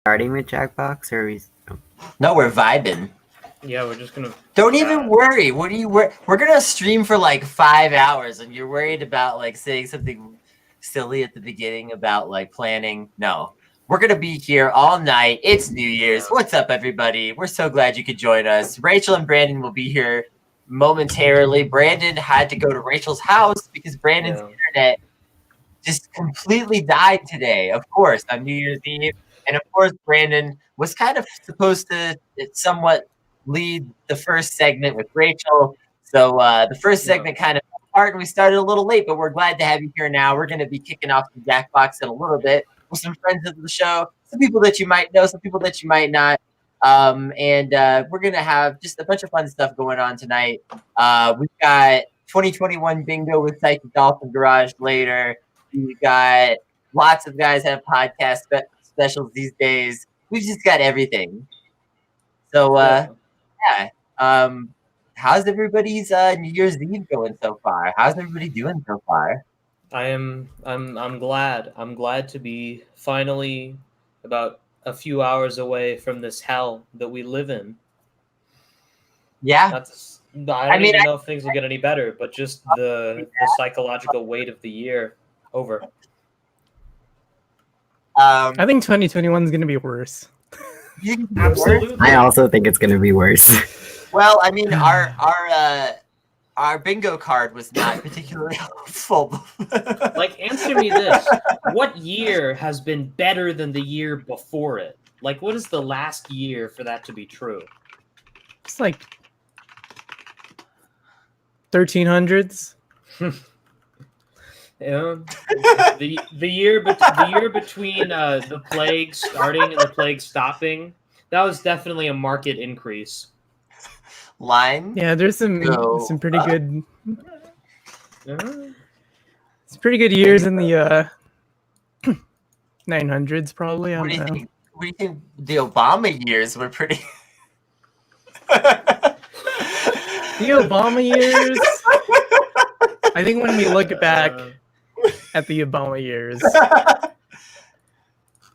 Starting with Jackbox, or we? No, we're vibing. Yeah, we're just gonna. Don't even worry. What do you worry? We're gonna stream for like 5 hours, and you're worried about like saying something silly at the beginning about like planning. No, we're gonna be here all night. It's New Year's. What's up, everybody? We're so glad you could join us. Rachel and Brandon will be here momentarily. Brandon had to go to Rachel's house because Brandon's internet just completely died today. Of course, on New Year's Eve, and of course, Brandon was kind of supposed to somewhat lead the first segment with Rachel. So the first segment kind of fell apart, and we started a little late, but we're glad to have you here now. We're going to be kicking off the Jackbox in a little bit with some friends of the show, some people that you might know, some people that you might not. And we're going to have just a bunch of fun stuff going on tonight. We've got 2021 bingo with Psychic Dolphin Garage later. We got lots of guys have podcast specials these days. We've just got everything. So, how's everybody's New Year's Eve going so far? How's everybody doing so far? I'm glad. I'm glad to be finally about a few hours away from this hell that we live in. Yeah. I don't even know if things will get any better, but just the psychological weight of the year over. I think 2021 is going to be worse. Absolutely. I also think it's going to be worse. Well, I mean, our bingo card was not particularly helpful. Like, answer me this. What year has been better than the year before it? Like, what is the last year for that to be true? It's like 1300s. Yeah. The year between the plague starting and the plague stopping, that was definitely a market increase. Line. Yeah, there's some pretty good. It's pretty good years in the 900s, probably. What do you think? What do you think? The Obama years were pretty. The Obama years. I think when we look back at the Obama years,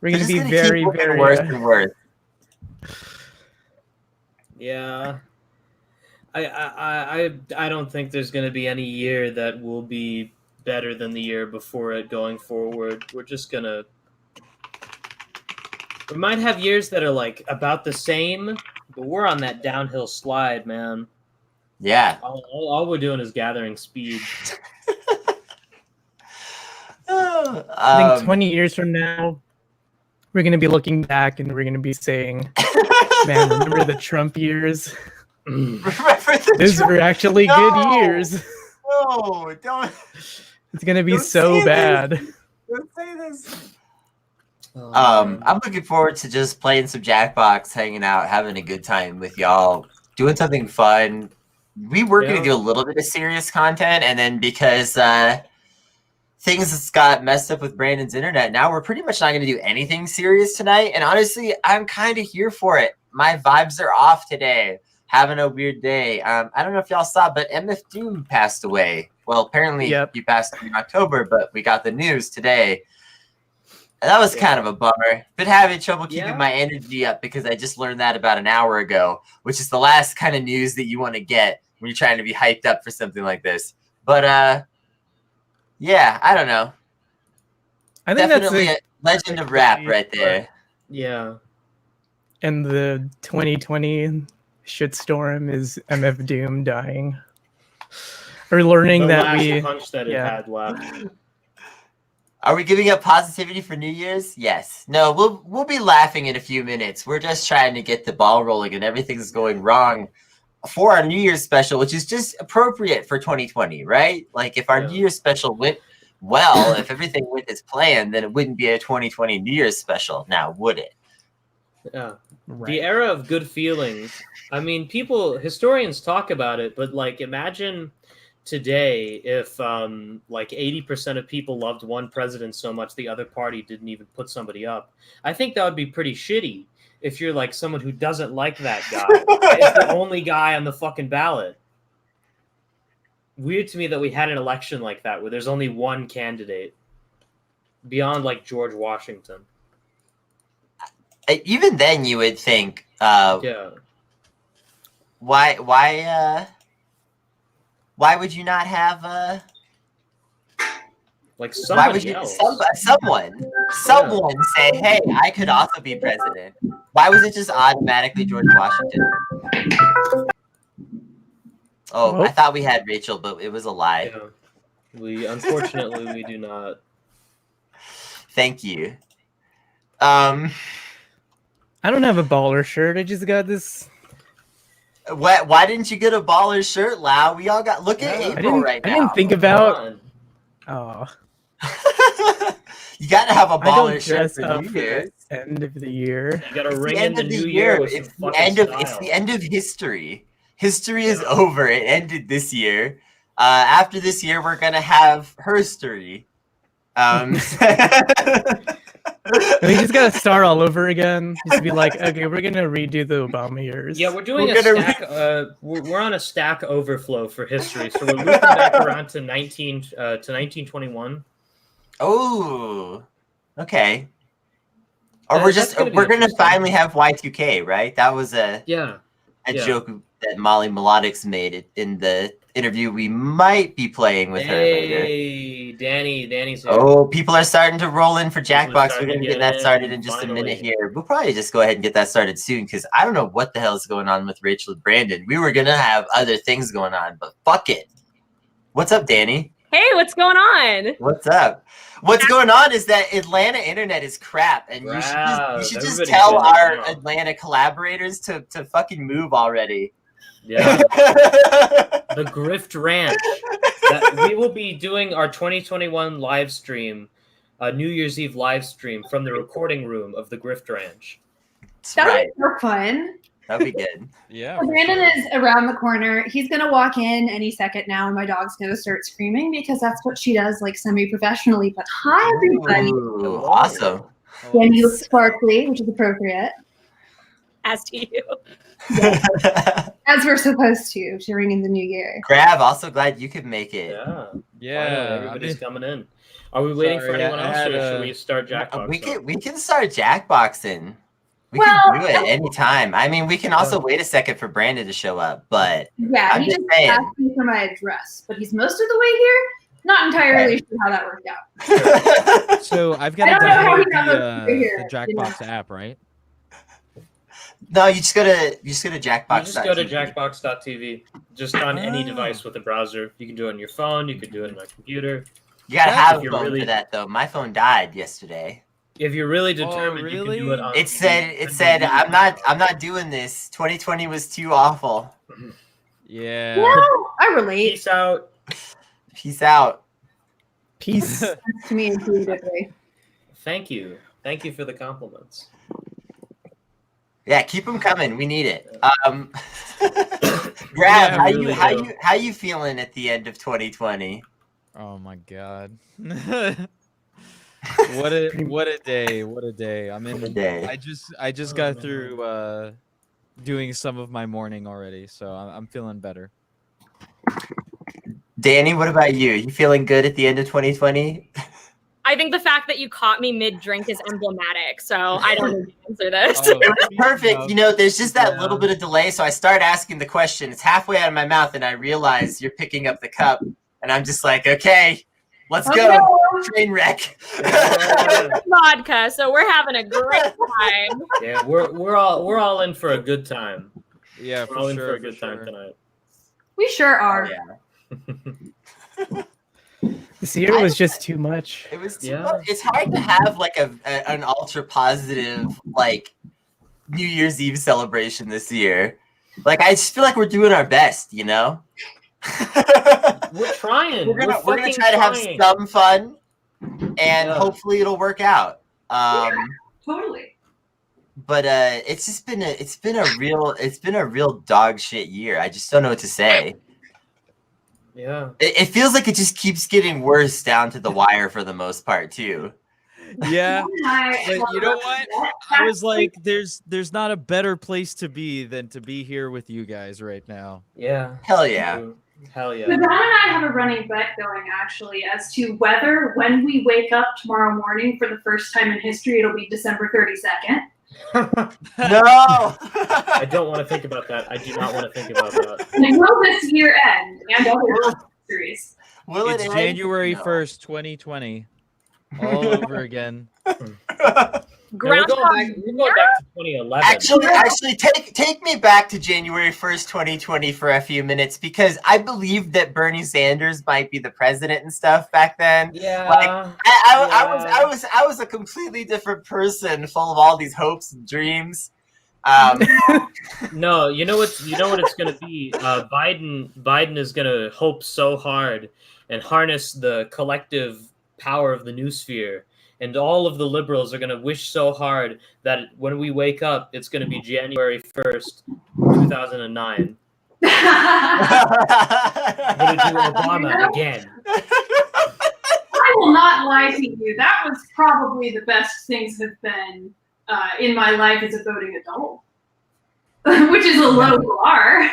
we're going to be very, very worse and worse. Yeah. I don't think there's going to be any year that will be better than the year before it going forward. We're just going to... We might have years that are like about the same, but we're on that downhill slide, man. Yeah. All we're doing is gathering speed. I think 20 years from now, we're going to be looking back and we're going to be saying, man, remember the Trump years? These were actually good years. No, don't. It's going to be so bad. Don't say this. I'm looking forward to just playing some Jackbox, hanging out, having a good time with y'all, doing something fun. We were going to do a little bit of serious content, and then because things got messed up with Brandon's internet, now we're pretty much not going to do anything serious tonight. And honestly, I'm kind of here for it. My vibes are off today. Having a weird day. I don't know if y'all saw, but MF Doom passed away. Well, apparently he passed in October, but we got the news today. And that was kind of a bummer. Been having trouble keeping my energy up because I just learned that about an hour ago, which is the last kind of news that you want to get when you're trying to be hyped up for something like this. But yeah, I don't know. I think definitely that's a legend of rap right there. Yeah. And the 2020 shitstorm is MF Doom dying. Or learning the that last punch that it had left. Are we giving up positivity for New Year's? Yes. No, we'll be laughing in a few minutes. We're just trying to get the ball rolling and everything's going wrong for our New Year's special, which is just appropriate for 2020, right? Like if our New Year's special went well, if everything went as planned, then it wouldn't be a 2020 New Year's special now, would it? Yeah. Right. The era of good feelings. I mean, historians talk about it, but like imagine today if like 80% of people loved one president so much the other party didn't even put somebody up. I think that would be pretty shitty if you're like someone who doesn't like that guy. It's the only guy on the fucking ballot. Weird to me that we had an election like that where there's only one candidate beyond like George Washington. even then you would think, Yeah. why would you not have Like why would somebody you else. someone say, hey, I could also be president? Why was it just automatically George Washington? Oh, I thought we had Rachel, but it was a lie. Yeah. Unfortunately we do not. Thank you. I don't have a baller shirt. I just got this. Why didn't you get a baller shirt, Lau? We all got. Look at April right now. I didn't think about. Oh. You got to have a I don't baller shirt dress for up New for Year's. the end of the year. You got to ring the in the end of new the year year. with some It's the fucking end of style. it's the end of history. History is over. It ended this year. After this year, we're gonna have herstory. We just gotta start all over again. Just be like, okay, we're gonna redo the Obama years. Yeah, we're doing a stack. We're on a stack overflow for history, so we're looping back around to 1921. Oh, okay. Or That- we're gonna finally have Y2K, right? That was a joke that Molly Melodics made in the interview we might be playing with her later. Hey, Danny's here. Oh, people are starting to roll in for Jackbox. We're starting going to to get get that started in, in just a finally. minute here. We'll probably just go ahead and get that started soon because I don't know what the hell is going on with Rachel and Brandon. We were going to have other things going on, but fuck it. What's up, Danny? Hey, what's going on? What's up? What's going on is that Atlanta internet is crap, and you should just tell our Atlanta collaborators to fucking move already. Yeah. The Grift Ranch. We will be doing our 2021 live stream, New Year's Eve live stream from the recording room of the Grift Ranch. That would be so fun. That'd be good. Yeah. So Brandon is around the corner. He's gonna walk in any second now, and my dog's gonna start screaming because that's what she does, like semi-professionally. But hi, everybody. Ooh, awesome. And you look sparkly, which is appropriate. As to you. As we're supposed to ring in the new year. Grav, also glad you could make it. Yeah. Finally, everybody's coming in. Are we waiting for anyone else, or should we start Jackbox? We can start Jackboxing. We can do it anytime. I mean, we can also wait a second for Brandon to show up, but yeah, he just asked me for my address, but he's most of the way here. Not entirely sure how that worked out. So I've got to download the Jackbox app, right? No, you just go to Jackbox. You just go to jackbox.tv. Just on any device with a browser. You can do it on your phone. You can do it on a computer. You gotta have a phone for that, though. My phone died yesterday. If you're really determined, you can do it on. It said I'm not doing this. 2020 was too awful. Yeah. No, I relate. Peace out. Peace out. Peace. To me intuitively. Thank you for the compliments. Yeah, keep them coming. We need it. Grav, how you feeling at the end of 2020? Oh my god. What a day. I'm in. I just got through doing some of my morning already, so I'm feeling better. Danny, what about you? You feeling good at the end of 2020? I think the fact that you caught me mid-drink is emblematic, so I don't need to answer this. It was perfect. You know, there's just that little bit of delay, so I start asking the question. It's halfway out of my mouth, and I realize you're picking up the cup, and I'm just like, okay, let's go. Train wreck. Vodka, so we're having a great time. Yeah, we're all in for a good time. Yeah, we're all in for a good time tonight. We sure are. This year was just too much. It was too much. It's hard to have like an ultra positive like New Year's Eve celebration this year. Like I just feel like we're doing our best, you know. We're trying. We're gonna try to have some fun, and hopefully it'll work out. Totally. But it's been a real dog shit year. I just don't know what to say. Yeah. It feels like it just keeps getting worse down to the wire for the most part too. Yeah. But you know what? I was like, there's not a better place to be than to be here with you guys right now. Yeah. Hell yeah. Hell yeah. So Don and I have a running bet going actually as to whether when we wake up tomorrow morning for the first time in history, it'll be December 32nd. No. I don't want to think about that. I do not want to think about that. And will this year end and other series? Will It's it end? January No. 1st, 2020. All over again. No, we're going back to 2011. Actually, take me back to January 1st, 2020 for a few minutes because I believe that Bernie Sanders might be the president and stuff back then. Yeah. Like, I was a completely different person, full of all these hopes and dreams. No, you know what it's gonna be. Biden is gonna hope so hard and harness the collective power of the noosphere. And all of the liberals are going to wish so hard that when we wake up, it's going to be January 1st, 2009. We're going to do Obama again. I will not lie to you. That was probably the best things have been in my life as a voting adult, which is a low bar.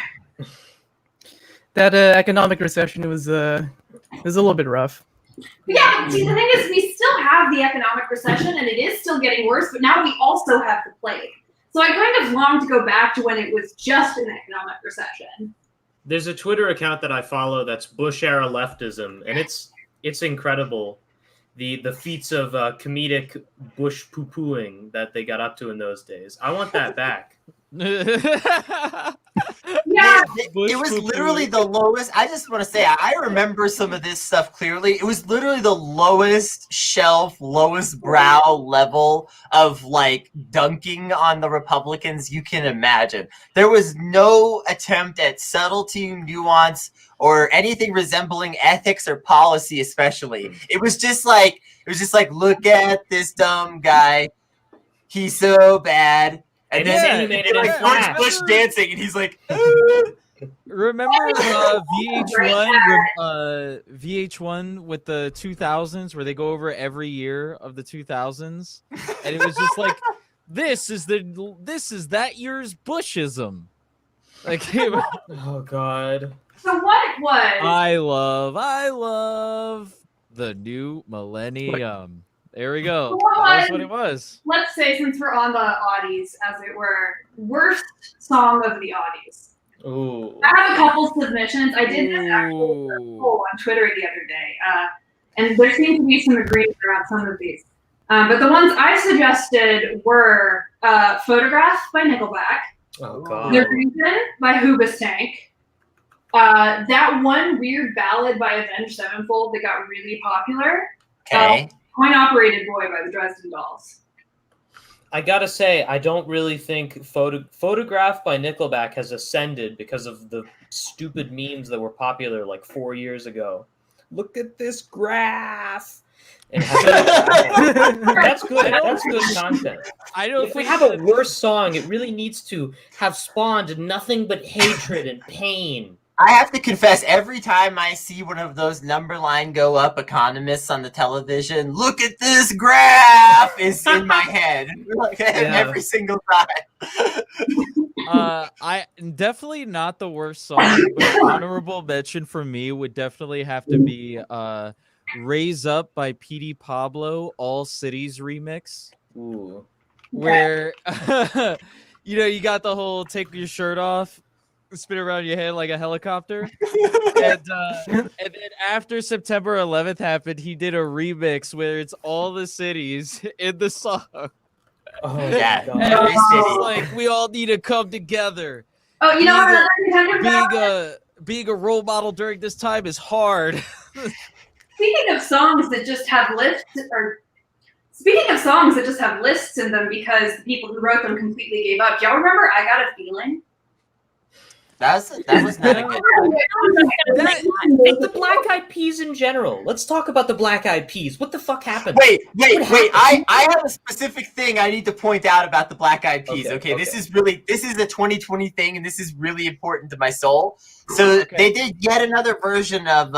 That economic recession was a little bit rough. Yeah, see, the thing is, we still have the economic recession, and it is still getting worse. But now we also have the plague. So I kind of long to go back to when it was just an economic recession. There's a Twitter account that I follow that's Bush era leftism, and it's incredible. The feats of comedic Bush poo-pooing that they got up to in those days. I want that back. Yeah, it was literally the lowest. I just want to say, I remember some of this stuff clearly. It was literally the lowest shelf, lowest brow level of like dunking on the Republicans you can imagine. There was no attempt at subtlety, nuance, or anything resembling ethics or policy, especially. It was just like, look at this dumb guy. He's so bad. And then he made it like George Bush dancing, and he's like, Remember VH1 with the 2000s where they go over every year of the 2000s, and it was just like, this is that year's Bushism. Like, oh god. So what it was? I love the new millennium. There we go. That's what it was. Let's say, since we're on the Audis, as it were, worst song of the Audis. Ooh. I have a couple submissions. I did this actual poll on Twitter the other day, and there seemed to be some agreement around some of these. But the ones I suggested were Photograph by Nickelback, oh, God. The Reason by Hoobastank, that one weird ballad by Avenged Sevenfold that got really popular. okay. Coin Operated Boy by the Dresden Dolls. I gotta say, I don't really think Photograph by Nickelback has ascended because of the stupid memes that were popular like 4 years ago. Look at this graph. And that's good. That's good content. I don't. If we have a worse song, it really needs to have spawned nothing but hatred and pain. I have to confess, every time I see one of those number line go up economists on the television, look at this graph is in my head. Every single time. I definitely not the worst song, but honorable mention for me would definitely have to be Raise Up by PD Pablo, All Cities remix. Ooh. Where you got the whole take your shirt off, spin around your head like a helicopter. And then after September 11th happened, he did a remix where it's all the cities in the song. Oh, yeah. Every city's like, we all need to come together. Oh, you know what? Being a role model during this time is hard. Speaking of songs that just have lists in them because the people who wrote them completely gave up. Do y'all remember I Got a Feeling? That was not a good one. The Black Eyed Peas in general. Let's talk about the Black Eyed Peas. What the fuck happened? Wait. I have a specific thing I need to point out about the Black Eyed Peas. Okay. This is a 2020 thing, and this is really important to my soul. So they did yet another version of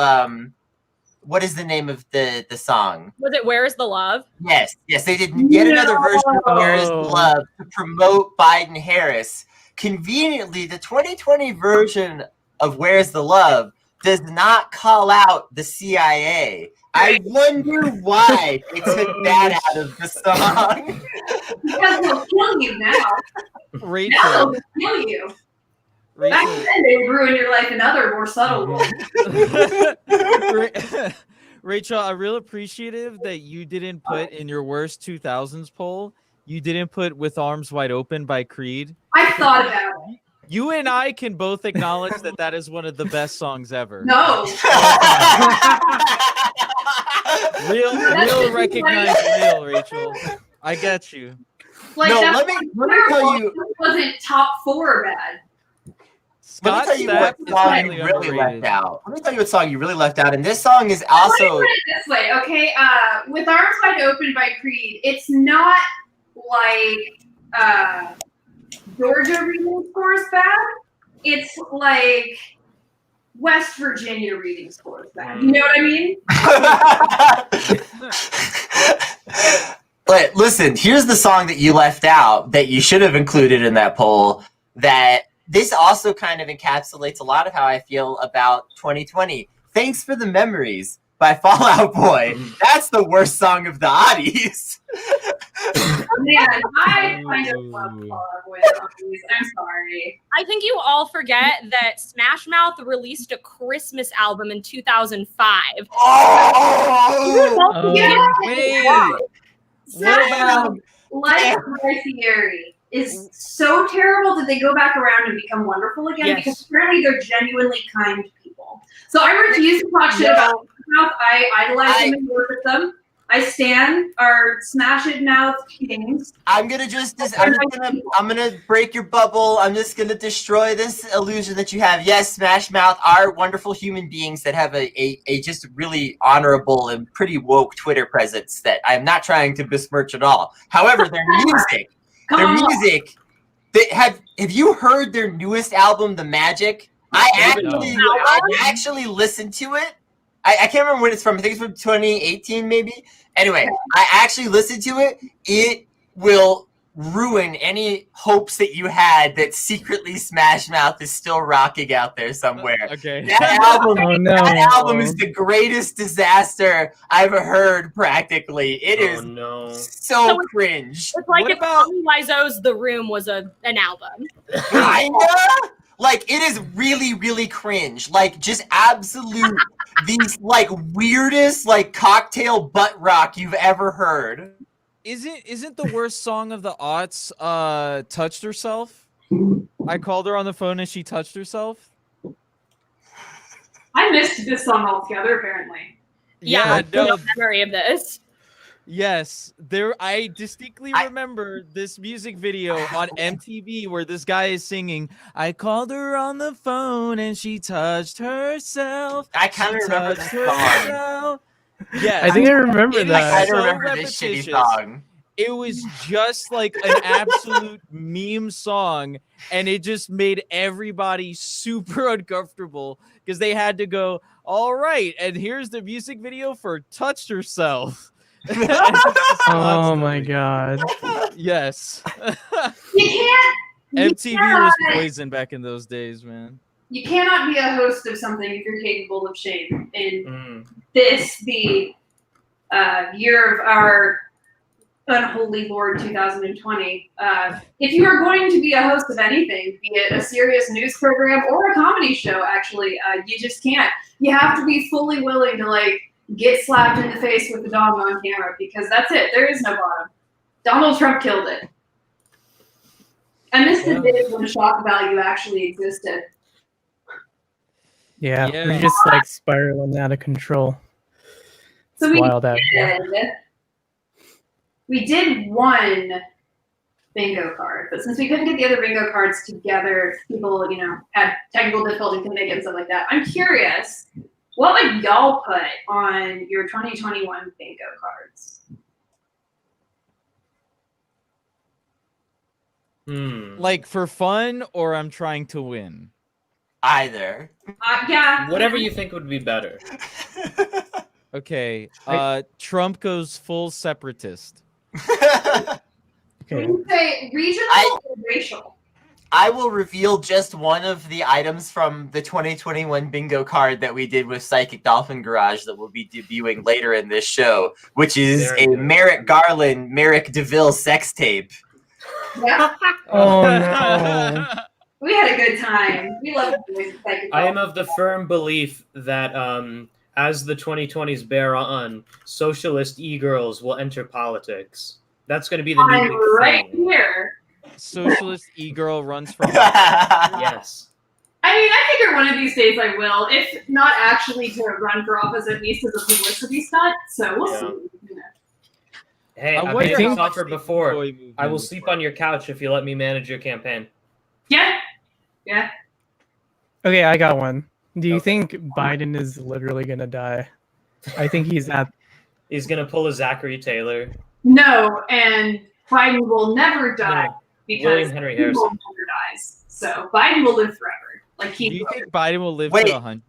what is the name of the song? Was it Where's the Love? Yes, they did yet another version of Where's the Love to promote Biden-Harris. Conveniently, the 2020 version of Where's the Love does not call out the CIA. I wonder why they took that out of the song. Because they'll kill you now. Now Rachel, they'll kill you. Back Rachel, then, they would ruin your life in other more subtle ways. Rachel, I'm real appreciative that you didn't put in your worst 2000s poll. You didn't put "With Arms Wide Open" by Creed. I thought about it. You and I can both acknowledge that that is one of the best songs ever. No. Real recognize real, Rachel. I get you. Like, No, that's let me tell you. It wasn't top 4 bad. Scott Let me tell you Stapp what is song highly you really underrated. left out. Let me tell you what song you really left out. And this song is Let me also. put it this way, okay? With Arms Wide Open by Creed, it's not like Georgia reading scores bad. It's like West Virginia reading scores bad. You know what I mean? But listen, here's the song that you left out that you should have included in that poll. That this also kind of encapsulates a lot of how I feel about 2020. Thanks for the Memories by Fall Out Boy. That's the worst song of the Oddies. Man, I kind of love Fall Out Boy. I'm sorry. I think you all forget that Smash Mouth released a Christmas album in 2005. Oh! Yeah. Wait. Smash Mouth, like Bryce Theory, is so terrible that they go back around and become wonderful again because apparently they're genuinely kind people. So I refuse to talk shit about Smash Mouth. I idolize them and worship them. I stand our Smash It Mouth kings. I'm gonna break your bubble. I'm just gonna destroy this illusion that you have. Yes, Smash Mouth are wonderful human beings that have a just really honorable and pretty woke Twitter presence that I'm not trying to besmirch at all. However, their music, have you heard their newest album, The Magic? I actually listened to it. I can't remember when it's from. I think it's from 2018, maybe. Anyway, I actually listened to it. It will ruin any hopes that you had that secretly Smash Mouth is still rocking out there somewhere. Okay. That album is the greatest disaster I've heard, practically. It is so cringe. It's like if Tommy Wiseau's The Room was an album. Kinda? Like, it is really, really cringe. Like, just absolute, these, like, weirdest, like, cocktail butt rock you've ever heard. Isn't the worst song of the aughts Touched Herself? I called her on the phone and she touched herself. I missed this song altogether, apparently. Yeah, I have no memory of this. Yes, I distinctly remember this music video on MTV where this guy is singing, I called her on the phone and she touched herself. I kind of remember this song. Yeah, I think I remember that. I remember this shitty song. It was just like an absolute meme song, and it just made everybody super uncomfortable because they had to go, all right, and here's the music video for Touched Herself. Oh my god. Yes. You can't. MTV was poison back in those days, man. You cannot be a host of something if you're capable of shame. In this, the year of our unholy Lord 2020, if you are going to be a host of anything, be it a serious news program or a comedy show, actually, you just can't. You have to be fully willing to, like, get slapped in the face with the dog on camera, because that's it. There is no bottom. Donald Trump killed it. I miss the days when shock value actually existed. Yeah, we're just like spiraling out of control. So It's we did one bingo card, but since we couldn't get the other bingo cards together, people, had technical difficulties to make it and stuff like that. I'm curious, what would y'all put on your 2021 bingo cards? Like for fun, or I'm trying to win? Either. Yeah. Whatever you think would be better. Okay. Trump goes full separatist. Okay. Would you say regional or racial? I will reveal just one of the items from the 2021 bingo card that we did with Psychic Dolphin Garage that will be debuting later in this show, which is Very a good. Merrick Garland, Merrick DeVille sex tape. Yeah, Oh no. we had a good time. We loved the boys. I am of the firm belief that as the 2020s bear on, socialist e-girls will enter politics. That's going to be the new I'm big right thing. here. Socialist e-girl runs from. Yes. I mean, I figure one of these days I will, if not actually to run for office, at least as a publicity stunt. So we'll see. You know. Hey, I I've wonder made how this much offer the before. toy movement I will would sleep work. on your couch if you let me manage your campaign. Yeah, yeah. Okay, I got one. Do you Okay. think Biden is literally gonna die? I think he's at. He's going to pull a Zachary Taylor. No, and Biden will never die No, because William Henry he will Harrison. never dies. So Biden will live forever. Like Do he. you think Biden will live Wait. to 100?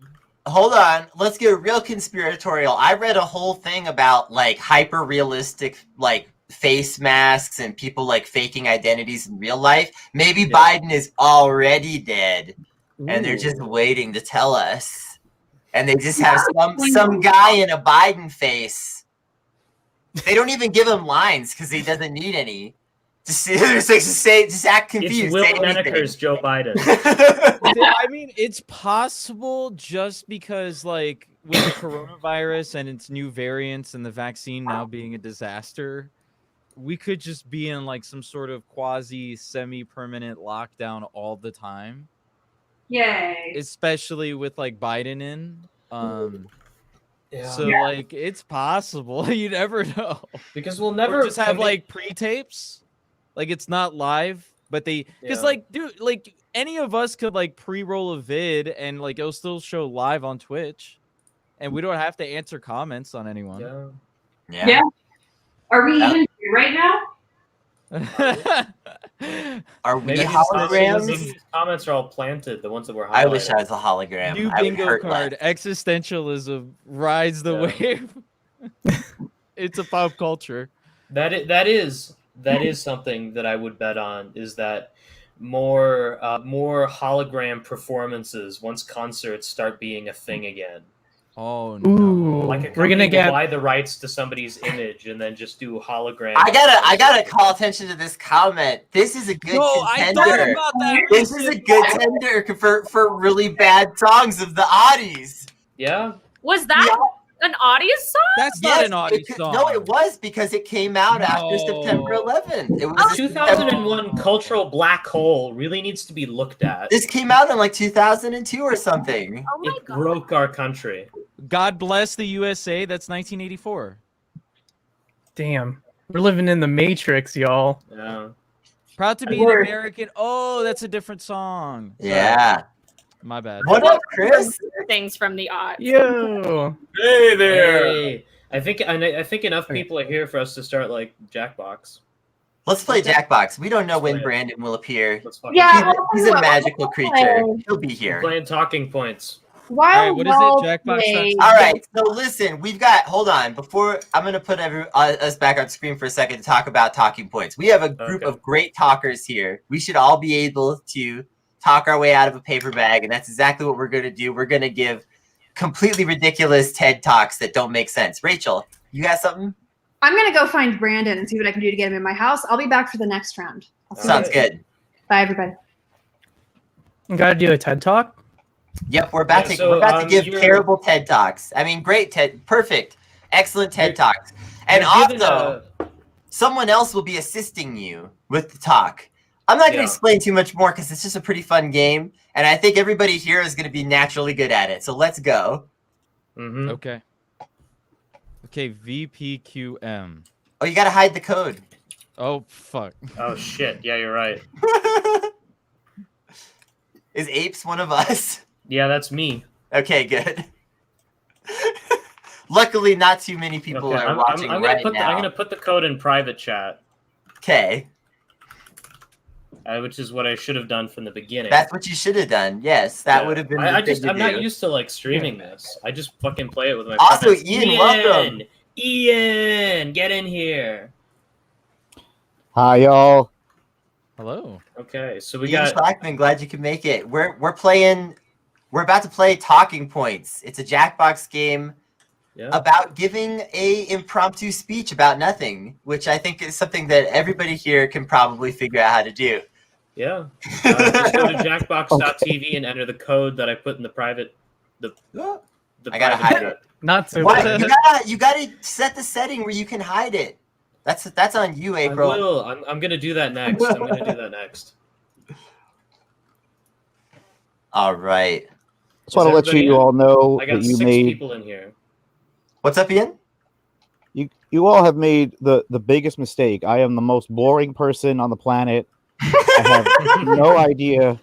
Hold on, let's get real conspiratorial. I read a whole thing about like hyper realistic like face masks and people like faking identities in real life. Maybe Yeah. Biden is already dead and they're just Ooh. waiting to tell us. And they just have some guy in a Biden face. They don't even give him lines because he doesn't need any. Just act confused. It's Will say anything. Menaker's Joe Biden. I mean, it's possible just because, like, with the coronavirus and its new variants and the vaccine now being a disaster, we could just be in, like, some sort of quasi semi-permanent lockdown all the time, Yay. especially with, like, Biden in. Yeah. So, like, it's possible. You never know. Because we'll Or never just have, like, pre-tapes. Like, it's not live, but they... Because, Yeah. like, dude, like, any of us could, like, pre-roll a vid and, like, it'll still show live on Twitch. And we don't have to answer comments on anyone. Yeah. Yeah. Are we even here right now? Are we Maybe holograms? These comments are all planted, the ones that were highlighted. I wish I was a hologram. New I would bingo hurt card. less. Existentialism rides the wave. It's a pop culture. That is something that I would bet on, is that more hologram performances once concerts start being a thing again. Oh no! Ooh, Like a we're company gonna will get. buy the rights to somebody's image and then just do hologram. I gotta call attention to this comment. This is a good No, I contender. thought about that. This is a good contender for really bad songs of the oddies. Yeah. Was that an audience song? That's not an audience song. No, it was because it came out after No. September 11th. It was The a 2001 cultural black hole really needs to be looked at. This came out in like 2002 or something. Oh my It god. broke our country. God bless the USA. That's 1984. Damn, we're living in the Matrix, y'all. Yeah. Proud to be an Word. American. Oh, that's a different song. Yeah. My bad. What up, Chris? Things from the odds. Yo. Hey there. I think enough people are here for us to start like Jackbox. Let's play Jackbox. We don't know when play it. Brandon will appear. Let's fucking Yeah. He's a magical creature. He'll be We're here. playing talking points. While All right, what is it? y'all Jackbox play- All right, so listen, we've got. Hold on, before I'm gonna put us back on screen for a second to talk about talking points. We have a group Okay. of great talkers here. We should all be able to talk our way out of a paper bag, and that's exactly what we're gonna do. We're gonna give completely ridiculous TED Talks that don't make sense. Rachel, you got something? I'm gonna go find Brandon and see what I can do to get him in my house. I'll be back for the next round. I'll see you Sounds guys. good. Bye, everybody. Gotta do a TED Talk. Yep, we're about Yeah, to so, we're about to give you're- terrible TED Talks. I mean, great perfect, excellent TED Talks, and You're given also someone else will be assisting you with the talk. I'm not going to Yeah. explain too much more because it's just a pretty fun game, and I think everybody here is going to be naturally good at it. So let's go. Mhm. Okay. Okay, VPQM. Oh, you got to hide the code. Oh, fuck. Oh shit! Yeah, you're right. Is Apes one of us? Yeah, that's me. Okay, good. Luckily, not too many people Okay, are watching I'm right gonna now. I'm gonna put the code in private chat, Okay, which is what I should have done from the beginning. that's what you should have done. Yes, that Yeah. would have been. I the thing to I'm not do. used to like streaming this. I just fucking play it with my. Also, friends. Ian, welcome. Ian, get in here. Hi, y'all. Hello. Okay, so we Ian got Schlackman, glad you could make it. We're about to play Talking Points. It's a Jackbox game about giving a impromptu speech about nothing, which I think is something that everybody here can probably figure out how to do. Yeah. Just go to jackbox.tv and enter the code that I put in the private. I gotta hide it. Not so What? bad. You gotta set the setting where you can hide it. That's on you, April. I will. I'm gonna do that next. All right. Just want to let you all know I got that you 6 made. people in here. What's up, Ian? You all have made the biggest mistake. I am the most boring person on the planet. I have no idea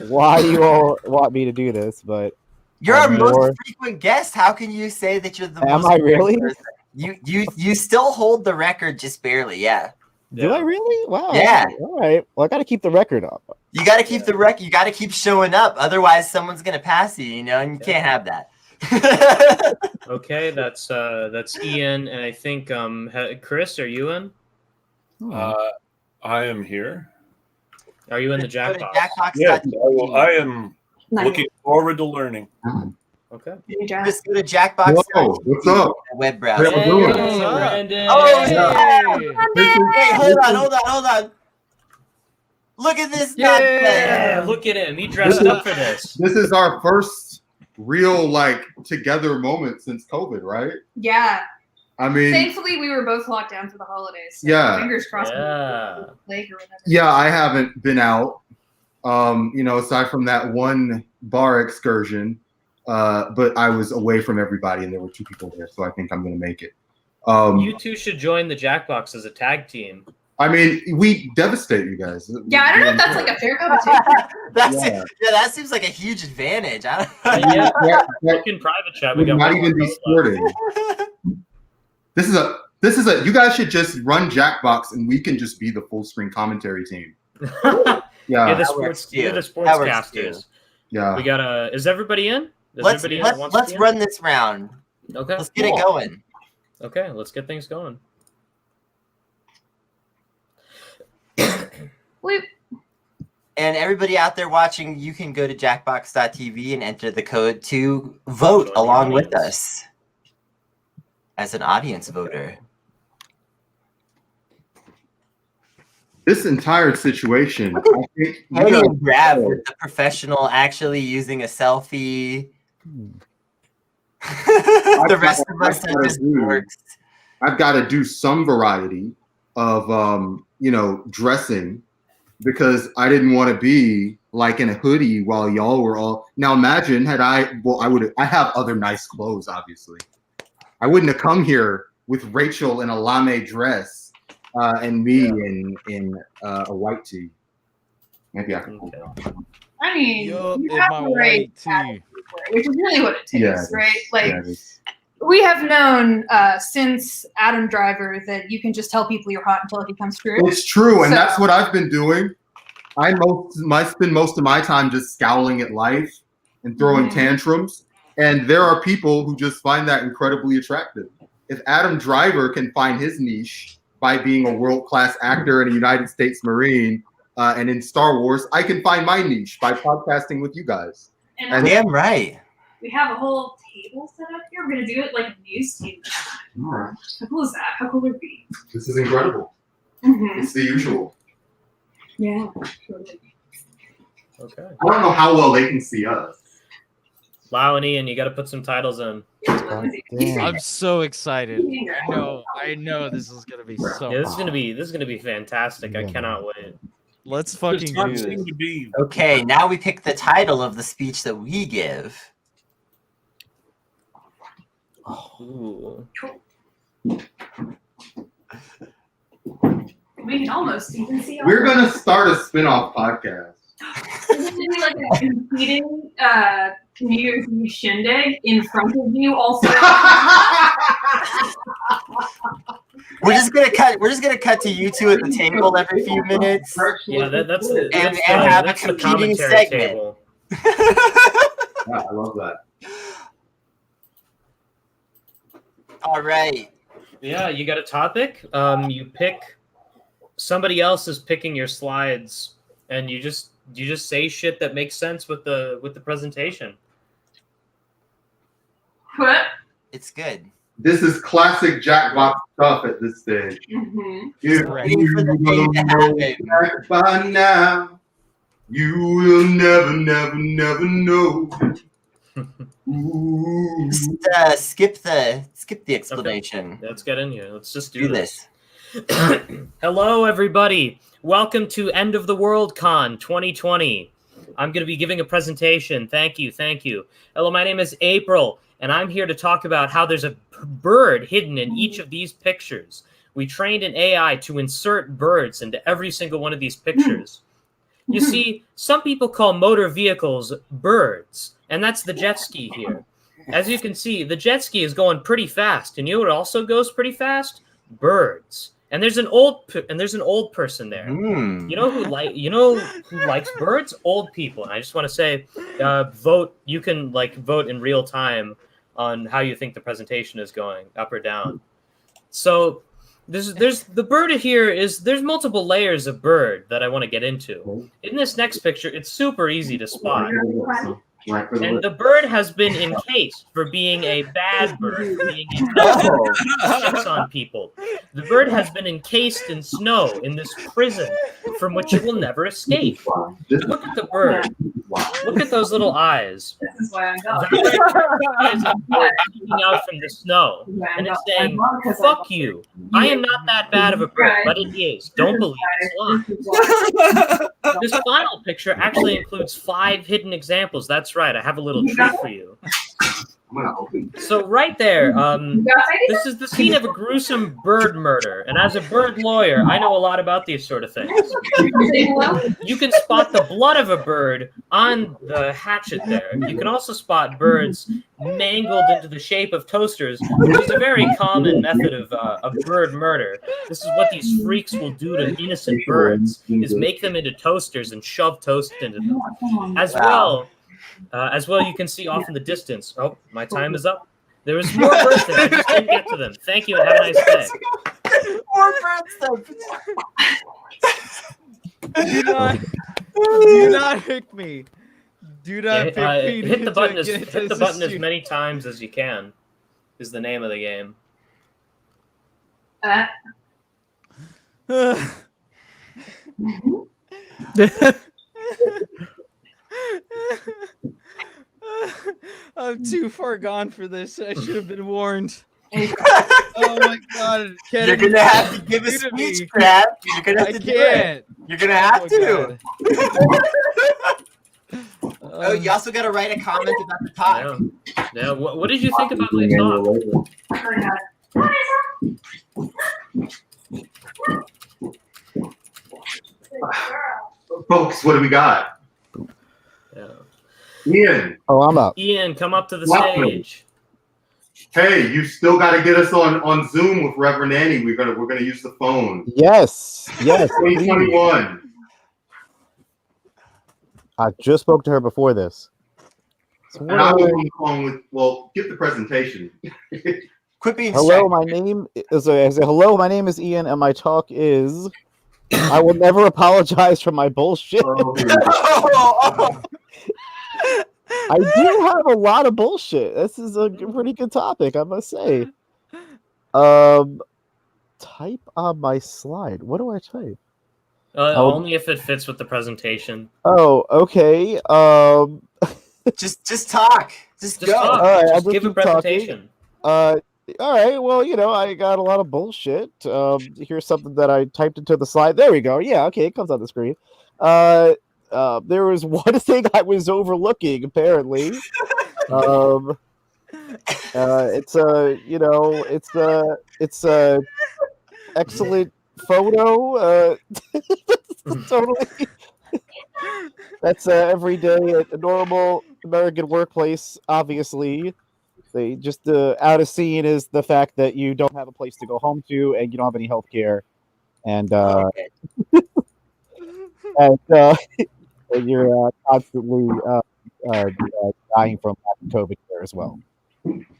why you all want me to do this, but you're our most frequent guest. How can you say that you're the most? Am I really? Person? You still hold the record just barely, yeah. Do I really? Wow. Yeah. All right. Well, I got to keep the record up. You got to keep the record. You got to keep showing up. Otherwise, someone's gonna pass you. And you can't have that. Okay, that's Ian, and I think Chris, are you in? I am here. Are you in the Jackbox? Yeah, I am looking forward to learning. Okay. Just go to Jackbox. Whoa, what's up? Web browser. Hey, doing? Brandyn. Oh, hey, hold on. Look at this. Yeah, look at him. He dressed up for this. This is our first real together moment since COVID, right? Yeah. I mean, Thankfully, we were both locked down for the holidays. So Yeah. Fingers crossed. Yeah. Lake or whatever. yeah, I haven't been out. Aside from that one bar excursion, but I was away from everybody, and there were 2 people there, so I think I'm gonna make it. You two should join the Jackbox as a tag team. I mean, we devastate you guys. Yeah, I don't know if that's like a fair competition. That seems like a huge advantage. Look in private chat. We Would got not one even more be vote left. sporting. This is a. You guys should just run Jackbox, and we can just be the full screen commentary team. Yeah, Yeah, the sportscasters. Yeah. We got is everybody in? Let's run this round. Okay. Let's get it going. Okay, let's get things going. And everybody out there watching, you can go to jackbox.tv and enter the code to vote along with us as an audience voter. This entire situation, I think Hey, grab with the professional actually using a selfie. The rest of us are just works. I've got to do some variety of dressing, because I didn't want to be like in a hoodie while y'all were all. Now imagine I have other nice clothes, obviously. I wouldn't have come here with Rachel in a lame dress and me in a white tee. Maybe I can. I mean, Yup, you in have my the right white tee. which is really what it takes, Yeah, right? Like, yeah, we have known since Adam Driver that you can just tell people you're hot until it becomes true. It's true, and So- that's what I've been doing. I spend most of my time just scowling at life and throwing tantrums, and there are people who just find that incredibly attractive. If Adam Driver can find his niche by being a world-class actor and a United States Marine and in Star Wars, I can find my niche by podcasting with you guys. And damn right. we have a whole table set up here. We're gonna do it like a news team. Alright. How cool is that? How cool would it be? This is incredible. Mm-hmm. It's the usual. Yeah. Totally. Okay. I don't know how well they can see us. Lau and Ian, you got to put some titles in. I'm so excited. I know this is gonna be so. Yeah, this is gonna be fantastic. I cannot wait. Let's fucking do this. Okay, now we pick the title of the speech that we give. Ooh. We can almost even see. We're gonna start a spin-off podcast. This is gonna be like a competing New Year's Eve shindig in front of you. Also, We're just gonna cut to you two at the table every few minutes. Yeah, that's and have a that's the competing commentary segment. table. Yeah, I love that. All right. Yeah, you got a topic. You pick somebody else is picking your slides, and you just say shit that makes sense with the presentation. What? It's good. This is classic Jackbox stuff at this stage. Mm-hmm. If Waiting for the you day to don't know happen. that by now, you will never, never, never know. Ooh. Just skip the explanation. Okay. Let's get in here. Let's just Do this. Hello, everybody. Welcome to End of the World Con 2020. I'm going to be giving a presentation. Thank you. Hello, my name is April, and I'm here to talk about how there's a bird hidden in each of these pictures. We trained an AI to insert birds into every single one of these pictures. You see, some people call motor vehicles birds, and that's the jet ski here. As you can see, the jet ski is going pretty fast, and you know what also goes pretty fast? Birds. And there's an old person there. You know who likes birds? Old people. And I just want to say, vote. You can vote in real time on how you think the presentation is going, up or down. So there's the bird here there's multiple layers of bird that I want to get into. In this next picture, it's super easy to spot. And the bird has been encased for being a bad bird, being a checks on people. The bird has been encased in snow in this prison from which it will never escape. Look at the bird. Look at those little eyes. This is why I'm Eyes peeking out from the snow, and it's saying, "Fuck you! I am not that bad of a bird, but it is. Don't believe it's lies." This final picture actually includes 5 hidden examples. That's right. I have a little treat for you. So right there, this is the scene of a gruesome bird murder. And as a bird lawyer, I know a lot about these sort of things. You can spot the blood of a bird on the hatchet there. You can also spot birds mangled into the shape of toasters, which is a very common method of bird murder. This is what these freaks will do to innocent birds, is make them into toasters and shove toast into them. As well, you can see off in the distance. Oh, my time is up. There was more birds there. I just didn't get to them. Thank you and have a nice day. More birds there. Do not pick me. Do not pick me. Hit the button as many times as you can. Is the name of the game. I'm too far gone for this. I should have been warned. Oh my god! You're gonna have to give a speech, crap. You're gonna have to do it. You're gonna have to. Oh, you also gotta write a comment about the talk. Yeah. What did you think about my talk? Folks, what do we got? Ian. Oh, I'm up. Ian, come up to the stage. Hey, you still got to get us on Zoom with Reverend Annie. We're gonna use the phone. Yes. 2021. I just spoke to her before this. So and I was on the phone with. Get the presentation. Quit being. Hello, my name is. Hello, my name is Ian, and my talk is. I will never apologize for my bullshit. I do have a lot of bullshit. This is a pretty good topic, I must say. Type on my slide. What do I type? Only if it fits with the presentation. Oh, okay. Just talk. Just go. Talk. All right, just I'll give a presentation. All right. Well, I got a lot of bullshit. Here's something that I typed into the slide. There we go. Yeah, okay, it comes on the screen. There was one thing I was overlooking, apparently. It's a excellent photo. Totally. That's every day at a normal American workplace. Obviously, they just out of scene is the fact that you don't have a place to go home to, and you don't have any health care, and and you're constantly dying from COVID care as well.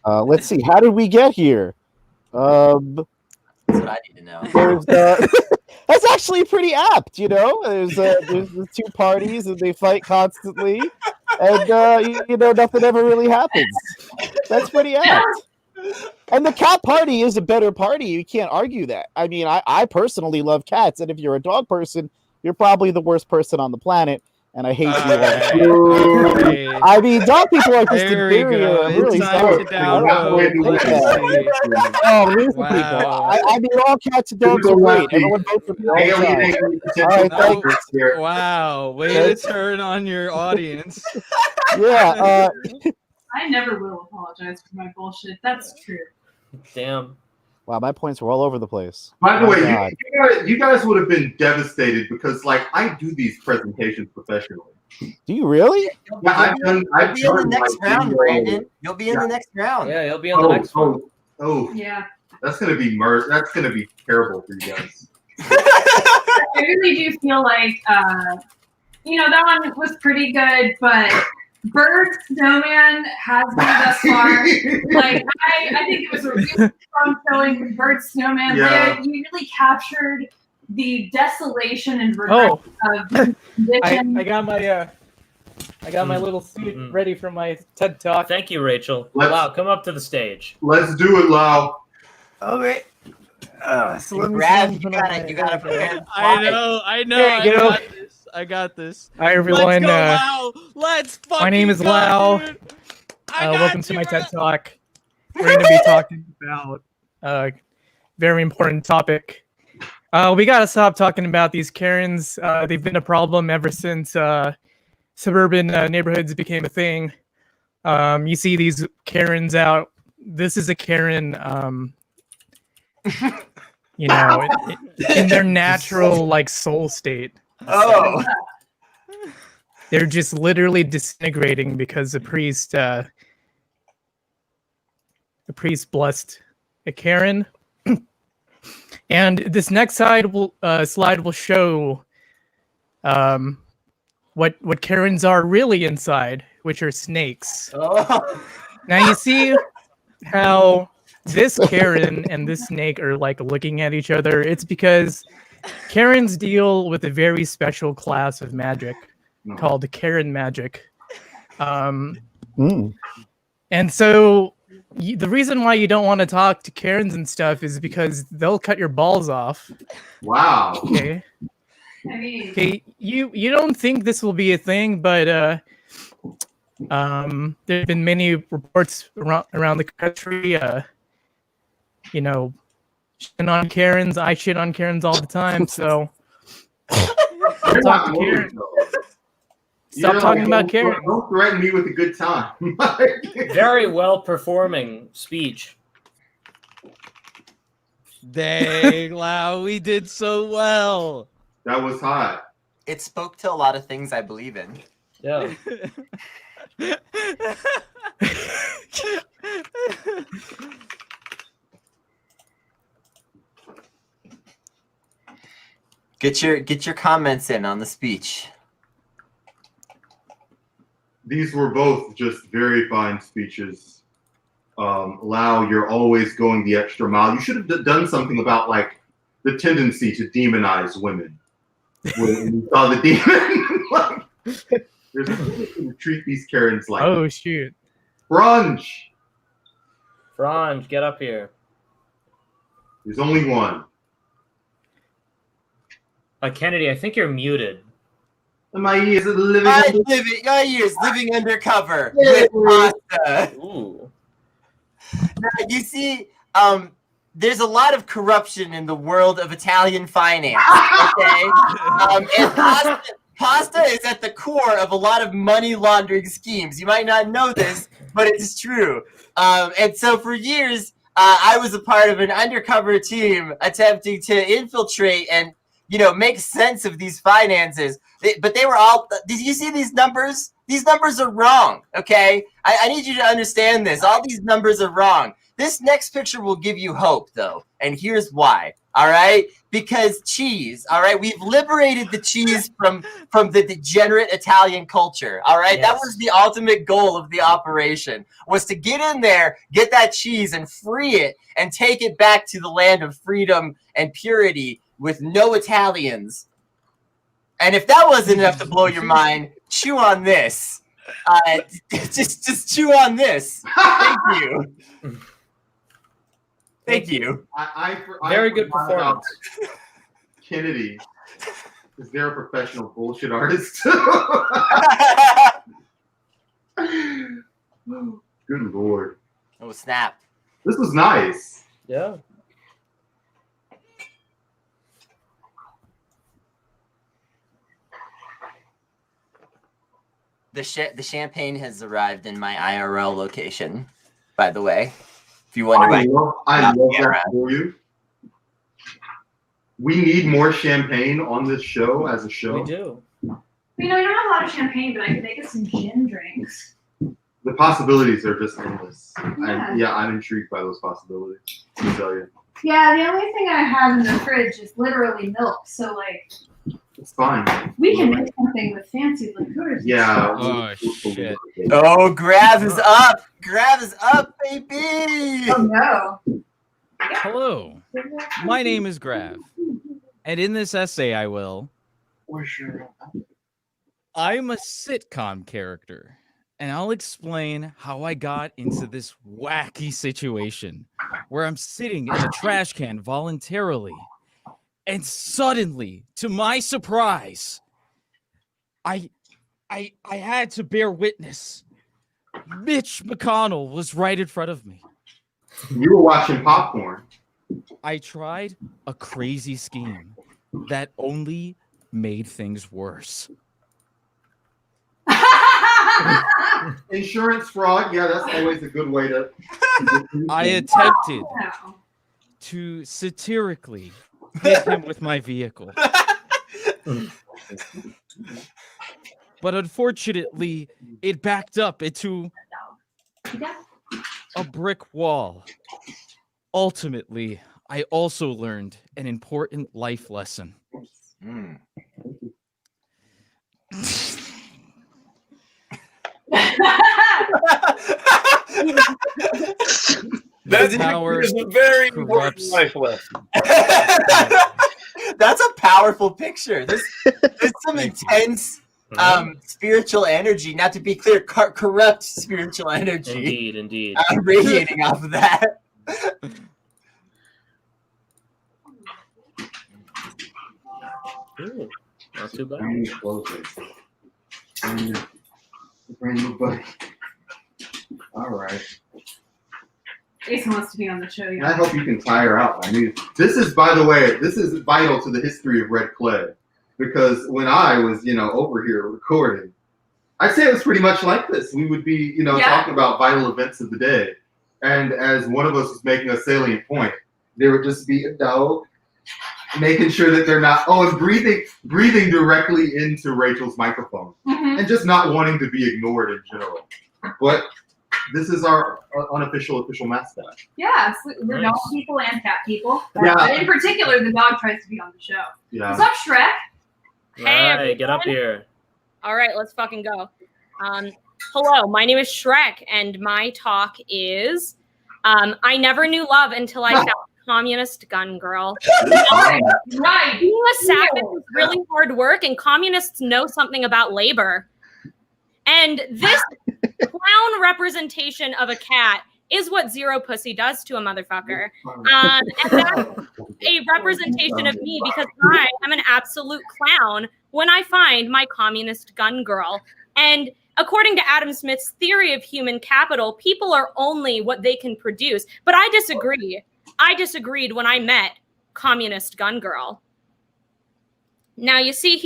Let's see. How did we get here? That's what I need to know. That's actually pretty apt, you know. There's the two parties and they fight constantly, and you know nothing ever really happens. That's pretty apt. And the cat party is a better party. You can't argue that. I mean, I personally love cats, and if you're a dog person, you're probably the worst person on the planet. And I hate you all. Right. I mean, dog people are just There we inferior. go. I'm really It's time sorry. to downvote. Oh, here's the Wow. people. I mean, all cats and dogs are great. Everyone vote for me all the time. All right, thank you. Wow, way to turn on your audience. Yeah. I never will apologize for my bullshit. That's true. Damn. Wow, my points were all over the place. By the Oh, way, God. you guys would have been devastated because, like, I do these presentations professionally. Do you really? Yeah, You'll be in the next round, Brandon. You'll be in the next round. Yeah, he'll be on the next one. Oh, Yeah. that's gonna be That's gonna be terrible for you guys. I really do feel like, that one was pretty good, but Bird Snowman has me thus far. Like, I think it was a really strong showing with Bird Snowman. Yeah. You really captured the desolation and regret of the condition. I got my little suit ready for my TED Talk. Thank you, Rachel. Wow, come up to the stage. Let's do it, Lau. Okay. So you gotta prepare. I know. There you go. I got this. Hi everyone. Let's go, Lau. Let's fucking My name is go, Lau. dude. Welcome to my TED Talk. We're going to be talking about a very important topic. We got to stop talking about these Karens. They've been a problem ever since suburban neighborhoods became a thing. You see these Karens out. This is a Karen, in their natural like soul state. Oh. They're just literally disintegrating because the priest blessed a Karen. And this next slide will show what Karens are really inside, which are snakes. Oh. Now you see how this Karen and this snake are like looking at each other. It's because Karens deal with a very special class of magic called Karen magic. And so the reason why you don't want to talk to Karens and stuff is because they'll cut your balls off. Wow. Okay. Okay. You don't think this will be a thing, but there have been many reports around the country. Shit on Karens. I shit on Karens all the time. So don't talk to Karen. Stop talking about Karen. Don't threaten me with a good time. Very well performing speech. Dang, Lau, we did so well. That was hot. It spoke to a lot of things I believe in. Yeah. Get your comments in on the speech. These were both just very fine speeches. Lau, you're always going the extra mile. You should have done something about like the tendency to demonize women. When you saw the demon, there's a tendency to treat these Karens like. Oh shoot! Franj, get up here. There's only one. Kennedy, I think you're muted. My ears are living. My ears living undercover with pasta. Ooh. Now, you see, there's a lot of corruption in the world of Italian finance. Okay, and pasta is at the core of a lot of money laundering schemes. You might not know this, but it's true. And so for years, I was a part of an undercover team attempting to infiltrate and make sense of these finances. But they were all. Did you see these numbers? These numbers are wrong. Okay, I need you to understand this. All these numbers are wrong. This next picture will give you hope, though, and here's why. All right, because cheese. All right, we've liberated the cheese from the degenerate Italian culture. All right, Yes. That was the ultimate goal of the operation, was to get in there, get that cheese, and free it, and take it back to the land of freedom and purity. with no Italians. And if that wasn't enough to blow your mind, chew on this. Just chew on this. Thank you. Thank you. Very good performance. Kennedy, is there a professional bullshit artist? Good lord. Oh, snap. This was nice. Yeah. The champagne has arrived in my IRL location, by the way. If you wonder I love that for you. We need more champagne on this show as a show. We do. You know, we don't have a lot of champagne, but I could make us some gin drinks. The possibilities are just endless. Yeah. I'm intrigued by those possibilities. Let me tell you. Yeah, the only thing I have in the fridge is literally milk. So, like, It's fine. we can make something with fancy liqueurs. Yeah. Oh, shit. Oh, Grav is up. Grav is up, baby. Oh, no. Hello. My name is Grav. And in this essay, I'm a sitcom character. And I'll explain how I got into this wacky situation where I'm sitting in a trash can voluntarily. And suddenly, to my surprise, I had to bear witness. Mitch McConnell was right in front of me. You were watching popcorn. I tried a crazy scheme that only made things worse. Insurance fraud. Yeah, that's always a good way to. I attempted to satirically hit him with my vehicle. But unfortunately, it backed up into a brick wall. Ultimately, I also learned an important life lesson. That is a very important life lesson. That's a powerful picture. There's some intense spiritual energy. Not to be clear, corrupt spiritual energy. Indeed. Radiating off of that. Ooh, not too bad. Brand new buddy. All right. Jason wants to be on the show. I hope you can tire out. I mean, this is, by the way, this is vital to the history of Red Clay, because when I was, over here recording, I'd say it was pretty much like this. We would be, talking about vital events of the day, and as one of us was making a salient point, there would just be a dog making sure that they're not, and breathing directly into Rachel's microphone, and just not wanting to be ignored in general. But this is our unofficial mascot. Yeah, we're dog people and cat people. Yeah. But in particular, the dog tries to be on the show. Yeah. What's up, Shrek? Hey, get up here. All right, let's fucking go. Hello, my name is Shrek, and my talk is I never knew love until I found communist gun girl. Right. Being a savage is really hard work, and communists know something about labor. And this clown representation of a cat is what zero pussy does to a motherfucker. And that's a representation of me, because I am an absolute clown when I find my communist gun girl. And according to Adam Smith's theory of human capital, people are only what they can produce. But I disagree. I disagreed when I met communist gun girl. Now you see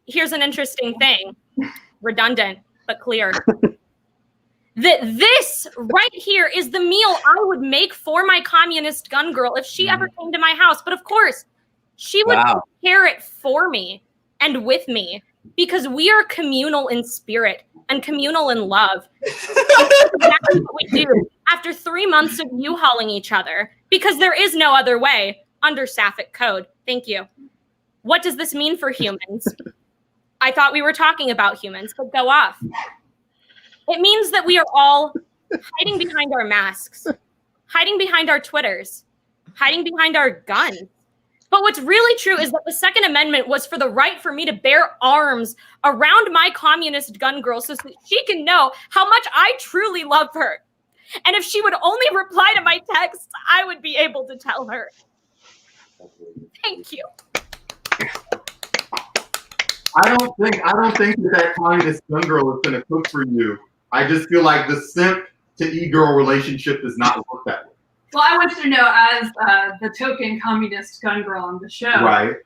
here's an interesting thing. Redundant, but clear. This right here is the meal I would make for my communist gun girl if she ever came to my house. But of course, she would prepare it for me and with me, because we are communal in spirit and communal in love. That's exactly what we do after 3 months of U-hauling each other, because there is no other way under Sapphic code. Thank you. What does this mean for humans? I thought we were talking about humans, but go off. It means that we are all hiding behind our masks, hiding behind our Twitters, hiding behind our guns, But what's really true is that the Second Amendment was for the right for me to bear arms around my communist gun girl so that she can know how much I truly love her. And if she would only reply to my text, I would be able to tell her. Thank you. I don't think that communist gun girl is gonna cook for you. I just feel like the simp to e-girl relationship does not work that way. Well, I want you to know, as the token communist gun girl on the show, Right.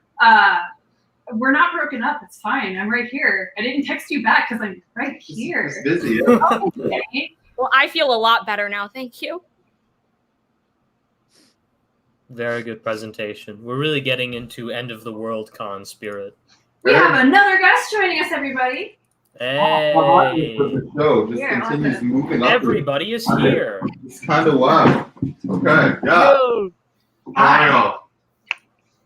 We're not broken up. It's fine. I'm right here. I didn't text you back because I'm right here. Just busy. Okay. Well, I feel a lot better now. Thank you. Very good presentation. We're really getting into end of the world con spirit. We have another guest joining us, everybody. Hey, The show just Here, continues moving up. everybody is here. It's kind of wild. Okay, yeah. Hi.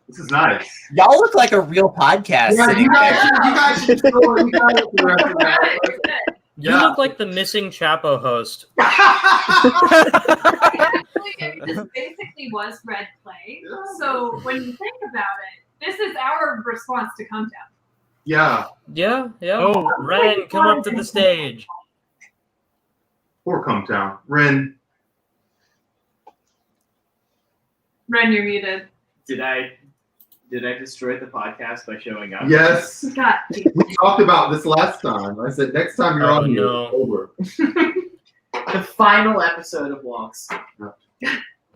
This is nice. Y'all look like a real podcast. Yeah, sitting you there. guys should go. You guys should go after that. You Yeah. look like the missing Chapo host. Actually, this basically was red play. So when you think about it, this is our response to Come Down. Yeah. Yeah. Oh. Ren, come up to the stage. Poor Come Town. Ren. Ren, you're muted. Did I destroy the podcast by showing up? Yes. God. We talked about this last time. I said next time you're on here, no. it's over. The final episode of Wonks.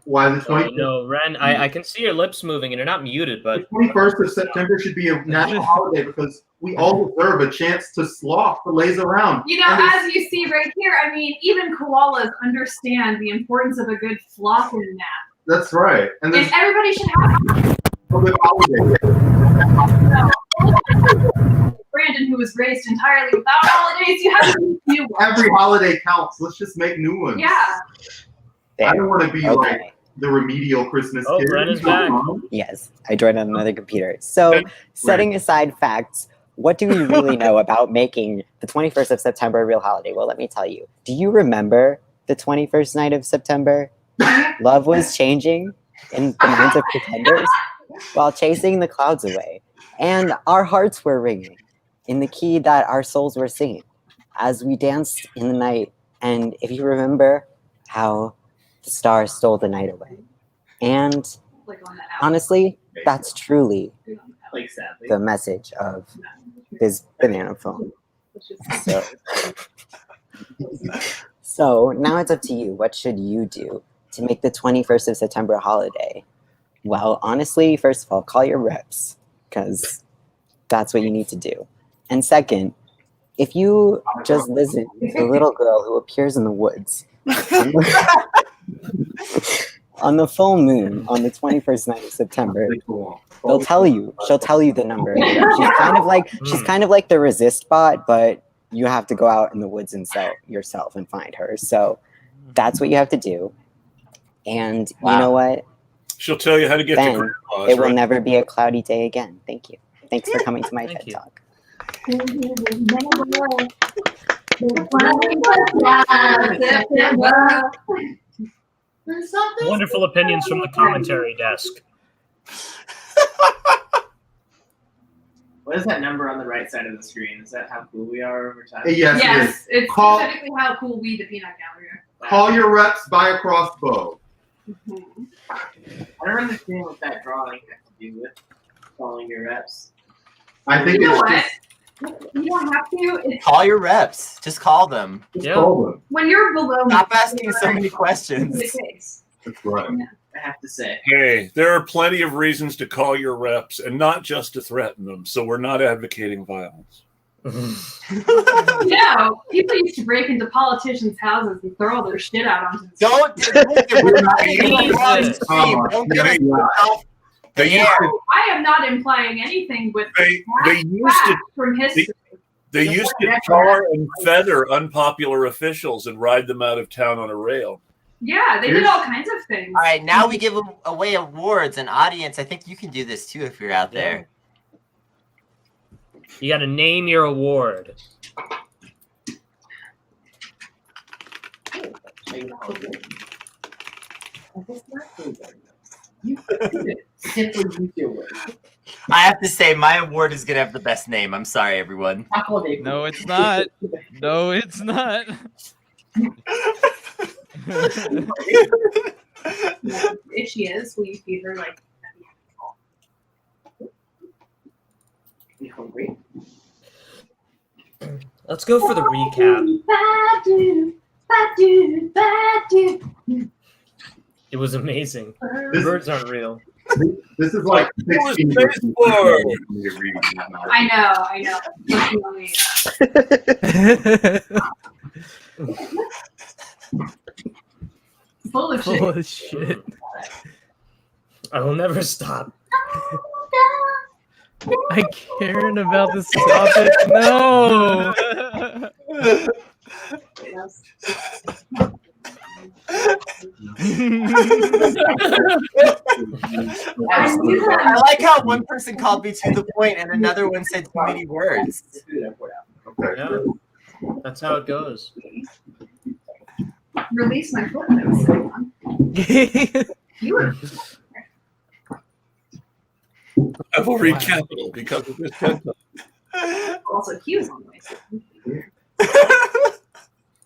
Why the Oh, 20th? no, Ren, I can see your lips moving and you're not muted, The but 21st of September should be a national holiday because we all deserve a chance to sloth the lays around. You know, And it's- as you see right here, I mean, even koalas understand the importance of a good flopping nap. That's right. And And there's everybody should have a good holiday. Brandon, who was raised entirely without holidays, you have to do new ones. Every holiday counts. Let's just make new ones. Yeah. I don't want to be like Okay. the remedial Christmas Oh, kid. Ren is back. Yes, I joined on another computer. So, setting aside facts, what do we really know about making the 21st of September a real holiday? Well, let me tell you. Do you remember the 21st night of September? Love was changing in the minds of pretenders while chasing the clouds away. And our hearts were ringing in the key that our souls were singing as we danced in the night. And if you remember how the stars stole the night away. And Click on that. honestly, that's truly Like sadly. the message of this banana phone. So now it's up to you. What should you do to make the 21st of September a holiday? Well, honestly, first of all, call your reps because that's what you need to do. And second, if you just listen to the little girl who appears in the woods on the full moon on the 21st night of September, she'll tell you the number. She's kind of like the resist bot, but you have to go out in the woods and yourself and find her. So that's what you have to do. And you know what? She'll tell you how to get to Then grandma's, it will right? never be a cloudy day again. Thank you. Thanks for coming to my TED Talk. wonderful opinions from the commentary desk. What is that number on the right side of the screen? Is that how cool we are over time? Yes, Yes, it is. it's Call- specifically how cool we, the peanut gallery, are. Call your reps, buy a crossbow. I don't understand what that drawing has to do with calling your reps. I think You know it's what? just You don't have to. It's Call your reps. Just call them. call them. when you're below. Stop asking so many questions. The case. That's right. I have to say. Hey, there are plenty of reasons to call your reps and not just to threaten them. So we're not advocating violence. You know, people used to break into politicians' houses and throw their shit out onto the Don't. We're not even on Jesus. stream. Don't get us off the They used air. to, I am not implying anything with they used to facts from history. they used to tar and feather unpopular officials and ride them out of town on a rail. Yeah, they did all kinds of things. All right, now we give away awards. And audience, I think you can do this too if you're out there. You got to name your award. Simply you feel worse. I have to say, my award is gonna have the best name. I'm sorry, everyone. No, it's not. No, it's not. If she is, will you feed her like? You hungry? Let's go for the recap. It was amazing. Birds aren't real. This is like 16 I know. Full of shit. Full of shit. I will never stop. I caring about this topic. No. I like how one person called me to the point and another one said too many words. Yeah, that's how it goes. Release my foot. That was so fun. You were. I will read capital because of this content. Also, he was on the way. So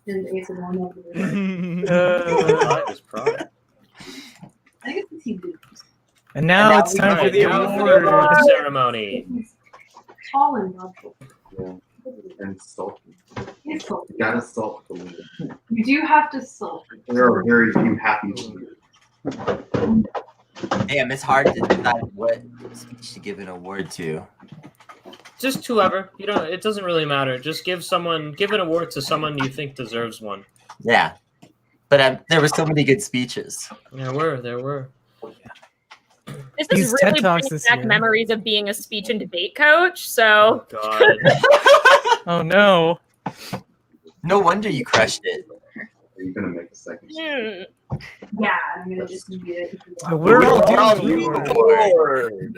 and the ace of one over there. I was proud. I think it's the team. And now it's time for the award ceremony. Tall and lovely. Yeah. And salty. He's salty. You gotta salt the leader. You do have to salt. There are very few happy leaders. Damn, it's hard to decide what speech to give an award to. Just whoever. You don't. It doesn't really matter. Just give an award to someone you think deserves one. Yeah, but there were so many good speeches. There were. This These is TED really Talks bringing this back year. memories of being a speech and debate coach. So. God. Oh no. No wonder you crushed it. Are you gonna make a second? Hmm. Yeah, I'm gonna just do it. The world Award.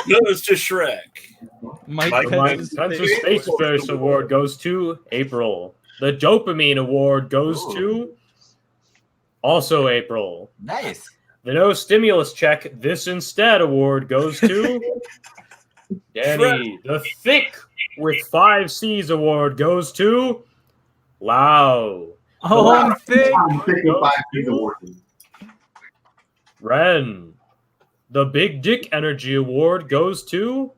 Goes to Shrek. Mike Pence's Space Verse Award goes to April. The Dopamine Award goes to also April. Nice. The No Stimulus Check This Instead Award goes to Danny. The Thick with 5 C's Award goes to Lau. Oh, I'm thick. Ren. The Big Dick Energy Award goes to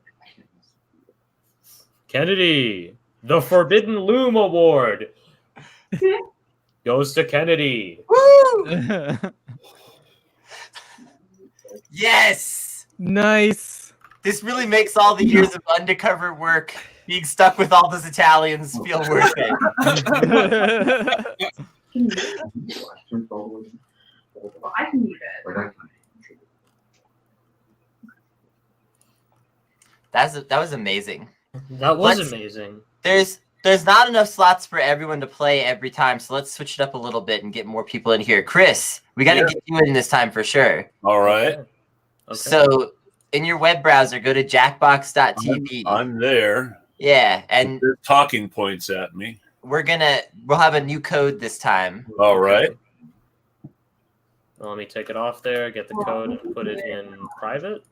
Kennedy. The Forbidden Loom Award goes to Kennedy. Woo! Yes! Nice. This really makes all the years of undercover work being stuck with all those Italians feel worth it. I can eat it. That was amazing. That was amazing. There's not enough slots for everyone to play every time, so let's switch it up a little bit and get more people in here. Chris, we got to get you in this time for sure. All right. Okay. So in your web browser, go to jackbox.tv. I'm there. Yeah, and They're talking points at me. we'll have a new code this time. All right. Well, let me take it off there, get the code, and put it in private.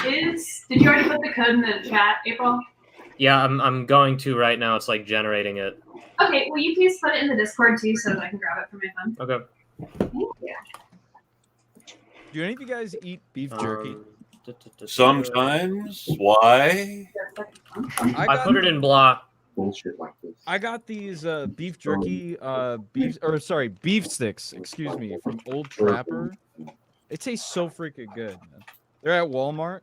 Did you already put the code in the chat, April? Yeah, I'm going to right now. It's like generating it. Okay, will you please put it in the Discord too so that I can grab it from my phone? Okay. Thank you. Do any of you guys eat beef jerky? Sometimes. Why? I put it in blah. Bullshit like this. I got these beef jerky, beef sticks, excuse me, from Old Trapper. It tastes so freaking good, man. They're at Walmart.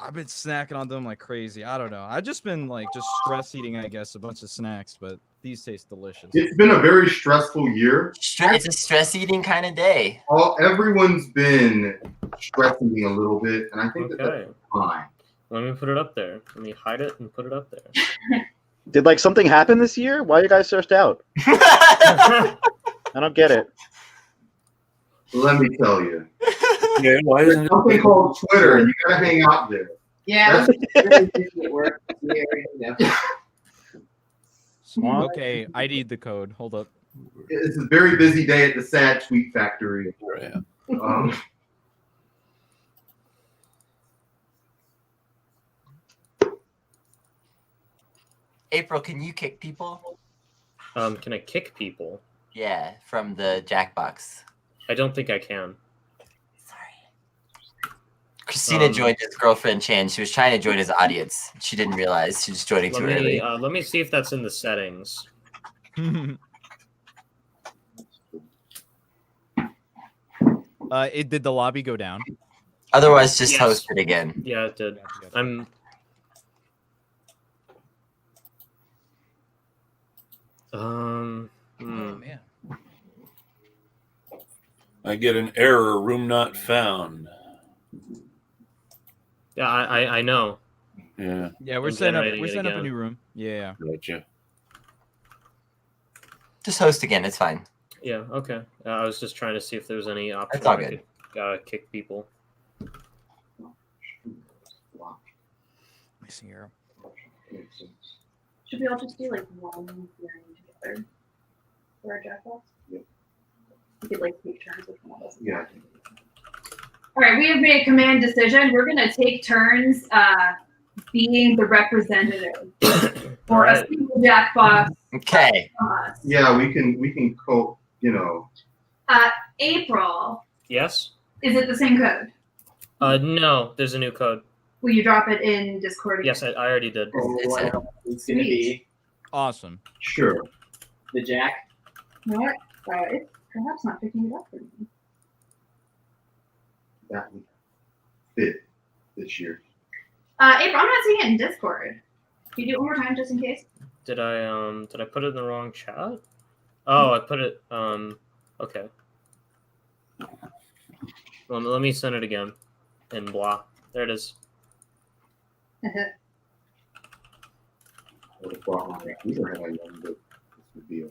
I've been snacking on them like crazy. I don't know. I've just been like just stress eating, I guess, a bunch of snacks, but these taste delicious. It's been a very stressful year. It's a stress eating kind of day. Everyone's been stressing me a little bit, and I think that's fine. Let me put it up there. Let me hide it and put it up there. Did like something happen this year? Why are you guys stressed out? I don't get it. Let me tell you. Yeah, why There's isn't something it? called Twitter, and you gotta hang out there. Yeah. Okay, I need the code. Hold up. It's a very busy day at the Sad Tweet Factory. April, can you kick people? Can I kick people? Yeah, from the Jackbox. I don't think I can. Christina joined his girlfriend Chan. She was trying to join his audience. She didn't realize she was joining too early. Let me see if that's in the settings. Did the lobby go down? Otherwise, just host it again. Yeah, it did. I'm. Oh, man. I get an error, room not found. Yeah, I know. Yeah. Yeah, we're setting up a new room. Yeah. Gotcha. Just host again. It's fine. Yeah. Okay. I was just trying to see if there's any option. That's all I good. could kick people. Missing arrow. Should we all just do like one hearing together for our Jackbox? Yep. We could like take turns with one of us. Yeah. All right, we have made a command decision. We're gonna take turns being the representative for a single Jackbox. Okay. Yeah, we can co. April. Yes. Is it the same code? No, there's a new code. Will you drop it in Discord? Yes, I already did. It's gonna be awesome. Sure. The Jack. You know what? It's perhaps not picking it up for me. That would fit this year. April, I'm not seeing it in Discord. Can you do it one more time just in case? Did I put it in the wrong chat? Oh, I put it okay. Let me send it again. In blah. There it is. I would have brought my computer had I known that this would be a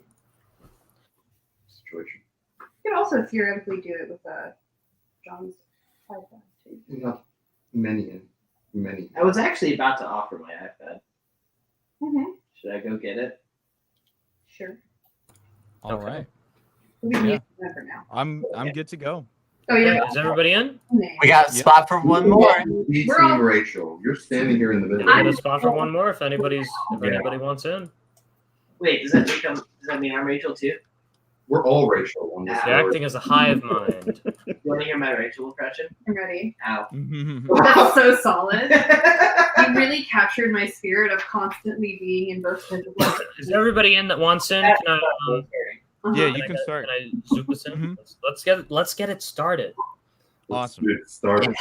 situation. You could also theoretically do it with John's iPad too. Not many. I was actually about to offer my iPad. Mm-hmm. Should I go get it? Sure. All right. We can use that for now. I'm good to go. Oh yeah. Is everybody in? We got a spot for one more. Team Rachel, you're standing here in the middle. I got a spot for one more if anybody wants in. Wait, does that mean I'm Rachel too? We're all Rachel on this. You're acting as a hive mind. You want to hear my Rachel impression? I'm ready. Ow. That's so solid. You really captured my spirit of constantly being in both places. Is everybody in that wants in? Can I, yeah, you can start. Can I zoom us in? Let's get it started. Awesome. Get started.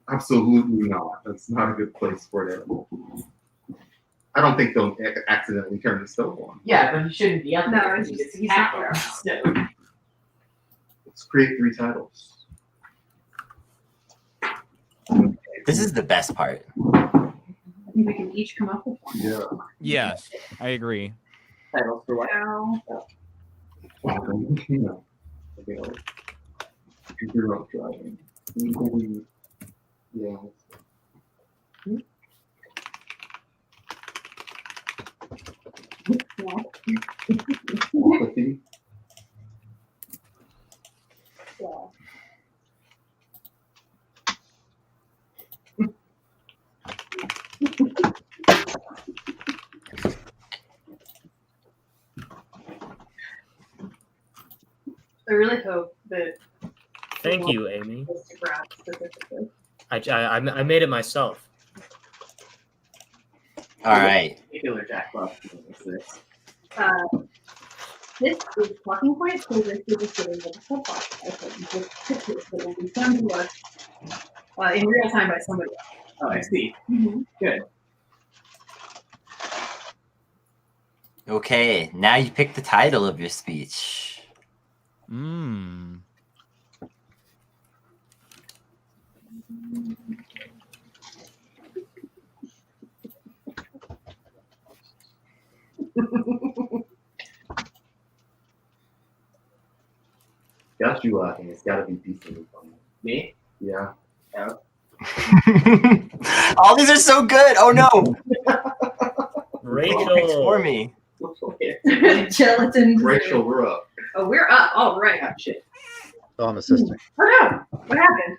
Absolutely not. That's not a good place for it. I don't think they'll accidentally turn the stove on. Yeah, but he shouldn't be up No, there. it's just, he's not there. Let's create 3 titles. This is the best part. I think we can each come up with one. Yeah. Yes, I agree. Titles for what? Computer up driving. Yeah. I really hope that. Thank you, Amy. Specifically. I made it myself. All right. Particular Jackbox. This is talking points, so this is just getting like a subbox. I think this tips that will be sent to us in real time by somebody else. Oh, I see. Mm-hmm. Good. Okay, now you pick the title of your speech. Got you laughing. It's got to be decently funny. Me? Yeah. All these are so good. Oh no. Rachel. Picks for me. Gelatin. Rachel, we're up. Oh, we're up. All right. Ah, shit. Oh, I'm assisting. Oh no! What happened?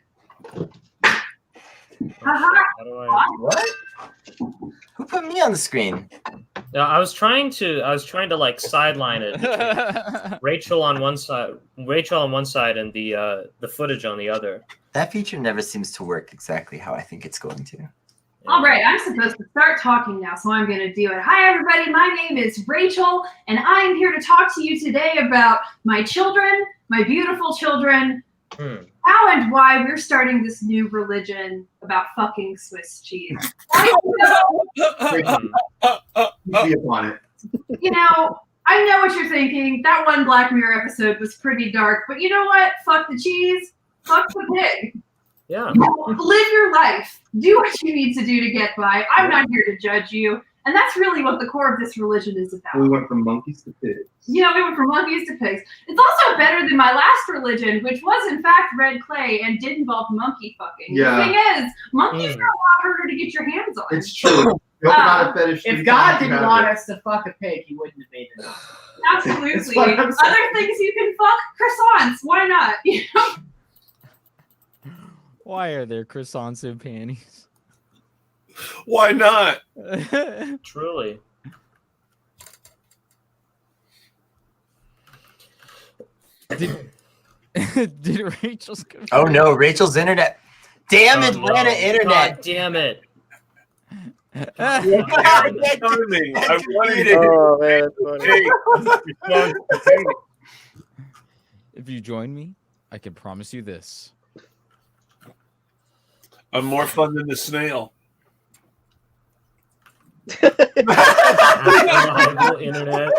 Haha. How do I? What? Who put me on the screen? No, I was trying to like sideline it. Rachel on one side, and the footage on the other. That feature never seems to work exactly how I think it's going to. All right, I'm supposed to start talking now, so I'm going to do it. Hi, everybody. My name is Rachel, and I'm here to talk to you today about my children, my beautiful children, how and why we're starting this new religion about fucking Swiss cheese. Be upon it. You know, I know what you're thinking. That one Black Mirror episode was pretty dark, but you know what? Fuck the cheese. Fuck the pig. Yeah. Live your life. Do what you need to do to get by. I'm not here to judge you. And that's really what the core of this religion is about. We went from monkeys to pigs. You know, we went from monkeys to pigs. It's also better than my last religion, which was in fact red clay and did involve monkey fucking. Yeah. The thing is, monkeys are a lot harder to get your hands on. It's true. If God didn't want us to fuck a pig, he wouldn't have made it. Absolutely. That's what I'm saying. Other things you can fuck, croissants. Why not? You know? Why are there croissants and panties? Why not? Truly. Did Rachel's go? Oh no, Rachel's internet. Damn it, Oh, Atlanta no. internet. God damn it. Timing. I wanted to Oh man, that's funny. If you join me, I can promise you this. I'm more fun than the snail. Reliable internet.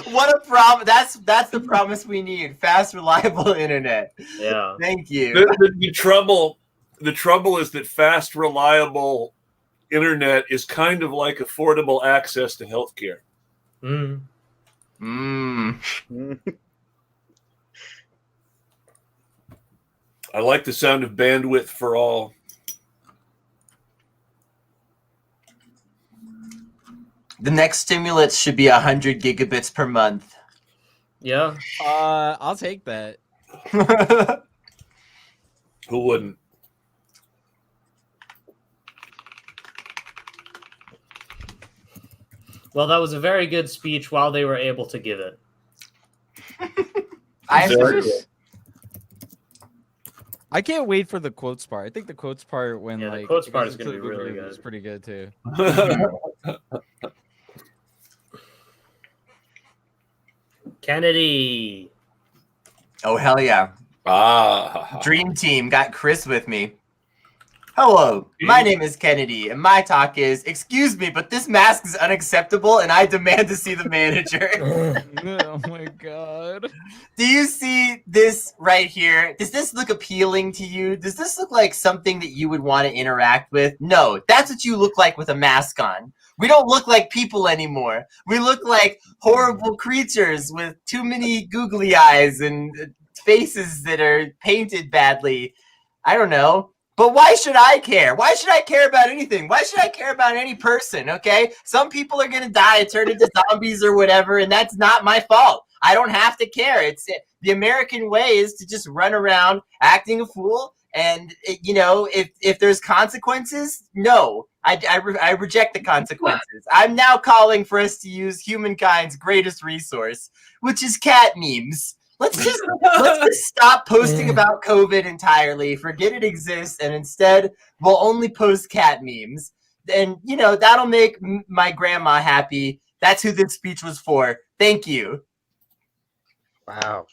What a promise. That's the promise we need. Fast, reliable internet. Yeah. Thank you. The trouble is that fast, reliable internet is kind of like affordable access to healthcare. I like the sound of bandwidth for all. The next stimulus should be 100 gigabits per month. Yeah. I'll take that. Who wouldn't? Well, that was a very good speech while they were able to give it. I can't wait for the quotes part. I think the quotes part when Yeah, the like quotes it part goes is gonna into be the really movie good. is pretty good too. Kennedy. Oh, hell yeah. Dream Team got Chris with me. Hello, my name is Kennedy, and my talk is, excuse me, but this mask is unacceptable, and I demand to see the manager. Oh my god. Do you see this right here? Does this look appealing to you? Does this look like something that you would want to interact with? No, that's what you look like with a mask on. We don't look like people anymore. We look like horrible creatures with too many googly eyes and faces that are painted badly. I don't know. But why should I care? Why should I care about anything? Why should I care about any person, okay? Some people are going to die, turn into zombies or whatever, and that's not my fault. I don't have to care. It's the American way is to just run around acting a fool. And, you know, if there's consequences, no. I reject the consequences. I'm now calling for us to use humankind's greatest resource, which is cat memes. Let's just stop posting about COVID entirely, forget it exists, and instead we'll only post cat memes. And, you know, that'll make my grandma happy. That's who this speech was for. Thank you. Wow.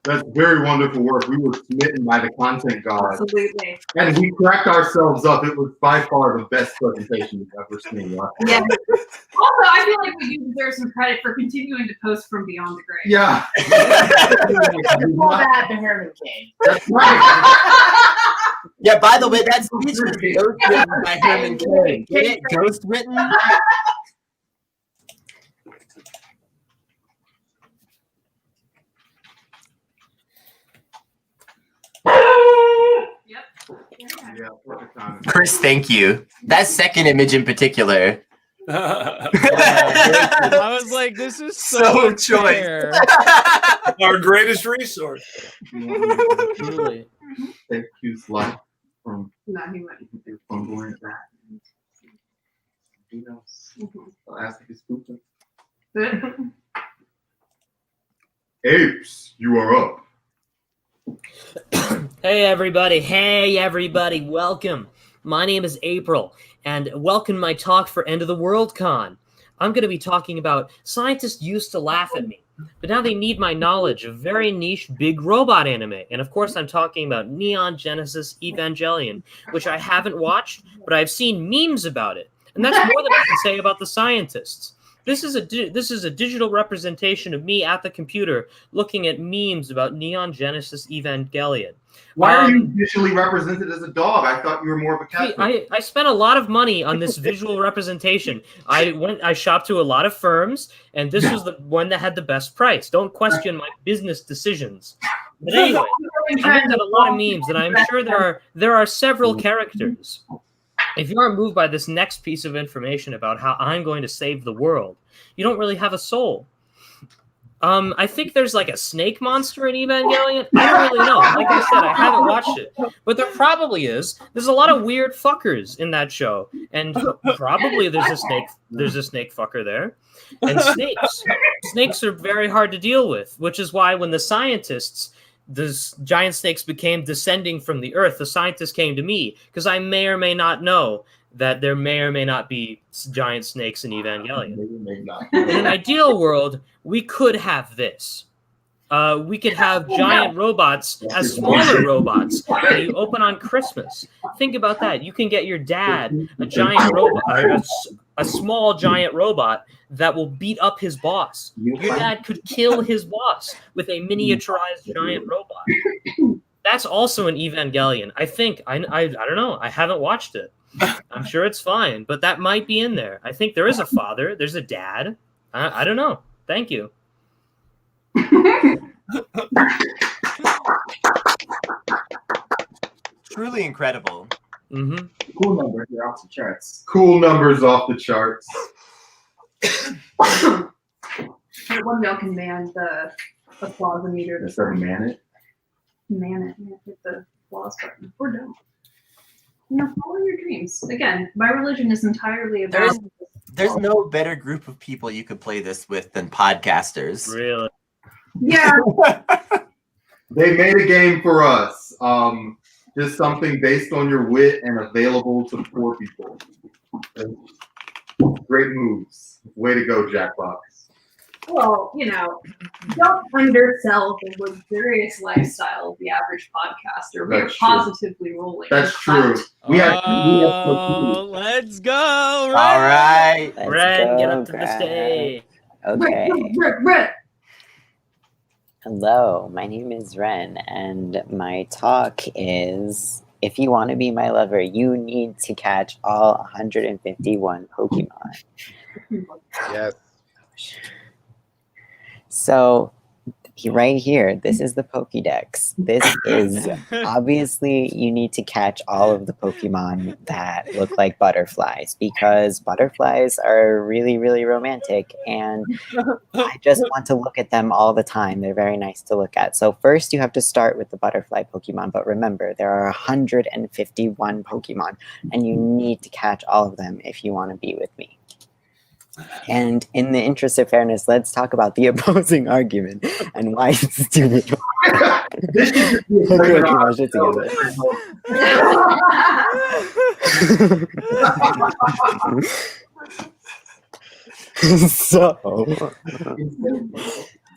That's very wonderful work. We were smitten by the content god. Absolutely. And we cracked ourselves up. It was by far the best presentation we've ever seen. Yeah. Also, I feel like we do deserve some credit for continuing to post from beyond the grave. Yeah. Before that, the Herman came. That's right. Yeah, by the way, that speech was ghost written by Herman Cain. Get it? Ghost written? Yeah, perfect timing. Chris, thank you. That second image in particular. I was like, this is so choice. Our greatest resource. Truly. Thank you, Sly, from going back. I'll ask if he's spooked. Apes, you are up. Hey everybody, welcome. My name is April, and welcome to my talk for End of the World Con. I'm going to be talking about scientists used to laugh at me, but now they need my knowledge of very niche big robot anime. And of course, I'm talking about Neon Genesis Evangelion, which I haven't watched, but I've seen memes about it. And that's more than I can say about the scientists. This is a digital representation of me at the computer looking at memes about Neon Genesis Evangelion. Why are you visually represented as a dog? I thought you were more of a cat. I spent a lot of money on this visual representation. I shopped to a lot of firms, and this was the one that had the best price. Don't question my business decisions. But anyway, I looked at a lot of memes, and I'm sure there are several characters. If you aren't moved by this next piece of information about how I'm going to save the world, you don't really have a soul. I think there's like a snake monster in Evangelion. I don't really know. Like I said, I haven't watched it. But there probably is. There's a lot of weird fuckers in that show. And probably there's a snake fucker there. And snakes are very hard to deal with, which is why when the giant snakes became descending from the earth, the scientists came to me, because I may or may not know that there may or may not be giant snakes in Evangelion. In an ideal world, we could have this. We could have giant robots as smaller robots that you open on Christmas. Think about that. You can get your dad a giant robot, a small giant robot that will beat up his boss. Your dad could kill his boss with a miniaturized giant robot. That's also an Evangelion. I think. I don't know. I haven't watched it. I'm sure it's fine, but that might be in there. I think there is a father. There's a dad. I don't know. Thank you. Truly incredible. Mm-hmm. Cool numbers are off the charts. Cool numbers off the charts. One male can man the applause meter. Is there a man it? Man it. Hit the applause button. We're done. Follow your dreams. Again, my religion is entirely about. There's no better group of people you could play this with than podcasters. Really? Yeah. They made a game for us. Just something based on your wit and available to poor people. Great moves. Way to go, Jackbox. Well, don't undersell the luxurious lifestyle of the average podcaster. We're positively rolling. That's true. Let's go. All right. Ren, get up to the stage. Okay. Ren. Hello, my name is Ren, and my talk is, if you want to be my lover, you need to catch all 151 Pokemon. Yes. So, right here, this is the Pokédex. This is, obviously, you need to catch all of the Pokemon that look like butterflies, because butterflies are really, really romantic, and I just want to look at them all the time. They're very nice to look at. So first, you have to start with the butterfly Pokemon, but remember, there are 151 Pokemon, and you need to catch all of them if you want to be with me. And in the interest of fairness, let's talk about the opposing argument and why it's stupid. So,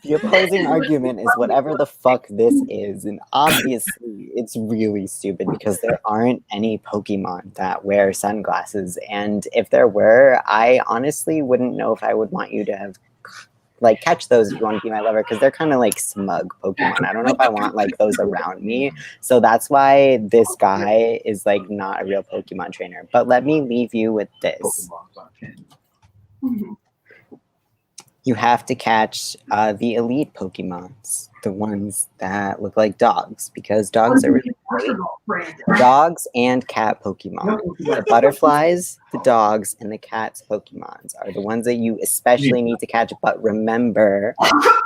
the opposing argument is whatever the fuck this is, and obviously it's really stupid because there aren't any Pokemon that wear sunglasses, and if there were, I honestly wouldn't know if I would want you to have catch those if you want to be my lover, because they're kind of like smug Pokemon. I don't know if I want those around me, so that's why this guy is not a real Pokemon trainer. But let me leave you with this. You have to catch the elite Pokemons, the ones that look like dogs, because dogs are really First of all, Brandon. Dogs and cat Pokemon. The butterflies, the dogs, and the cats Pokemons are the ones that you especially need to catch. But remember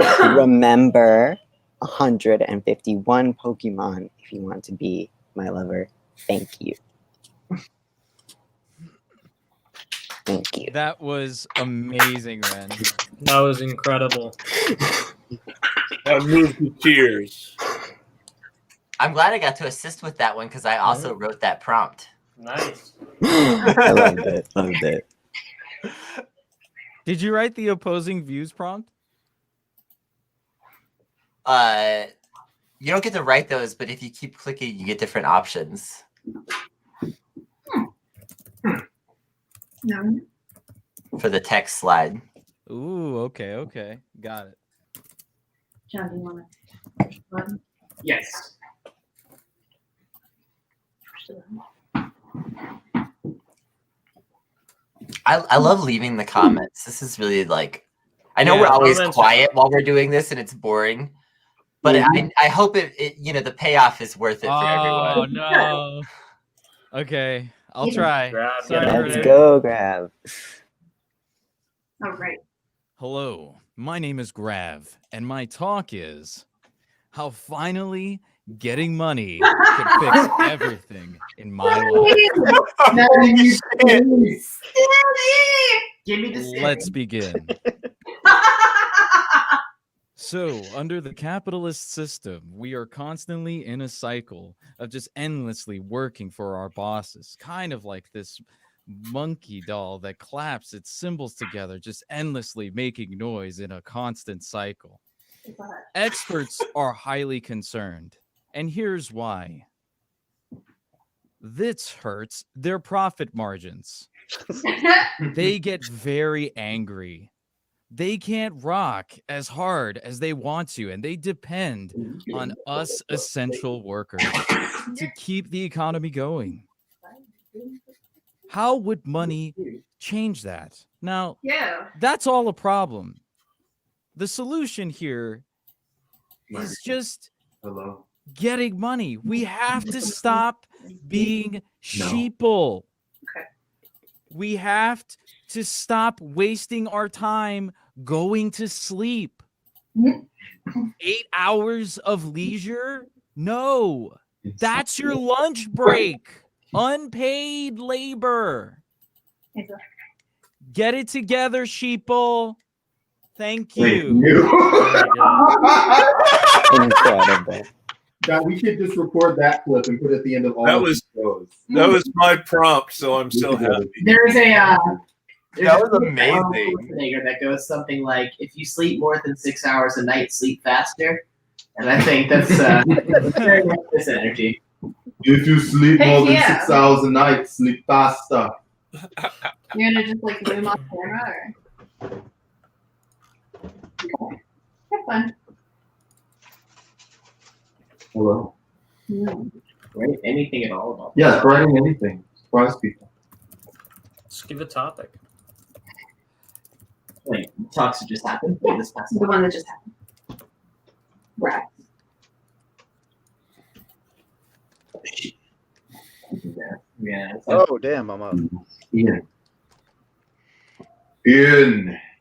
151 Pokemon if you want to be my lover. Thank you. Thank you. That was amazing, Ren. That was incredible. I moved to tears. I'm glad I got to assist with that one because I also wrote that prompt. Nice. I loved it. Loved it. Did you write the opposing views prompt? You don't get to write those, but if you keep clicking, you get different options. No. For the text slide. Ooh, okay. Got it. John, do you want to push the button? Yes. I love leaving the comments. This is really like, I know Yeah, we're always comments quiet while we're doing this and it's boring, but I hope it the payoff is worth it for everyone. Oh no. Okay, I'll try. Sorry, Let's Renee. go, Grav. All right. Hello, my name is Grav, and my talk is how finally getting money could fix everything in my life. Give me the Let's begin. So, under the capitalist system, we are constantly in a cycle of just endlessly working for our bosses, kind of like this monkey doll that claps its cymbals together, just endlessly making noise in a constant cycle. Experts are highly concerned, and here's why. This hurts their profit margins. They get very angry. They can't rock as hard as they want to, and they depend on us essential workers to keep the economy going. How would money change that? Now, that's all a problem. The solution here is just getting money. We have to stop being sheeple. We have to stop wasting our time going to sleep. 8 hours of leisure? No, that's your lunch break. Unpaid labor. Get it together, sheeple. Thank you. Incredible. God, we should just record that clip and put it at the end of all That of was the shows. That was my prompt, so I'm so happy. There's a That was amazing. That goes something like, if you sleep more than 6 hours a night, sleep faster. And I think that's very much this energy. If you sleep more than 6 hours a night, sleep faster. You're gonna just like zoom on camera, or okay. Have fun. Hello. Right? Anything at all about Yeah, writing anything. Surprise people. Just give a topic. Wait, talks that just happened? Wait, this past The one that just happened. Right. Yeah. Oh, damn, I'm up. Ian.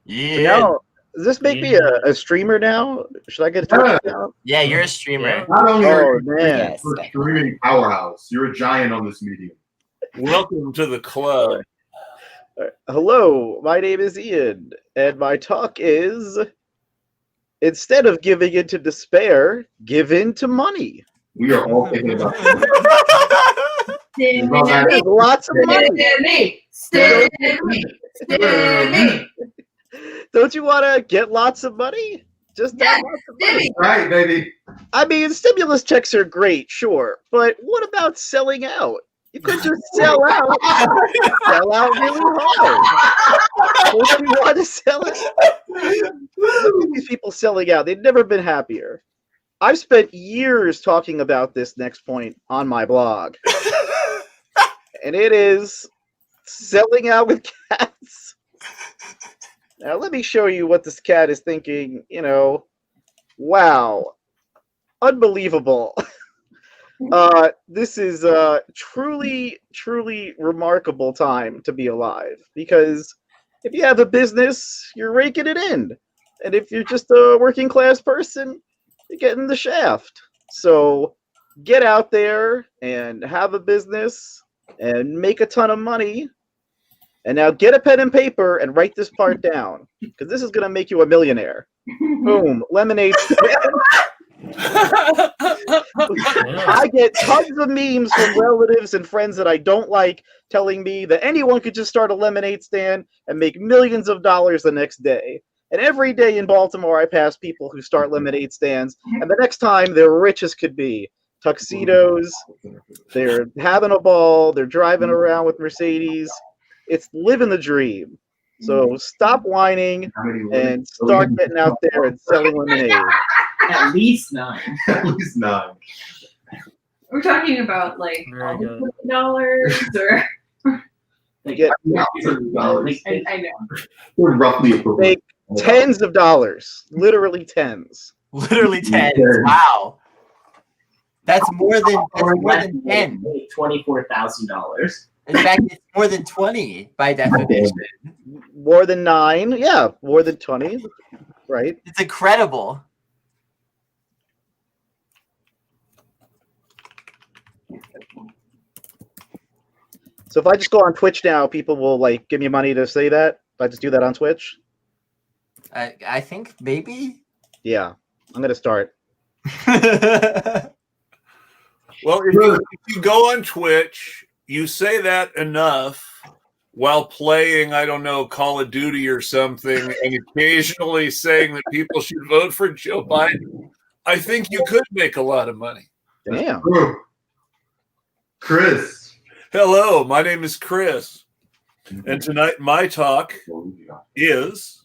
So now, does this make me a streamer now? Should I get a title now? Yeah, you're a streamer. Not only are you man. you're a streaming powerhouse, you're a giant on this medium. Welcome to the club. Hello, my name is Ian, and my talk is instead of giving into despair, give in to money. We are all thinking about There's lots of money. Don't you want to get lots of money? Just have lots of money. Right, baby. I mean, stimulus checks are great, sure, but what about selling out? You could just sell out really hard. Don't you want to sell it? Look at these people selling out. They've never been happier. I've spent years talking about this next point on my blog. And it is selling out with cats. Now, let me show you what this cat is thinking. Wow. Unbelievable. this is truly, truly remarkable time to be alive. Because if you have a business, you're raking it in, and if you're just a working class person, you're getting the shaft. So get out there and have a business and make a ton of money. And now get a pen and paper and write this part down, because this is gonna make you a millionaire. Boom, lemonade stand. I get tons of memes from relatives and friends that I don't like telling me that anyone could just start a lemonade stand and make millions of dollars the next day. And every day in Baltimore, I pass people who start lemonade stands, and the next time they're rich as could be. Tuxedos, they're having a ball, they're driving around with Mercedes. It's living the dream. So stop whining and start getting out there and selling lemonade. At least 9. At least 9. We're talking about like dollars or. You get dollars. I know. We're roughly equivalent. make tens of dollars, literally tens. Literally 10. Wow. That's more than 10. $24,000. In fact, it's more than 20 by definition. More than 9, yeah, more than 20, right? It's incredible. So if I just go on Twitch now, people will like give me money to say that. If I just do that on Twitch, I think maybe. yeah, I'm gonna start. Well, if you go on Twitch, you say that enough while playing, I don't know, Call of Duty or something, and occasionally saying that people should vote for Joe Biden, I think you could make a lot of money. Damn. Chris. Hello, my name is Chris. And tonight my talk is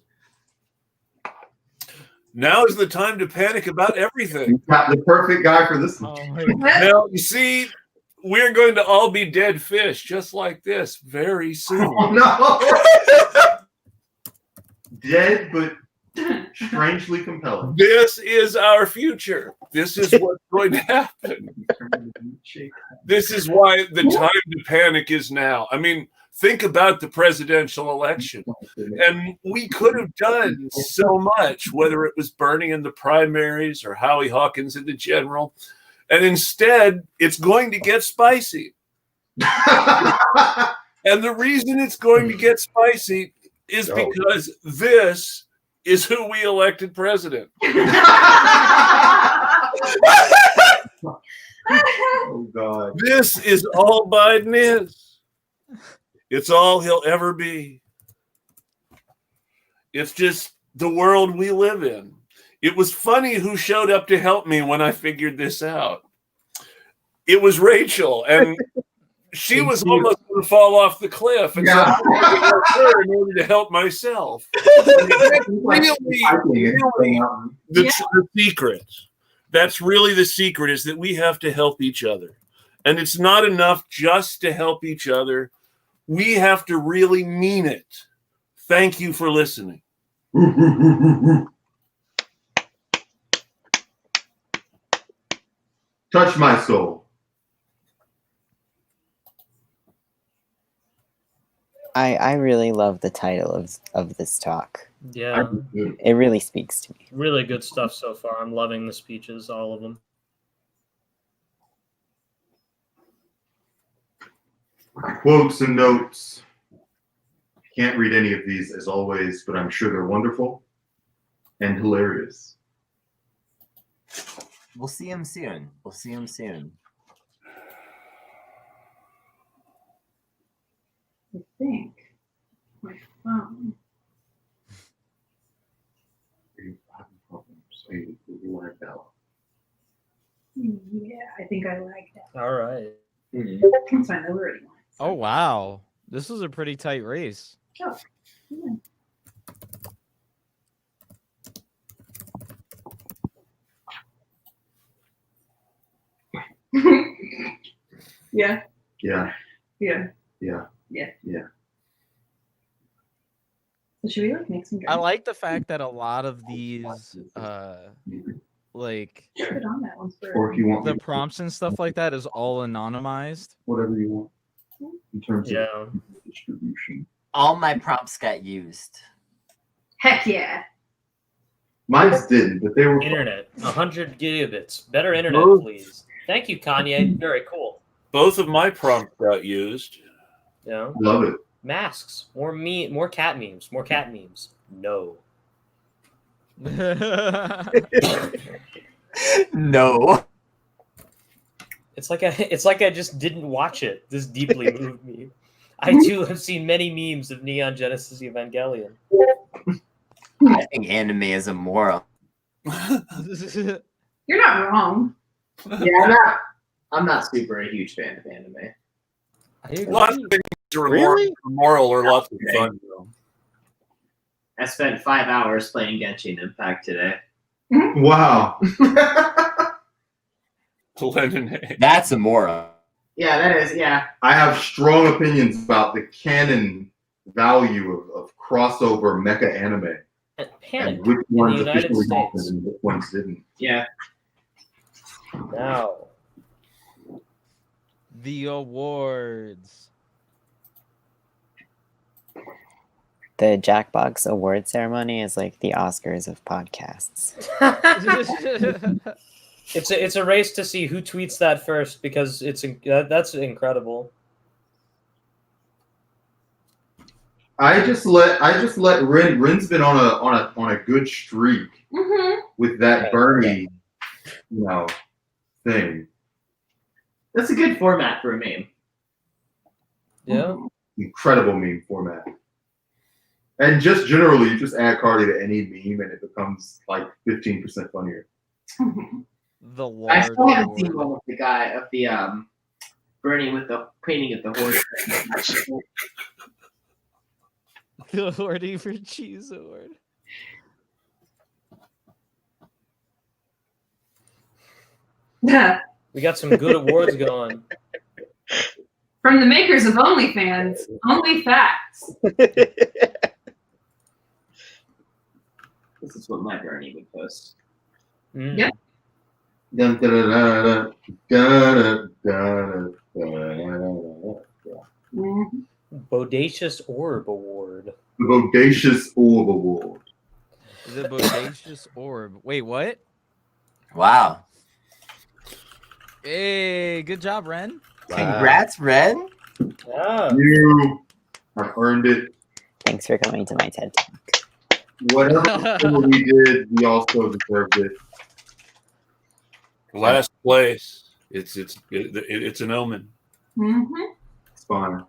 now is the time to panic about everything. You got the perfect guy for this one. Now, you see, we're going to all be dead fish just like this very soon. Oh, no. Dead, but strangely compelling. This is our future. This is what's going to happen. This is why the time to panic is now. I mean, think about the presidential election. And we could have done so much, whether it was Bernie in the primaries or Howie Hawkins in the general. And instead, it's going to get spicy. And the reason it's going to get spicy is because this is who we elected president. Oh, God. This is all Biden is. It's all he'll ever be. It's just the world we live in. It was funny who showed up to help me when I figured this out. It was Rachel, and she was almost going to fall off the cliff, and so I had to help her in order to help myself. That's really the secret. That's really the secret, is that we have to help each other. And it's not enough just to help each other. We have to really mean it. Thank you for listening. Touch my soul. I really love the title of this talk. Yeah. It really speaks to me. Really good stuff so far. I'm loving the speeches, all of them. Quotes and notes. Can't read any of these as always, but I'm sure they're wonderful and hilarious. We'll see him soon. We'll see him soon. I think my phone. Yeah, I think I like that. All right. That's fine. I already won. Oh, wow. This was a pretty tight race. Oh, yeah. Yeah. Yeah. Yeah. Yeah. Yeah. Yeah. So should we like make some drinks? I like the fact that a lot of these like Put on that one for Or if you want the me to- prompts and stuff like that is all anonymized. whatever you want in terms Yeah. of distribution. All my prompts got used. Heck yeah. Mine didn't, but they were Internet, 100 gigabits. Better internet, Both. please. Thank you, Kanye. Very cool. Both of my prompts got used. Yeah. love it. Masks. More cat memes. More cat memes. No. No. It's like I just didn't watch it. This deeply moved me. I too have seen many memes of Neon Genesis Evangelion. I think anime is immoral. You're not wrong. Yeah, I'm not super a huge fan of anime. Lots of things are immoral or lots of fun. Though. I spent 5 hours playing Genshin Impact today. Wow. That's immoral. Yeah, that is. Yeah. I have strong opinions about the canon value of crossover mecha anime. Panic And which in ones the United officially States. happened and which ones didn't. Yeah. Now. The awards. The Jackbox award ceremony is like the Oscars of podcasts. It's a race to see who tweets that first because that's incredible. I just let Rin's been on a good streak with that Bernie, thing. That's a good format for a meme. Yeah. Incredible meme format. And just generally, you just add Cardi to any meme and it becomes like 15% funnier. The I large still haven't seen award. one with the guy of the Bernie with the painting of the horse. The Lordy for Cheese award. We got some good awards going. From the makers of OnlyFans, Only Facts. This is what my Bernie would post. Yep. Dun, dun, dun, dun, dun, dun, dun, dun. Bodacious Orb Award. The Bodacious Orb Award. The Bodacious Orb. Wait, what? Wow. Hey, good job, Ren. Congrats, Ren. Yeah. You have earned it. Thanks for coming to my TED Talk. Whatever we did, we also deserved it. Last place. It's an omen. It's fine.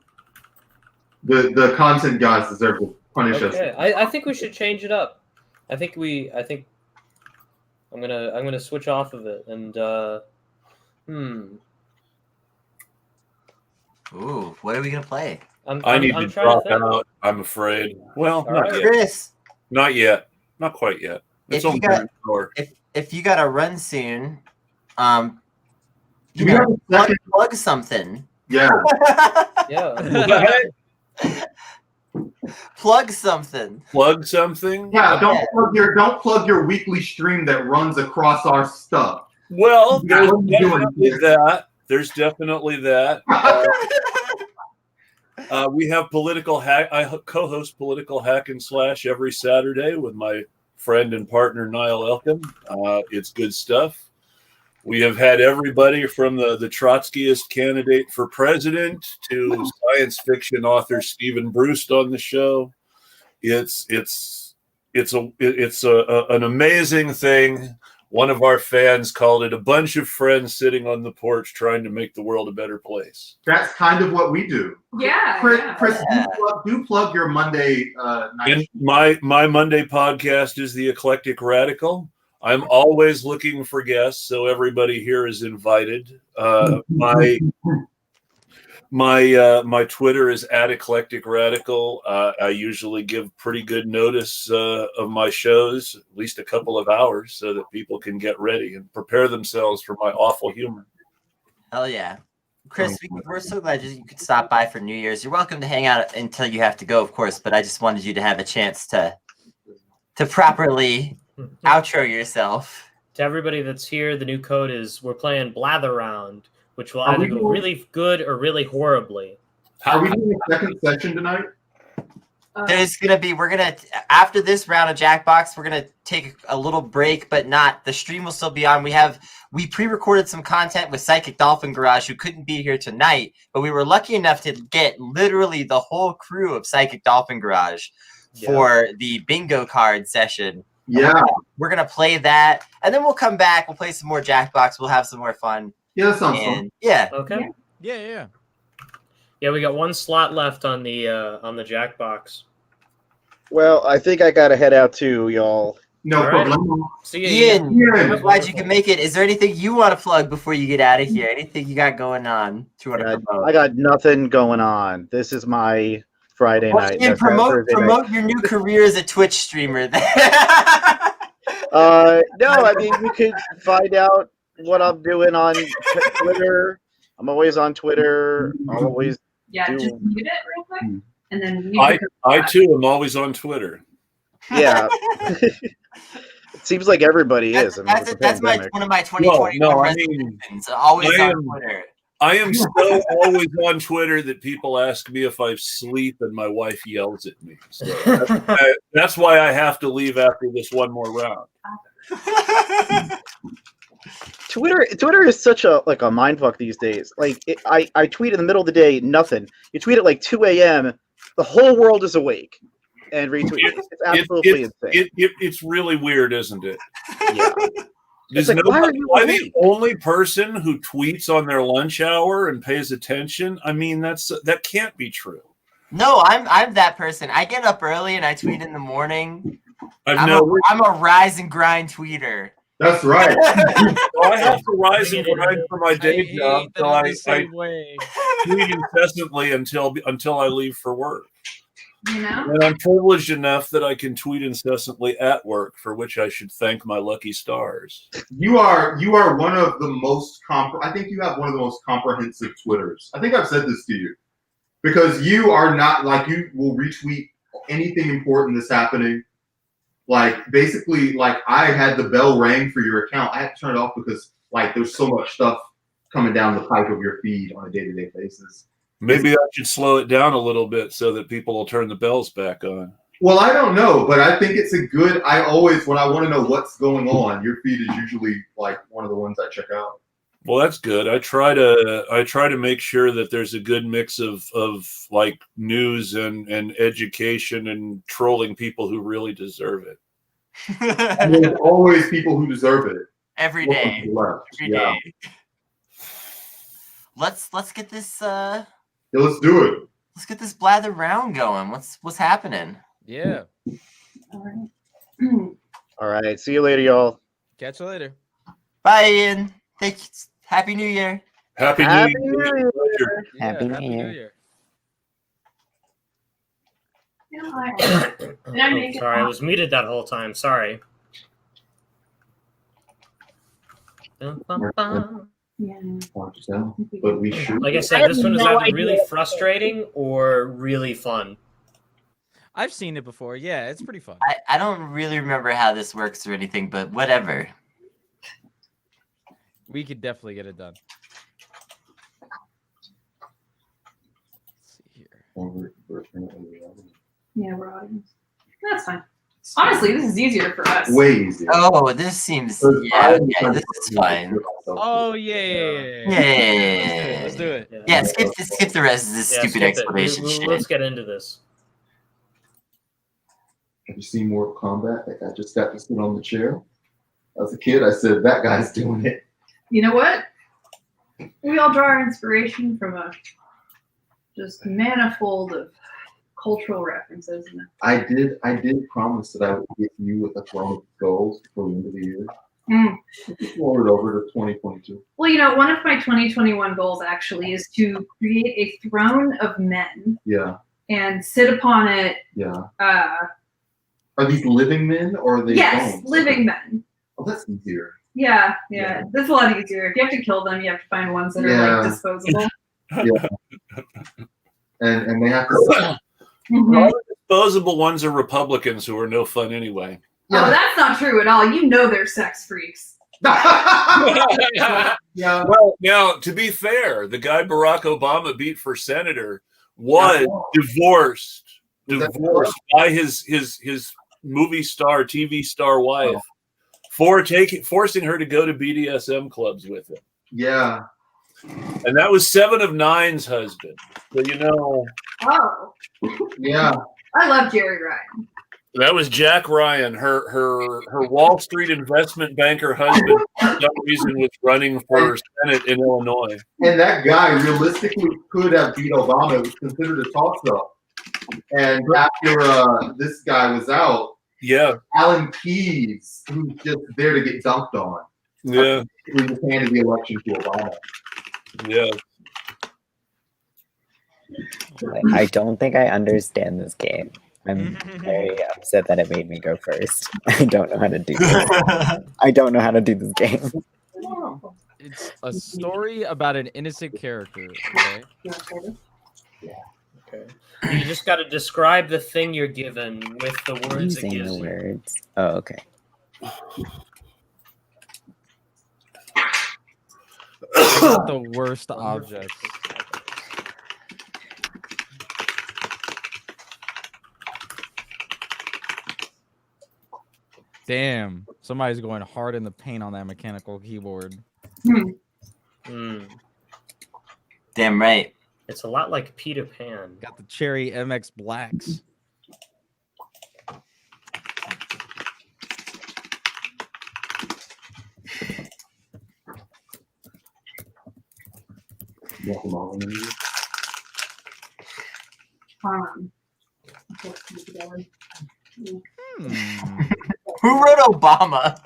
The content guys deserve to punish us. Okay. I think we should change it up. I think I'm gonna switch off of it and Ooh, what are we gonna play? I need to drop out. I'm afraid. Well, not yet. Chris, Not yet. Not quite yet. It's only been an hour. if you gotta run soon, Do we have a second? plug something. Yeah. Yeah. Plug something. Plug something? Yeah, don't plug your weekly stream that runs across our stuff. Well, Yeah, there's what are you doing definitely here? that. There's definitely that. We have Political Hack. I co-host Political Hack and Slash every Saturday with my friend and partner Niall Elkin. It's good stuff. We have had everybody from the Trotskyist candidate for president to science fiction author Stephen Bruce on the show. It's an amazing thing. One of our fans called it a bunch of friends sitting on the porch trying to make the world a better place. That's kind of what we do. Yeah. Chris, do plug your Monday night. And my Monday podcast is the Eclectic Radical. I'm always looking for guests, so everybody here is invited. My Twitter is @EclecticRadical. I usually give pretty good notice of my shows, at least a couple of hours, so that people can get ready and prepare themselves for my awful humor. Hell yeah. Chris, we're so glad you could stop by for New Year's. You're welcome to hang out until you have to go, of course, but I just wanted you to have a chance to properly outro yourself. to everybody that's here, the new code is we're playing Blather Round, which will Are either we go doing- really good or really horribly. Are we doing a second session tonight? There's gonna be after this round of Jackbox, we're gonna take a little break, but not the stream will still be on. We pre-recorded some content with Psychic Dolphin Garage, who couldn't be here tonight, but we were lucky enough to get literally the whole crew of Psychic Dolphin Garage for the bingo card session. Yeah. We're gonna play that, and then we'll come back. We'll play some more Jackbox. We'll have some more fun. Yeah, that sounds fun. Yeah. Okay. Yeah. Yeah, we got one slot left on the Jackbox. Well, I think I gotta head out too, y'all. No problem. See you, Ian. I'm glad you can make it. Is there anything you want to plug before you get out of here? Anything you got going on? I got nothing going on. This is my Friday night. Ian, That's our Thursday night. promote your new career as a Twitch streamer. No, I mean, you could find out what I'm doing on Twitter. I'm always on Twitter. I'll always just mute it real quick, and then I too am always on Twitter. Yeah. It seems like everybody is. I mean, with the That's pandemic. one of my 2020 resolutions. Always on Twitter. I am so always on Twitter that people ask me if I sleep and my wife yells at me. So that's why I have to leave after this one more round. Twitter is such a mindfuck these days. Like I tweet in the middle of the day, nothing. You tweet at like 2 a.m., the whole world is awake and retweet. It's absolutely insane. It's really weird, isn't it? Yeah. Does It's like, why are you am I the awake? only person who tweets on their lunch hour and pays attention? I mean, that can't be true. No, I'm that person. I get up early and I tweet in the morning. I'm a rise and grind tweeter. That's right. Well, I have to rise and grind for my day job, so I tweet incessantly until I leave for work. You know? And I'm privileged enough that I can tweet incessantly at work, for which I should thank my lucky stars. You are one of the most I think you have one of the most comprehensive Twitters. I think I've said this to you. Because you are not you will retweet anything important that's happening. Like basically, I had the bell rang for your account. I had to turn it off because there's so much stuff coming down the pipe of your feed on a day-to-day basis. Maybe I should slow it down a little bit so that people will turn the bells back on. Well, I don't know, but I think it's a good. I always, when I want to know what's going on, your feed is usually one of the ones I check out. Well, that's good. I try to make sure that there's a good mix of news and education and trolling people who really deserve it. There's always people who deserve it. Every day. Every day. Let's get this yeah, let's do it. Let's get this blather round going. What's happening? Yeah. All right. See you later, y'all. Catch you later. Bye, Ian. Thanks. Happy New Year. Happy New Year. Happy New Year. Sorry, I was muted that whole time. Sorry. But we should. Like I said, this one is either really frustrating or really fun. I've seen it before. Yeah, it's pretty fun. I don't really remember how this works or anything, but whatever. We could definitely get it done. Let's see here. Yeah, we're audience. That's fine. Honestly, this is easier for us. Way easier. Oh, this seems okay, this is fine. Oh yeah. Let's do it. Yeah, skip the rest of this stupid explanation shit. Let's get into this. Have you seen Mortal Kombat? That guy just got to sit on the chair. As a kid, I said, that guy's doing it. You know what? We all draw our inspiration from a just manifold of cultural references. I did promise that I would get you with a throne of goals before the end of the year. Just roll it over to 2022. Well, one of my 2021 goals actually is to create a throne of men. Yeah. And sit upon it. Yeah. Are these living men or are they? Yes, bones? living men. Oh, that's easier. Yeah. That's a lot easier. If you have to kill them, you have to find ones that are disposable. Yeah. and they have to. All the disposable ones are Republicans who are no fun anyway. Oh, that's not true at all. They're sex freaks. Yeah. Well, now to be fair, the guy Barack Obama beat for senator was divorced by his movie star, TV star wife forcing her to go to BDSM clubs with him. Yeah. And that was 7 of 9's husband. So Oh. Yeah. I love Jerry Ryan. that was Jack Ryan, her Wall Street investment banker husband, for some reason was running for Senate in Illinois. And that guy realistically could have beat Obama. It was considered a toss-up. And after this guy was out, Alan Keyes, who's just there to get dunked on, he just handed the election to Obama. Yeah. I don't think I understand this game. I'm very upset that it made me go first. I don't know how to do this. I don't know how to do this game. It's a story about an innocent character. Okay. Okay. You just got to describe the thing you're given with the words it Using gives the you. words. Oh, okay. It's not the worst object. Damn, somebody's going hard in the paint on that mechanical keyboard. Damn right. It's a lot like Peter Pan. Got the Cherry MX Blacks. Who wrote Obama?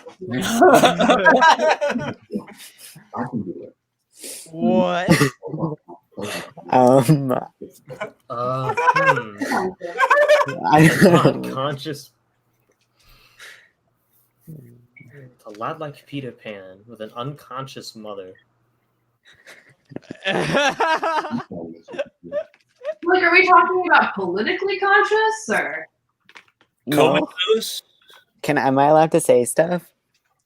I can do it. What? Unconscious. A lot like Peter Pan with an unconscious mother. Like, are we talking about politically conscious or? No. Am I allowed to say stuff?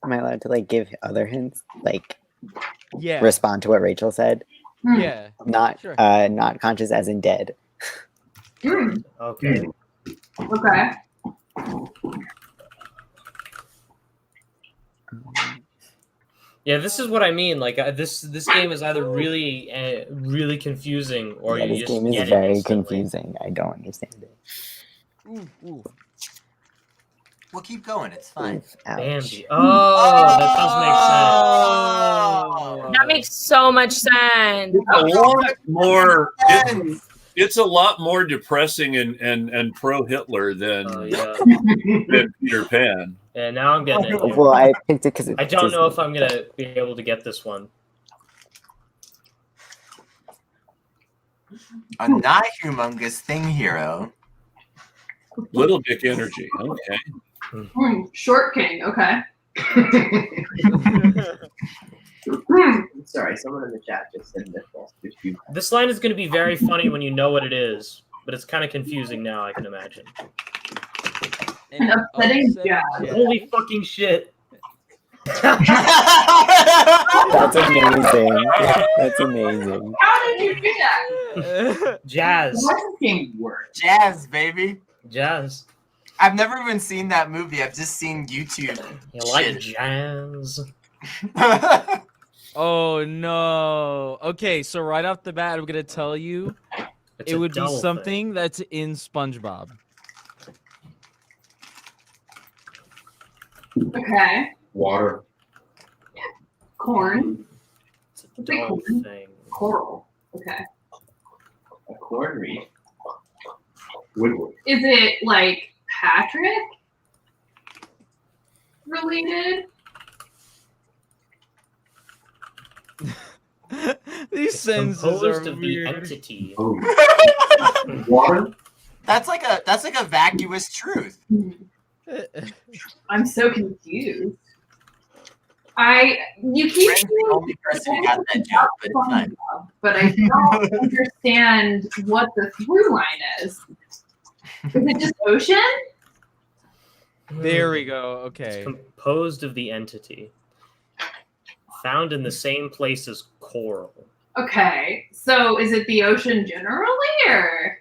Am I allowed to like give other hints? Like respond to what Rachel said? Yeah. Not Sure. Not conscious as in dead. Okay. Okay. Yeah, this is what I mean. Like this game is either really really confusing or Yeah, you this just game is get it very instantly. confusing. I don't understand it. We'll keep going. It's fine. Bambi. Oh, that does make sense. That makes so much sense. It's a lot more depressing and pro Hitler than Peter Pan. Yeah, now I'm getting it. Well, I picked it because I don't know if I'm gonna be able to get this one. A not humongous thing hero. Little dick energy. Okay. Short King. Okay. Sorry, someone in the chat just said nipples. This line is going to be very funny when you know what it is, but it's kind of confusing now, I can imagine. An upsetting jazz. Holy fucking shit. That's amazing. That's amazing. How did you do that? Jazz. Jazz, baby. Jazz. I've never even seen that movie. I've just seen YouTube. You like jazz? Oh no. Okay, so right off the bat, I'm gonna tell you It's it a would be double something that's in SpongeBob. Okay. Water. Corn. It's a double thing. Coral. Okay. A corn reef. Woodward. Is it like Patrick related? These sentences Composed are of weird. the entity. Water. That's like a vacuous truth. I'm so confused. You keep Brand's the only person who got that joke, but it's fine. but I don't understand what the through line is. Is it just ocean? There we go. Okay. It's composed of the entity. Found in the same place as coral. Okay, so is it the ocean generally, or?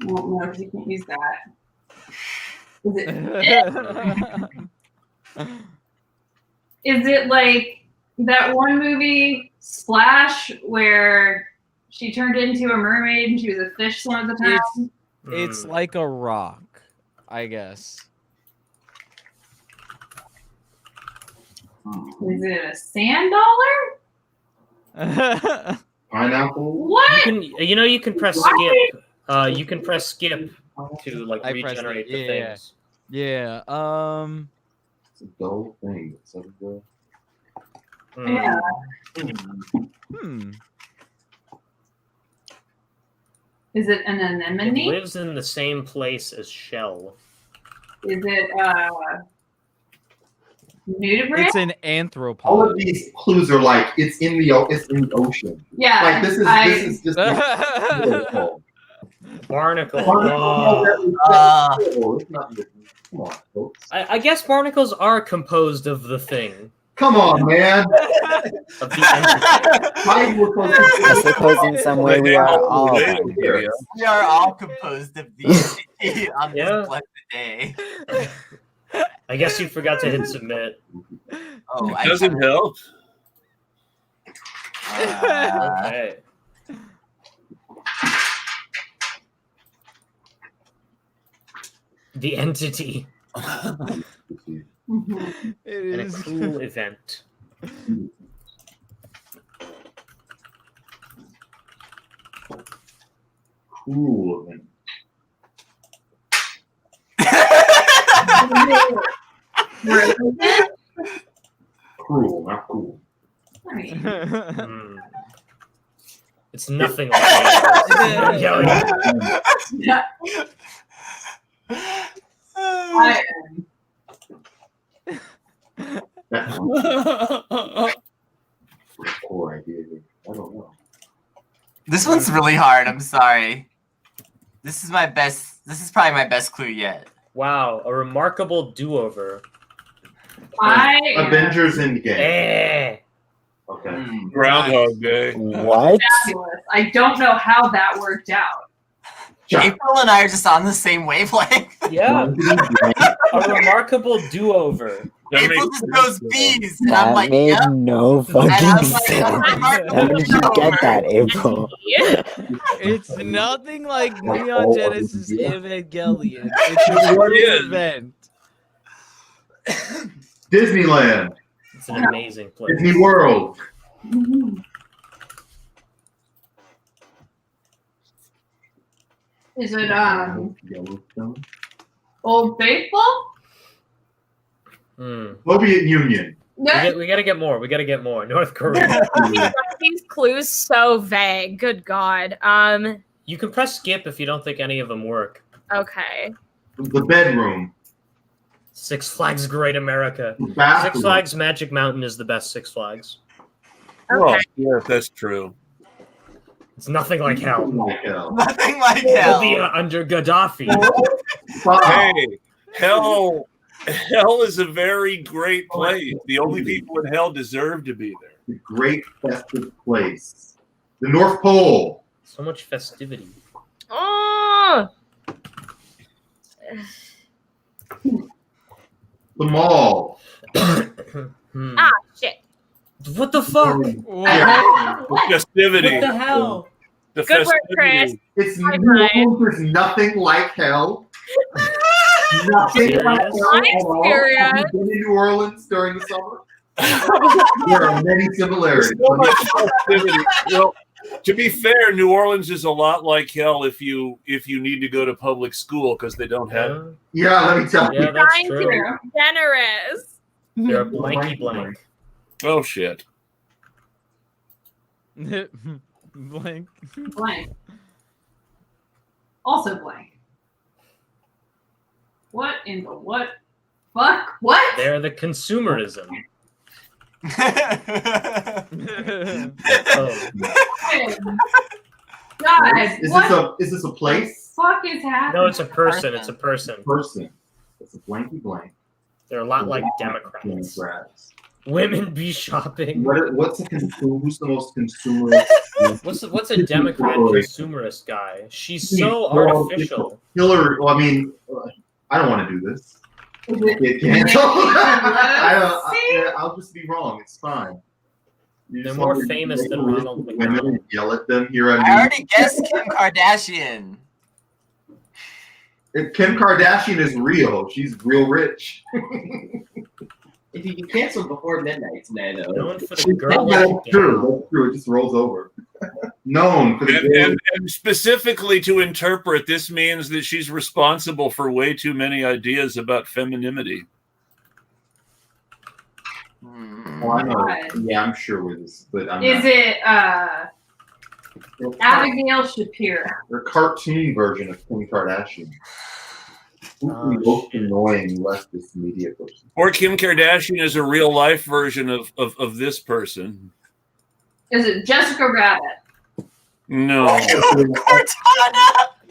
Well, no, because you can't use that. Is it? Is it like that one movie Splash where she turned into a mermaid and she was a fish some of the time? It's like a rock, I guess. Is it a sand dollar? Pineapple. What? You can press skip. You can press skip to like I pressed regenerate it. the Yeah. things. Yeah. It's a dull thing. It's everywhere. Yeah. Is it an It anemone? lives in the same place as shell. Is it nudibranch? It's an anthropod. All of these clues are like it's in the ocean. Yeah, Like this is just Barnacle. It's not even- Come on, folks. I guess barnacles are composed of the thing. Come on, man. Of the entity. I suppose in some way we are all barnacles. We are all composed of these on this blessed day. I guess you forgot to hit submit. Oh, It doesn't help. Okay. The entity. It In a is. cool event. Cool. Cruel, not cool. It's nothing like that. Poor idea. I don't know. This one's really hard. I'm sorry. This is my best. This is probably my best clue yet. Wow, a remarkable do-over. Avengers Endgame. Eh. Okay. Groundhog Day. What? Fabulous. I don't know how that worked out. April and I are just on the same wavelength. Yeah. A remarkable do-over. April just goes bees, and I'm That like, made yep. no And fucking I'm like, sense. oh, How did you get that, April? It's nothing like Neon Genesis Evangelion. It's a What real is? event. Disneyland. It's an amazing place. Disney World. Is it Yellowstone. Old Faithful? Soviet Union. We gotta get more. We gotta get more. North Korea. These clues so vague. Good God. You can press skip if you don't think any of them work. Okay. The bedroom. Six Flags Great America. Bathroom. Six Flags Magic Mountain is the best Six Flags. Oh, yeah, that's true. It's nothing like hell. Nothing like We'll hell. be under Gaddafi. Hey, hell is a very great place. The only people in hell deserve to be there. The great festive place. The North Pole. So much festivity. Oh! The mall. Ah, shit. What the fuck? The festivity. What the hell? The Good work, festivity. Chris. It's Hi, New Brian. Orleans. There's nothing like hell. Nothing like hell I'm at all. serious. Have you been in New Orleans during the summer? There are many similarities. So much festivity. Well, to be fair, New Orleans is a lot like hell if you need to go to public school because they don't have. Yeah, let me tell you. Yeah, that's Trying to true. be generous. They're a blanky blank. Oh shit! Blank. Blank. Also blank. What in the what? Fuck? What? They're the consumerism. Oh. Guys, what Is this a place? fuck is happening? No, it's a person. It's a person. Person. It's a blanky blank. They're a lot like Democrats. Women be shopping. What's a consumer? Who's the most consumerist? What's a Democrat consumerist guy? She's so artificial. Hillary. Well, I mean, I don't want to do this. Get canceled. I'll just be wrong. It's fine. They're more famous than Ronald McDonald. Yell at them here. I already guessed Kim Kardashian. If Kim Kardashian is real, she's real rich. If you can cancel before midnight tonight, though. Known for the girl. That's true. That's true. It just rolls over. Known for the and specifically to interpret, this means that she's responsible for way too many ideas about femininity. Oh, I know. Yeah, I'm sure with this, but I'm Is not. it Abigail Shapiro? Her cartoon version of Kim Kardashian. Who's the most annoying leftist media person? Or Kim Kardashian is a real life version of this person. Is it Jessica Rabbit? No. Is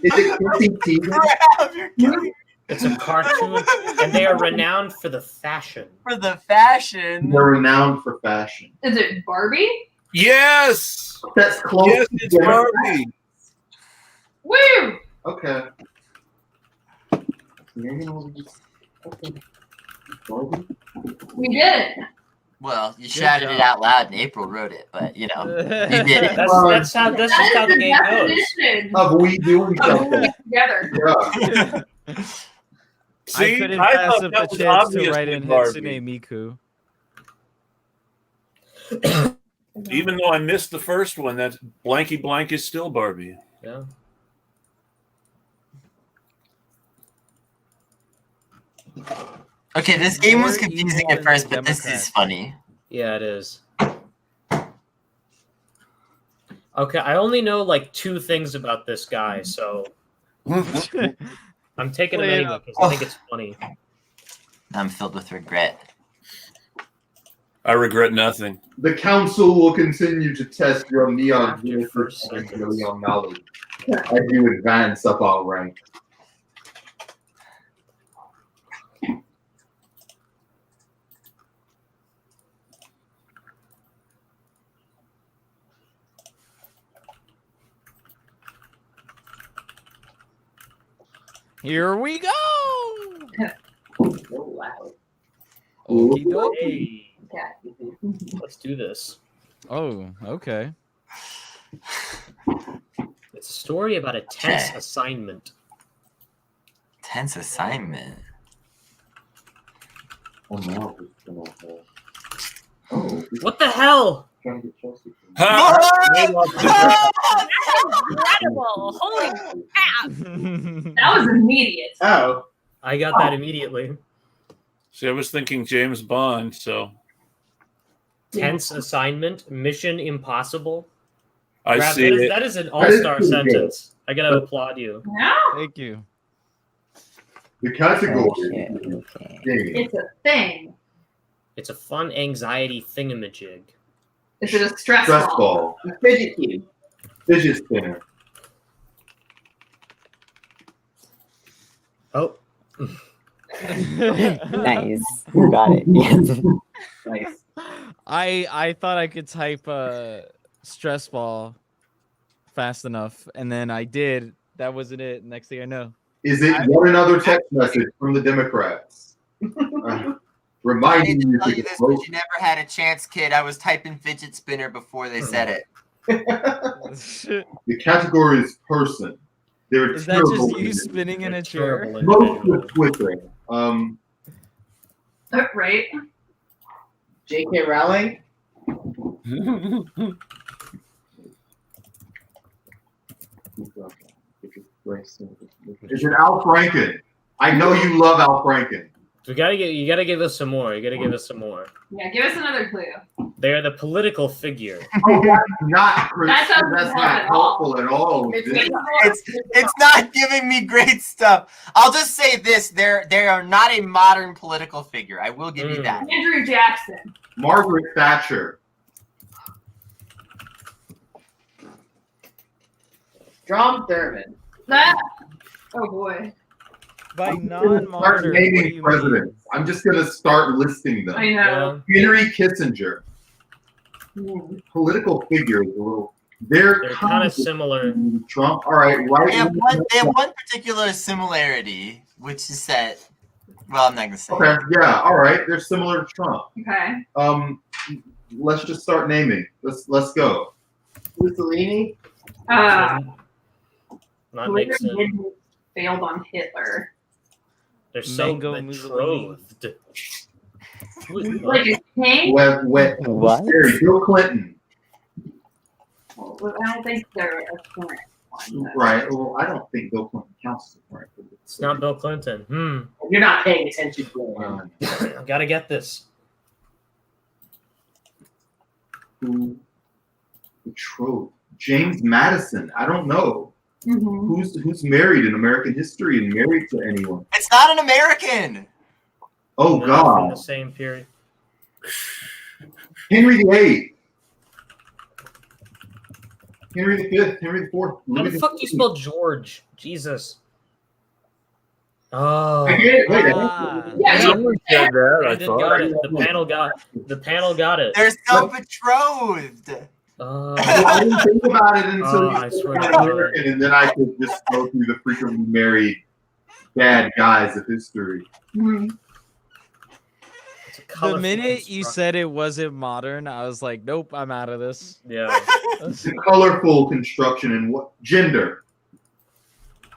it Chrissy Teigen? It's a cartoon, and they are renowned for the fashion. For the fashion. They're renowned for fashion. Is it Barbie? Yes. That's close. Yes, it's Barbie. Woo! Okay. We did it. Well, you shouted it out loud and April wrote it, but you know, you did it. That's just how the game goes. Definition Of we doing of something. being together. Yeah. See, I couldn't I pass thought up that the was chance to obvious write with in Barbie. Hatsune Miku. Even though I missed the first one, that blanky blank is still Barbie. Yeah. Okay, this game was confusing at first, but this is funny. Yeah, it is. Okay, I only know like 2 things about this guy, so I'm taking him anyway because I think it's funny. I'm filled with regret. I regret nothing. The council will continue to test your neon knowledge as you advance up our rank. Here we go. So loud. Okie dokie. Hey, let's do this. Oh, okay. It's a story about a tense assignment. Tense assignment. Oh no. What the hell? Incredible! Holy crap! That was immediate. Oh. I got that immediately. See, I was thinking James Bond, so Tense assignment, Mission Impossible. I Brad, see it. that is an all-star sentence. I gotta applaud you. No, Thank you. The category. Okay. it's a thing. It's a fun anxiety thingamajig. Is it a stress Stress ball? ball. A fidget cube. Fidget spinner. Oh. Nice. You got it. Yes. Nice. I thought I could type stress ball fast enough, and then I did. That wasn't it. Next thing I know. Is it yet another text message from the Democrats? Reminding you Tell to you get this, vote. but you never had a chance, kid. I was typing fidget spinner before they said it. The category is person. They're Is that terrible just you individuals. spinning in a Terrible chair? Most of Twitter. Right. J.K. Rowling. Is it Al Franken? I know you love Al Franken. You gotta give us some more. You gotta give us some more. Yeah, give us another clue. They're the political figure. Oh, that's not That doesn't that's help not at all. helpful at all. It's not giving me great stuff. I'll just say this: they are not a modern political figure. I will give you that. Andrew Jackson. Margaret Thatcher. Strom Thurmond. That. Oh boy. By Start non-modern, what do naming you presidents. mean? I'm just gonna start listing them. I know. Henry Kissinger. Political figures, a little. They're kind of similar. Trump. All right, right. They have one particular similarity, which is that. Well, I'm not gonna say. Okay, yeah, all right. They're similar to Trump. Okay. Let's just start naming. Let's go. Mussolini. Not Nixon Nixon. failed on Hitler. They're so Mango betrothed. Like a king? What? Bill Clinton. Well, I don't think they're a current one. Right. Well, I don't think Bill Clinton counts as a current. It's not Bill Clinton. You're not paying attention to it. I gotta get this. Who betrothed? James Madison. I don't know. Mm-hmm. Who's married in American history and married to anyone? It's not an American. Oh From God. the same period. Henry VIII. Henry V. Henry IV. How the fuck do you spell George? Jesus. Oh. I get it. Wait, Yeah, Someone said that. I Brandyn thought. got it. The panel got it. They're so betrothed. I didn't think about it until I swear to you God. American, and then I could just go through the frequently married bad guys of history. The minute you said it wasn't modern, I was like, nope, I'm out of this. Yeah. The colorful construction and what gender?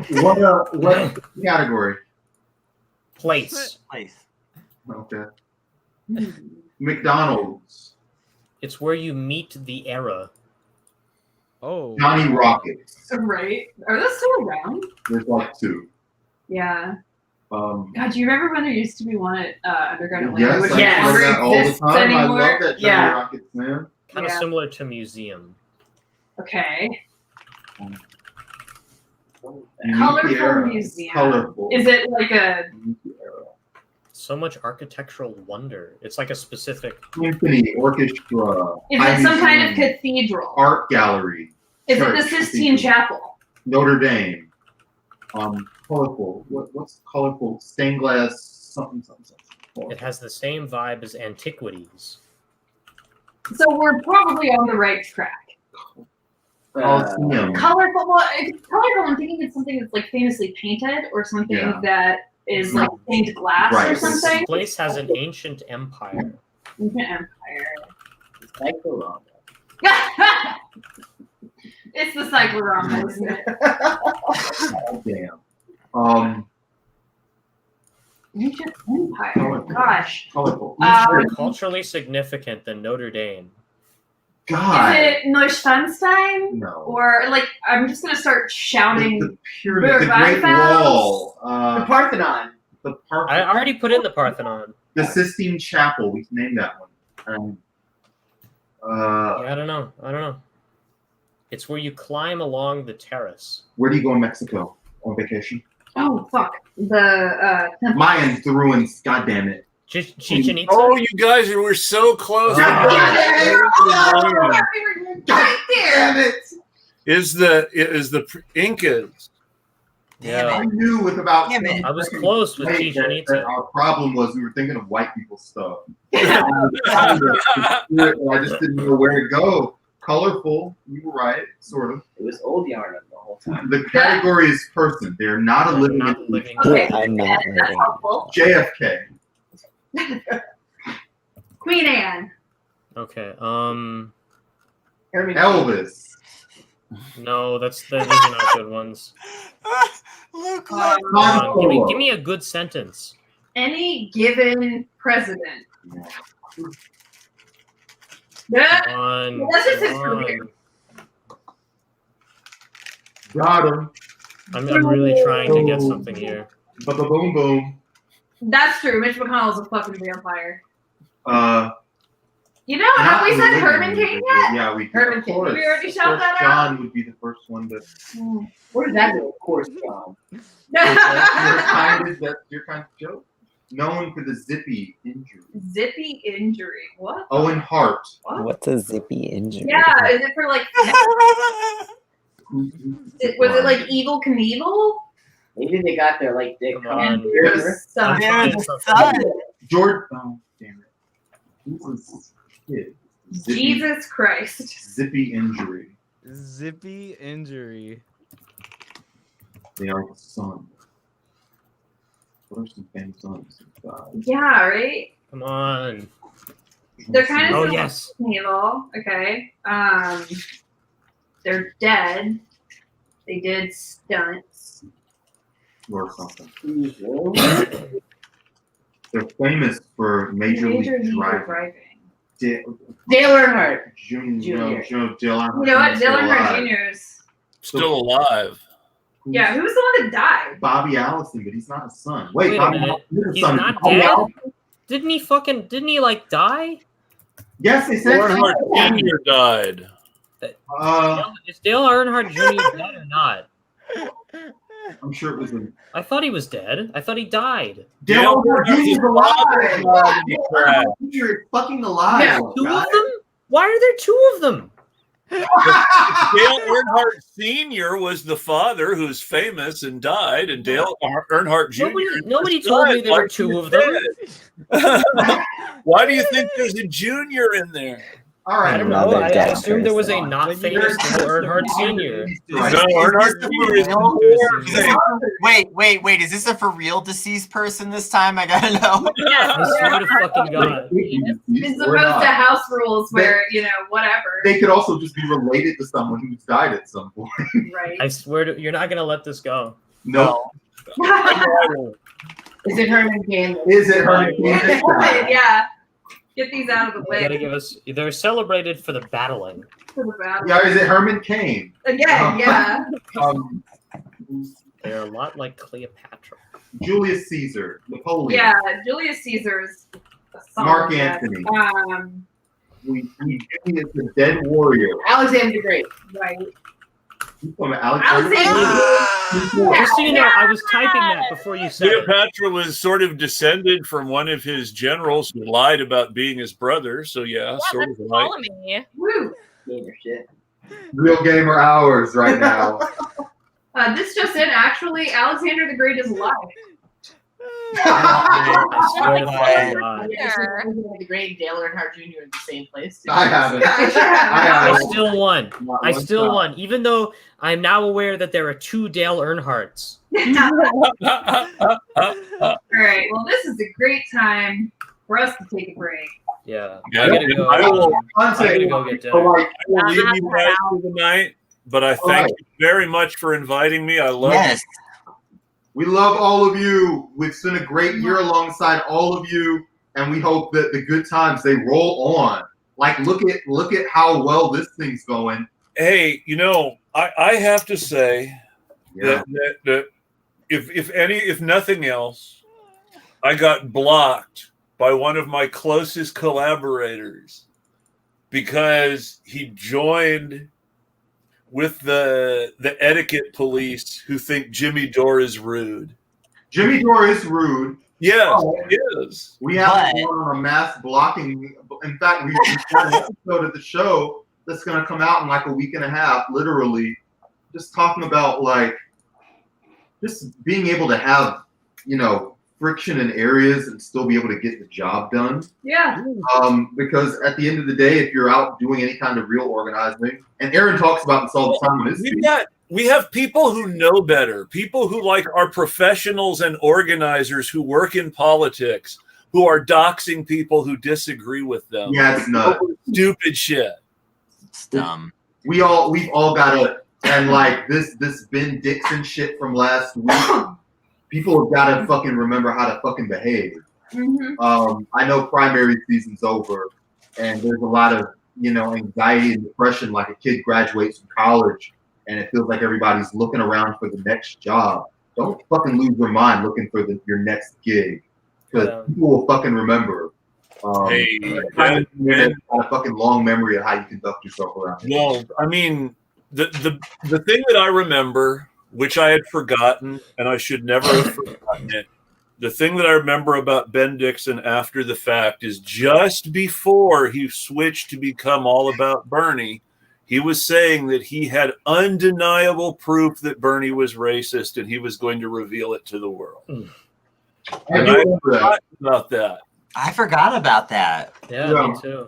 What category? Place. Okay. McDonald's. It's where you meet the era. Oh. Johnny Rockets. Right. Are those still around? There's like two. Yeah. God, do you remember when there used to be one at Underground Atlanta? Yes, which I no play longer that all the exists time. anymore? I love that Johnny Rockets, man. Kind of similar to museum. Okay. Unique Colorful era. museum. Colorful. Is it like a So much architectural wonder. It's like a specific Symphony, orchestra. is it some kind of cathedral? Art gallery. Is it church, the Sistine cathedral. Chapel? Notre Dame. Colorful. What's colorful? Stained glass. Something. It has the same vibe as antiquities. So we're probably on the right track. Coliseum. Colorful. Well, it's colorful. I'm thinking it's something that's like famously painted, or something Yeah. that is like stained glass Right. or something. This place has an ancient empire. Ancient Empire. Cyclorama. It's the cyclorama, isn't it? Oh, damn. Ancient Empire. Oh, gosh. Colorful. More culturally significant than Notre Dame. God. Is it Neuschwanstein? No. Or like I'm just gonna start shouting. The pyramid, the Great Wall. The Parthenon. The I already put in the Parthenon. The Sistine Chapel. We can name that one. Yeah, I don't know. It's where you climb along the terrace. Where do you go in Mexico on vacation? Oh fuck. The temple. Mayans, the ruins. God damn it. Chichen Itza. Oh, you guys were so close. Right Damn there. it. Is the Incas? Yeah. I knew with about. I was close with Wait, Chichen Itza. our problem was we were thinking of white people stuff. I just didn't know where to go. Colorful, you were right, sort of. It was old yarn the whole time. The category is person. They are not a living. Okay. I'm not That's living. helpful. JFK. Queen Anne. Okay. Elvis. No, those are not good ones. Look, Give me a good sentence. Any given president. On, That's just his career. Got him. I'm really trying to get something here. Boom, boom. That's true. Mitch McConnell's a fucking vampire. You know, Not have we said living Herman Cain yet? Yeah, we did. Herman Of Cain. course. Did we already Of shout course, that out? John would be the first one to. Where did that go? Of course, John. That's your kind of joke. Known for the zippy injury. Zippy injury. What? Owen Hart. What's a zippy injury? Yeah, is it for like? Was it like Evil Knievel? Maybe they got their like dick. Come on. There's some. George. Oh, damn it. Who was kid? Jesus Christ. Zippy injury. Zippy injury. They are the son. What are some famous sons? Yeah, right? Come on. They're kind of Oh, similar yes. to Halo. Okay. They're dead. They did stunts. Or something. They're famous for Major League Driving. Dale Earnhardt Junior. Jr. Dale Earnhardt. You know what? Dale Earnhardt alive. Jr.'s. Still alive. Yeah, who was the one that died? Bobby Allison, but he's not his son. Wait, Wait a Bobby minute. Allison's He's son. not Bobby dead? Allison? Didn't he like die? Yes, they said Earnhardt Sr. died. Is Dale Earnhardt Jr. dead or not? I'm sure it was a... I thought he was dead. I thought he died. Dale Earnhardt Jr. is alive! died. Dale Earnhardt Jr. is fucking alive! Yeah, two of them? Why are there two of them? Dale Earnhardt Sr. was the father who's famous and died, and Dale Earnhardt Jr. Nobody told me there were two of them. Why do you think there's a junior in there? All right. I don't know. I assumed there was a not famous Dale Earnhardt Sr. No, Earnhardt Jr. is Wait. Is this a for real deceased person this time? I gotta know. I swear to fucking God. As opposed to house rules where, whatever. They could also just be related to someone who's died at some point. Right. I swear to you're not gonna let this go. No. Is it Herman Cain? Is it Herman Cain? Yeah. Get these out of the You way. gotta give us. They're celebrated for the battling. For the battle. Yeah, is it Herman Cain? Again, yeah. They're a lot like Cleopatra. Julius Caesar, Napoleon. Yeah, Julius Caesar's a son. Mark Antony. We Julius the dead warrior. Alexander the Great. Right. Alexander. Just so you know, I was typing that before you said it. Cleopatra was sort of descended from one of his generals who lied about being his brother. So yeah, sort of like. Ptolemy. Woo. Gamer shit. Real gamer hours right now. This just in, actually, Alexander the Great is alive. I swear to fucking God. Alexander the Great and Dale Earnhardt Jr. in the same place. I haven't. I still won. I still won, even though I'm now aware that there are two Dale Earnhardts. All right. Well, this is a great time for us to take a break. Yeah. Yeah, I gotta go. I will Get dinner. leave you guys for the night, but I thank you very much for inviting me. I love it. We love all of you. It's been a great year alongside all of you, and we hope that the good times they roll on. Like, look at how well this thing's going. Hey, I have to say that if nothing else, I got blocked by one of my closest collaborators because he joined with the etiquette police who think Jimmy Dore is rude. Jimmy Dore is rude. Yes, he is. We have to go on a mass blocking. In fact, we have an episode of the show that's going to come out in like a week and a half, literally, just talking about like just being able to have, friction in areas and still be able to get the job done. Yeah. Because at the end of the day, if you're out doing any kind of real organizing, and Aaron talks about this all the time in his we have people who know better, people who are professionals and organizers who work in politics, who are doxing people who disagree with them. Yeah, it's nuts. Stupid shit. It's dumb. We've all got to, and like this Ben Dixon shit from last week, people have got to fucking remember how to fucking behave. Mm-hmm. I know primary season's over, and there's a lot of anxiety and depression. Like a kid graduates from college, and it feels like everybody's looking around for the next job. Don't fucking lose your mind looking for your next gig, because people will fucking remember. A fucking long memory of how you conduct yourself around. Well, I mean, the thing that I remember, which I had forgotten, and I should never have forgotten it. The thing that I remember about Ben Dixon after the fact is just before he switched to become all about Bernie, He was saying that he had undeniable proof that Bernie was racist and he was going to reveal it to the world. And I forgot about that. I forgot about that. Yeah, me too.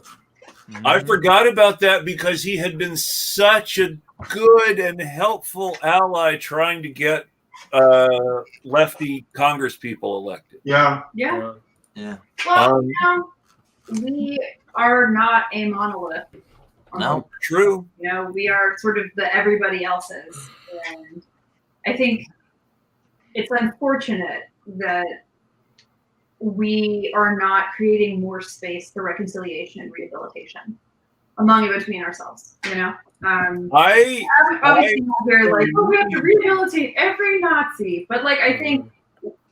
I forgot about that because he had been such a good and helpful ally trying to get lefty Congress people elected. Yeah. Yeah. Yeah. Well, we are not a monolith. No. True. You know, we are sort of the everybody else's. And I think it's unfortunate that we are not creating more space for reconciliation and rehabilitation among and between ourselves, you know? Obviously not very like, oh, we have to rehabilitate every Nazi. But like, I think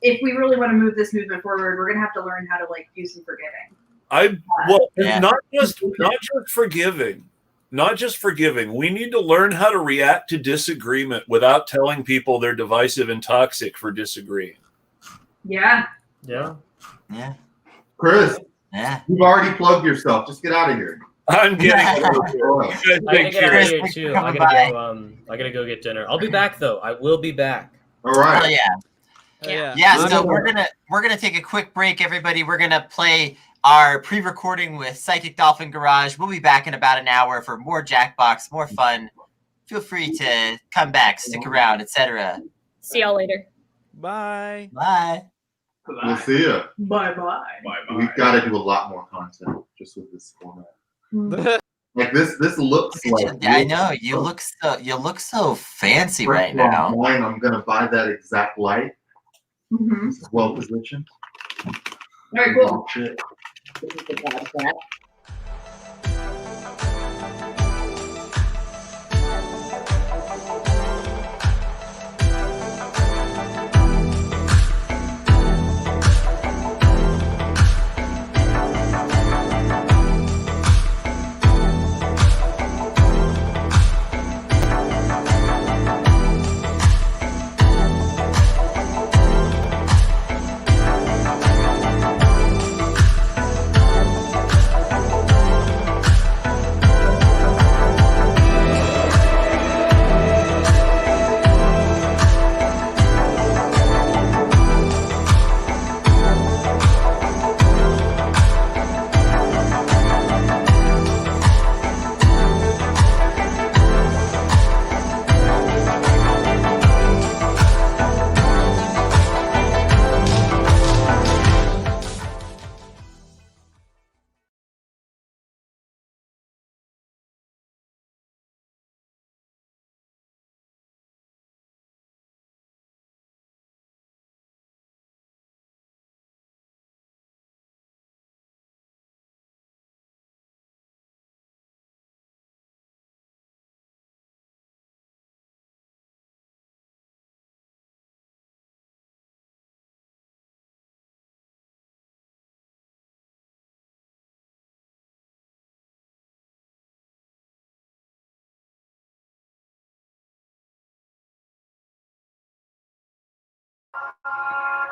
if we really want to move this movement forward, we're going to have to learn how to like do some forgiving. Not just forgiving. Not just forgiving. We need to learn how to react to disagreement without telling people they're divisive and toxic for disagreeing. Yeah. Yeah. Yeah. Chris. Yeah. You've already plugged yourself. Just get out of here. I'm getting I gotta get out of here too. I gotta go get dinner. I'll be back though. I will be back. All right. Oh yeah. Yeah. So we're gonna take a quick break, everybody. We're gonna play our pre-recording with Psychic Dolphin Garage. We'll be back in about an hour for more Jackbox, more fun. Feel free to come back, stick around, etc. See y'all later. Bye. Bye. We'll see you. Bye-bye. We've got to do a lot more content just with this format. Like this looks like. I know you look so fancy right now. I'm gonna buy that exact light. This is well positioned. All right, cool. Shit.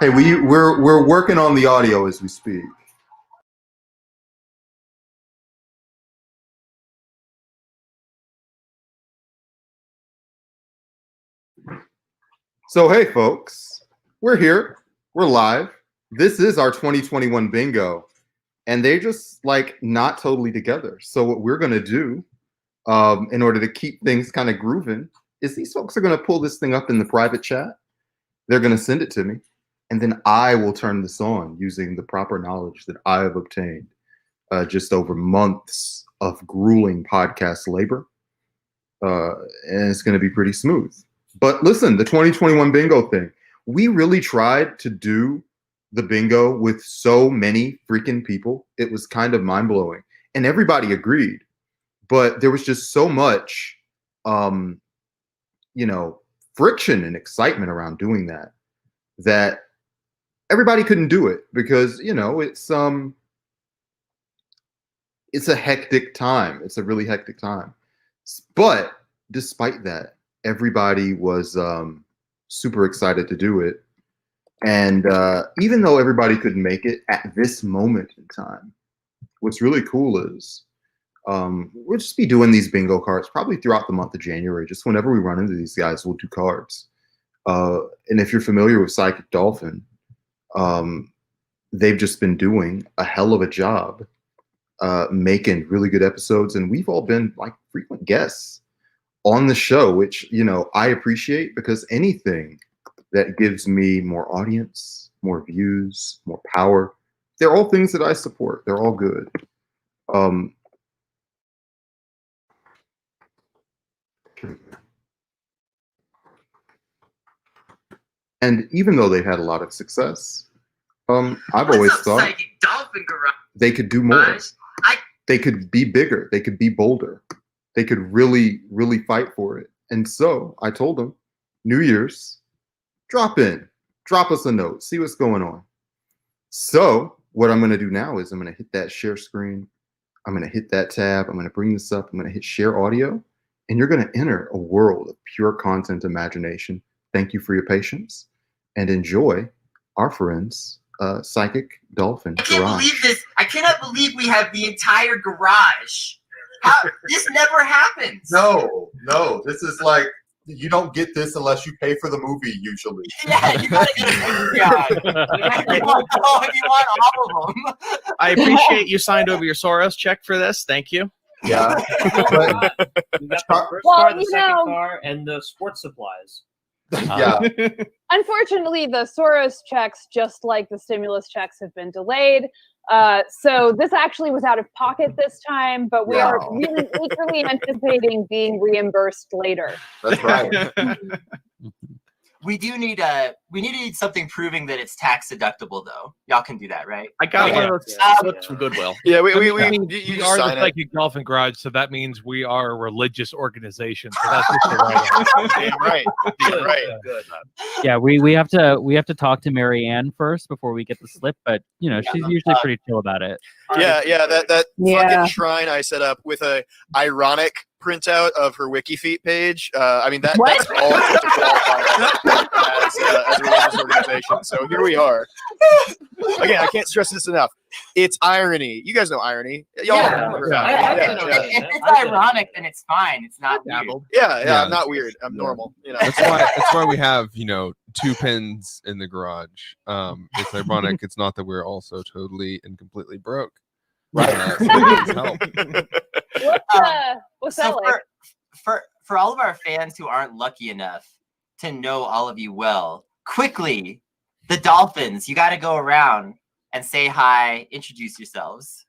Hey, we're working on the audio as we speak. So hey folks, we're here. We're live. This is our 2021 bingo. And they're just like not totally together. So what we're gonna do in order to keep things kind of grooving is these folks are gonna pull this thing up in the private chat. They're gonna send it to me. And then I will turn this on using the proper knowledge that I have obtained just over months of grueling podcast labor. And it's going to be pretty smooth. But listen, the 2021 bingo thing, we really tried to do the bingo with so many freaking people. It was kind of mind blowing. And everybody agreed. But there was just so much, friction and excitement around doing that everybody couldn't do it because, it's a hectic time. It's a really hectic time. But despite that, everybody was super excited to do it. And even though everybody couldn't make it at this moment in time, what's really cool is We'll just be doing these bingo cards probably throughout the month of January. Just whenever we run into these guys, we'll do cards. And if you're familiar with Psychic Dolphin, they've just been doing a hell of a job making really good episodes, and we've all been like frequent guests on the show, which, you know, I appreciate, because anything that gives me more audience, more views, more power, they're all things that I support. They're all good. And even though they've had a lot of success, I've always thought they could do more. They could be bigger. They could be bolder. They could really, really fight for it. And so I told them, New Year's, drop in, drop us a note, see what's going on. So what I'm going to do now is I'm going to hit that share screen. I'm going to hit that tab. I'm going to bring this up. I'm going to hit share audio, and you're going to enter a world of pure content imagination. Thank you for your patience, and enjoy our friends, Psychic Dolphin I can't Garage. believe this. I cannot believe we have the entire garage. How, this never happens. No, this is like, you don't get this unless you pay for the movie usually. Yeah, you gotta get a Patreon. you want all of them. I appreciate you signed over your Soros check for this. Thank you. Yeah. We got the first car, the second car, and the sports supplies. Yeah. Unfortunately, the Soros checks, just like the stimulus checks, have been delayed. So this actually was out of pocket this time, but we are really eagerly anticipating being reimbursed later. That's right. We need something proving that it's tax deductible, though. Y'all can do that, right? I got one of those slips from Goodwill. Yeah, we you are the Psychic Dolphin Garage, so that means we are a religious organization. So that's just the right. Damn right. Good. Yeah, we have to talk to Mary Ann first before we get the slip, but you know, she's usually pretty chill about it. Yeah, that fucking shrine I set up with a ironic printout of her WikiFeet page. I mean that's all as a religious organization. So here we are. Again, I can't stress this enough. It's irony. You guys know irony. Y'all know. If it's ironic, then it's fine. It's not weird. Yeah, I'm not weird. I'm normal. You know. That's why we have, you know, 2 pins in the garage. It's ironic. It's not that we're also totally and completely broke. Right. What's that like? For all of our fans who aren't lucky enough to know all of you well, quickly, the Dolphins, you got to go around and say hi, introduce yourselves.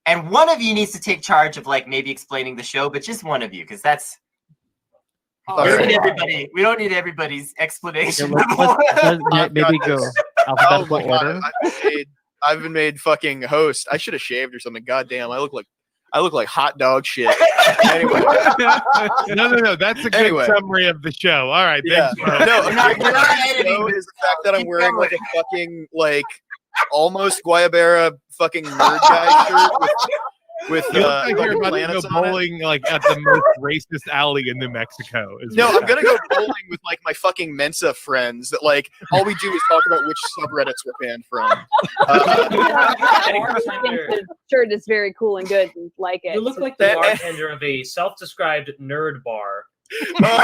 And one of you needs to take charge of like maybe explaining the show, but just one of you, because that's we don't need everybody's explanation. Maybe go alphabetical order. I've been made fucking host. I should have shaved or something. Goddamn, I look like hot dog shit. Anyway, no. That's a good summary of the show. All right, thanks. We're not editing. Is the fact that I'm wearing like a fucking like almost Guayabera fucking nerd guy shirt with you look like you're about to go bowling like at the most racist alley in New Mexico. No, I'm gonna go bowling with like my fucking Mensa friends. That like all we do is talk about which subreddits we're banned from. The shirt is very cool and good. And like it. You look like the bartender of a self-described nerd bar. No.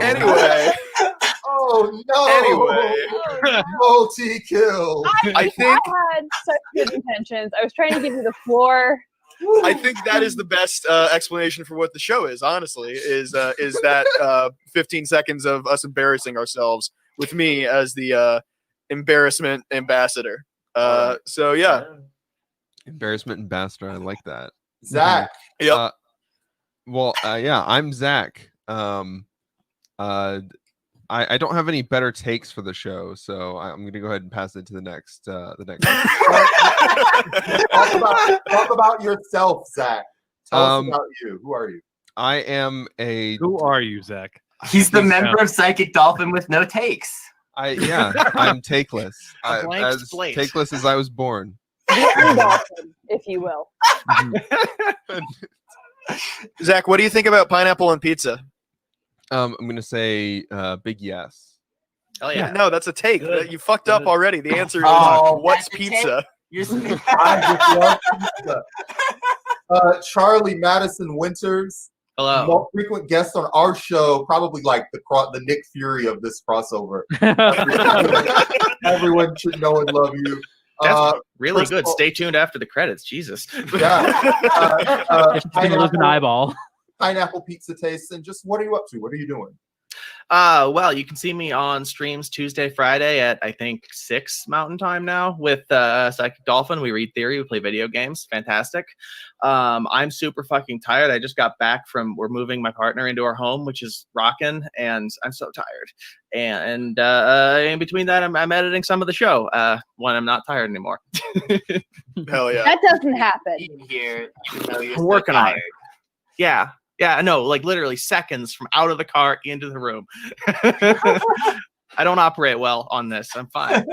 Anyway. Oh no! Anyway, multi-kill. I had such good intentions. I was trying to give you the floor. I think that is the best explanation for what the show is. Honestly, is that 15 seconds of us embarrassing ourselves with me as the embarrassment ambassador. So yeah, embarrassment ambassador. I like that. Zach. Yep. I'm Zach. I don't have any better takes for the show, so I'm going to go ahead and pass it to the next. Talk about yourself, Zach. Tell us about you. Who are you? I am a. Who are you, Zach? He's the member of Psychic Dolphin with no takes. I'm takeless. As takeless as I was born. Dolphin, if you will. Zach, what do you think about pineapple on pizza? I'm gonna say big yes. Oh yeah, no, that's a take. You fucked up already. The answer is what's pizza? You're sweet. I just love pizza. Charlie Madison Winters. Hello. More frequent guest on our show, probably like the Nick Fury of this crossover. Everyone should know and love you. That's really first good. of all- Stay tuned after the credits. Jesus. Yeah. She's gonna lose an eyeball. Pineapple pizza tastes, and just what are you up to? What are you doing? Well, you can see me on streams Tuesday, Friday at I think 6 Mountain Time now with Psychic Dolphin. We read theory, we play video games. Fantastic. I'm super fucking tired. I just got back from we're moving my partner into our home, which is rocking, and I'm so tired. And in between that, I'm editing some of the show when I'm not tired anymore. Hell yeah. That doesn't happen. Here, even though you're I'm working so on tired. it. Yeah. Yeah, no, like literally seconds from out of the car into the room. I don't operate well on this. I'm fine.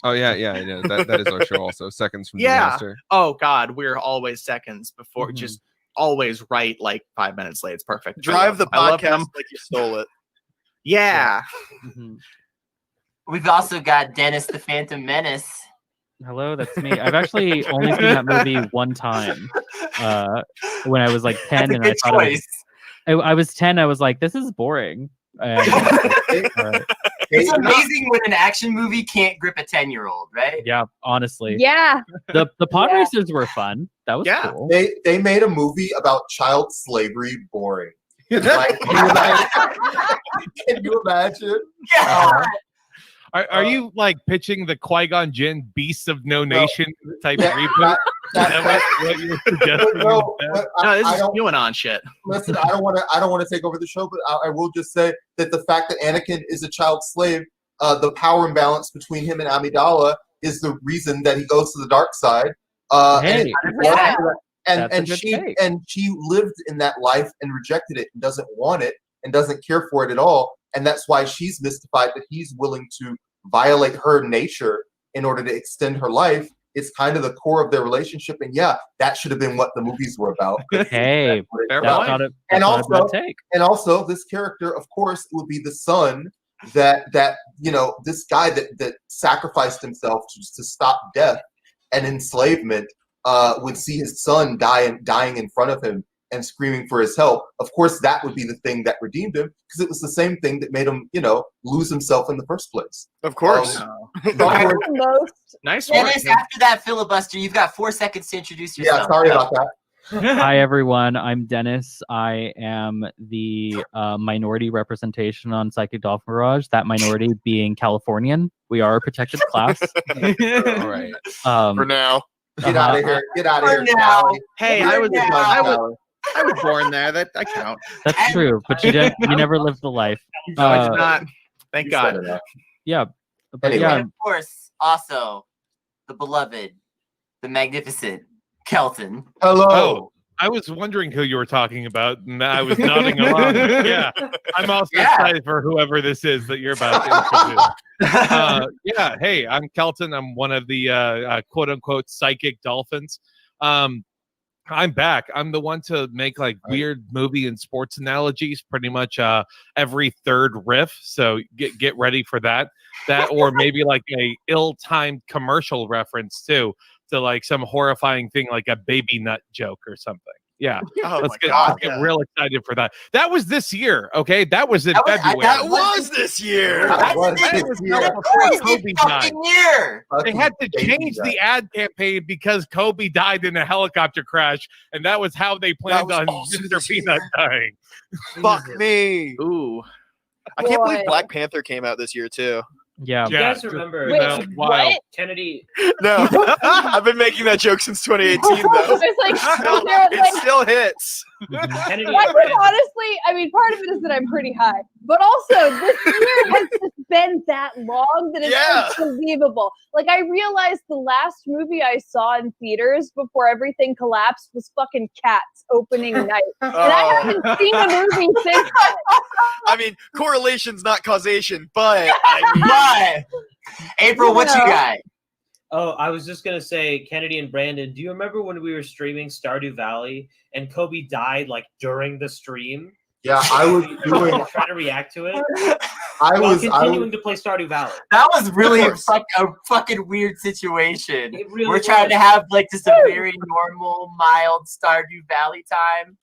Oh yeah, I know. That is our show also. Seconds from Yeah. disaster. Oh God, we're always seconds before, just always right like 5 minutes late. It's perfect. Drive the I love podcast them. like you stole it. Yeah. We've also got Dennis the Phantom Menace. Hello, that's me. I've actually only seen that movie one time. When I was like 10, That's a and I good thought choice. I was 10. I was like, this is boring. And, It's amazing when an action movie can't grip a 10-year-old, right? yeah, honestly. Yeah. The pod racers were fun. That was cool. They made a movie about child slavery boring. Like, can you imagine? Yeah. Are you like pitching the Qui-Gon Jinn Beasts of No Nation type Yeah, reboot? Is that what you were suggesting? No, instead? No, this I is don't- QAnon shit. Listen, I don't want to take over the show, but I will just say that the fact that Anakin is a child slave, the power imbalance between him and Amidala is the reason that he goes to the dark side. Hey, and that's a good she take. and she lived in that life and rejected it and doesn't want it and doesn't care for it at all, and that's why she's mystified that he's willing to violate her nature in order to extend her life. It's kind of the core of their relationship, and yeah, that should have been what the movies were about. Hey, Fair that's point. not a, And that's not a also, bad take. and also, this character, of course, would be the son that this guy that sacrificed himself to stop death and enslavement would see his son dying in front of him and screaming for his help. Of course, that would be the thing that redeemed him, because it was the same thing that made him, lose himself in the first place. Of course. Nice work. Dennis, after that filibuster, you've got 4 seconds to introduce yourself. Yeah, sorry about that. Hi everyone, I'm Dennis. I am the minority representation on Psychic Dolphin Garage. That minority being Californian. We are a protected class. All right. For now. Get out of here. Get out of For here. now. Callie. Hey, For I was now. I was born there. That I count. That's true, but you never lived the life. No, I did not. Thank You God. said enough. Yeah, but Anyway. yeah, And of course, also, the beloved, the magnificent Kelton. Hello. Oh, I was wondering who you were talking about, and I was nodding along. Yeah, I'm also excited for whoever this is that you're about to introduce. Yeah, hey, I'm Kelton. I'm one of the quote-unquote psychic dolphins. I'm back. I'm the one to make like weird movie and sports analogies pretty much every third riff. So get ready for that. That or maybe like a ill-timed commercial reference too, to like some horrifying thing like a baby nut joke or something. Yeah. Oh let's my get, God, let's get real excited for that. That was this year, okay? That was in February. That was this year. That was That this was year. not before Crazy Kobe died. fucking year. They had to Fucking change baby the ad campaign because Kobe died in a helicopter crash, and that was how they planned was on also Mr. this Peanut dying. Fuck me. Ooh. I can't believe Boy. Black Panther came out this year too. yeah. You guys remember Wait, what? Kennedy? No, I've been making that joke since 2018 though. It's like, Still- they're it like- still hits. Kennedy. I think honestly, I mean, part of it is that I'm pretty high, but also this year has just been that long that it's Yeah. unbelievable. Like I realized the last movie I saw in theaters before everything collapsed was fucking Cats opening night, and I haven't seen a movie since then. I mean, correlation's not causation, but I mean, But April, what you got? Oh, I was just gonna say, Kennedy and Brandon, do you remember when we were streaming Stardew Valley and Kobe died like during the stream? Yeah, I was doing. Trying to react to it. While continuing to play Stardew Valley. That was really a fucking weird situation. really We're trying was. to have like just a very normal, mild Stardew Valley time.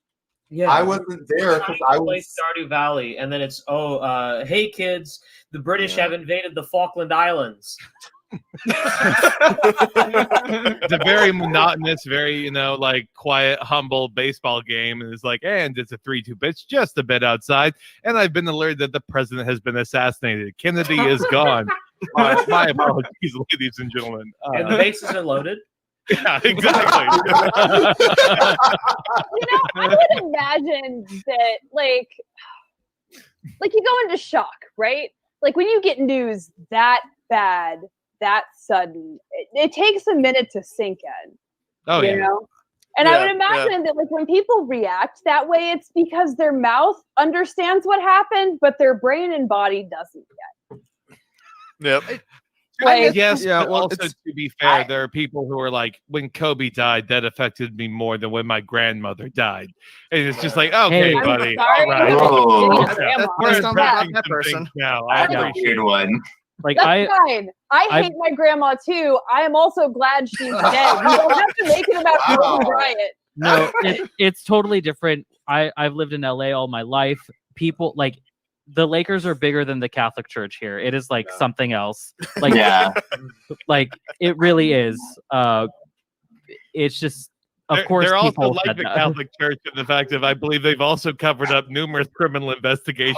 Yeah, I wasn't there because I play was. Stardew Valley, and then it's hey kids, the British have invaded the Falkland Islands. It's a very monotonous, very like quiet, humble baseball game, and it's like, and it's a 3-2 pitch, just a bit outside, and I've been alerted that the president has been assassinated. Kennedy is gone. My apologies, ladies and gentlemen. And the bases are loaded. Yeah, exactly. I would imagine that, like you go into shock, right? Like when you get news that bad, that sudden, it takes a minute to sink in. Oh, you yeah. know? And I would imagine that, like, when people react that way, it's because their mouth understands what happened, but their brain and body doesn't yet. Yep. Yes, but also to be fair, there are people who are like, when Kobe died, that affected me more than when my grandmother died. And it's just like, okay, Hey. buddy, I'm sorry. all right. Oh. We're Let's not addressing that some person. things now. That's I a appreciate weird one. Like That's fine. I hate my grandma too. I am also glad she's dead. You don't have to make it about Kobe Bryant. No, it's totally different. I've lived in LA all my life. People like the Lakers are bigger than the Catholic Church here. It is like something else. Like like it really is. It's just of course they're also people like said the that. Catholic Church in the fact that I believe they've also covered up numerous criminal investigations.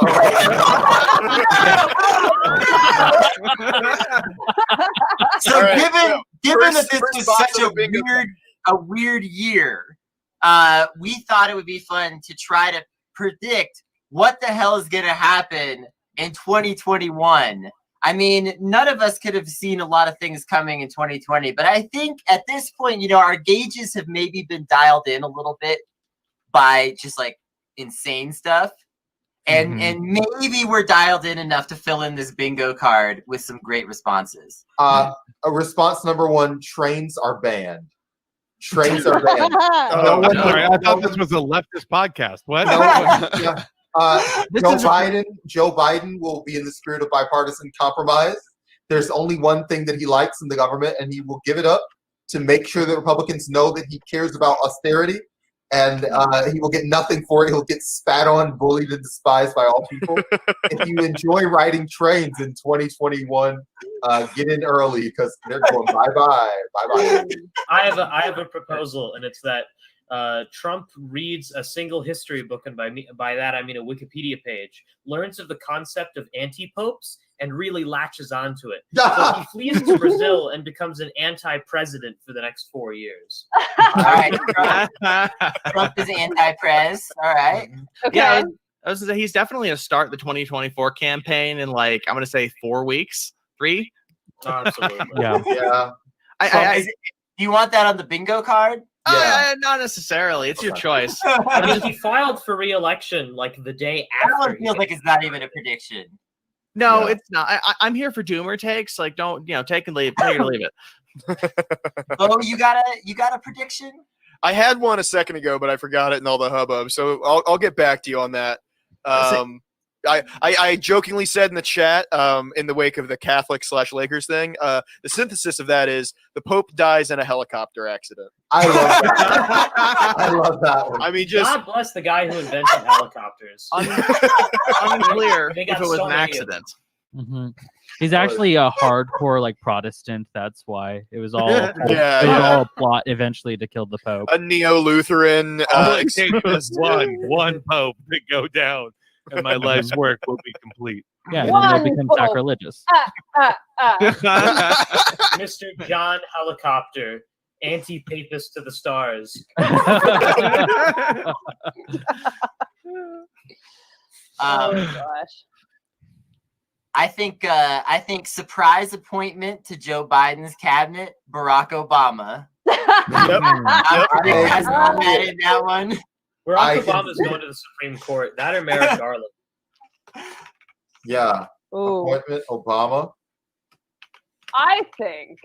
So given that this first was box such of the a weird year, we thought it would be fun to try to predict what the hell is going to happen in 2021. I mean, none of us could have seen a lot of things coming in 2020, but I think at this point, our gauges have maybe been dialed in a little bit by just like insane stuff. And maybe we're dialed in enough to fill in this bingo card with some great responses. Response number 1: trains are banned. Trains are banned. Sorry, I thought this was a leftist podcast. What? Joe Biden will be in the spirit of bipartisan compromise. There's only one thing that he likes in the government, and he will give it up to make sure that Republicans know that he cares about austerity. And he will get nothing for it. He'll get spat on, bullied, and despised by all people. If you enjoy riding trains in 2021, get in early because they're going bye-bye. I have a proposal, and it's that Trump reads a single history book, and by that I mean a Wikipedia page, learns of the concept of anti-popes, and really latches onto it. So he flees to Brazil and becomes an anti-president for the next 4 years. All right, Trump is anti-pres. All right. Okay. Yeah, I was gonna say he's definitely gonna start the 2024 campaign in like I'm gonna say 4 weeks, 3. Absolutely. Yeah. Do you want that on the bingo card? Not necessarily. It's your choice. I mean, he filed for re-election like the day after. That one feels like it's not even a prediction. No, it's not. I'm here for doomer takes. Like, don't take and leave. Take it or leave it. Oh, you got a prediction? I had one a second ago, but I forgot it in all the hubbub. So I'll get back to you on that. I jokingly said in the chat, in the wake of the Catholic/Lakers thing, the synthesis of that is the Pope dies in a helicopter accident. I love that. I love that one. I mean, just God bless the guy who invented helicopters. Unclear They if got it was so an many of accident. He's actually a hardcore like Protestant. That's why it was all Yeah, it was yeah. all a plot eventually to kill the Pope. a neo-Lutheran. All it takes is one pope to go down, and my life's work will be complete. Yeah, and then One they'll become Pope. sacrilegious. Mr. John Helicopter, anti-papist to the stars. Oh gosh. I think surprise appointment to Joe Biden's cabinet, Barack Obama. I'm adding that one. Barack Obama's going to the Supreme Court. That or Merrick Garland. Yeah. Ooh. Appointment Obama. I think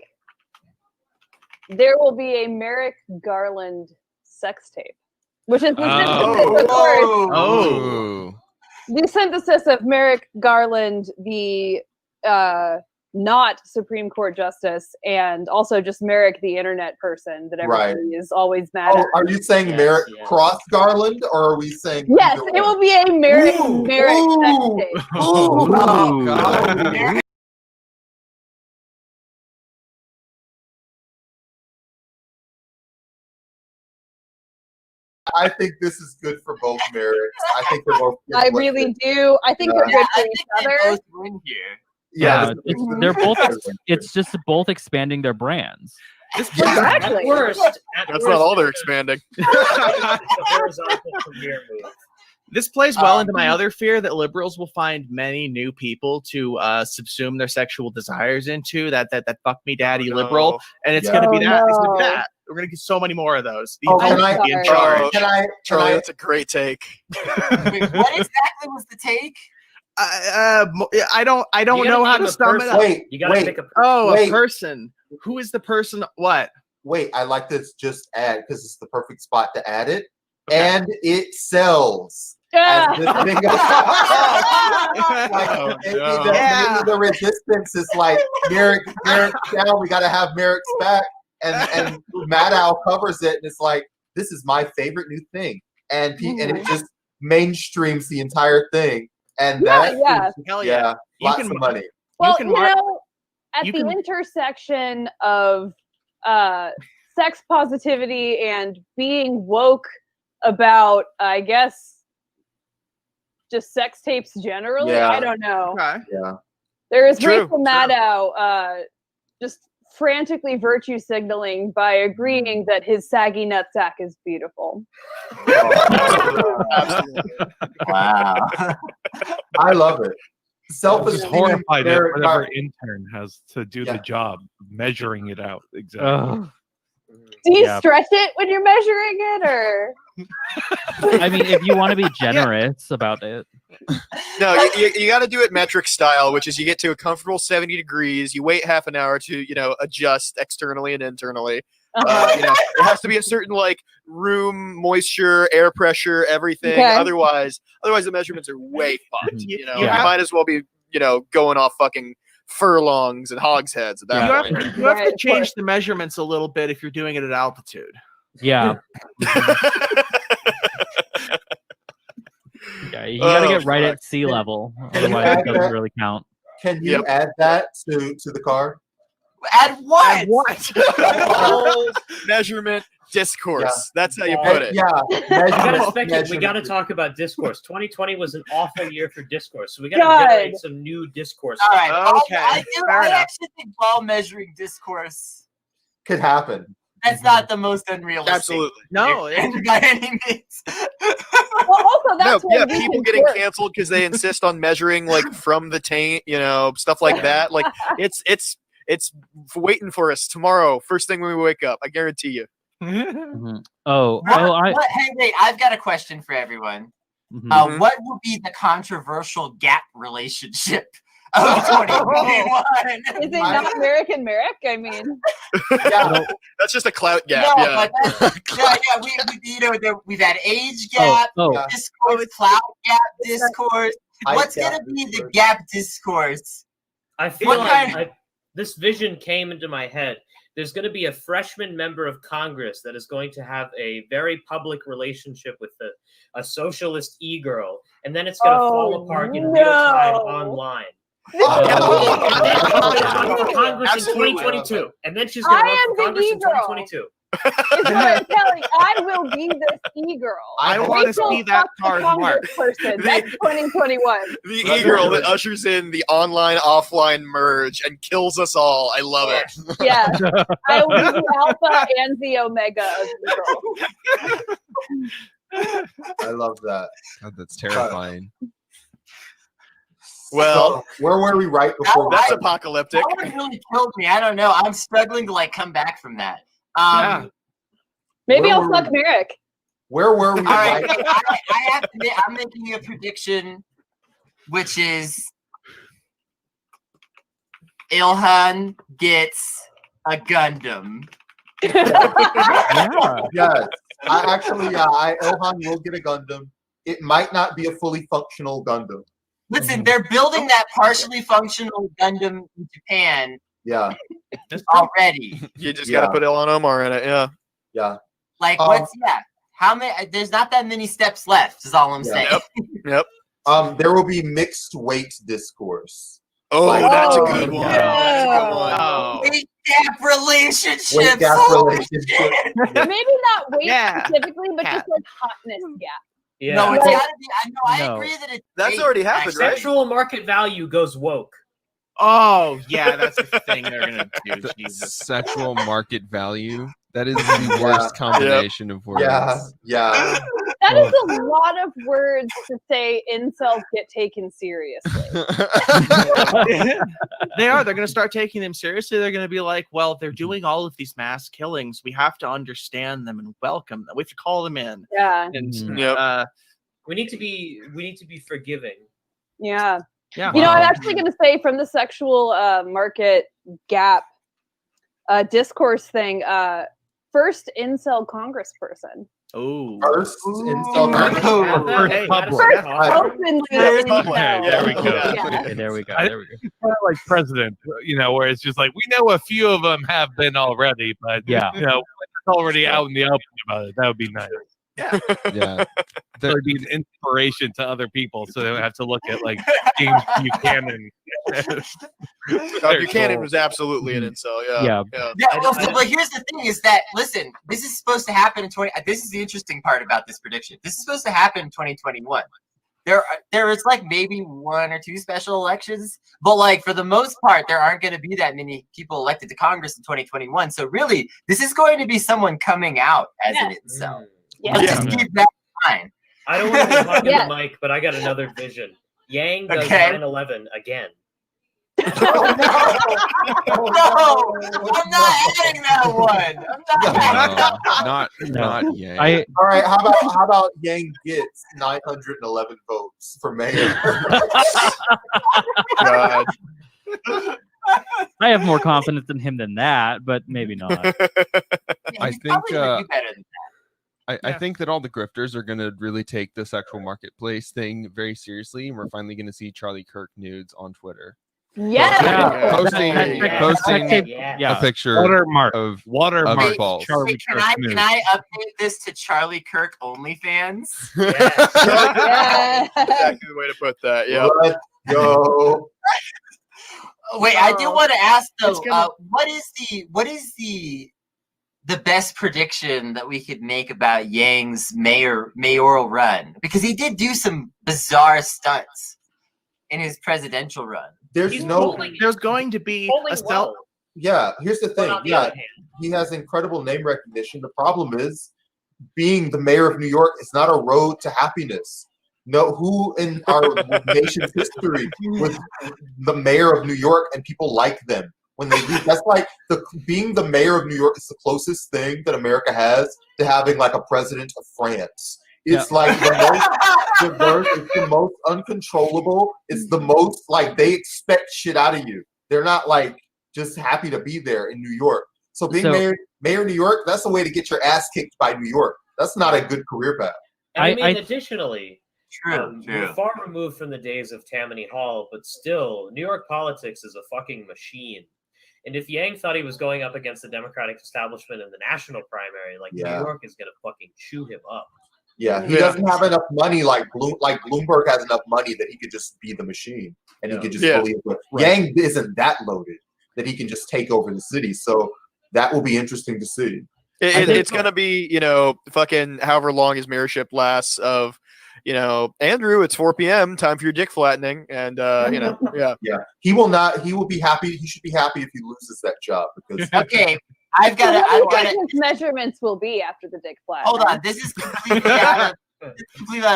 there will be a Merrick Garland sex tape, which is consistent with the course. Oh. the synthesis of Merrick Garland, the not Supreme Court justice, and also just Merrick, the internet person that everybody is always mad at. Are you saying Merrick Cross Garland, or are we saying? Yes, it will be a Merrick sex tape. Oh, God. I think this is good for both Merricks. I think they're both. I really do. I think they're good for each other. Both win here. Yeah, they're both. It's just both expanding their brands. At worst, That's not all they're expanding. the horizontal career move. This plays well into my other fear that liberals will find many new people to subsume their sexual desires into, that fuck me daddy liberal, and it's going to be that. It's gonna be that. We're going to get so many more of those. The adults will be in charge. Charlie, that's a great take. Wait, what exactly was the take? I don't know how to sum it up. A person. Who is the person? What? Wait, I like this. Just add, because it's the perfect spot to add it, and it sells. As this thing goes- maybe the resistance is like Merrick down. We got to have Merrick's back, and Maddow covers it, and it's like, this is my favorite new thing, and it just mainstreams the entire thing, and lots of money. Well, at the intersection of sex positivity and being woke about, I guess, just sex tapes generally. I don't know. Yeah. There is Rachel Maddow just frantically virtue signaling by agreeing that his saggy nutsack is beautiful. Wow. I love it. I'm just Self-esteem. horrified that whatever intern has to do the job measuring it out exactly. Do you stretch it when you're measuring it, or? I mean, if you want to be generous about it. No, you got to do it metric style, which is you get to a comfortable 70 degrees, you wait half an hour to adjust externally and internally. It has to be a certain room moisture, air pressure, everything. Okay. Otherwise the measurements are way fucked. You might as well be going off fucking furlongs and hogsheads at that point. You have to change the measurements a little bit if you're doing it at altitude. Yeah. Yeah, you gotta get right at sea level. Otherwise, it doesn't really count. Can you add that to the car? Add what? Measurement discourse. That's how you put it. We got to talk about discourse. 2020 was an awful year for discourse, so we got to generate some new discourse. All right. Okay. I actually think ball measuring discourse Could happen. That's not the most unrealistic. Absolutely. No, by any means. Well, also that's what we people can getting work. canceled because they insist on measuring from the taint, stuff like that. Like it's waiting for us tomorrow, first thing when we wake up. I guarantee you. Hey, wait! I've got a question for everyone. What will be the controversial gap relationship of 2021? Is it not Merrick and Merrick? I mean, that's just a clout gap. No, but we've had age gap, discourse, clout gap, discourse. What's gonna be the gap discourse? I feel this vision came into my head. There's going to be a freshman member of Congress that is going to have a very public relationship with a socialist e-girl, and then it's going to fall apart in real time online. Congress in 2022, and then she's going to run for Congress in 2022. is what I'm telling. I will be this e-girl. I want to see that card mark. Person. That's 2021. The e-girl that ushers in the online-offline merge and kills us all. I love it. Yeah, I will be the alpha and the omega of e-girl. I love that. God, that's terrifying. Well, so, where were we right before? That's apocalyptic. That one really killed me. I don't know. I'm struggling to come back from that. Maybe I'll fuck Merrick. Where were we? All right, I have to admit, I'm making a prediction, which is Ilhan gets a Gundam. Yes. Ilhan will get a Gundam. it might not be a fully functional Gundam. Listen, they're building that partially functional Gundam in Japan. Yeah. Already. You just gotta put Ilhan Omar in it. Yeah. Yeah. Like what's how many? There's not that many steps left. Is all I'm saying. Yep. There will be mixed weight discourse. Oh, Like, that's a good one. Yeah. Weight gap relationships. Weight gap Holy relationship. shit. Maybe not weight specifically, but just like hotness gap. Yeah. No, it's Like- gotta be. I agree that it's That's weight, already happened, actually. right? Sexual market value goes woke. Oh yeah, that's the thing they're gonna do. Jesus. Sexual market value. That is the worst combination of words. Yeah. That is a lot of words to say incels get taken seriously. They are. They're going to start taking them seriously. They're going to be like, well, they're doing all of these mass killings. We have to understand them and welcome them. We have to call them in. Yeah. And We need to be forgiving. Yeah. Yeah. You know, I'm actually going to say from the sexual market gap discourse thing, first incel congressperson. Oh. First incel First openly incel. There we go. Yeah. Okay, there we go. I There we go. think it's kind of like president, where it's just like we know a few of them have been already, but Yeah. when it's already out in the open about it. That would be nice. Yeah. That would be an inspiration to other people, so they don't have to look at like James Buchanan. Buchanan was absolutely an incel. Yeah. Well, but here's the thing: is that listen, this is supposed to happen in 20. This is the interesting part about this prediction. This is supposed to happen in 2021. There is like maybe 1 or 2 special elections, but like for the most part, there aren't going to be that many people elected to Congress in 2021. So really, this is going to be someone coming out as an incel. Yeah. Let's just keep that in mind. I don't want to be hugging Yeah. the mic, but I got another vision. Yang does Okay. 9/11 again. No, I'm not adding that one. I'm not. Not Yang. All right, how about Yang gets 911 votes for mayor? God. I have more confidence in him than that, but maybe not. I He's think probably gonna do better than that. I think that all the grifters are going to really take the sexual marketplace thing very seriously, and we're finally going to see Charlie Kirk nudes on Twitter. Yeah. Posting a picture of watermark balls. Wait, can I update this to Charlie Kirk OnlyFans? Exactly the way to put that. Yeah. Let's go. Wait, I do want to ask though. gonna- What is the best prediction that we could make about Yang's mayoral run? Because he did do some bizarre stunts in his presidential run. There's There's going to be a cell. Yeah, here's the thing. on the Yeah, other hand. he has incredible name recognition. The problem is being the mayor of New York is not a road to happiness. No, who in our nation's history was the mayor of New York and people like them when they do? That's like being the mayor of New York is the closest thing that America has to having like a president of France. It's like it's the most uncontrollable. It's the most like they expect shit out of you. They're not like just happy to be there in New York. So being mayor of New York, that's a way to get your ass kicked by New York. That's not a good career path. I mean, additionally, true. we're far removed from the days of Tammany Hall, but still, New York politics is a fucking machine. And if Yang thought he was going up against the Democratic establishment in the national primary, like Yeah. New York is gonna fucking chew him up. Yeah, he doesn't have enough money like Bloomberg has enough money that he could just be the machine and he could just bully it. But Yang isn't that loaded that he can just take over the city. So that will be interesting to see. It's going to be, fucking however long his mayorship lasts of, Andrew, it's 4 p.m. Time for your dick flattening. And, yeah. Yeah. He will be happy. He should be happy if he loses that job because Okay, I've got His measurements will be after the dick flat. Hold on, this is completely out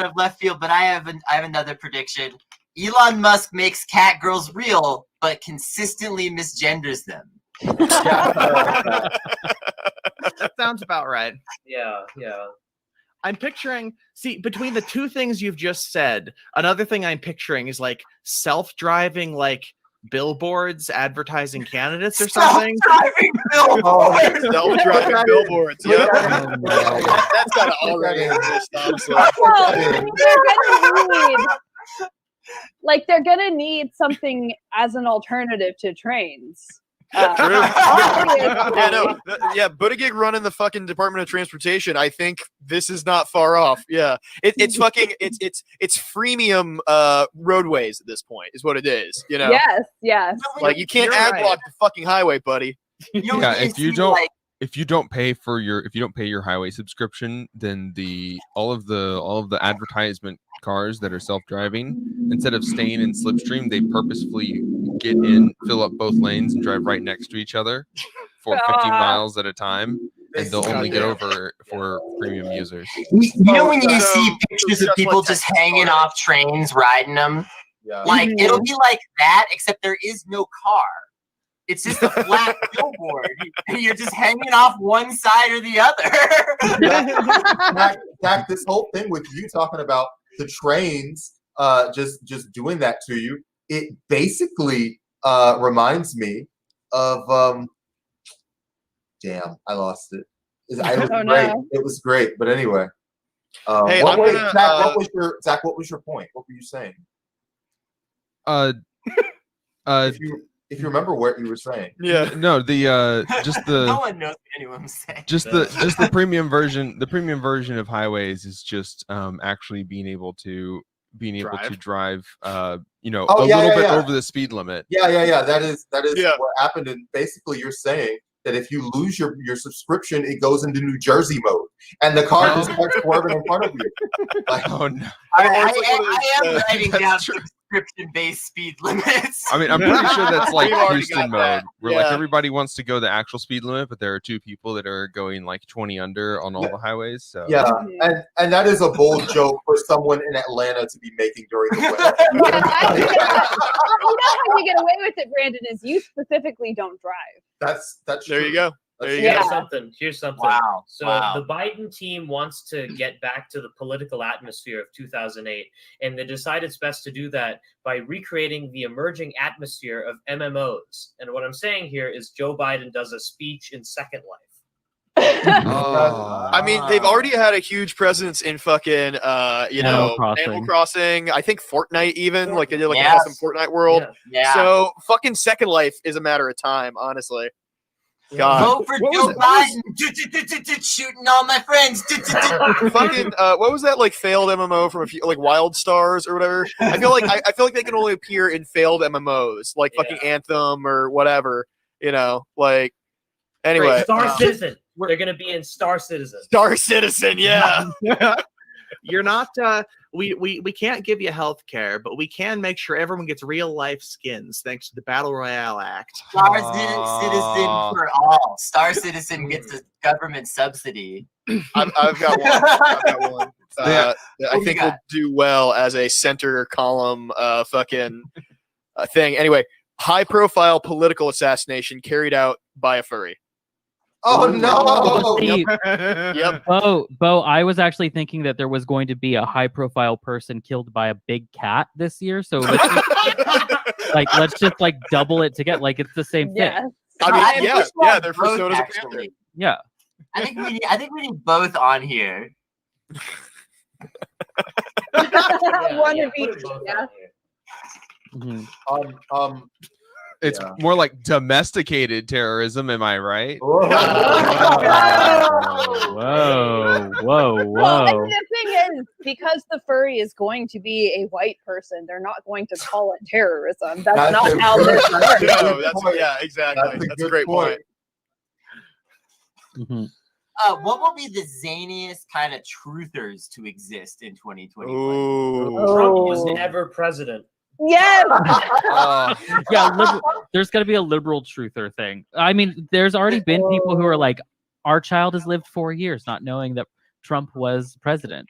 of left field, but I have another prediction. Elon Musk makes cat girls real, but consistently misgenders them. That sounds about right. Yeah. I'm picturing, between the two things you've just said, another thing I'm picturing is like self-driving, like billboards advertising candidates or something. Self-driving billboards. Self-driving billboards. Yep. That's gotta already exist, honestly. Well, they're gonna need something as an alternative to trains. Buttigieg running the fucking Department of Transportation. I think this is not far off. Yeah, it's fucking it's freemium roadways at this point is what it is. You know. Yes. Like you can't ad block the fucking highway, buddy. Yeah, if you don't pay your highway subscription, then all of the advertisement cars that are self-driving, instead of staying in slipstream, they purposefully get in, fill up both lanes, and drive right next to each other for 50 miles at a time, and they'll only get over for premium users. You know when you see pictures of people just hanging off trains riding them? Yeah. Like it'll be like that, except there is no car. It's just a flat billboard, and you're just hanging off one side or the other. Zach, this whole thing with you talking about the trains just doing that to you, it basically reminds me of damn, I lost it. It was great. No. It was great, but anyway. Hey, Zach, what was your point? What were you saying? If you remember what you were saying. Yeah. No, just the no one knows what anyone was saying. just the premium version. The premium version of highways is just actually being able to drive a little bit over the speed limit. Yeah. That is what happened. And basically you're saying that if you lose your subscription, it goes into New Jersey mode, and the car just starts swerving in front of you. Like, oh no! I am writing down subscription-based speed limits. I mean, I'm pretty sure that's like We've already Houston got mode, that. where like everybody wants to go the actual speed limit, but there are two people that are going like 20 under on all the highways. So yeah, and that is a bold joke for someone in Atlanta to be making during the winter. You know how you get away with it, Brandon, is you specifically don't drive. That's there you go. There you Here's go. something. Here's something. Wow. So Wow. the Biden team wants to get back to the political atmosphere of 2008, and they decide it's best to do that by recreating the emerging atmosphere of MMOs. And what I'm saying here is Joe Biden does a speech in Second Life. I mean, they've already had a huge presence in fucking, Animal Crossing. I think Fortnite even, like they did like a custom Fortnite world. Yeah. So fucking Second Life is a matter of time, honestly. God. Vote for Joe Biden. Shooting all my friends. Fucking what was that like failed MMO from a few like Wild Stars or whatever? I feel like they can only appear in failed MMOs like fucking Anthem or whatever. Like anyway. Star Citizen. They're gonna be in Star Citizen. Star Citizen, yeah. You're not we can't give you health care, but we can make sure everyone gets real life skins thanks to the Battle Royale Act. Star Citizen for all. Star Citizen gets a government subsidy. I've got one. I think we'll do well as a center column fucking thing. Anyway, high profile political assassination carried out by a furry. Oh no! Yep. Bo, I was actually thinking that there was going to be a high-profile person killed by a big cat this year. So let's just double it together. Like it's the same thing. I mean, yeah. They're for known as a panther. Yeah. I think we need both on here. One of each. Yeah. It's more like domesticated terrorism. Am I right? Whoa. Well, and the thing is, because the furry is going to be a white person, they're not going to call it terrorism. That's not how this works. No, exactly. That's a great point. What will be the zaniest kind of truthers to exist in 2021? Trump was never president. Yes. There's got to be a liberal truther thing. I mean, there's already been people who are like, our child has lived 4 years not knowing that Trump was president.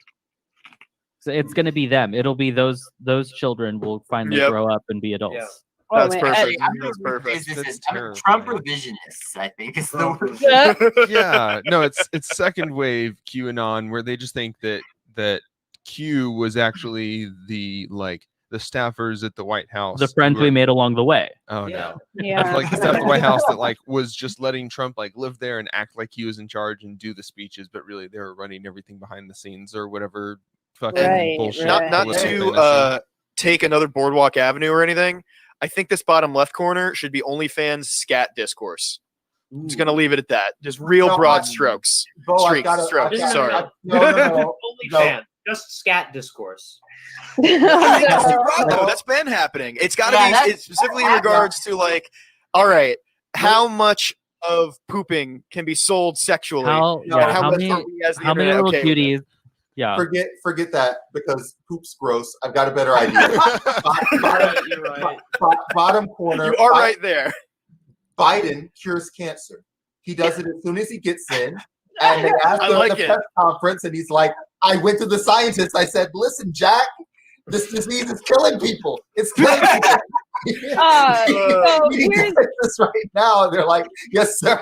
So it's going to be them. It'll be those children will finally grow up and be adults. Yeah. That's perfect. That's perfect. Trump revisionists, I think, is the word. Yeah. No, it's second wave QAnon, where they just think that Q was actually the the staffers at the White House, The friends we made along the way. Oh no, Yeah. like the staff at the White House that like was just letting Trump like live there and act like he was in charge and do the speeches, but really they were running everything behind the scenes or whatever fucking bullshit. Not to take another Boardwalk Avenue or anything. I think this bottom left corner should be OnlyFans scat discourse. I'm just gonna leave it at that. Just real broad strokes. Strokes. Sorry. OnlyFans. Just scat discourse. That's been happening. It's got to be it's specifically in regards to like, all right, how much of pooping can be sold sexually? How many little cuties? Yeah. Forget that because poop's gross. I've got a better idea. Bottom corner. You are right there. Biden cures cancer. He does it as soon as he gets in. And they asked him at the press conference, and he's like, I went to the scientists. I said, listen, Jack, this disease is killing people. It's killing people. So here's this right now. And they're like, yes, sir.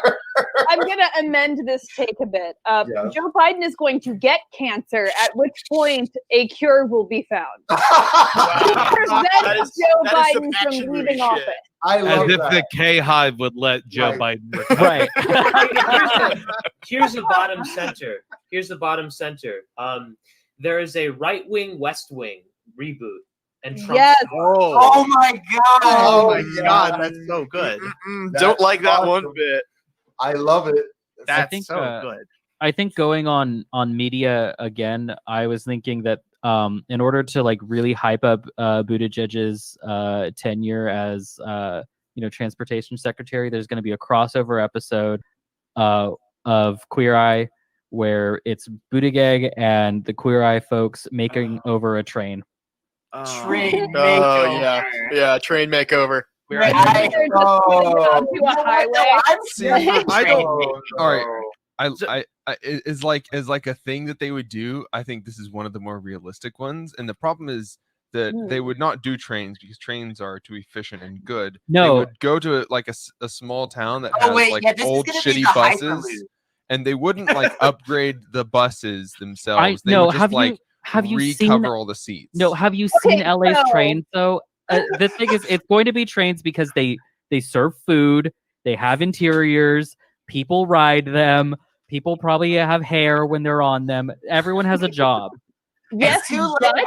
I'm going to amend this take a bit. Joe Biden is going to get cancer, at which point a cure will be found. Prevent Joe Biden from leaving office. I love As if that. the K Hive would let Joe Biden. Right. Here's the bottom center. Here's the bottom center. There is a right-wing West Wing reboot. And Trump. Yes. Oh my god! Oh my god, that's so good. Don't like that one bit. I love it. That's so good. I think going on media again, I was thinking that in order to like really hype up Buttigieg's tenure as transportation secretary, there's going to be a crossover episode of Queer Eye where it's Buttigieg and the Queer Eye folks making over a train. Train makeover. Oh yeah, train makeover. I'm I don't. All right. I is like a thing that they would do. I think this is one of the more realistic ones, and the problem is that they would not do trains because trains are too efficient and good. No. They would go to like a small town that has old shitty buses, and they wouldn't like upgrade the buses themselves. They would just have you recover seen all the seats. No, have you seen LA's trains though? The thing is, it's going to be trains because they serve food, they have interiors, people ride them, people probably have hair when they're on them. Everyone has a job. It's too late.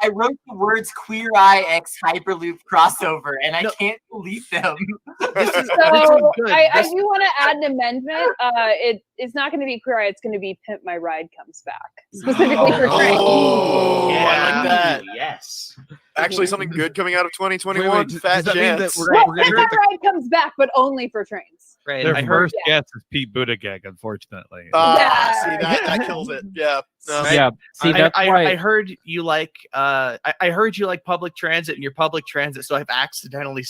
I wrote the words Queer Eye X Hyperloop crossover, and I can't delete them. So I do want to add an amendment. It's not going to be Queer Eye. It's going to be Pimp My Ride Comes Back, specifically for trains. Oh, I like that. Yes. Actually, something good coming out of 2021. Wait, Fat does that mean chance. that we're Pimp My Ride Comes Back, but only for trains. Right. Their I heard. first guess is Pete Buttigieg, unfortunately. See that kills it. Yeah. No. Yeah. See, that's why I heard you like. I heard you like public transit and your public transit. So I've accidentally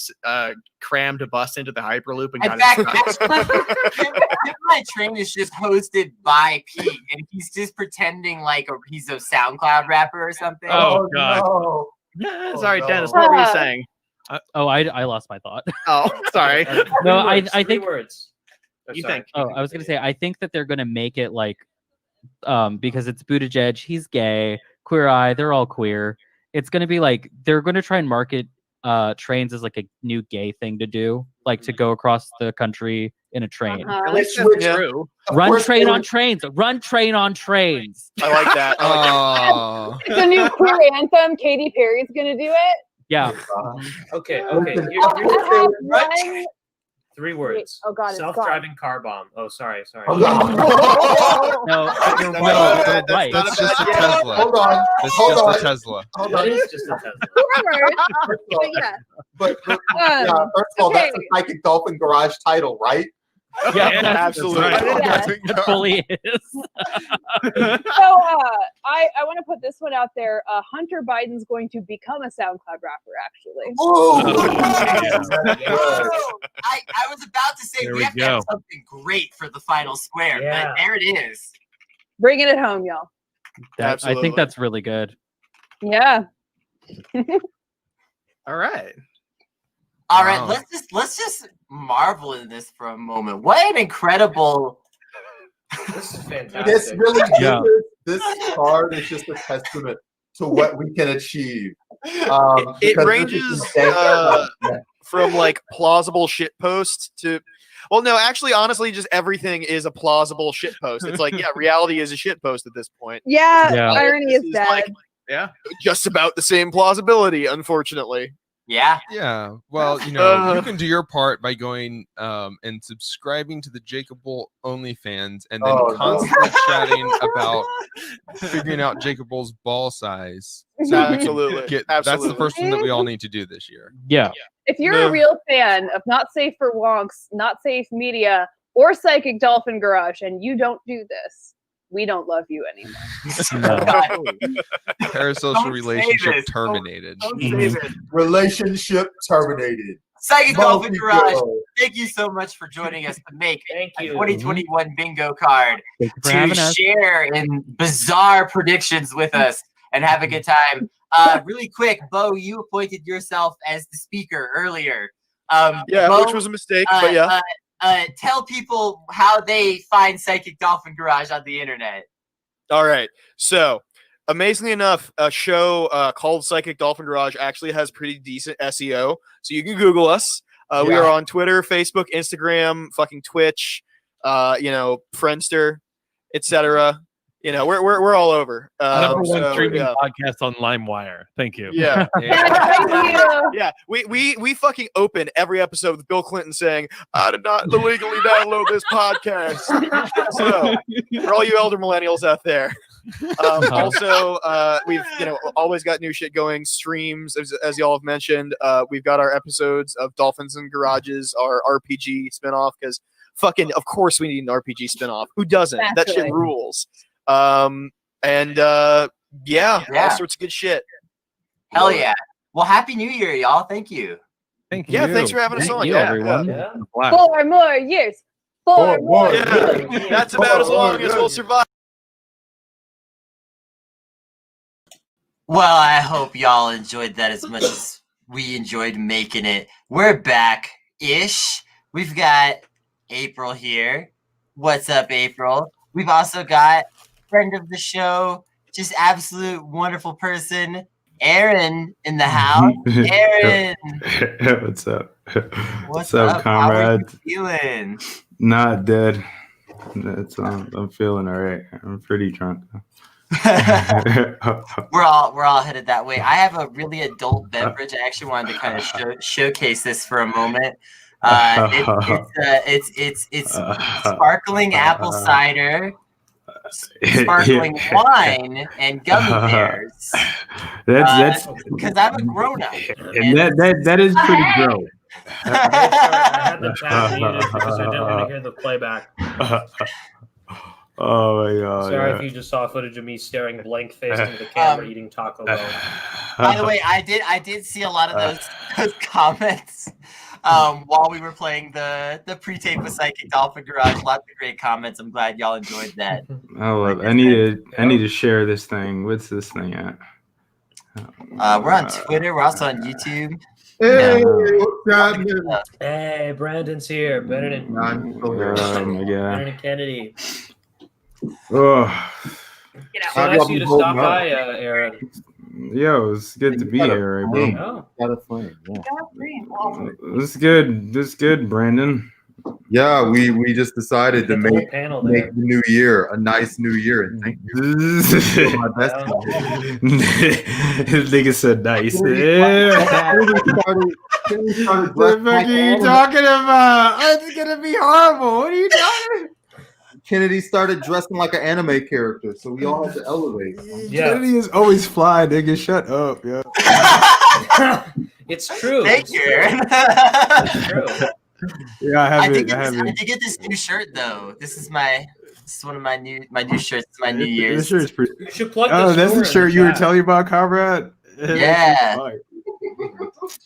crammed a bus into the Hyperloop and In got fact, it. My train is just hosted by Pete, and he's just pretending like he's a SoundCloud rapper or something. Oh god. No. Sorry, Dennis. What were you saying? I lost my thought. Oh, sorry. No, I think words. You think? Oh, I was gonna say I think that they're gonna make it like because it's Buttigieg, he's gay, Queer Eye, they're all queer. It's gonna be like they're gonna try and market trains as like a new gay thing to do, like to go across the country in a train. At least that's true. Run train on trains. Run train on trains. I like that. It's a new queer anthem. Katy Perry's going to do it. Yeah. Okay. I have one. 3 words. Oh God, it's gone. Self-driving car bomb. Oh, sorry. No, right. That's just a Tesla. Hold on. That's Hold just on. a Tesla. Hold That on. is just a Tesla. But yeah. But yeah, first of all, that's a Psychic Dolphin Garage title, right? Yeah, absolutely. It fully is. So I want to put this one out there. Hunter Biden's going to become a SoundCloud rapper, actually. I was about to say we have to have something great for the final square, but there it is. Bringing it home, y'all. I think that's really good. Yeah. All right. All right, let's just marvel in this for a moment. What an incredible! This is fantastic. This really, this card is just a testament to what we can achieve Because It this ranges is insane. from like plausible shit post to, well, no, actually, honestly, just everything is a plausible shit post. It's like, yeah, reality is a shit post at this point. Yeah, Yeah. irony is bad. Like, yeah, just about the same plausibility, unfortunately. Yeah. Yeah. Well, you know, you can do your part by going and subscribing to the Jacob Bull OnlyFans and then Oh, no. constantly chatting about figuring out Jacob Bull's ball size. So that we can Absolutely. that's the Absolutely. first one that we all need to do this year. Yeah. If you're a real fan of Not Safe for Wonks, Not Safe Media, or Psychic Dolphin Garage, and you don't do this, we don't love you anymore. Parasocial relationship terminated. Don't say this. Relationship terminated. Psychic Dolphin Multi-girl. Garage, thank you so much for joining us to make a 2021 bingo card Thank you for to having us. share in bizarre predictions with us and have a good time. Really quick, Bo, you appointed yourself as the speaker earlier. Yeah, Bo, which was a mistake, but yeah. Tell people how they find Psychic Dolphin Garage on the internet. All right. So, amazingly enough, a show called Psychic Dolphin Garage actually has pretty decent SEO. So you can Google us. We are on Twitter, Facebook, Instagram, fucking Twitch, Friendster, etc. We're all over. Number one so, streaming yeah. podcast on LimeWire. Thank you. Yeah. Yeah. Yeah, we fucking open every episode with Bill Clinton saying, "I did not illegally download this podcast." So, for all you elder millennials out there, also we've always got new shit going. Streams, as y'all have mentioned. We've got our episodes of Dolphins and Garages, our RPG spinoff, because fucking of course we need an RPG spinoff. Who doesn't? That shit rules. All sorts of good shit. Hell yeah. Well, Happy New Year, y'all. Thank you. Thank Yeah, thanks for having us on. Yeah, everyone. yeah. 4 more years. 4 more years. Yeah, that's about as long as we'll survive. Well, I hope y'all enjoyed that as much as we enjoyed making it. We're back-ish. We've got April here. What's up, April? We've also got friend of the show, just absolute wonderful person, Aaron in the house. Aaron, What's up? what's up, comrades? How are you feeling? Not dead. I'm feeling all right. I'm pretty drunk. We're all headed that way. I have a really adult beverage. I actually wanted to kind of showcase this for a moment. It's sparkling apple cider, sparkling wine, and gummy bears. That's because I'm a grown up. and that is pretty gross. I had the tab muted because I didn't want to hear the playback. Oh my god! Sorry yeah. if you just saw footage of me staring blank faced into the camera eating Taco Bell. By the way, I did see a lot of those comments while we were playing the pre-tape with Psychic Dolphin Garage. Lots of great comments. I'm glad y'all enjoyed that. I need to share this thing. What's this thing at? We're on Twitter. We're also on YouTube. Hey, what's happening? Hey, Brandon's here. Brandon. Oh my god! Brandon Kennedy. Oh, So nice of you to stop by, Aaron. yo, it's good to be here, right, bro? Oh. Got a flame. Yeah. This is good. This is good, Brandon. Yeah, we just decided to make the new year a nice new year, and thank you. For my best. His nigga said nice. What the fuck are you talking about? It's gonna be horrible. What are you talking? Kennedy started dressing like an anime character, so we all had to elevate. Kennedy is always fly, nigga. Shut up, yo. It's true. Thank you, Aaron. It's true. Yeah, I did haven't. get this new shirt though. This is one of my new shirts. It's my New Year's. This shirt's pretty. You should plug Oh, this that's the store in shirt the you were chat. telling about, comrade. Yeah.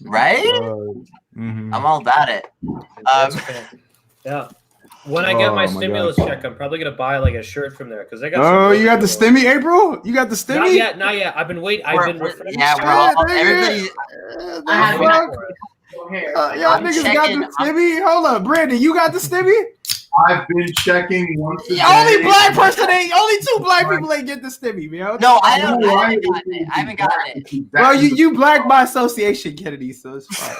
Right? Mhm. I'm all about it. Yeah. When I get Oh, my my stimulus God. check, I'm probably gonna buy like a shirt from there because they got. Oh, some you got the stimmy, April? You got the stimmy? Not yet. I've been waiting. I've been. Yeah, we're all everybody. Y'all niggas got the stimmy? Hold up, Brandon, you got the stimmy? I've been checking once a day. Only black person only 2 black people ain't get the stimmy, man. No, I haven't gotten it. I haven't gotten it. Well, you black by association, Kennedy, so it's fine.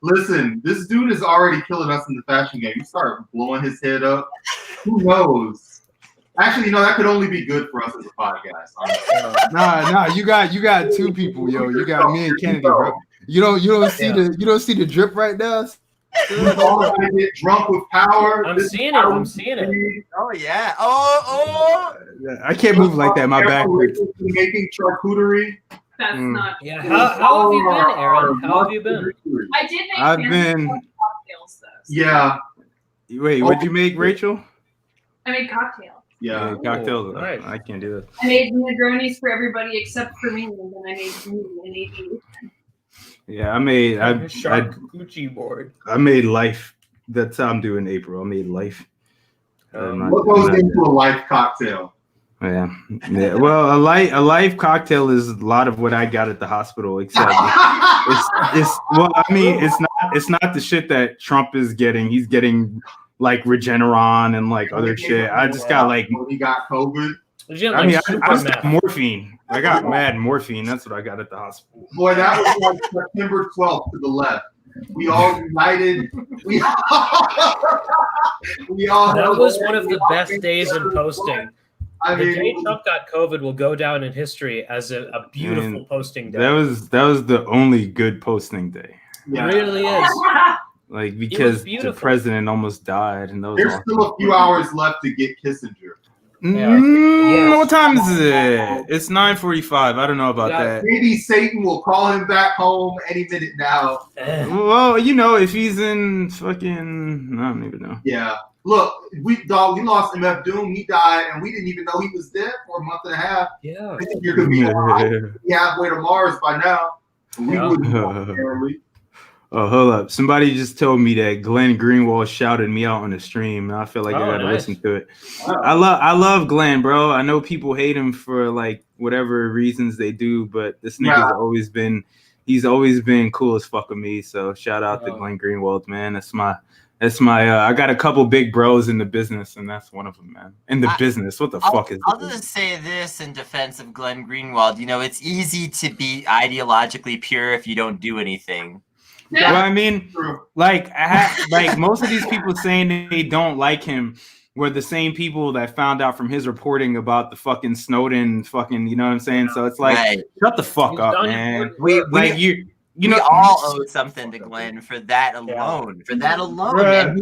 Listen, this dude is already killing us in the fashion game. You start blowing his head up. Who knows? Actually, no, that could only be good for us as a podcast. Nah, you got 2 people, yo. You got me and Kennedy, bro. You don't see the drip right now. I get drunk with power. I'm seeing it. Oh yeah. Oh. I can't move like that. My back hurts. Making charcuterie. That's not. Yeah. How have you been, Aaron? How have you been? I did make I've been. cocktails though. Yeah. Wait, what'd you make, Rachel? I made cocktails. Yeah, cocktails. Nice. I can't do that. I made Negronis for everybody except for me, and then I made me and AB. Yeah, I made charcuterie board. I made life. That's how I'm doing April. I made life. What goes into a life cocktail? Yeah. Well, a life cocktail is a lot of what I got at the hospital, except it's well, I mean, it's not the shit that Trump is getting. He's getting like Regeneron and like other shit. I just got like he got COVID. I mean, I just got morphine. I got mad morphine. That's what I got at the hospital. Boy, that was like September 12th to the left. We all united. We all. That was one of the best days in posting. I The mean, day Trump got COVID will go down in history as a beautiful posting day. That was the only good posting day. It really is. Like because the beautiful. president almost died, and those. there's still a few hours left to get Kissinger. What time is it? It's 9:45. I don't know about that. Maybe Satan will call him back home any minute now. Well, you know, if he's in fucking, I don't even know. Yeah. Look, we lost MF Doom. He died, and we didn't even know he was dead for a month and a half. Yeah. I think you're gonna be all right. Be halfway to Mars by now. We wouldn't know, apparently. Oh, hold up. Somebody just told me that Glenn Greenwald shouted me out on the stream, and I feel like I gotta listen to it. I love Glenn, bro. I know people hate him for like whatever reasons they do, but this nigga's he's always been cool as fuck with me. So shout out to Glenn Greenwald, man. That's my I got a couple big bros in the business, and that's one of them, man. In the business. What the fuck is I'll just say this in defense of Glenn Greenwald. You know, it's easy to be ideologically pure if you don't do anything. Well, I mean, like most of these people saying they don't like him were the same people that found out from his reporting about the fucking Snowden fucking, you know what I'm saying? So it's like, shut the fuck up, man. We all owe something to Glenn for that alone. For that alone, man.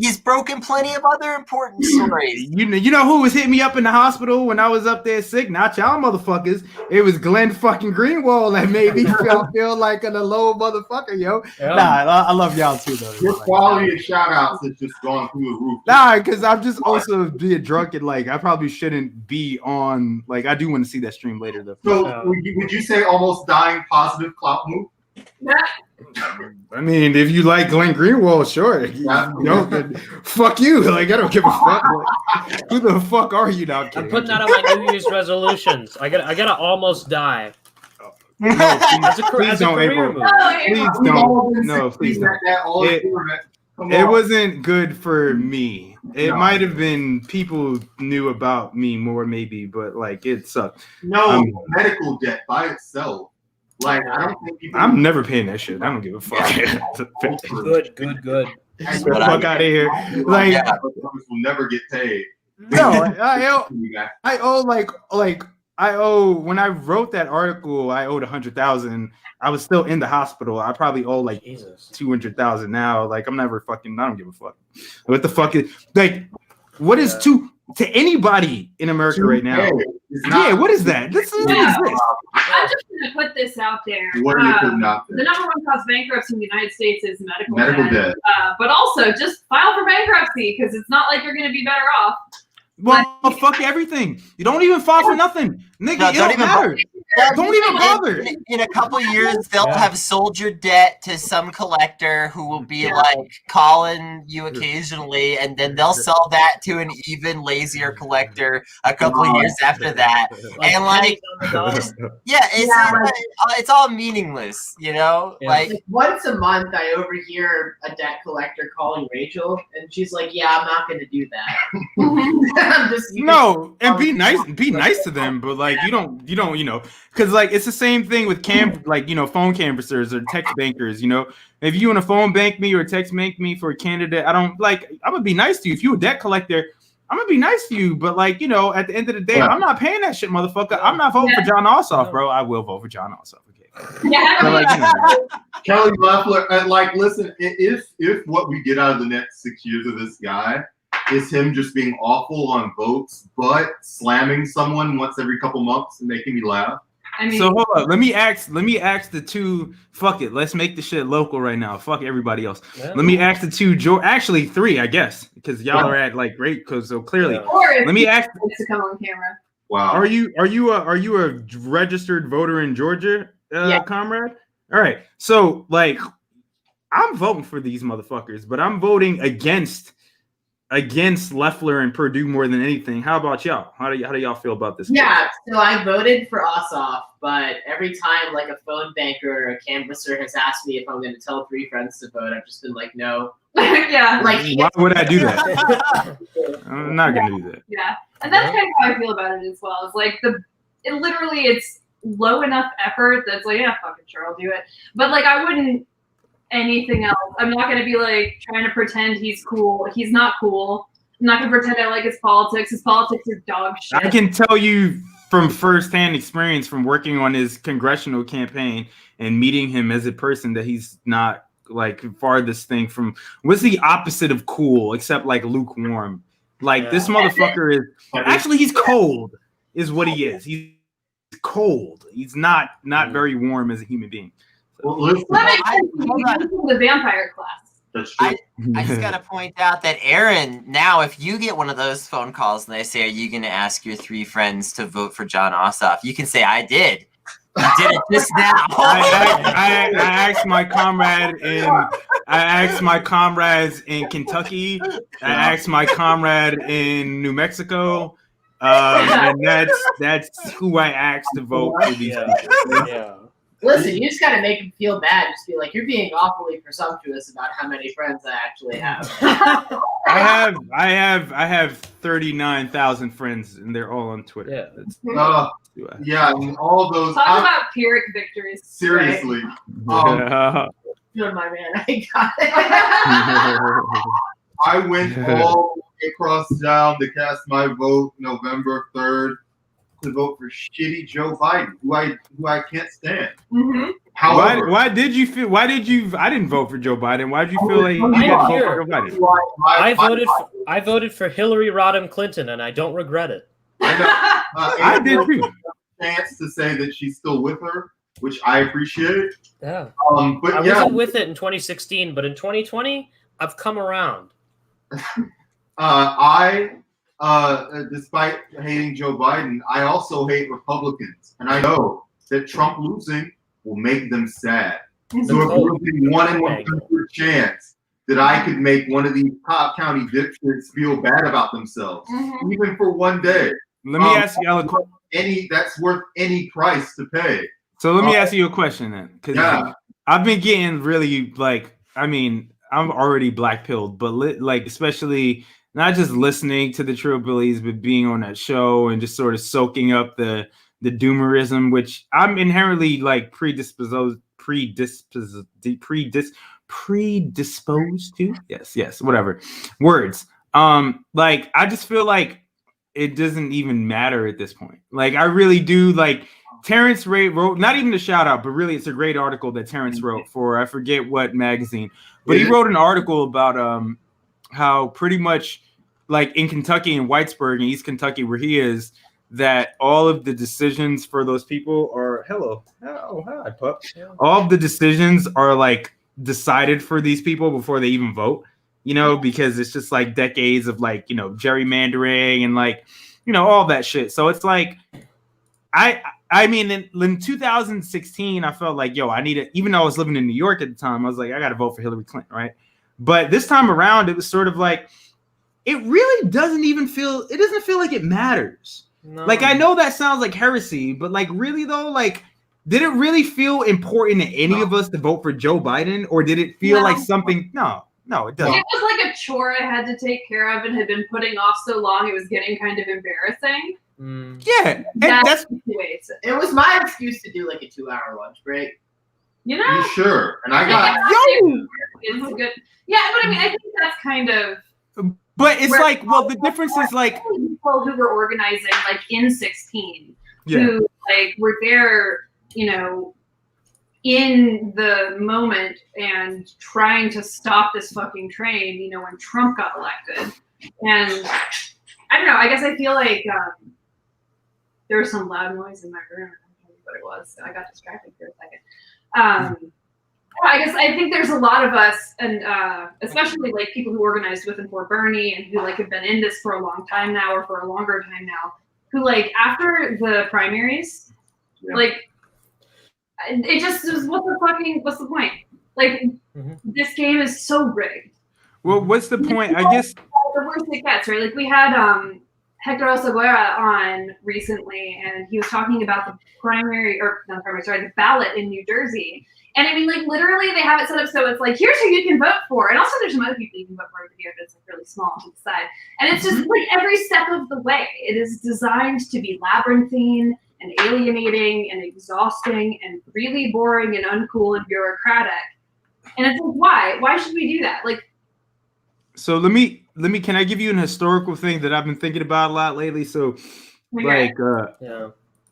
He's broken plenty of other important stories. You know who was hitting me up in the hospital when I was up there sick? Not y'all motherfuckers. It was Glenn fucking Greenwald that made me feel like a low motherfucker, yo. Yeah. Nah, I love y'all too, though. Your quality of shout outs has just gone through the roof. Nah, because I'm just also being drunk and like I probably shouldn't be on. Like I do want to see that stream later though. So would you say almost dying positive clout move? I mean, if you like Glenn Greenwald, sure. You know, fuck you. Like I don't give a fuck. Like, who the fuck are you now? I'm putting that on my New Year's resolutions. I gotta almost die. No, please don't, April. Please don't. No, please don't. It wasn't good for me. It might have been people knew about me more, maybe, but like it sucked. No, medical debt by itself. Like I don't think people. I'm never paying that shit. I don't give a fuck. Good. Get the fuck out of here. Like will never get paid. No, I owe when I wrote that article, I owed 100,000. I was still in the hospital. I probably owe like 200,000 now. Like I'm never fucking. I don't give a fuck. What the fuck is like? What is to anybody in America right now? Yeah, what is that? This is I'm just going to put this out there. What are you putting out there? The number one cause of bankruptcy in the United States is medical debt. But also, just file for bankruptcy because it's not like you're going to be better off. Well, fuck everything. You don't even file for nothing, nigga. No, it don't matter. Don't even bother. In a couple years, they'll have sold your debt to some collector who will be like calling you occasionally, and then they'll sell that to an even lazier collector a couple years after that. And like, it's all meaningless, you know. Like once a month, I overhear a debt collector calling Rachel, and she's like, "Yeah, I'm not going to do that." I'm just and be nice to them, but like you don't, because like it's the same thing with phone canvassers or text bankers. If you want to phone bank me or text bank me for a candidate, I'm gonna be nice to you. If you a debt collector, I'm gonna be nice to you, but like at the end of the day, I'm not paying that shit, motherfucker. I'm not voting for John Ossoff, bro. I will vote for John Ossoff. Kelly Loeffler, listen, if what we get out of the next 6 years of this guy is him just being awful on votes, but slamming someone once every couple months and making me laugh. So hold up, let me ask the two. Fuck it, let's make the shit local right now. Fuck everybody else. Yeah. Let me ask the two. Actually, three, I guess, because y'all are at great. Because so clearly, let me ask. To come on camera. Wow. Are you a registered voter in Georgia, comrade? All right. So I'm voting for these motherfuckers, but I'm voting against Loeffler and Perdue more than anything. How about y'all? How do y'all feel about this? Yeah, so I voted for Ossoff, but every time a phone banker or a canvasser has asked me if I'm going to tell 3 friends to vote, I've just been like, no. Yeah. Why would I do that? I'm not going to do that. Yeah, and that's kind of how I feel about it as well. It's low enough effort that's fucking sure, I'll do it. But I wouldn't anything else. I'm not going to be trying to pretend he's cool. He's not cool. I'm not going to pretend I like his politics. His politics are dog shit. I can tell you from firsthand experience from working on his congressional campaign and meeting him as a person that he's not farthest thing from what's the opposite of cool except lukewarm. This motherfucker is actually he's cold is what he is. He's cold. He's not very warm as a human being. Well, the vampire class. That's true. I just gotta point out that Aaron, now if you get one of those phone calls and they say, "Are you gonna ask your 3 friends to vote for John Ossoff?" You can say, "I did. I did it just now." I asked my comrades in Kentucky. I asked my comrade in New Mexico. And that's who I asked to vote for these people. Yeah. Listen, you just gotta make him feel bad. Just be like, you're being awfully presumptuous about how many friends I actually have. I have 39,000 friends, and they're all on Twitter. And all those. Talk about Pyrrhic victories. Seriously. You're my man. I got it. I went all the way across town to cast my vote November 3rd. To vote for shitty Joe Biden, who I can't stand. Mm-hmm. However, why did you? I didn't vote for Joe Biden. Why did you feel like you had to vote for Joe Biden? I voted for Hillary Rodham Clinton, and I don't regret it. I did too. Chance to say that she's still with her, which I appreciate. Yeah. But I wasn't with it in 2016, but in 2020, I've come around. Despite hating Joe Biden, I also hate Republicans. And I know that Trump losing will make them sad. So if there was a 1 in 100 chance that I could make one of these Cobb County dipshits feel bad about themselves, even for one day. Let me ask you a question. That's worth any price to pay. So let me ask you a question then. Because I've been getting really I'm already black-pilled, but especially not just listening to the Trillbillies, but being on that show and just sort of soaking up the doomerism, which I'm inherently predisposed to. Yes, whatever words. I just feel like it doesn't even matter at this point. I really do. Terrence Ray wrote, not even a shout out, but really it's a great article that Terrence wrote for, I forget what magazine, but he wrote an article about how pretty much in Kentucky and Whitesburg in East Kentucky where he is, that all of the decisions for those people are hi pup. All of the decisions are decided for these people before they even vote, because it's just decades of gerrymandering and all that shit. So it's I I mean, in 2016, I felt like, yo, I need it. Even though I was living in New York at the time, I was like, I got to vote for Hillary Clinton, right? But this time around, it was sort of like, it really doesn't feel like it matters. No. Like, I know that sounds like heresy, but like, really though, like, did it really feel important to any of us to vote for Joe Biden, or did it feel like something? No, it doesn't. It was like a chore I had to take care of and had been putting off so long it was getting kind of embarrassing. Yeah, that's it was my excuse to do like a 2-hour lunch break. You know? You sure? And I got It's a good. Yeah, but I mean, I think that's kind of. But it's like, well, the difference is like people who were organizing like in 16, Yeah. who like were there, you know, in the moment and trying to stop this fucking train, you know, when Trump got elected. And I don't know, I guess I feel like there was some loud noise in my room. I don't know what it was. So I got distracted for a second. I think there's a lot of us, and especially like people who organized with and for Bernie and who like have been in this for a long time now or for a longer time now, who like after the primaries, like it just was what's the point? Like this game is so rigged. Well, what's the point? I guess the worst it gets, right? Like we had Hector Oseguera on recently, and he was talking about the the ballot in New Jersey. And I mean, like literally, they have it set up so it's like, here's who you can vote for, and also there's some other people you can vote for over here that's like really small to the side. And it's just like every step of the way, it is designed to be labyrinthine and alienating and exhausting and really boring and uncool and bureaucratic. And it's like, why? Why should we do that? Like, so let me can I give you an historical thing that I've been thinking about a lot lately? So like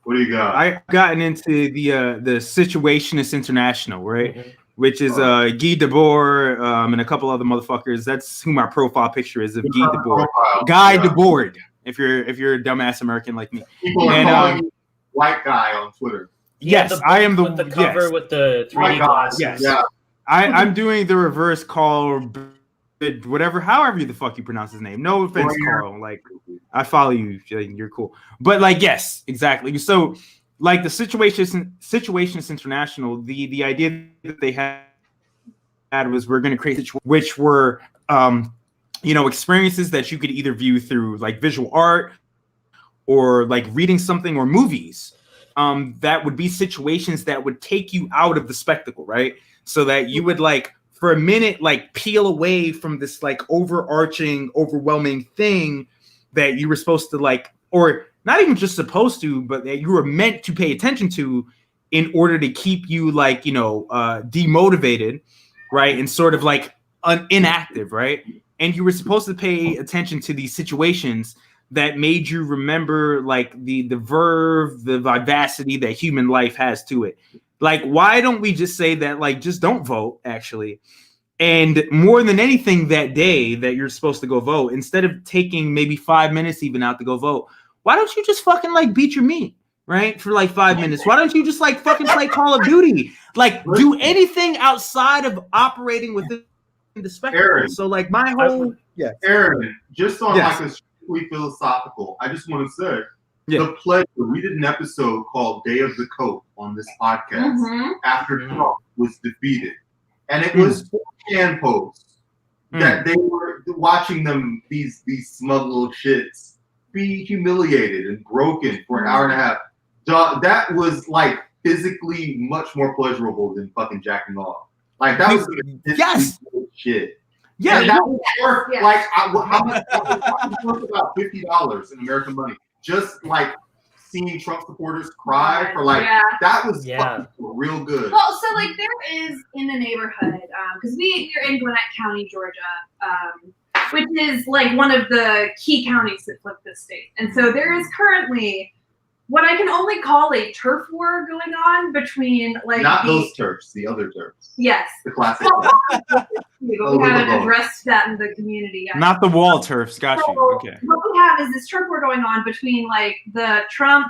what do you got? I've gotten into the Situationist International, right? Which is Guy Debord and a couple other motherfuckers. That's who my profile picture is of Guy Debord. Guy Debord, if you're a dumbass American like me. People are calling you white guy on Twitter. Yes, I am with the cover with the 3D glasses. Yes. Yeah. I'm doing the reverse call, whatever, however the fuck you pronounce his name. No offense, Carl. Like, I follow you. You're cool. But like, yes, exactly. So, like the Situationist International, the idea that they had was we're going to create which were, experiences that you could either view through like visual art or like reading something or movies. That would be situations that would take you out of the spectacle, right? So that you would like for a minute like peel away from this like overarching, overwhelming thing that you were supposed to like, or not even just supposed to, but that you were meant to pay attention to in order to keep you like, demotivated, right? And sort of like inactive, right? And you were supposed to pay attention to these situations that made you remember like the verve, the vivacity that human life has to it. Like, why don't we just say that, like, just don't vote, actually? And more than anything that day that you're supposed to go vote, instead of taking maybe 5 minutes even out to go vote, why don't you just fucking, like, beat your meat, right? For, like, 5 minutes. Why don't you just, like, fucking play Call of Duty? Like, do anything outside of operating within the spectrum. Aaron, so, like, my whole... Yeah. Aaron, just on Yes. like a strictly philosophical, I just want to say, Yeah. the pleasure, we did an episode called Day of the Coat on this podcast after Trump was defeated. And it was 4chan posts that they were watching them, these smug little shits, be humiliated and broken for an hour and a half. That was like physically much more pleasurable than fucking jacking off. Like that was shit. Yeah, and that was worth like how much worth about $50 in American money. Just like seeing Trump supporters cry for like that was fucking real good. Well, so like there is in the neighborhood, because we're in Gwinnett County, Georgia, which is like one of the key counties that flip this state. And so there is currently what I can only call a turf war going on between like not those turfs, the other turfs. Yes. The classic. We haven't addressed that in the community yet. Not the wall turfs, got you. Okay. What we have is this turf war going on between like the Trump,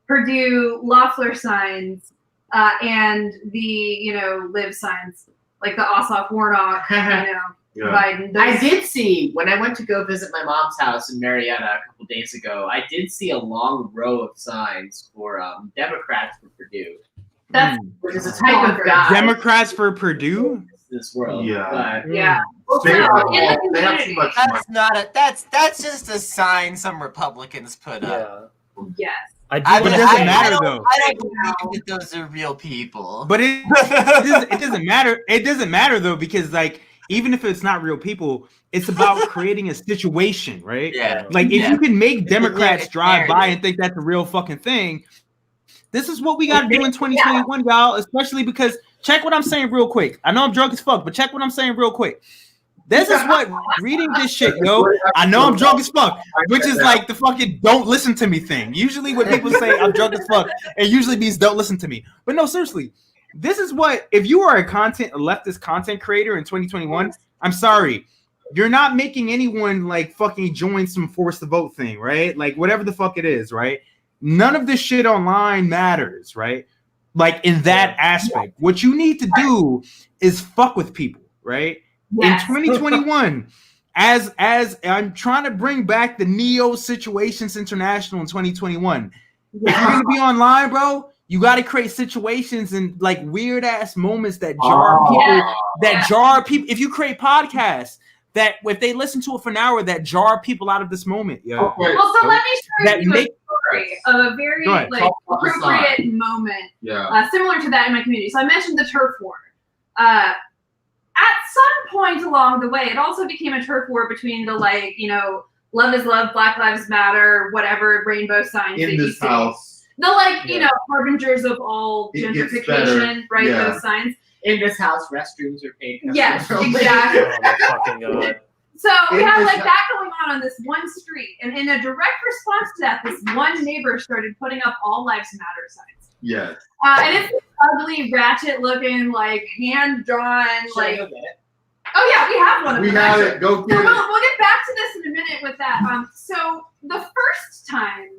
Purdue, Loeffler signs, and the Live signs, like the Ossoff Warnock, Biden. I did see when I went to go visit my mom's house in Marietta a couple days ago. I did see a long row of signs for Democrats for Purdue. That's which is a type of guy. Democrats for Purdue. This world. Yeah. Yeah. They So, have- in the they have community- too much That's not a. That's just a sign some Republicans put up. Yes. But it doesn't matter though. I don't believe that those are real people. But it doesn't matter. It doesn't matter though, because like even if it's not real people, it's about creating a situation, right? Yeah. Like if you can make Democrats it's drive by narrative. and think that's a real fucking thing, this is what we got to do in 2021, y'all. Especially because check what I'm saying real quick. I know I'm drunk as fuck, but check what I'm saying real quick. This is what reading this shit, yo. I know I'm drunk as fuck, which is like the fucking don't listen to me thing. Usually when people say I'm drunk as fuck, it usually means don't listen to me. But no, seriously, this is what if you are a leftist content creator in 2021, I'm sorry. You're not making anyone like fucking join some force the vote thing, right? Like whatever the fuck it is, right? None of this shit online matters, right? Like in that aspect. What you need to do is fuck with people, right? Yes. In 2021, as I'm trying to bring back the Neo Situations International in 2021. If you're gonna be online, bro, you got to create situations and like weird ass moments that jar people. Jar people. If you create podcasts that if they listen to it for an hour, that jar people out of this moment, yo. Okay. Well, so let me share That you make- a story of a very Go ahead. like Talk about the appropriate sign. moment, Yeah. similar to that in my community. So I mentioned the turf war. At some point along the way, it also became a turf war between the like, you know, love is love, Black Lives Matter, whatever rainbow signs that In you this see. house. The like, you know, harbingers of all It gets gentrification, better. right? Yeah. Those signs. In this house, restrooms are paid. Yes, customer only. exactly. Oh my fucking god. So we In have this like hou- that going on this one street, and in a direct response to that, this one neighbor started putting up all lives matter signs. Yes. And it's this ugly, ratchet-looking, like hand-drawn, Should I like. go get it? Oh yeah, we have one of We them. have actually. it. Go So get it. we'll get back to this in a minute with that. So the first time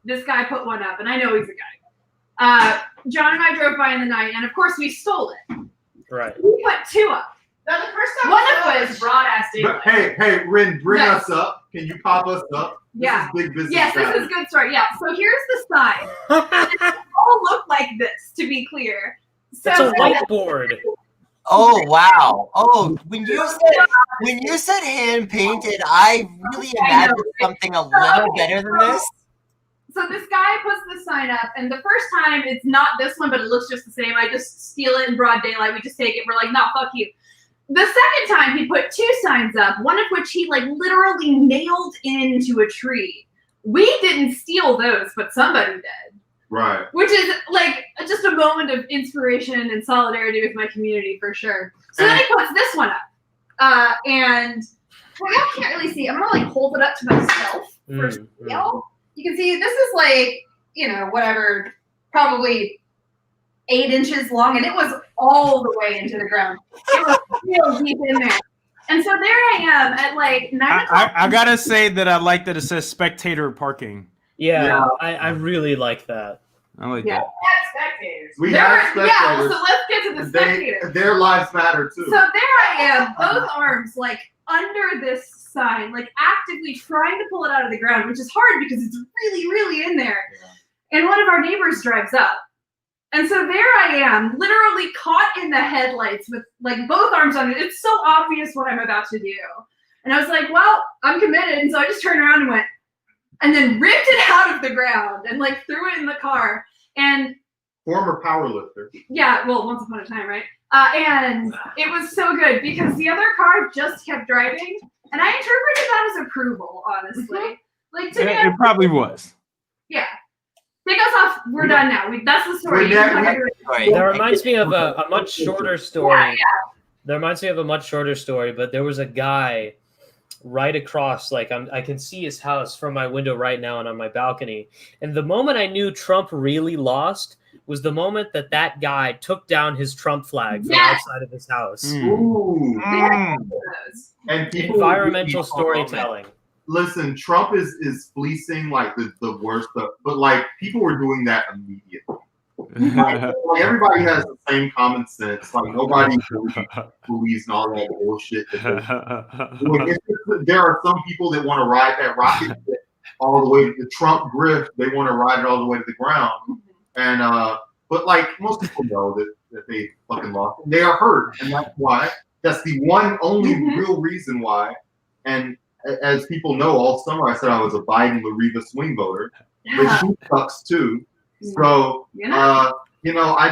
this guy put one up, and I know he's a guy. John and I drove by in the night, and of course we stole it. Right. We put two up. No, the first time One I of saw it which- was broad ass But daylight. hey, Rin, bring Yes. us up. Can you pop us up? Yeah. This is big business. Yes, this is strategy. good story. Yeah. So here's the sign. They all look like this, to be clear. So It's a whiteboard. Oh wow! Oh, when you said hand painted, I really imagined something a little better than this. So this guy puts the sign up, and the first time it's not this one, but it looks just the same. I just steal it in broad daylight. We just take it. We're like, nah, fuck you. The second time he put two signs up, one of which he like literally nailed into a tree. We didn't steal those, but somebody did. Right. Which is like just a moment of inspiration and solidarity with my community for sure. So then he puts this one up. And well, y'all can't really see. I'm gonna like hold it up to myself for scale. You can see this is like, you know, whatever, probably 8 inches long, and it was all the way into the ground. It was real deep in there. And so there I am at like 9 o'clock. I gotta say that I like that it says spectator parking. Yeah, I really like that. I like Yeah. that. Spectators. We There- have spectators. Yeah, so let's get to the spectators. Their lives matter too. So there I am, both arms like under this sign, like actively trying to pull it out of the ground, which is hard because it's really, really in there. And one of our neighbors drives up. And so there I am, literally caught in the headlights with like both arms on it. It's so obvious what I'm about to do. And I was like, well, I'm committed. And so I just turned around and went, and then ripped it out of the ground and like threw it in the car. And Former powerlifter. yeah, well, once upon a time, right? And it was so good because the other car just kept driving, and I interpreted that as approval, honestly. Like to me, It probably was. yeah. Take us off. We're done now. That's the story. You can talk about it. That reminds me of a much shorter story. Yeah, yeah. That reminds me of a much shorter story, but there was a guy right across, like I can see his house from my window right now and on my balcony. And the moment I knew Trump really lost was the moment that guy took down his Trump flag from Yes. outside of his house. Ooh. And people Environmental storytelling. Listen, Trump is fleecing like the worst stuff, but like people were doing that immediately. Like everybody has the same common sense. Like nobody believes in all that bullshit. There are some people that want to ride that rocket all the way to the Trump grift. They want to ride it all the way to the ground. And but like most people know that they fucking lost. They are hurt, and that's why. That's the only real reason why. And as people know, all summer I said I was a Biden-Lariva swing voter, but she sucks too. So, I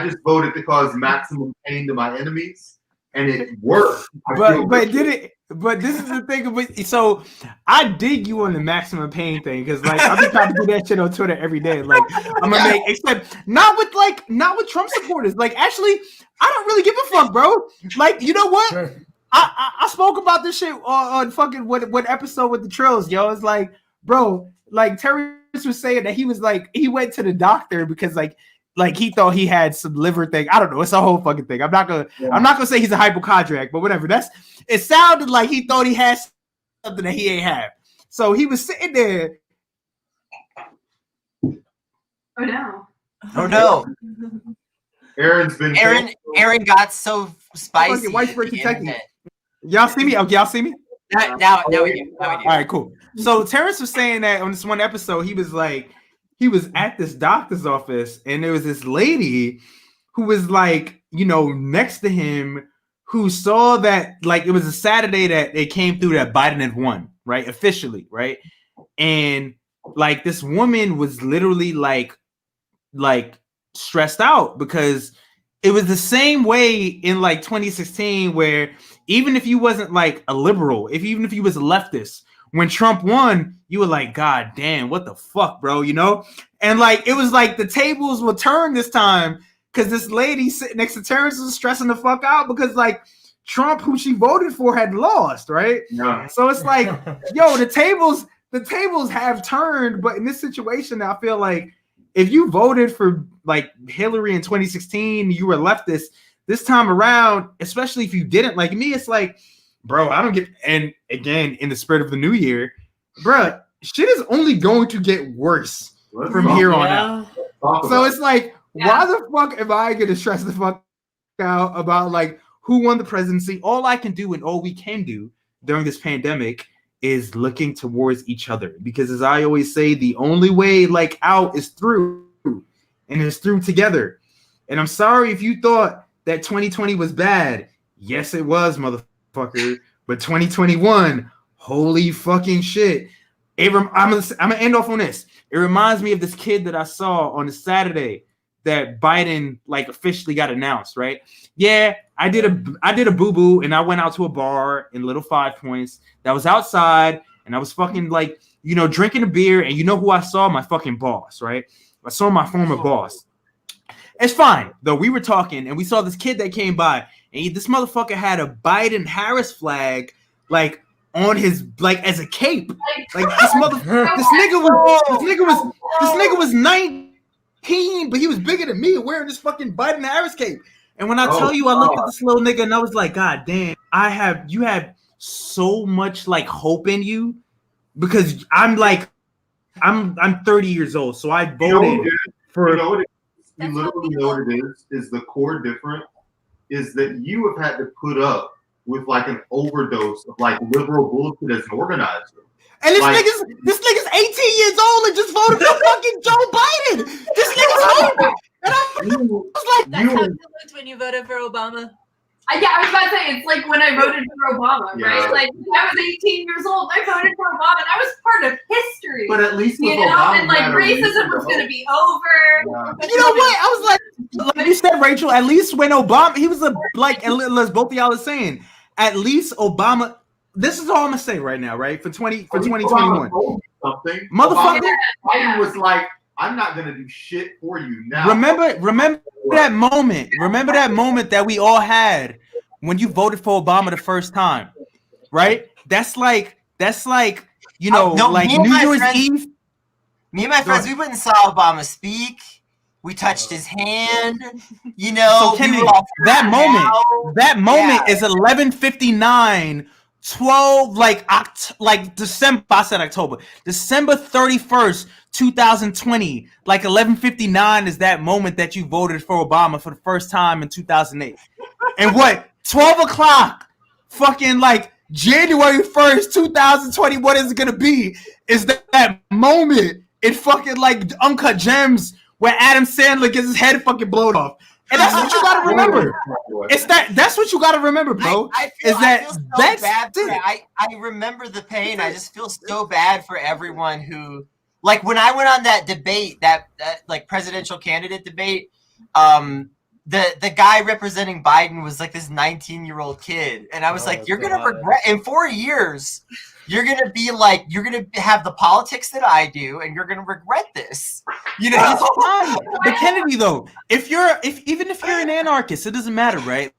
just voted to cause maximum pain to my enemies, and it worked. But this is the thing. So I dig you on the maximum pain thing because like I've been trying to do that shit on Twitter every day. Like I'm gonna make, except not with Trump supporters. Like actually, I don't really give a fuck, bro. Like you know what? I spoke about this shit on fucking what episode with the Trills, yo. It's like, bro, like Terry was saying that he was like he went to the doctor because like he thought he had some liver thing. I don't know. It's a whole fucking thing. I'm not gonna say he's a hypochondriac, but whatever. It sounded like he thought he had something that he ain't have. So he was sitting there. Oh no. Oh no. Aaron got so spicy. Y'all see me? Okay, y'all see me? Now we do. All right, cool. So Terrence was saying that on this one episode, he was at this doctor's office, and there was this lady who was like, next to him, who saw that like it was a Saturday that it came through that Biden had won, right? Officially, right? And like this woman was literally like stressed out because it was the same way in like 2016 where even if you wasn't like a liberal, even if you was a leftist, when Trump won, you were like, God damn, what the fuck, bro? And like it was like the tables were turned this time because this lady sitting next to Terrence was stressing the fuck out because like Trump, who she voted for, had lost, right? Yeah. So it's like, yo, the tables have turned, but in this situation, I feel like if you voted for like Hillary in 2016, you were leftist. This time around, especially if you didn't like me, it's like, bro, I don't get. And again, in the spirit of the new year, bro, shit is only going to get worse from here on out. So it's like, why the fuck am I going to stress the fuck out about like who won the presidency? All I can do and all we can do during this pandemic is looking towards each other, because as I always say, the only way like out is through, and it's through together. And I'm sorry if you thought that 2020 was bad. Yes, it was, motherfucker. But 2021, holy fucking shit. I'm gonna end off on this. It reminds me of this kid that I saw on the Saturday that Biden like officially got announced, right? Yeah, I did a boo-boo and I went out to a bar in Little 5 Points that was outside, and I was fucking like, drinking a beer, and you know who I saw? My fucking boss, right? I saw my former boss. It's fine, though. We were talking, and we saw this kid that came by, and this motherfucker had a Biden-Harris flag, like, on his, like, as a cape. Like, this nigga was 19, but he was bigger than me, wearing this fucking Biden-Harris cape. And when I tell you, I looked at this little nigga, and I was like, God damn, you have so much, like, hope in you, because I'm 30 years old, so I voted for... You literally know what it is the core difference is that you have had to put up with like an overdose of like liberal bullshit as an organizer. And this nigga's 18 years old and just voted for fucking Joe Biden. This nigga's hungry. And I was like, that's how it looked when you voted for Obama. Yeah, I was about to say, it's like when I voted for Obama, Yeah. right? Like, I was 18 years old, I voted for Obama, and that was part of history. But at least with you know, Obama, and like you had a racism reason was to going to vote. be over. you know what? I was like you said, Rachel, at least when Obama, he was as both of y'all are saying, at least Obama, this is all I'm gonna say right now, right? For 2021. Something. Motherfucker. Biden was like, I'm not gonna do shit for you now. Remember that moment. Remember that moment that we all had when you voted for Obama the first time, right? That's like like New Year's Eve. Me and my friends, we went and saw Obama speak. We touched his hand. So Kennedy, that moment is 11:59 December. I said October. December 31st, 2020. Like 11:59 is that moment that you voted for Obama for the first time in 2008. And what? 12 o'clock, fucking like January 1st, 2020. What is it gonna be? Is that moment in fucking like Uncut Gems where Adam Sandler gets his head fucking blown off? And that's what you gotta remember. That's what you gotta remember, bro. I feel so bad for it. I remember the pain. I just feel so bad for everyone who, like, when I went on that debate, that like presidential candidate debate, the guy representing Biden was like this 19-year-old kid, and I was like, you're gonna regret in 4 years. You're gonna be like, you're gonna have the politics that I do, and you're gonna regret this. You know, It's fine. But Kennedy, though, even if you're an anarchist, it doesn't matter, right?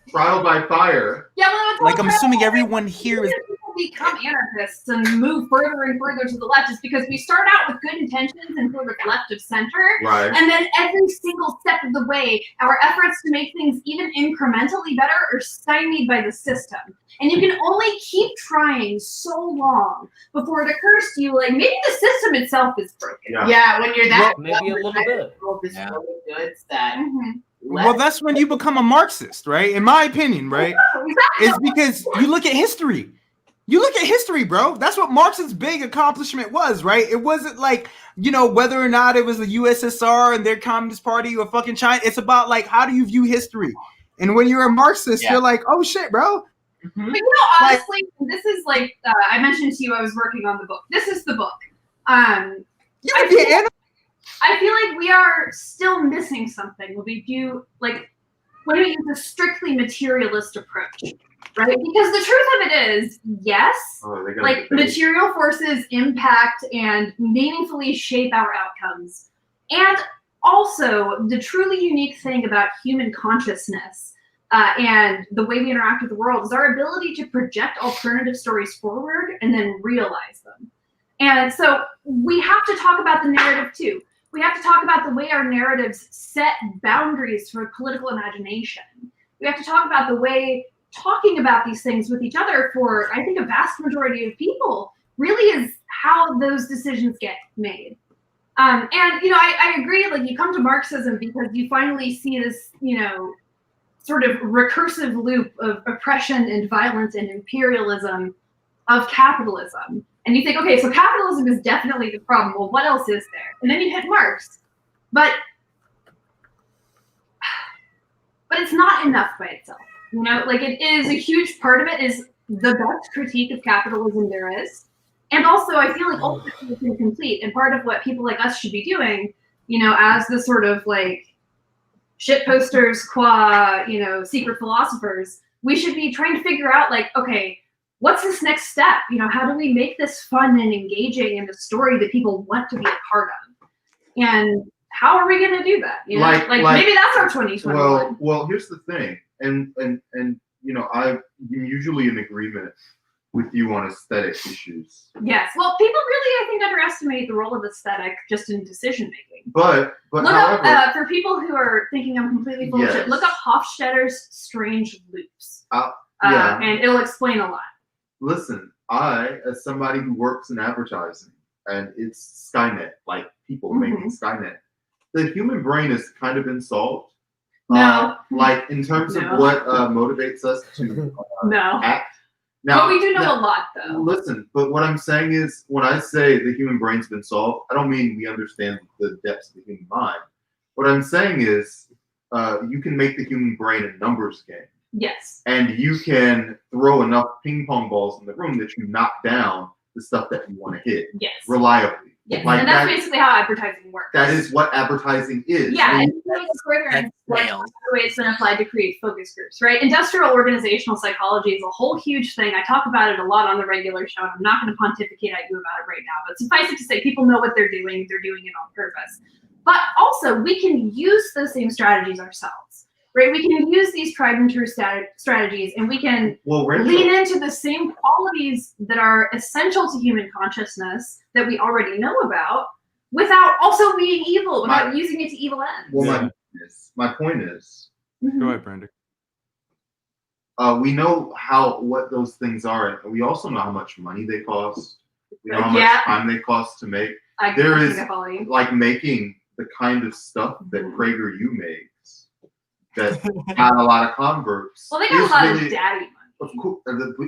Trial by fire. Yeah, well, it's Like, I'm assuming everyone here is. people become anarchists and move further and further to the left is because we start out with good intentions and sort of left of center. Right. And then every single step of the way, our efforts to make things even incrementally better are stymied by the system. And you can only keep trying so long before it occurs to you, like, maybe the system itself is broken. Yeah, when you're that maybe a little bit. This really goods that. Well, that's when you become a Marxist, right? In my opinion, right? It's because you look at history. You look at history, bro. That's what Marx's big accomplishment was, right? It wasn't like, you know, whether or not it was the USSR and their Communist Party or fucking China. It's about, like, how do you view history? And when you're a Marxist, you're like, oh, shit, bro. But you know, honestly, this is like I mentioned to you, I was working on the book. This is the book. I feel like we are still missing something when we use a strictly materialist approach, right? Because the truth of it is, yes, like material forces impact and meaningfully shape our outcomes, and also the truly unique thing about human consciousness. And the way we interact with the world is our ability to project alternative stories forward and then realize them. And so we have to talk about the narrative too. We have to talk about the way our narratives set boundaries for political imagination. We have to talk about the way talking about these things with each other for, I think, a vast majority of people really is how those decisions get made. And, you know, I agree, like, you come to Marxism because you finally see this, you know, sort of recursive loop of oppression and violence and imperialism of capitalism. And you think, okay, so capitalism is definitely the problem. Well, what else is there? And then you hit Marx. But it's not enough by itself. You know, like, it is a huge part of it is the best critique of capitalism there is. And also, I feel like ultimately it's incomplete. And part of what people like us should be doing, you know, as the sort of like shit posters qua, you know, secret philosophers, we should be trying to figure out, like, okay, what's this next step? You know, how do we make this fun and engaging and a story that people want to be a part of? And how are we going to do that? You know, like maybe that's our 2021. Well, here's the thing, and you know, I'm usually in agreement with you on aesthetic issues. Yes. Well, people really, I think, underestimate the role of aesthetic just in decision making. But look however, up, for people who are thinking I'm completely full of shit, look up Hofstadter's Strange Loops. And it'll explain a lot. Listen, I, as somebody who works in advertising, and it's Skynet, like people making Skynet, the human brain has kind of been solved. Like, in terms of what motivates us to act. Now, but we do know a lot, though. Listen, but what I'm saying is, when I say the human brain's been solved, I don't mean we understand the depths of the human mind. What I'm saying is, you can make the human brain a numbers game. Yes. And you can throw enough ping pong balls in the room that you knock down the stuff that you want to hit. Yes. Reliably. Yes. Like, and that's basically how advertising works. That is what advertising is. Yeah, and it's further and the way it's been applied to create focus groups, right? Industrial organizational psychology is a whole huge thing. I talk about it a lot on the regular show, and I'm not going to pontificate at you about it right now, but suffice it to say, people know what they're doing it on purpose. But also, we can use those same strategies ourselves, right? We can use these tried and true strategies, and we can lean into the same qualities that are essential to human consciousness that we already know about, without also being evil, without using it to evil ends. Well, my point is. Go ahead, Brandon. we know what those things are, and we also know how much money they cost. We know how much time they cost to make. There is like making the kind of stuff that PragerU makes that got a lot of converts. Well, they got a lot of daddy money. Of course,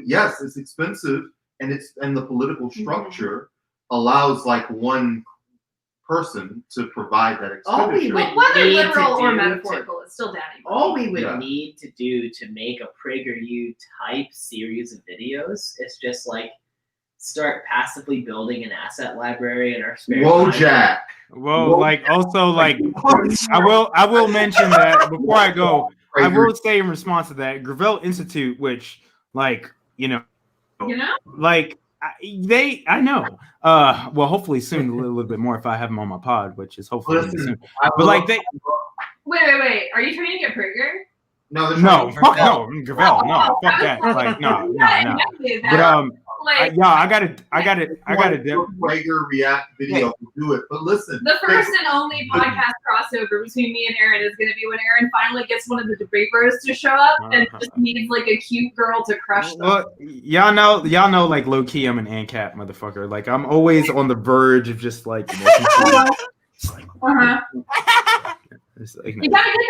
yes, it's expensive, and the political structure allows like one person to provide that expenditure. Whether literal or metaphorical, it's still daddy money. All we would need to do to make a PragerU type series of videos is just like start passively building an asset library in our spare time. Jack. Well, like also like I will mention that before I go, I will say in response to that, Gravel Institute, which like like I know. Well, hopefully soon a little bit more if I have them on my pod, which is hopefully soon. But like they. Wait. Are you trying to get Prager? No, fuck no, Gravel, no, fuck that. Like no. But I gotta Prager react video to do it. But listen, the first and only podcast crossover between me and Aaron is going to be when Aaron finally gets one of the debate bros to show up and just needs like a cute girl to crush them. Well, y'all know, like low key, I'm an ANCAP motherfucker. Like I'm always on the verge of just like. You gotta get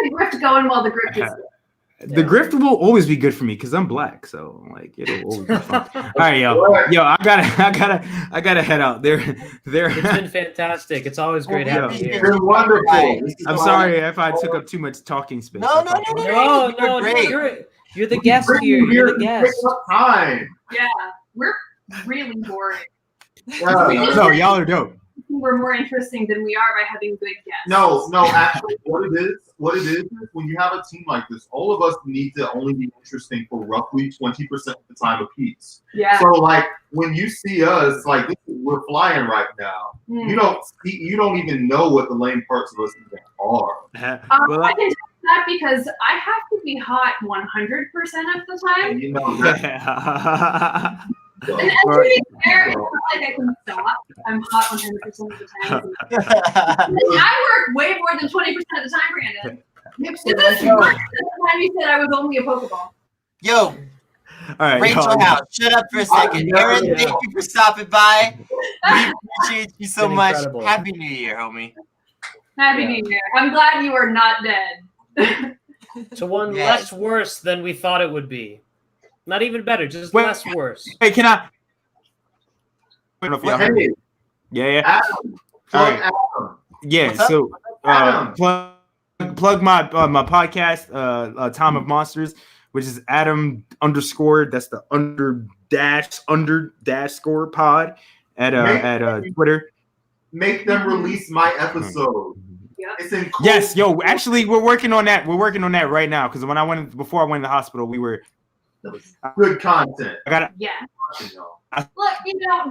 the grift going while the grift is good. The grift will always be good for me because I'm black, so like it'll always be fun. All right, yo, I gotta head out. It's been fantastic. It's always great having you here. You're wonderful. I'm sorry if I took up too much talking space. No, you're the guest here. You're the guest. Time. Yeah, we're really boring. So y'all are dope. We're more interesting than we are by having good guests. No, actually, what it is when you have a team like this, all of us need to only be interesting for roughly 20% of the time apiece. Yeah. So like when you see us, like we're flying right now. You don't even know what the lame parts of us even are. I can tell that because I have to be hot 100% of the time. You know that. And to be fair, it's not like I can stop. I'm hot 100% of the time. I work way more than 20% of the time, Brandon. This is the time you said I was only a Pokeball. Yo, all right, Rachel House, shut up for a second. Aaron, thank you for stopping by. We appreciate you so much. Incredible. Happy New Year, homie. Happy New Year. I'm glad you are not dead. To one less worse than we thought it would be. Not even better, just less worse. Hey, can I? Hey. Yeah. Adam, All right. Adam. Yeah. So plug my podcast, Time of Monsters, which is Adam _ that's the under score pod at Twitter. Make them release my episode. It's incredible. Yes, yo. Actually, we're working on that. We're working on that right now because before I went to the hospital, we were. That was good content. Yeah. Look,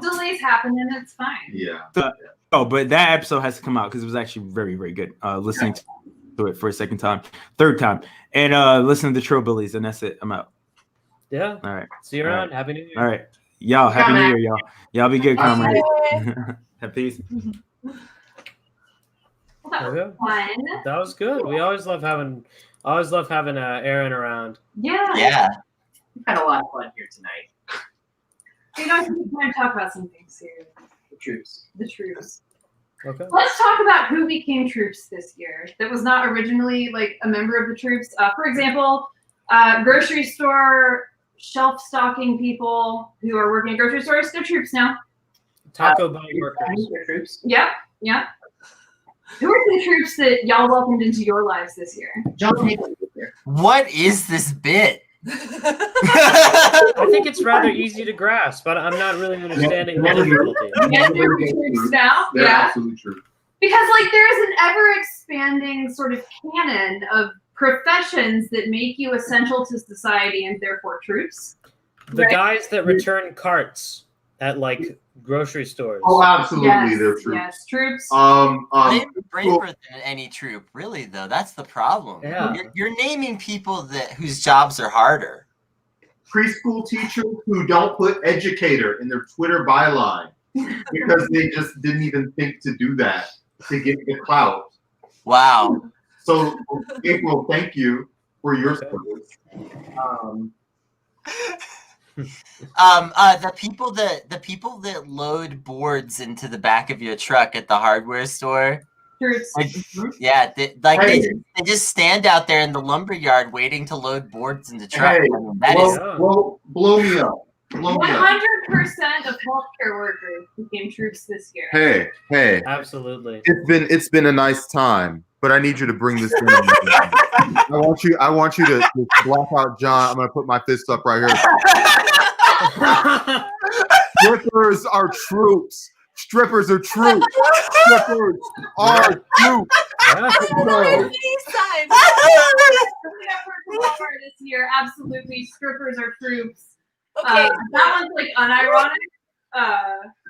delays happen and it's fine. Yeah. But that episode has to come out because it was actually very, very good. Listening to it for a third time, and listening to Trillbillies, and that's it. I'm out. Yeah. All right. See you around. Happy New Year. All right. Y'all, happy New Year, y'all. Y'all be good, comrades. Have peace. That was fun. That was good. We always love having Aaron around. Yeah. We've had a lot of fun here tonight. We're going to talk about something serious. The troops. Okay. Let's talk about who became troops this year that was not originally like a member of the troops. For example, grocery store shelf stocking people who are working at grocery stores, they're troops now. Taco Bell workers. They're troops. Yep. Who are the troops that y'all welcomed into your lives this year? What is this bit? I think it's rather easy to grasp, but I'm not really understanding the difficulty. They're troops now. They're absolutely true. Because like there is an ever-expanding sort of canon of professions that make you essential to society and therefore troops. The guys that return carts at like grocery stores. Oh, absolutely, they're troops. Yes, troops. They're braver than any troop, really. Though that's the problem. Yeah. You're naming people whose jobs are harder. Preschool teachers who don't put educator in their Twitter byline because they just didn't even think to do that to get the clout. Wow. So, April, thank you for your service. The people that load boards into the back of your truck at the hardware store. Yeah, they just stand out there in the lumber yard waiting to load boards into truck. Hey, blow me up. 100% of healthcare workers became troops this year. Hey. Absolutely. It's been a nice time, but I need you to bring this in. I want you to block out John. I'm gonna put my fist up right here. Strippers are troops. Strippers are troops. Strippers are troops. This year, absolutely, strippers are troops. Okay, that one's like unironic.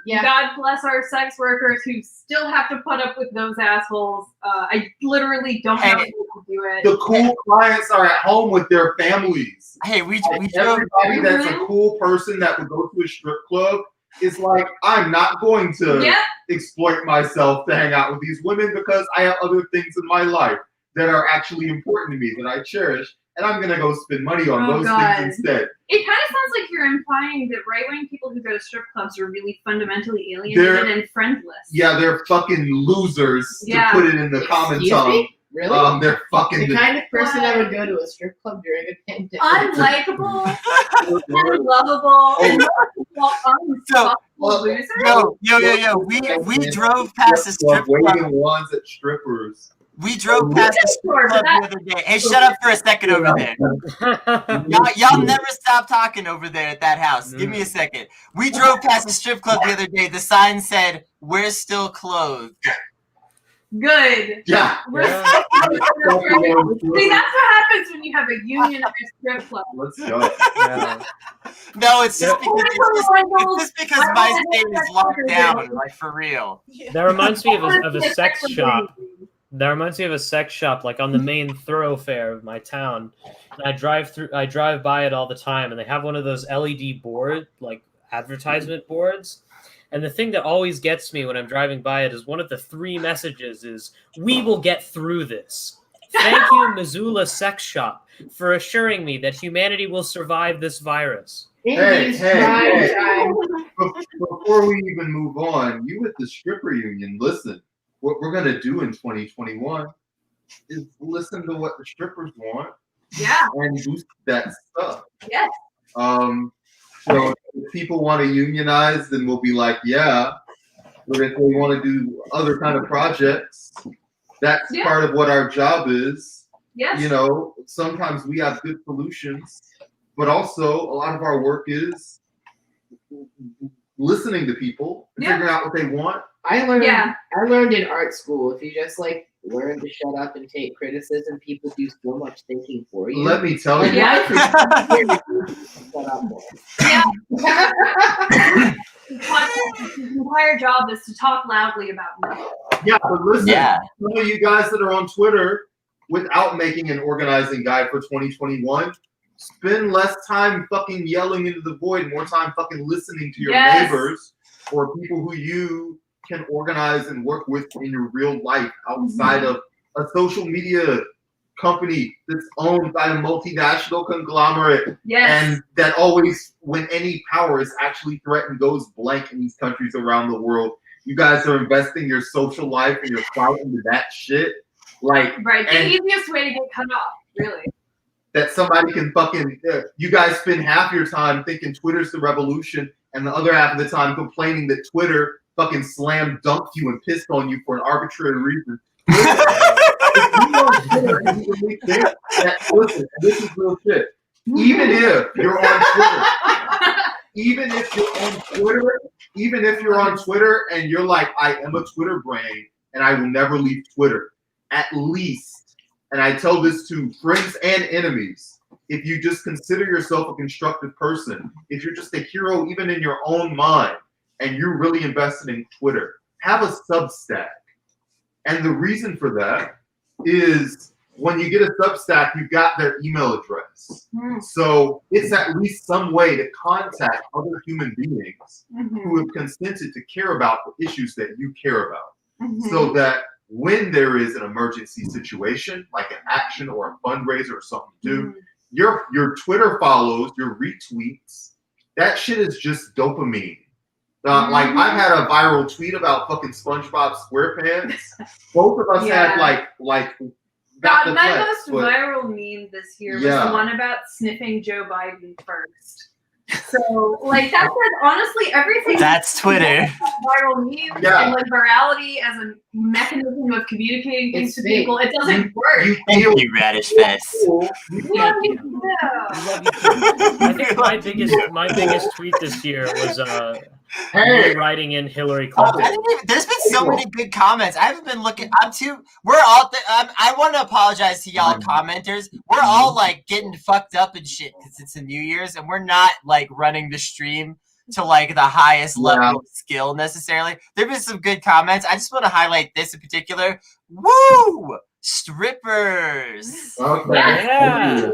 Yeah. God bless our sex workers who still have to put up with those assholes. I literally don't know how to do it. The cool clients are at home with their families. Hey, we everybody that's a cool person that would go to a strip club is like, I'm not going to exploit myself to hang out with these women because I have other things in my life that are actually important to me that I cherish, and I'm gonna go spend money on those things instead. It kind of sounds like you're implying that right-wing people who go to strip clubs are really fundamentally alienated and friendless. Yeah, they're fucking losers, Yeah. to put it in the common Excuse tongue. me? Really? They're fucking the kind of person that would go to a strip club during a pandemic. Unlikable, unlovable, unstoppable losers. Yo, we drove past the strip club. Waving wands at strippers. We drove past the strip club the other day. Hey, shut up for a second over there. Y'all never stop talking over there at that house. Give me a second. We drove past the strip club the other day. The sign said, "We're still clothed." Good. Yeah. See, that's what happens when you have a union at a strip club. Let's go. No, it's just because my state is locked down, like for real. That reminds me of a sex shop. That reminds me of a sex shop, like on the main thoroughfare of my town. And I drive by it all the time, and they have one of those LED board, like advertisement boards. And the thing that always gets me when I'm driving by it is one of the 3 messages is, "We will get through this. Thank you, Missoula Sex Shop, for assuring me that humanity will survive this virus." Hey. Before we even move on, you with the stripper union, listen. What we're gonna do in 2021 is listen to what the strippers want. Yeah. And boost that stuff. Yes. So if people want to unionize, then we'll be like, yeah. But if they want to do other kind of projects, that's part of what our job is. Yes. You know, sometimes we have good solutions, but also a lot of our work is listening to people and figuring out what they want. I learned in art school, if you just like learn to shut up and take criticism, people do so much thinking for you. Let me tell you. Shut up more. His entire job is to talk loudly about me. Yeah, but listen, some of you guys that are on Twitter, without making an organizing guide for 2021, spend less time fucking yelling into the void, more time fucking listening to your neighbors or people who you can organize and work with in your real life outside of a social media company that's owned by a multinational conglomerate. And that always, when any power is actually threatened, goes blank in these countries around the world. You guys are investing your social life and your clout into that shit. Like, the easiest way to get cut off, really. That somebody can fucking, you guys spend half your time thinking Twitter's the revolution and the other half of the time complaining that Twitter fucking slam dunked you and pissed on you for an arbitrary reason. Listen, this is real shit. Even if you're on Twitter, and you're like, I am a Twitter brain and I will never leave Twitter. At least, and I tell this to friends and enemies, if you just consider yourself a constructive person, if you're just a hero even in your own mind, and you're really invested in Twitter, have a Substack. And the reason for that is when you get a Substack, you've got their email address. So it's at least some way to contact other human beings who have consented to care about the issues that you care about. So that when there is an emergency situation, like an action or a fundraiser or something to do, your Twitter follows, your retweets, that shit is just dopamine. Like I've had a viral tweet about fucking SpongeBob SquarePants. Both of us had like God, my most viral meme this year was Yeah. the one about sniffing Joe Biden first. So, like, that says honestly everything. That's Twitter. Viral memes Yeah. and like virality as a mechanism of communicating things to fake. people. It doesn't work. Thank you, Radish Fest. We love you too. I think my biggest tweet this year was me writing in Hillary Clinton. There's been so many good comments. I haven't been looking. We're all. I want to apologize to y'all commenters. We're all like getting fucked up and shit because it's a New Year's and we're not like running the stream to like the highest level of skill necessarily. There've been some good comments. I just want to highlight this in particular. Woo! Strippers. Okay. Yeah.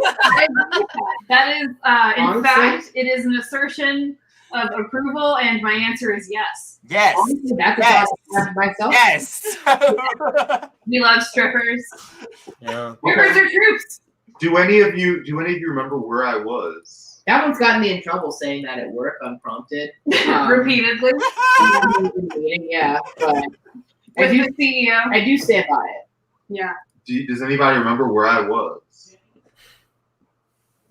That is, in Honestly? fact, it is an assertion of approval, and my answer is yes. Yes. That's Yes. myself. Yes. We love strippers. Yeah. Strippers are troops. Do any of you remember where I was? That one's gotten me in trouble saying that at work unprompted. Repeatedly. Yeah, but With the CEO. I do stand by it. Yeah. Does anybody remember where I was?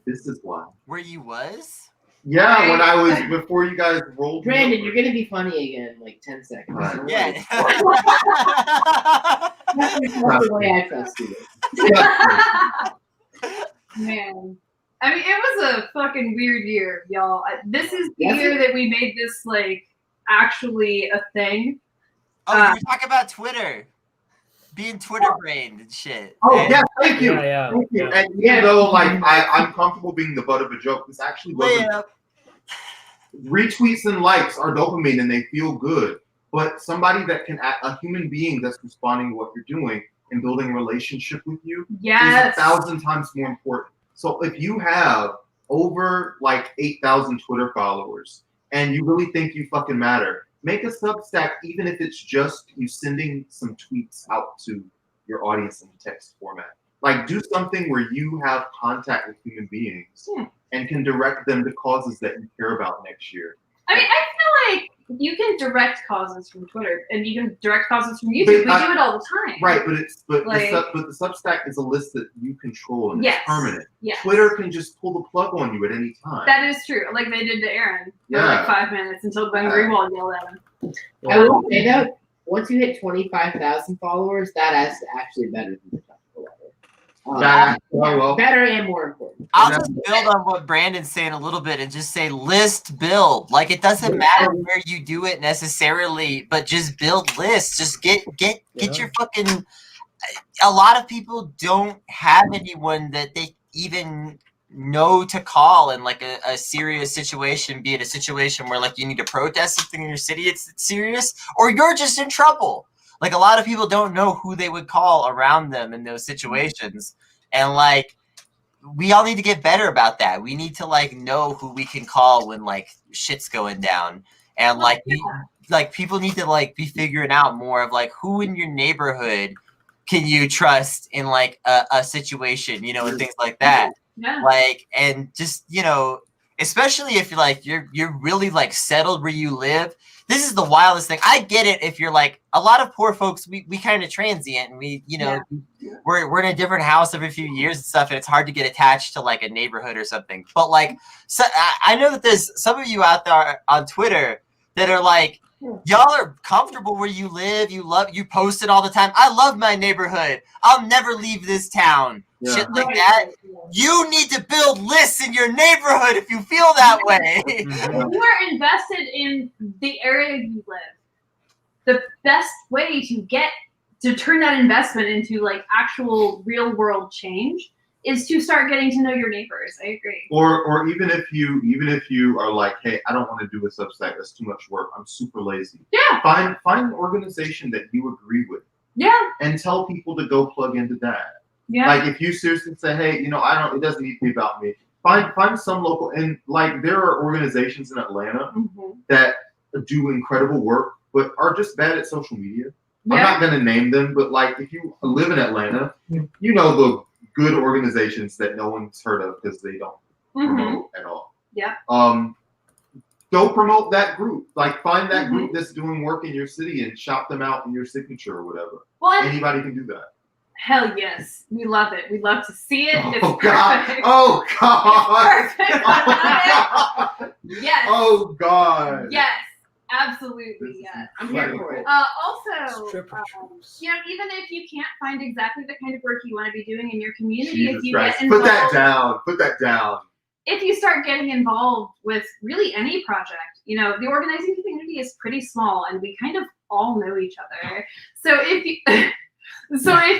This is why. Where you was? Yeah, when I was before you guys rolled. Brandon, you're gonna be funny again in like 10 seconds. Yeah. That's the way I trust you. Man. I mean, it was a fucking weird year, y'all. This is the Yes, year it- that we made this, like, actually a thing. Oh, you were talking about Twitter. Being Twitter brained and shit. Oh And- yeah, thank you. Yeah. Thank you. And even though like I'm comfortable being the butt of a joke, this actually wasn't. Retweets and likes are dopamine and they feel good. But somebody that can act, a human being that's responding to what you're doing and building a relationship with you Yes. is 1,000 times more important. So if you have over like 8,000 Twitter followers and you really think you fucking matter, make a Substack, even if it's just you sending some tweets out to your audience in text format. Like, do something where you have contact with human beings and can direct them to causes that you care about next year. I mean, I feel like you can direct causes from Twitter and you can direct causes from YouTube. We do it all the time. Right, but Like- the Substack is a list that you control and Yes, it's permanent. yes. Twitter can just pull the plug on you at any time. That is true. Like they did to Aaron for Yeah. like 5 minutes until Ben Greenwald yelled at him. I will say though, once you hit 25,000 followers, that is actually better than the top level. Better and more important. I'll just build on what Brandon's saying a little bit and just say list build. Like it doesn't matter where you do it necessarily, but just build lists. Just get your fucking. A lot of people don't have anyone that they even know to call in like a serious situation, be it a situation where like you need to protest something in your city, it's serious, or you're just in trouble. Like a lot of people don't know who they would call around them in those situations. And like, we all need to get better about that. We need to like know who we can call when like shit's going down. And like, people need to like be figuring out more of like who in your neighborhood can you trust in like a situation, and things like that. Yeah. Like, and just, especially if you're really like settled where you live. This is the wildest thing. I get it if you're like a lot of poor folks, we kind of transient and we, we're in a different house every few years and stuff, and it's hard to get attached to like a neighborhood or something. But like, so I know that there's some of you out there on Twitter that are like, y'all are comfortable where you live. You post it all the time. I love my neighborhood. I'll never leave this town. Yeah. Shit like that. You need to build lists in your neighborhood if you feel that way. If you are invested in the area you live, the best way to turn that investment into like actual real world change is to start getting to know your neighbors. I agree. Or even if you are like, hey, I don't want to do a Substack, that's too much work, I'm super lazy. Yeah. Find an organization that you agree with. Yeah. And tell people to go plug into that. Yeah. Like if you seriously say, hey, it doesn't need to be about me. Find some local, and like there are organizations in Atlanta that do incredible work, but are just bad at social media. I'm not gonna name them, but like if you live in Atlanta, you know good organizations that no one's heard of because they don't promote at all. Yeah. Go promote that group. Like find that group that's doing work in your city and shout them out in your signature or whatever. Well, anybody can do that. Hell yes, we love it. We love to see it. It's God. perfect. Oh God. It's perfect. Yes. Oh God. Yes. Absolutely, yes. I'm here for it. Also, you know, even if you can't find exactly the kind of work you want to be doing in your community, if Jesus you Christ. get involved, Put that down. Put that down. If you start getting involved with really any project, you know, the organizing community is pretty small, and we kind of all know each other. So if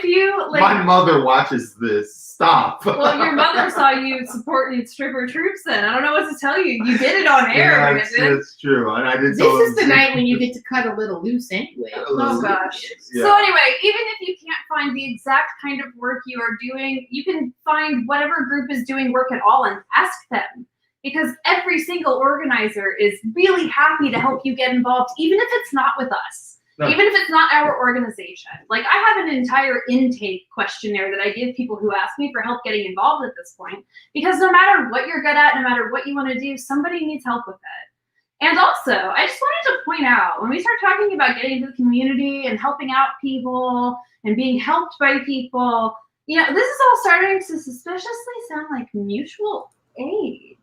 you, like, my mother watches this. Stop. Well, your mother saw you supporting stripper troops. Then I don't know what to tell you. You did it on air. Yeah, that's true. And I did. This is the night when you get to cut a little loose anyway. Oh gosh. Yeah. So anyway, even if you can't find the exact kind of work you are doing, you can find whatever group is doing work at all and ask them. Because every single organizer is really happy to help you get involved, even if it's not with us. No. Even if it's not our organization. Like I have an entire intake questionnaire that I give people who ask me for help getting involved at this point. Because no matter what you're good at, no matter what you want to do, somebody needs help with it. And also, I just wanted to point out, when we start talking about getting into the community and helping out people and being helped by people, you know, this is all starting to suspiciously sound like mutual aid.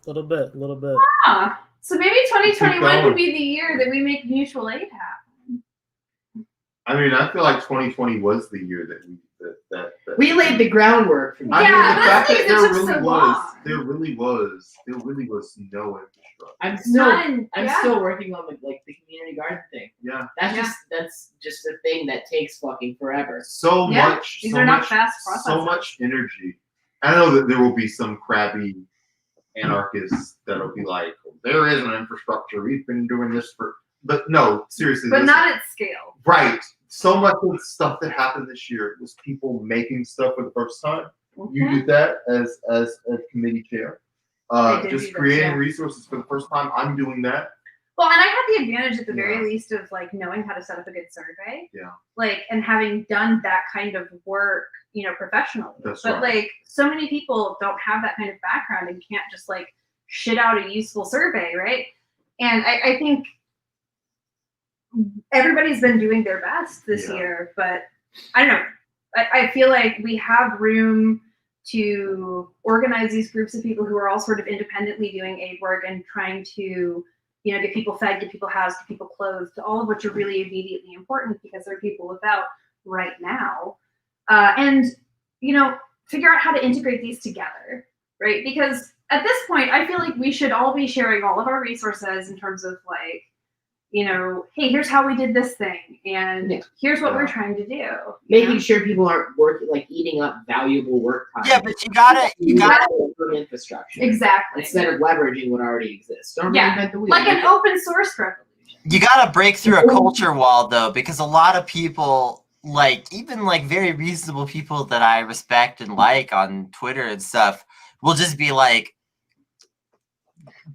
Little bit. Ah, so maybe 2021 could be the year that we make mutual aid happen. I mean, I feel like 2020 was the year that we laid the groundwork. For I mean, the fact that there took really so was, long. there really was no infrastructure. I'm still None, I'm yeah. still working on the community garden thing. Yeah. That's just a thing that takes fucking forever. So Yeah, much. these so are not much, fast So processes. much energy. I know that there will be some crabby anarchists that'll be like, there is an infrastructure. We've been doing this for, but no, seriously. But listen. not at scale. Right. So much of the stuff that happened this year was people making stuff for the first time. You did that as a committee chair. I did Just do that, creating yeah. resources for the first time. I'm doing that. Well, and I had the advantage at the very least of like knowing how to set up a good survey. Yeah. Like, and having done that kind of work, you know, professionally. That's but right. like so many people don't have that kind of background and can't just like shit out a useful survey, right? And I think everybody's been doing their best this year, but I don't know. I feel like we have room to organize these groups of people who are all sort of independently doing aid work and trying to, you know, get people fed, get people housed, get people clothed, all of which are really immediately important because there are people without right now. And, you know, figure out how to integrate these together, right? Because at this point, I feel like we should all be sharing all of our resources in terms of like, you know, hey, here's how we did this thing, and here's what we're trying to do. Making sure people aren't working, like eating up valuable work time. Yeah, but you gotta from infrastructure. Exactly. Instead of leveraging what already exists. Don't Yeah, reinvent the wheel. like an open source revolution. You gotta break through a culture wall though, because a lot of people, like even like very reasonable people that I respect and like on Twitter and stuff, will just be like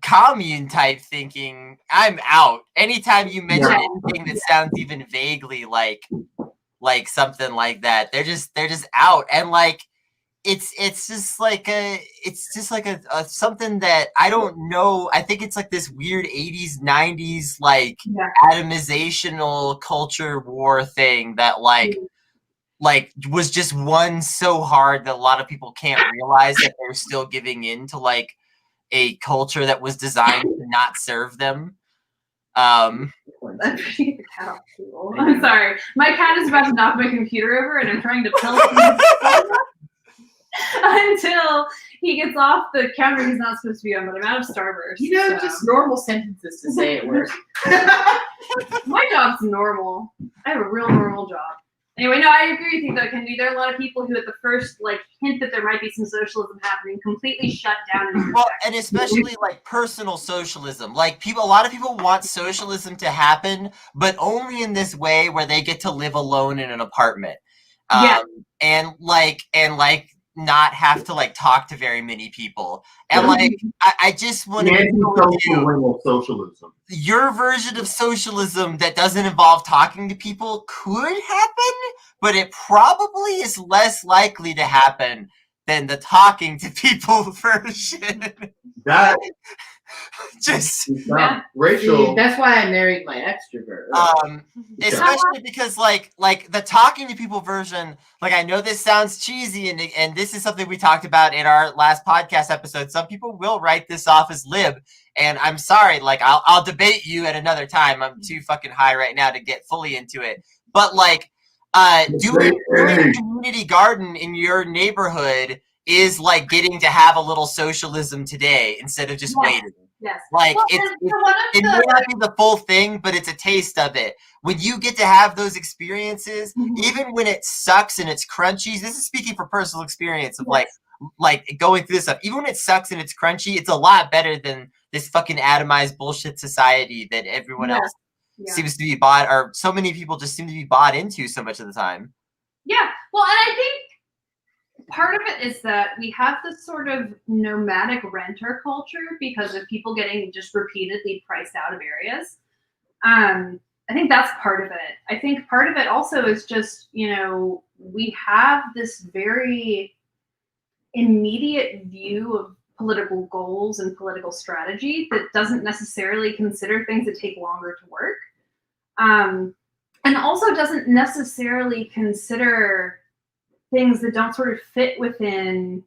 commune type thinking. I'm out. Anytime you mention anything that sounds even vaguely like something like that, they're just out. And like it's just like a something that I don't know. I think it's like this weird 80s 90s like atomizational culture war thing that like was just won so hard that a lot of people can't realize that they're still giving in to like a culture that was designed to not serve them. I'm sorry. My cat is about to knock my computer over and I'm trying to pill until he gets off the counter he's not supposed to be on, but I'm out of Starburst. You know, just normal sentences to say at work. My job's normal. I have a real normal job. Anyway, no, I agree with you though, Kendi. There are a lot of people who at the first like hint that there might be some socialism happening completely shut down. Well, and especially like personal socialism. Like a lot of people want socialism to happen, but only in this way where they get to live alone in an apartment. And not have to like talk to very many people. And like I just want to socialism. Your version of socialism that doesn't involve talking to people could happen, but it probably is less likely to happen than the talking to people version. That just Rachel. See, that's why I married my extrovert. Especially because like the talking to people version, like I know this sounds cheesy and this is something we talked about in our last podcast episode. Some people will write this off as lib, and I'm sorry, like I'll debate you at another time. I'm too fucking high right now to get fully into it. But like doing a community garden in your neighborhood is like getting to have a little socialism today instead of just waiting. Yes. Like Well, it may not be the full thing, but it's a taste of it. When you get to have those experiences, even when it sucks and it's crunchy, this is speaking from personal experience of like going through this stuff. Even when it sucks and it's crunchy, it's a lot better than this fucking atomized bullshit society that everyone else seems to be bought, or so many people just seem to be bought into so much of the time. Yeah. Well, and I think part of it is that we have this sort of nomadic renter culture because of people getting just repeatedly priced out of areas. I think that's part of it. I think part of it also is just, we have this very immediate view of political goals and political strategy that doesn't necessarily consider things that take longer to work. And also doesn't necessarily consider things that don't sort of fit within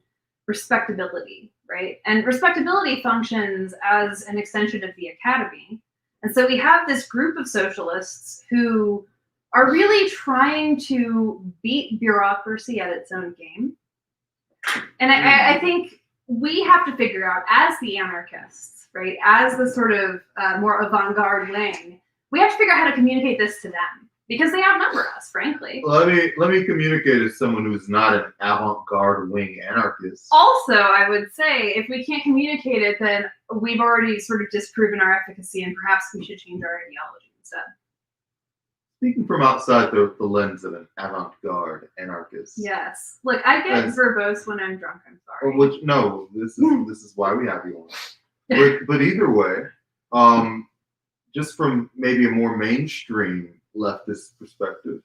respectability, right? And respectability functions as an extension of the academy. And so we have this group of socialists who are really trying to beat bureaucracy at its own game. And I think we have to figure out, as the anarchists, right, as the sort of more avant-garde wing, we have to figure out how to communicate this to them because they outnumber us, frankly. Let me communicate as someone who's not an avant-garde wing anarchist. Also, I would say if we can't communicate it, then we've already sort of disproven our efficacy, and perhaps we should change our ideology instead. Speaking from outside the lens of an avant-garde anarchist. Yes. Look, I get verbose when I'm drunk. I'm sorry. This is why we have you on. But either way, just from maybe a more mainstream leftist perspective,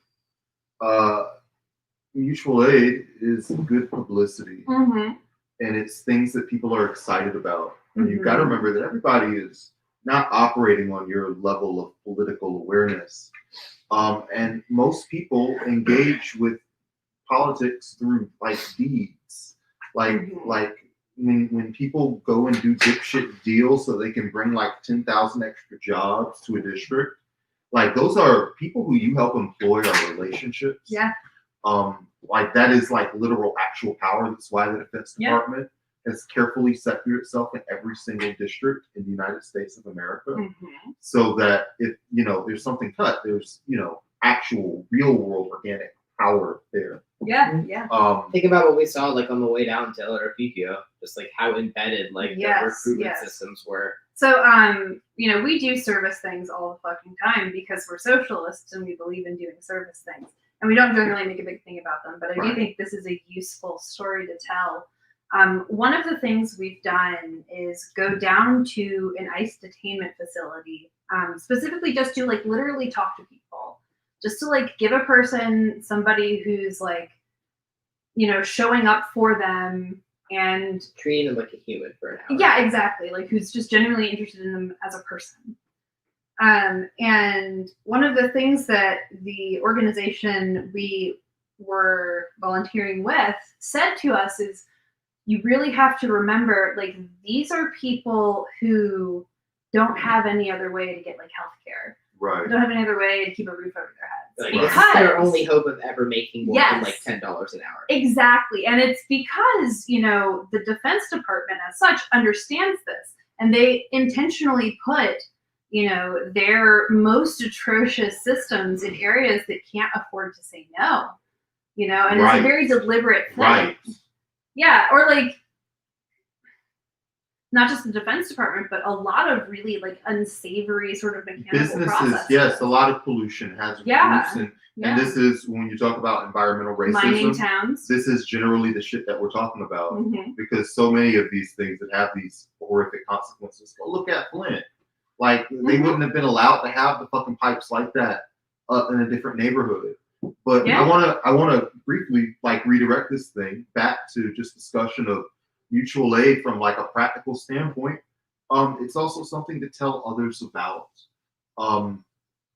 mutual aid is good publicity, and it's things that people are excited about. And you've got to remember that everybody is not operating on your level of political awareness, and most people engage with politics through like deeds, like when people go and do dipshit deals so they can bring like 10,000 extra jobs to a district. Like those are people who you help employ our relationships. Yeah. Like that is like literal actual power. That's why the Defense Department has carefully separated itself in every single district in the United States of America, so that if there's something cut, there's actual real world organic power there. Yeah. Think about what we saw like on the way down to El Refugio, just like how embedded like the recruitment systems were. So, we do service things all the fucking time because we're socialists and we believe in doing service things. And we don't generally make a big thing about them, but I do think this is a useful story to tell. One of the things we've done is go down to an ICE detainment facility, specifically just to like literally talk to people, just to like give a person somebody who's like, showing up for them and treating them like a human for an hour. Yeah, exactly. Like who's just genuinely interested in them as a person. And one of the things that the organization we were volunteering with said to us is, you really have to remember, like, these are people who don't have any other way to get like healthcare. Right. Don't have any other way to keep a roof over their heads. Like, this is their only hope of ever making more than like $10 an hour. Exactly. And it's because, the Defense Department as such understands this. And they intentionally put, their most atrocious systems in areas that can't afford to say no. And it's a very deliberate thing. Right. Yeah, or like not just the Defense Department, but a lot of really like unsavory sort of mechanical Businesses, processes. yes, a lot of pollution has Yeah. and Yeah. this is when you talk about environmental racism. Mining towns. This is generally the shit that we're talking about Mhm. because so many of these things that have these horrific consequences. Go look at Flint. Like they wouldn't have been allowed to have the fucking pipes like that in a different neighborhood. But Yeah. I wanna briefly like redirect this thing back to just discussion of mutual aid from like a practical standpoint. It's also something to tell others about.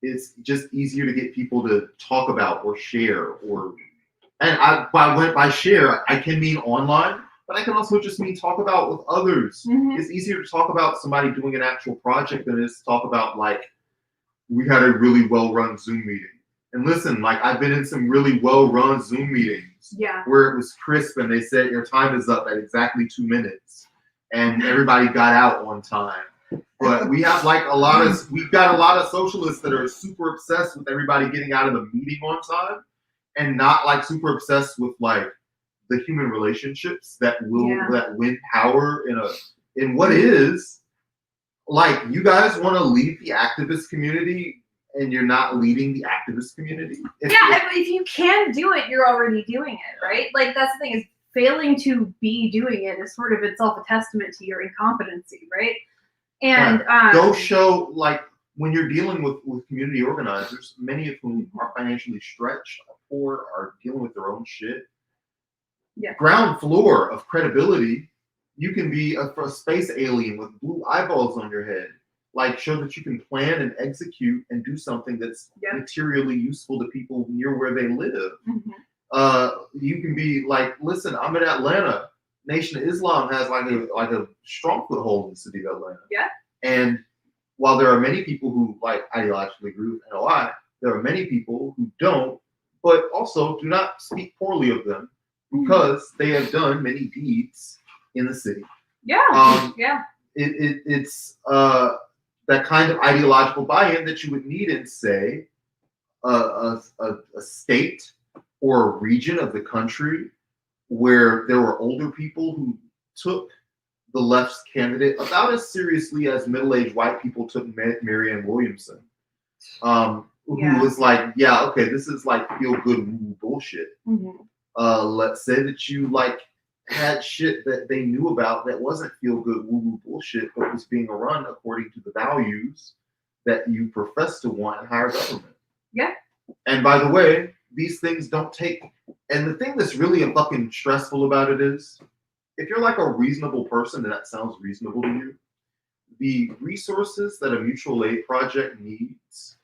It's just easier to get people to talk about or share by share, I can mean online, but I can also just mean talk about with others. It's easier to talk about somebody doing an actual project than it is to talk about like, we had a really well-run Zoom meeting. And listen, like I've been in some really well-run Zoom meetings where it was crisp and they said your time is up at exactly 2 minutes and everybody got out on time. But we have like we've got a lot of socialists that are super obsessed with everybody getting out of the meeting on time and not like super obsessed with like the human relationships that win power in what is like you guys want to lead the activist community and you're not leading the activist community. If you can do it, you're already doing it, right? Like that's the thing is failing to be doing it is sort of itself a testament to your incompetency, right? And go show like when you're dealing with community organizers, many of whom are financially stretched, are poor, are dealing with their own shit. Yeah. Ground floor of credibility, you can be a space alien with blue eyeballs on your head. Like show that you can plan and execute and do something that's materially useful to people near where they live. You can be like, listen, I'm in Atlanta. Nation of Islam has like a strong foothold in the city of Atlanta. Yeah. And while there are many people who like ideologically agree with NOI, there are many people who don't, but also do not speak poorly of them because they have done many deeds in the city. Yeah. It's that kind of ideological buy-in that you would need in, say, a state or a region of the country where there were older people who took the left's candidate about as seriously as middle-aged white people took Marianne Williamson, who was like, yeah, okay, this is like feel-good bullshit. Let's say that you like had shit that they knew about that wasn't feel-good woo-woo bullshit, but was being run according to the values that you profess to want in higher government. Yeah. And by the way, these things don't take. And the thing that's really fucking stressful about it is, if you're like a reasonable person and that sounds reasonable to you, the resources that a mutual aid project needs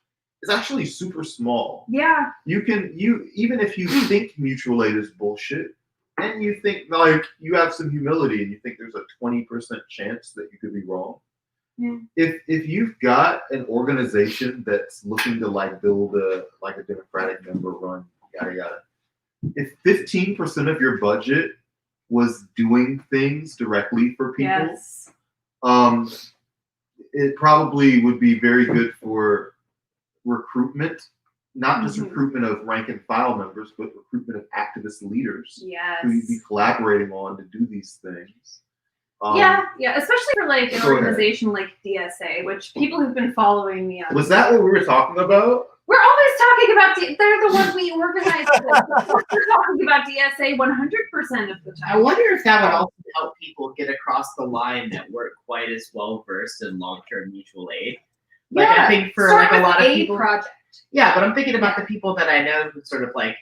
is actually super small. Yeah. Even if you think mutual aid is bullshit, and you think like you have some humility and you think there's a 20% chance that you could be wrong. Yeah. If you've got an organization that's looking to like build a democratic member run, yada yada. If 15% of your budget was doing things directly for people, it probably would be very good for recruitment, not just recruitment of rank and file members, but recruitment of activist leaders who you'd be collaborating on to do these things. Especially for like an organization like DSA, which people who've been following me on. Was that what we were talking about? We're always talking about they're the ones we organize with. We're talking about DSA 100% of the time. I wonder if that would also help people get across the line that weren't quite as well versed in long-term mutual aid. Like I think for like a lot of people, project. Yeah, but I'm thinking about the people that I know who sort of like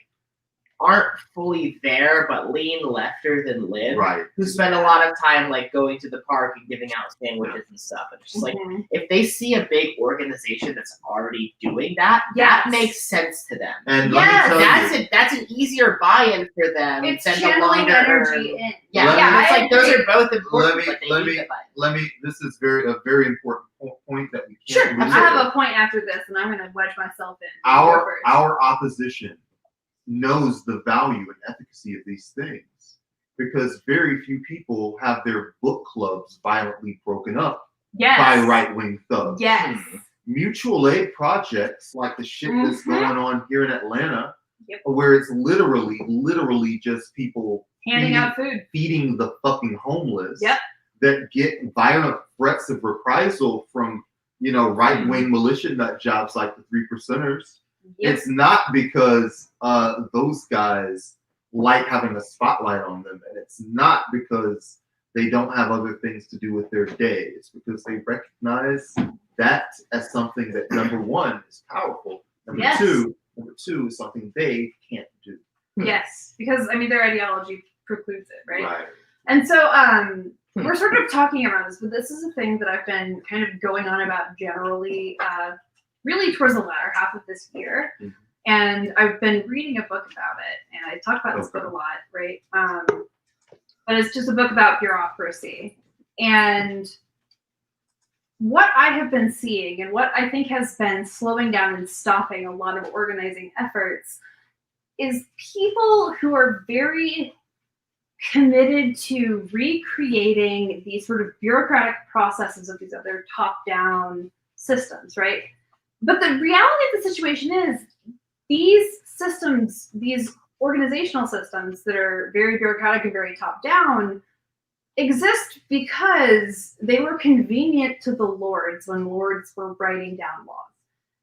aren't fully there, but lean lefter than lib, right? Who spend a lot of time like going to the park and giving out sandwiches and stuff. And it's just like if they see a big organization that's already doing that, that makes sense to them. And that's an easier buy-in for them. It's than channeling the energy in. It's like those are both important. Let me. This is a very important point that we Sure, can't. I have a point after this, and I'm going to wedge myself in. Our opposition knows the value and efficacy of these things because very few people have their book clubs violently broken up by right-wing thugs. Yes. Mutual aid projects like the shit that's going on here in Atlanta, where it's literally just people handing out food, feeding the fucking homeless. Yep. that get violent threats of reprisal from, right-wing militia nut jobs like the 3%ers. Yep. It's not because those guys like having a spotlight on them, and it's not because they don't have other things to do with their day. It's because they recognize that as something that, number one, is powerful. Number two is something they can't do. Yes, because their ideology precludes it, right? Right. And so we're sort of talking around this, but this is a thing that I've been kind of going on about generally, really towards the latter half of this year. Mm-hmm. And I've been reading a book about it, and I talk about this book a lot, right? But it's just a book about bureaucracy. And what I have been seeing and what I think has been slowing down and stopping a lot of organizing efforts is people who are very committed to recreating these sort of bureaucratic processes of these other top-down systems, right? But the reality of the situation is these systems, these organizational systems that are very bureaucratic and very top-down exist because they were convenient to the lords when lords were writing down laws.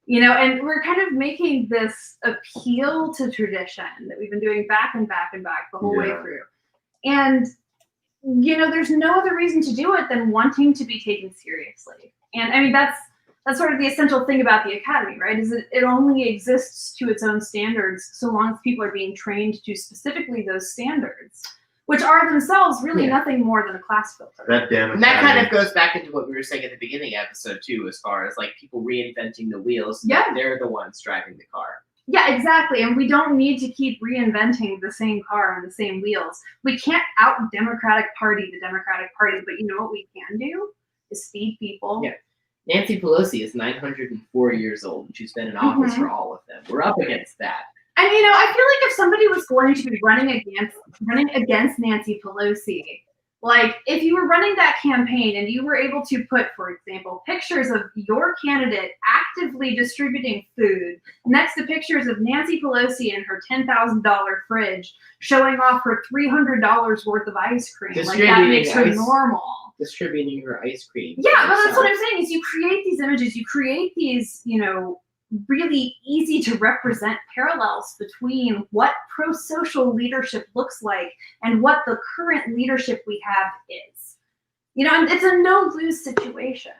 And we're kind of making this appeal to tradition that we've been doing back and back and back the whole way through. And, there's no other reason to do it than wanting to be taken seriously. And that's sort of the essential thing about the academy, right? Is it only exists to its own standards so long as people are being trained to specifically those standards, which are themselves really nothing more than a class filter. And that kind of goes back into what we were saying at the beginning of episode 2, as far as like people reinventing the wheels. Yeah. They're the ones driving the car. Yeah, exactly. And we don't need to keep reinventing the same car on the same wheels. We can't out-Democratic Party the Democratic Party, but you know what we can do? Is feed people. Yeah. Nancy Pelosi is 904 years old, and she's been in office for all of them. We're up against that. And I feel like if somebody was going to be running against Nancy Pelosi, like if you were running that campaign and you were able to put, for example, pictures of your candidate actively distributing food next to pictures of Nancy Pelosi and her $10,000 fridge showing off her $300 worth of ice cream, like that makes her normal. Distributing her ice cream. Yeah, but that's what I'm saying is you create these images, you create these, really easy to represent parallels between what pro-social leadership looks like and what the current leadership we have is. And it's a no-lose situation,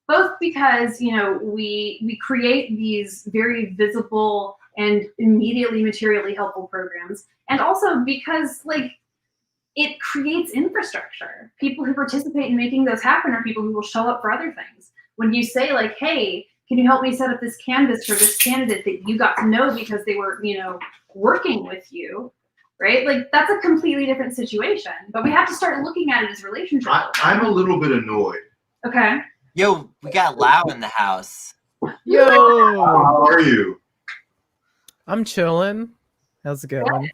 both because, we create these very visible and immediately materially helpful programs, and also because, it creates infrastructure. People who participate in making those happen are people who will show up for other things. When you say, hey, can you help me set up this canvas for this candidate that you got to know because they were, working with you, right? That's a completely different situation. But we have to start looking at it as relationship. I'm a little bit annoyed. Okay. Yo, we got Lau in the house. Yo. How are you? I'm chilling. How's it going?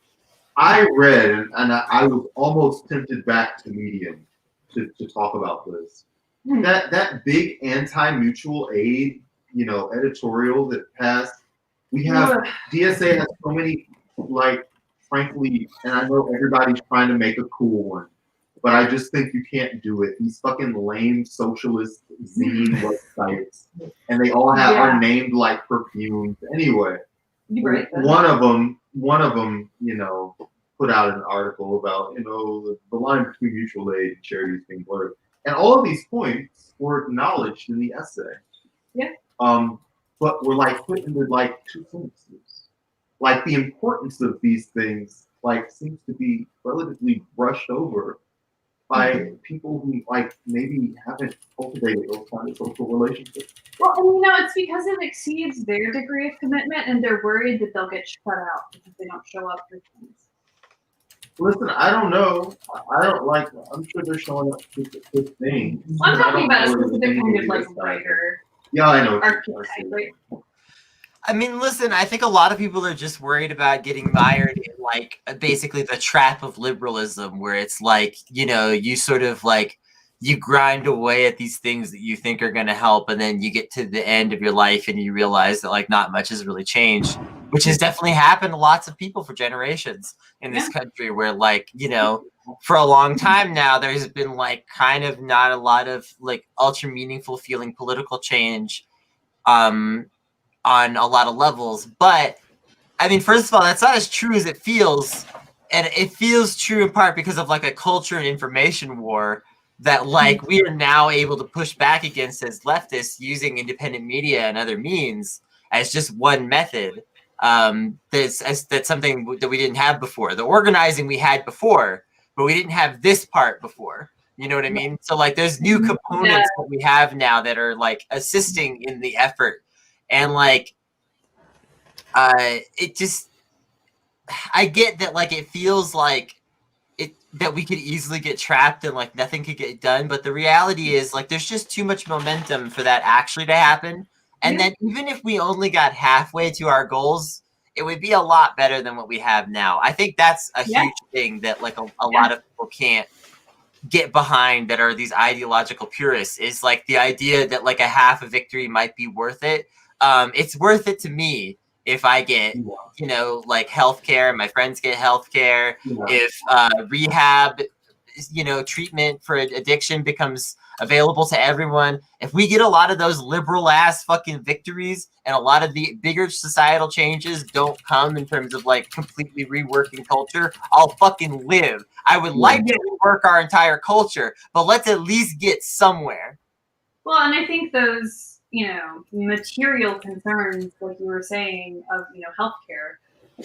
I read, and I was almost tempted back to Medium to talk about this. That big anti-mutual aid, editorial that passed. We have DSA has so many, frankly, and I know everybody's trying to make a cool one, but I just think you can't do it. These fucking lame socialist zine websites, and they all are named like perfumes. Anyway, one of them, put out an article about, the line between mutual aid and charities being blurred. And all of these points were acknowledged in the essay. Yeah. But were put into two sentences. The importance of these things seems to be relatively brushed over by people who maybe haven't cultivated those kind of social relationships. Well, and it's because it exceeds their degree of commitment, and they're worried that they'll get shut out because they don't show up for things. Listen, I don't know. I don't I'm sure they're showing up for good things. Well, I'm talking about a specific kind of writer. Yeah, I know. Archetype, right? I mean, listen, I think a lot of people are just worried about getting mired in basically the trap of liberalism, where it's you sort of you grind away at these things that you think are going to help, and then you get to the end of your life and you realize that not much has really changed. which has definitely happened to lots of people for generations in this country, where like, you know, for a long time now, there's been like kind of not a lot of like ultra meaningful feeling political change on a lot of levels. But I mean, first of all, that's not as true as it feels. And it feels true in part because of like a culture and information war that like we are now able to push back against as leftists using independent media and other means as just one method. That's something that we didn't have before. The organizing we had before, but we didn't have this part before. You know what I mean? So like there's new components that we have now that are like assisting in the effort. And like it just, I get that like it feels like that we could easily get trapped and like nothing could get done, but the reality is like there's just too much momentum for that actually to happen. And then even if we only got halfway to our goals, it would be a lot better than what we have now. I think that's a huge thing that like a lot of people can't get behind, that are these ideological purists, is like the idea that like a half a victory might be worth it. It's worth it to me if I get, you know, like healthcare, my friends get healthcare, if rehab, you know, treatment for addiction becomes available to everyone. If we get a lot of those liberal ass fucking victories and a lot of the bigger societal changes don't come in terms of like completely reworking culture, I'll fucking live. I would like to rework our entire culture, but let's at least get somewhere. Well, and I think those, you know, material concerns, like you were saying, of, you know, healthcare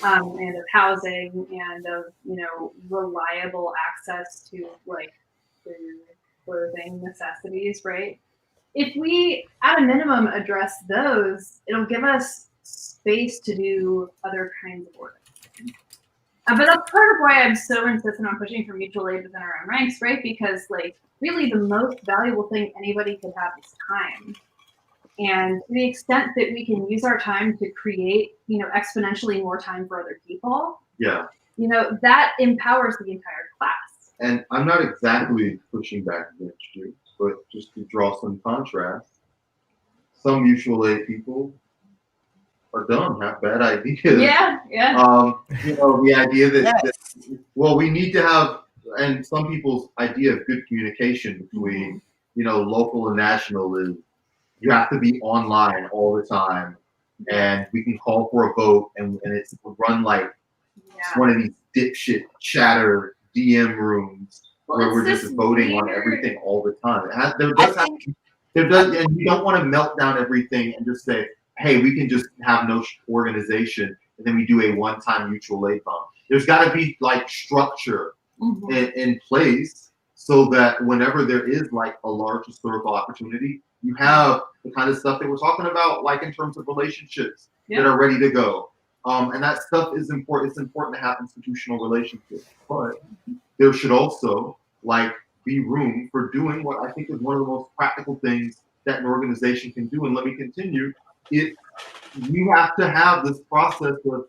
and of housing and of, you know, reliable access to like food, clothing, necessities, right? If we, at a minimum, address those, it'll give us space to do other kinds of work. But that's part of why I'm so insistent on pushing for mutual aid within our own ranks, right? Because, like, really the most valuable thing anybody could have is time. And to the extent that we can use our time to create, you know, exponentially more time for other people, Yeah. you know, that empowers the entire class. And I'm not exactly pushing back against you, but just to draw some contrast, some mutual aid people are dumb, have bad ideas. Yeah, yeah. You know, the idea that well, we need to have, and some people's idea of good communication between, you know, local and national is you have to be online all the time, and we can call for a vote, and it's run like one of these dipshit chatter DM rooms where we're just voting on everything all the time. And you don't want to melt down everything and just say, hey, we can just have no organization, and then we do a one-time mutual aid fund. There's got to be like structure in place so that whenever there is like a large historical opportunity, you have the kind of stuff that we're talking about, like in terms of relationships that are ready to go. And that stuff is important. It's important to have institutional relationships, but there should also like be room for doing what I think is one of the most practical things that an organization can do. And let me continue. You have to have this process of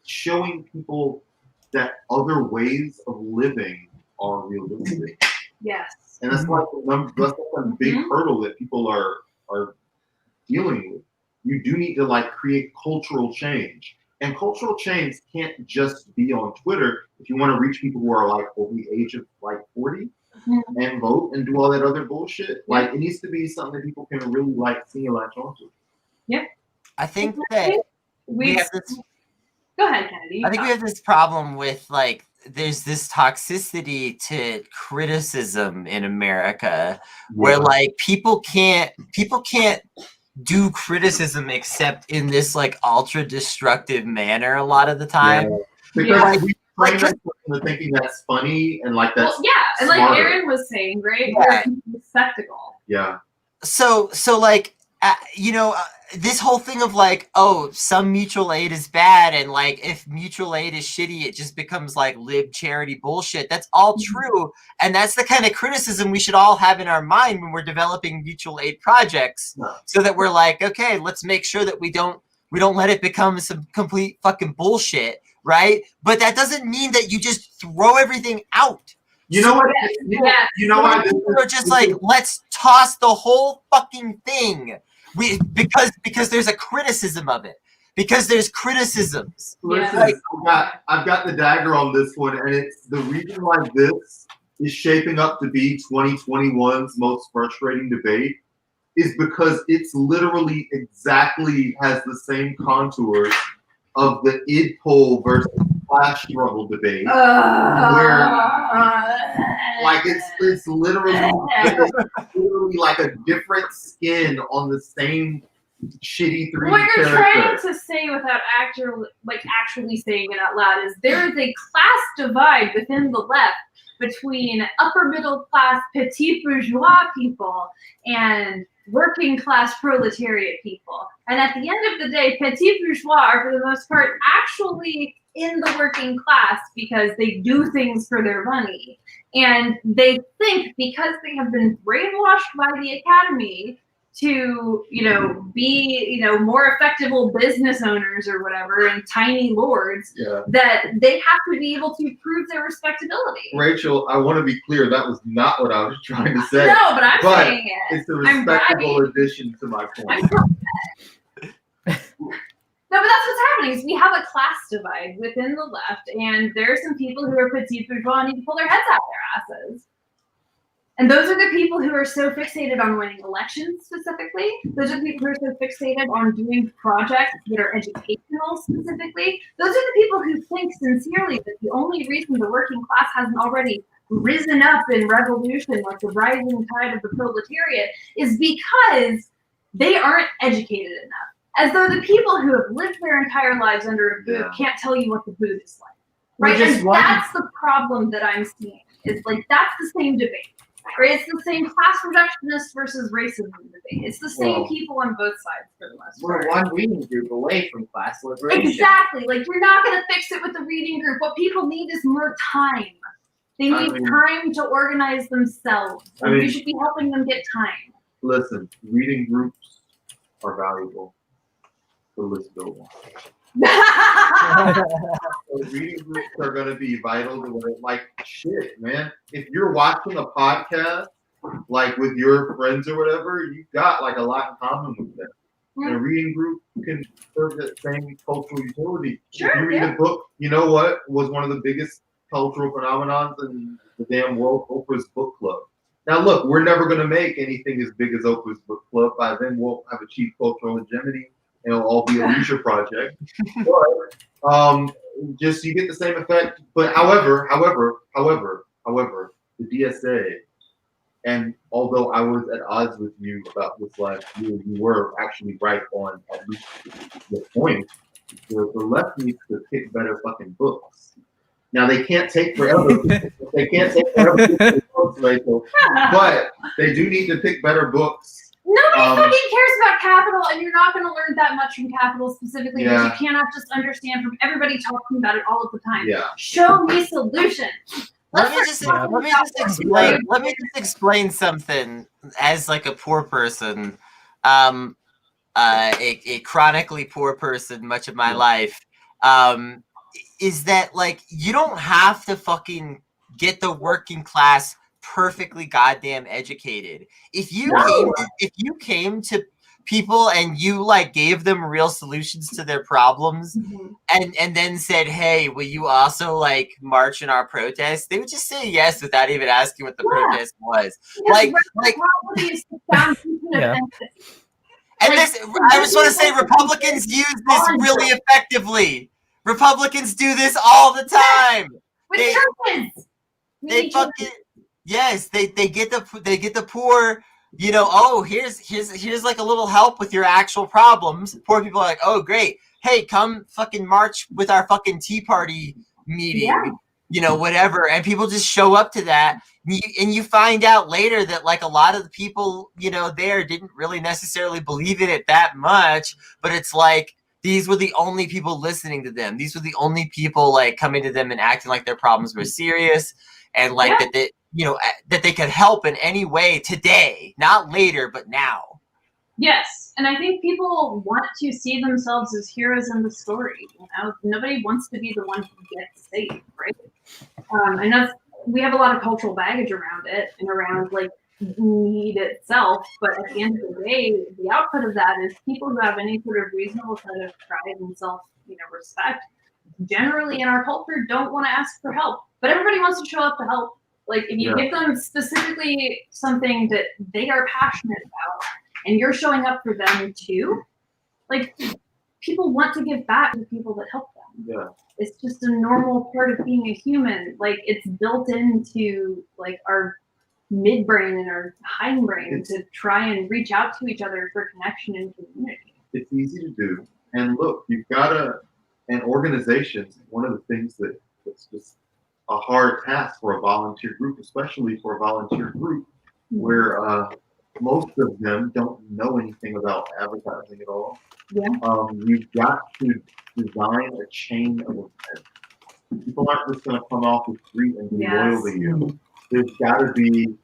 showing people that other ways of living are realistic. Yes. And that's like a big hurdle that people are dealing with. You do need to like create cultural change. And cultural change can't just be on Twitter. If you want to reach people who are like over the age of like 40 and vote and do all that other bullshit, like it needs to be something that people can really like see and latch onto. Yeah. I think that we have this. Go ahead, Kennedy. I think we have this problem with like there's this toxicity to criticism in America where like people can't do criticism except in this like ultra destructive manner a lot of the time. Because we train ourselves into thinking that's funny and like that's and like Aaron was saying, right? The spectacle. Yeah. So like you know, this whole thing of like, oh, some mutual aid is bad, and like if mutual aid is shitty, it just becomes like lib charity bullshit. That's all true, and that's the kind of criticism we should all have in our mind when we're developing mutual aid projects, so that we're like, okay, let's make sure that we don't let it become some complete fucking bullshit, right? But that doesn't mean that you just throw everything out. You know what? You know why? People are just like, let's toss the whole fucking thing. Because there's a criticism of it. because there's criticisms. Listen, Like, I've got the dagger on this one, and it's the reason why this is shaping up to be 2021's most frustrating debate is because it's literally exactly has the same contours of the id poll versus class struggle debate, where like it's literally like a different skin on the same shitty 3D What you're character. trying to say without actually saying it out loud is there is a class divide within the left between upper middle class petit bourgeois people and working class proletariat people. And at the end of the day, petit bourgeois are for the most part actually in the working class because they do things for their money. And they think because they have been brainwashed by the academy to, be, more effective business owners or whatever and tiny lords, that they have to be able to prove their respectability. Rachel, I want to be clear. That was not what I was trying to say. No, but I'm saying it. It's a respectable addition to my point. No, but that's what's happening is we have a class divide within the left, and there are some people who are petit bourgeois and need to pull their heads out their asses. And those are the people who are so fixated on winning elections specifically. Those are the people who are so fixated on doing projects that are educational specifically. Those are the people who think sincerely that the only reason the working class hasn't already risen up in revolution like the rising tide of the proletariat is because they aren't educated enough. As though the people who have lived their entire lives under a boot can't tell you what the boot is like. Right? And that's the problem that I'm seeing. It's like that's the same debate. Right? It's the same class reductionist versus racism debate. It's the same people on both sides for the most part. We're one reading group away from class liberation. Exactly. Like you're not going to fix it with the reading group. What people need is more time. They need time to organize themselves. You should be helping them get time. Listen, reading groups are valuable. So let's build one. So reading groups are going to be vital to what, like, shit, man. If you're watching a podcast, like with your friends or whatever, you've got like a lot in common with them. And a reading group can serve that same cultural utility. Sure, if you read a book, you know what was one of the biggest cultural phenomenons in the damn world? Oprah's book club. Now, look, we're never going to make anything as big as Oprah's book club. By then, we'll have achieved cultural hegemony. It'll all be a leisure project. But just you get the same effect. But however, the DSA, and although I was at odds with you about this last year, you were actually right on at least the point. The left needs to pick better fucking books. Now they can't take forever. They can't take forever to pick books, Rachel, but they do need to pick better books. Nobody fucking cares about Capital, and you're not going to learn that much from Capital specifically because you cannot just understand from everybody talking about it all of the time. Yeah. Show me solutions. Let me just explain something as like a poor person, a chronically poor person much of my life, is that like you don't have to fucking get the working class perfectly goddamn educated. If you came to people and you like gave them real solutions to their problems and then said, hey, will you also like march in our protest, they would just say yes without even asking what the protest was. Like and this, I just want to say Republicans use this really effectively. Republicans do this all the time. They fucking yes, they get the poor, here's like a little help with your actual problems. Poor people are like, oh great, hey, come fucking march with our fucking Tea Party meeting, whatever, and people just show up to that, and you find out later that like a lot of the people there didn't really necessarily believe in it that much, but it's like these were the only people listening to them. These were the only people like coming to them and acting like their problems were serious and like that they that they could help in any way today, not later, but now. Yes, and I think people want to see themselves as heroes in the story. Nobody wants to be the one who gets saved, right? And we have a lot of cultural baggage around it and around like need itself, but at the end of the day, the output of that is people who have any sort of reasonable kind of pride and self, respect, generally in our culture don't want to ask for help, but everybody wants to show up to help. Like if you give them specifically something that they are passionate about, and you're showing up for them too, like people want to give back to the people that help them. Yeah. It's just a normal part of being a human. Like it's built into like our midbrain and our hindbrain to try and reach out to each other for connection and community. It's easy to do. And look, you've got an organization, one of the things that's just a hard task for a volunteer group, especially for a volunteer group where most of them don't know anything about advertising at all. Yeah. You've got to design a chain of events. People aren't just going to come off the street and be loyal to you. There's got to be,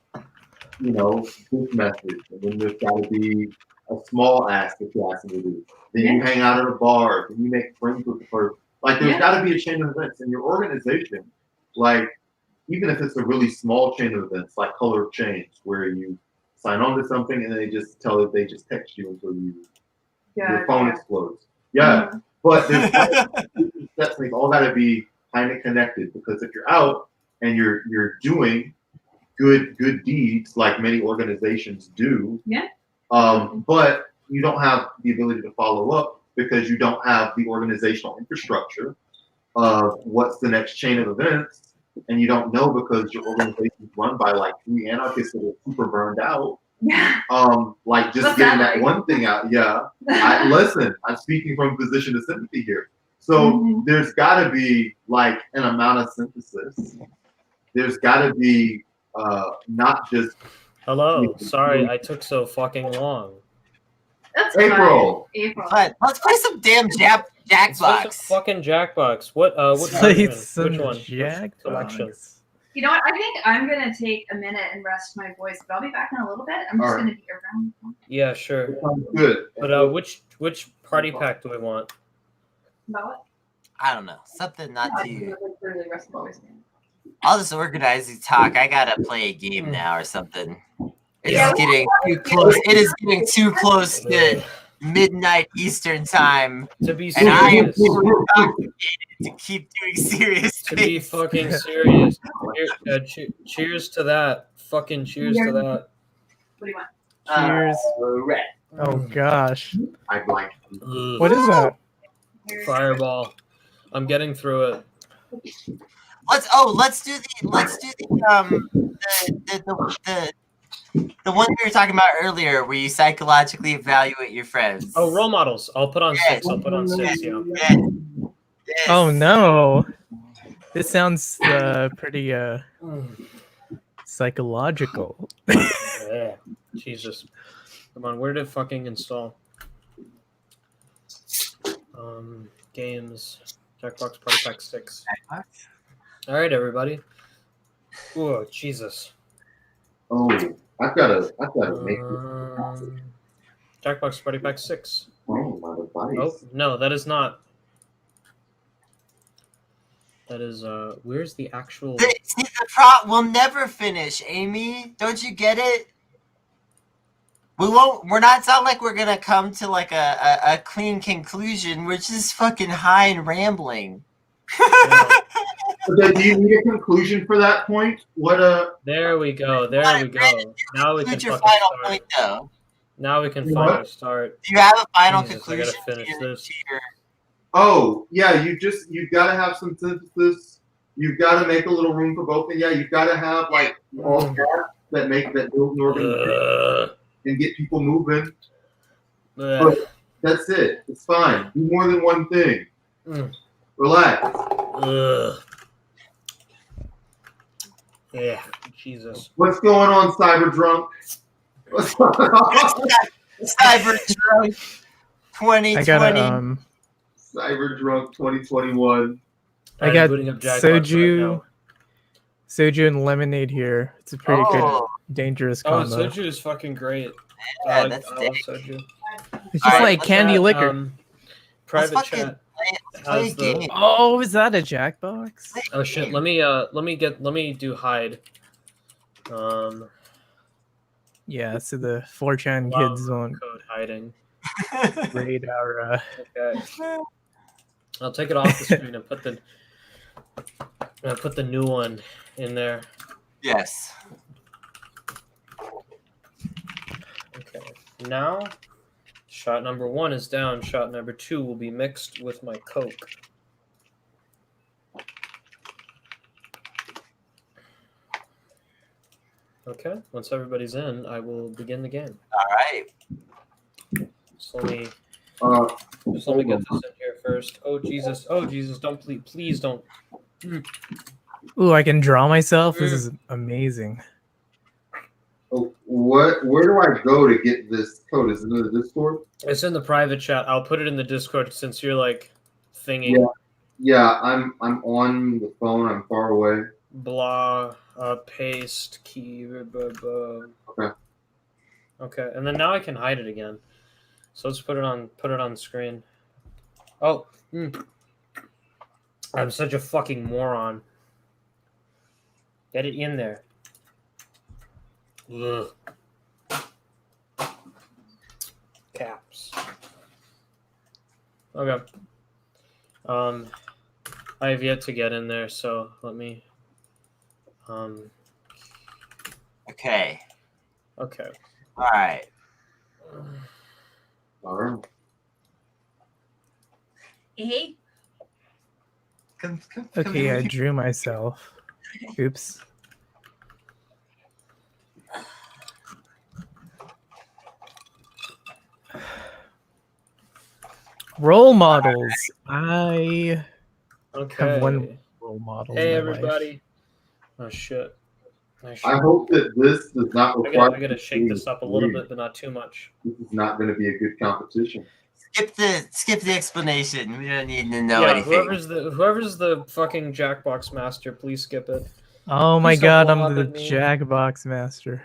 this message, and then there's got to be a small ask that you ask them to do. Then you hang out at a bar, then you make friends with the person. Like there's got to be a chain of events in your organization. Like even if it's a really small chain of events, like Color of Change, where you sign on to something and they just text you until your phone explodes. Yeah, but there's steps. They've all got to be kind of connected, because if you're out and you're doing good deeds like many organizations do, but you don't have the ability to follow up because you don't have the organizational infrastructure of what's the next chain of events, and you don't know because your organization is run by like 3 anarchists that are super burned out. Like just getting that one thing out. Yeah. Listen, I'm speaking from a position of sympathy here. So there's got to be like an amount of synthesis. There's got to be not just. Hello. Sorry, I took so fucking long. That's April. But let's play some damn Jackbox. Fucking Jackbox. What? Play version? some Which one? Jackbox. Selection. You know what? I think I'm gonna take a minute and rest my voice, but I'll be back in a little bit. I'm just gonna be around. Yeah, sure. Good. But which party pack do we want? About what? I don't know. Something not I too. really rest my voice. I'll just organize the talk. I gotta play a game now or something. It's getting too close. It is getting too close to midnight Eastern time. To be and I am serious. too complicated to keep doing serious To be fucking serious. Cheers to that. Fucking cheers to that. What do you want? Cheers. Red. Oh gosh. I'd like. What is that? Fireball. I'm getting through it. Let's do the one we were talking about earlier, where you psychologically evaluate your friends. Oh, role models. I'll put on 6. I'll put on 6. Yeah. Yes. Oh no. This sounds pretty psychological. Yeah. Jesus. Come on, where did it fucking install? Games. Jackbox Party Pack 6. All right, everybody. Oh, Jesus. Oh, I've gotta make Jackbox Party Pack 6. Oh, my device. Oh, no, that is not. That is, where's the actual... See, the prop will never finish, Amy. Don't you get it? We're not, it's not like we're gonna come to like a clean conclusion. We're just fucking high and rambling. Do you need a conclusion for that point? There we go. There we go. Now we can fucking start. Point, though. Now we can finally start. Do you have a final Jesus, conclusion? I gotta finish this. Oh, yeah, you've got to have some synthesis. You've got to make a little room for both. And yeah, you've got to have like all that build an organization and get people moving. But that's it. It's fine. Do more than one thing. Relax. Yeah, Jesus. What's going on, Cyber Drunk? What's going on? Cyber Drunk 2020. I got Cyber Drunk 2021. I got soju, soju and lemonade here. It's a pretty good, dangerous combo. Oh, soju is fucking great. Yeah, I that's love soju. It's just like candy liquor. Private chat. Play a game. Oh, is that a Jackbox? Oh shit! Let me do hide. Yeah, so the 4chan Wow, kids won't code hiding. raid our. Okay. I'll take it off the screen and put the new one in there. Yes. Okay. Now, shot number 1 is down. Shot number 2 will be mixed with my Coke. Okay. Once everybody's in, I will begin the game. All right. So let me get this in here first. Oh Jesus! Oh Jesus! Don't please don't. Ooh, I can draw myself. This is amazing. Oh, where do I go to get this code? Is it in the Discord? It's in the private chat. I'll put it in the Discord since you're like thingy. Yeah, I'm on the phone. I'm far away. Blah. Paste key. Okay. Okay, and then now I can hide it again. So let's put it on the screen. Oh, I'm such a fucking moron. Get it in there. Ugh. Caps. Okay. I have yet to get in there, so let me. Okay. Okay. All right. All right. Hey. Come Okay, here. I drew myself. Oops. Role models. I have one role model. Hey in my everybody. life. Oh shit. I hope that this does not require. I gotta shake this up a little bit, but not too much. This is not going to be a good competition. Skip the explanation. We don't need to know Yeah, anything. whoever's the fucking Jackbox master, please skip it. Oh my Please don't god, blow I'm up the at me. Jackbox master.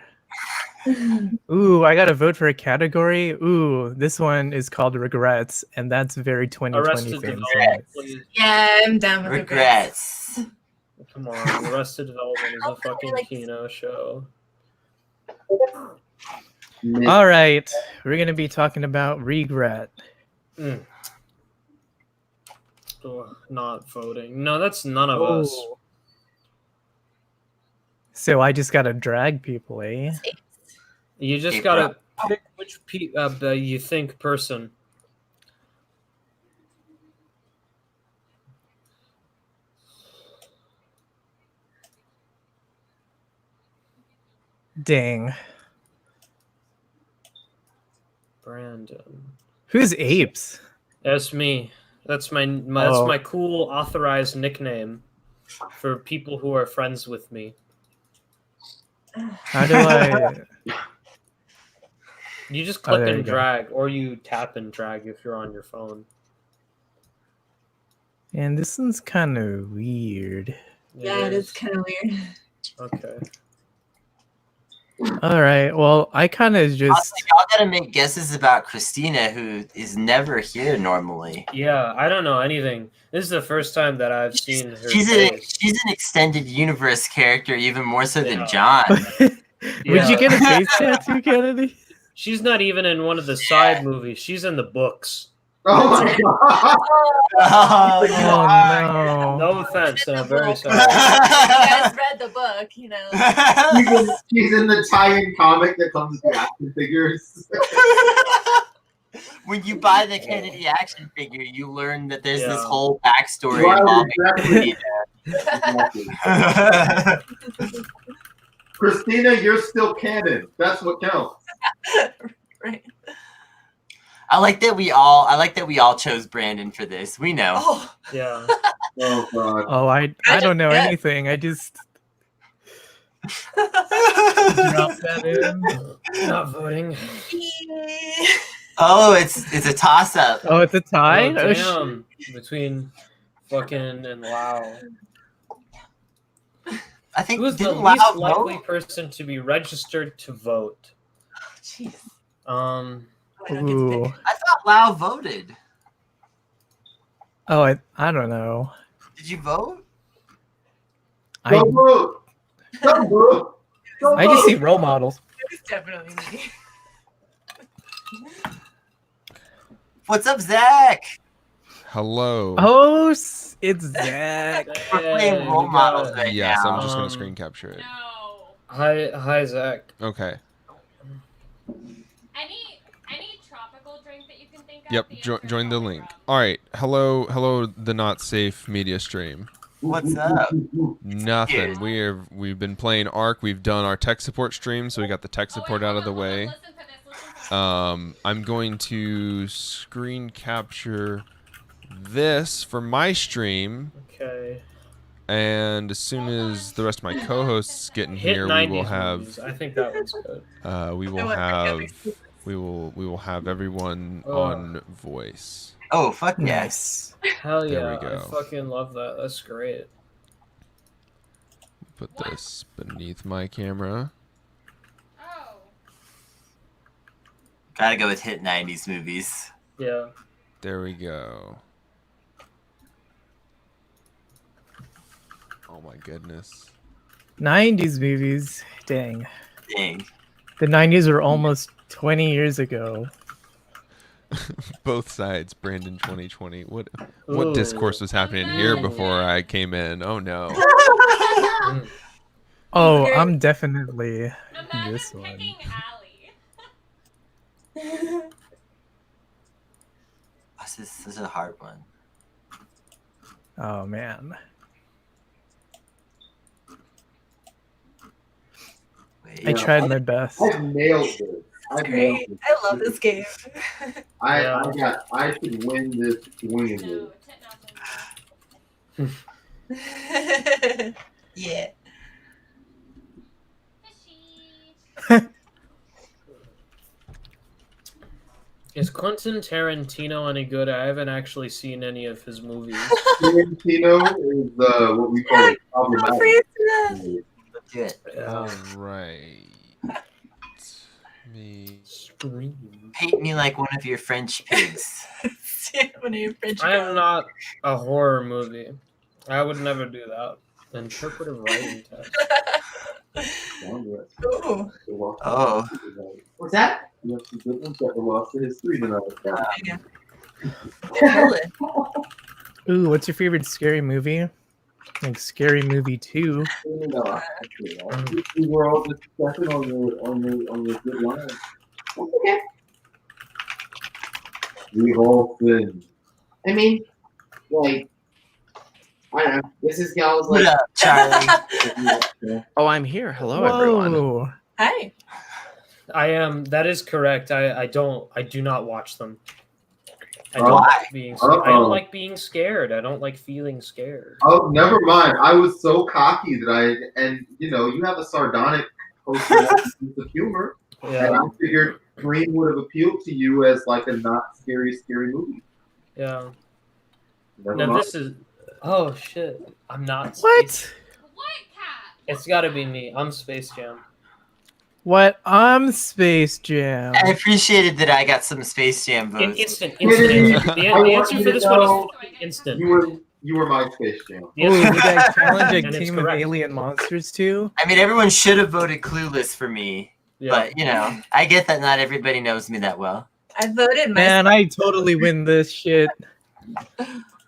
Ooh, I gotta vote for a category. Ooh, this one is called regrets, and that's very 2020 Arrested fancy. Development, please. Yeah, I'm down with Regrets. Come on, Arrested Development is a fucking Kino show. All right, we're gonna be talking about regret. Ugh, not voting. No, that's none of us. Oh. So I just gotta drag people, eh? You just gotta pick which you think person. Dang. Brandon. Who's apes? That's me. That's my Oh. that's my cool authorized nickname for people who are friends with me. How do I? You just Oh, click there and you go. drag, or you tap and drag if you're on your phone. And this one's kind of weird. Yeah, it is kind of weird. Okay. All right. Well, I kind of just. Also, y'all gotta make guesses about Christina, who is never here normally. Yeah, I don't know anything. This is the first time that I've seen her. She's face. an extended universe character, even more so than John. Would you get a face tattoo, Kennedy? She's not even in one of the side movies. She's in the books. Oh my god! Oh, no. No offense, and I'm very sorry. You guys read the book, you know. She's in the tie-in comic that comes with the action figures. When you buy the Kennedy action figure, you learn that there's this Yeah. whole backstory Right, involving exactly. Christina. Christina, you're still canon. That's what counts. I like that we all chose Brandon for this. We know. Oh. Yeah. Oh god. Oh, I don't know anything. I just dropped that in. Not voting. Oh, it's a toss up. Oh, it's a tie. Oh, Oh, damn. Between fucking and Lau. I think Who's the didn't least Lau likely vote? person to be registered to vote? Jeez. Ooh. I thought Lau voted. Oh, I don't know. Did you vote? I Go vote. Go vote. Go I just vote. see role models. It's definitely me. What's up, Zach? Hello. Oh, it's Zach. We're playing role models right Yes, now. I'm just gonna screen capture it. Hi, Zach. Okay. Any tropical drink that you can think of. Yep. Join the link. All right. Hello. The not safe media stream. What's up? Nothing. We've been playing Ark. We've done our tech support stream, so we got the tech support out of the way. I'm going to screen capture this for my stream. Okay. And as soon as the rest of my co-hosts get in Hit here, we 90s will have. movies. I think that one's good. We will have everyone on voice. Oh, fuck yes. Hell yeah. There we go. I fucking love that. That's great. Put this beneath my camera. Gotta go with hit 90s movies. Yeah. There we go. Oh my goodness. 90s movies. Dang. Dang. The 90s were almost 20 years ago. Both sides, Brandon 2020. What Ooh. discourse was happening here before I came in? Oh no. Oh, I'm definitely this one. This is a hard one. Oh man. I tried my best. I nailed it. I nailed it. I love this game. I should win this winging it. Yeah. Is Quentin Tarantino any good? I haven't actually seen any of his movies. Tarantino is what we call it problematic. Let's do it. All right. Paint me like one of your French pigs. One of your French I am not a horror movie. I would never do that. Interpretive writing test. Ooh. Oh. What's that? You have some good ones that were lost to history tonight. Ooh, what's your favorite scary movie? Like Scary Movie 2. We were all discussing on the good line. Okay. We've all been. I mean, like, I don't know. This is y'all's like. What up, Charlie? Oh, I'm here. Hello, everyone. Hi. I am. That is correct. I do not watch them. I Oh. don't like being. I don't like being scared. I don't like feeling scared. Oh, never mind. I was so cocky that you have a sardonic sense of humor, Yeah. and I figured Green would have appealed to you as like a not scary movie. Yeah. Never Now mind. this is. Oh shit! I'm not. What? It's got to be me. I'm Space Jam. What? I'm Space Jam. I appreciated that I got some Space Jam votes. Instant answer. The answer for this one is instant. You were my Space Jam. Ooh, would I challenge a And it's team of correct. alien monsters too? I mean, everyone should have voted Clueless for me. Yeah. But, I get that not everybody knows me that well. I voted Man, I totally win this shit.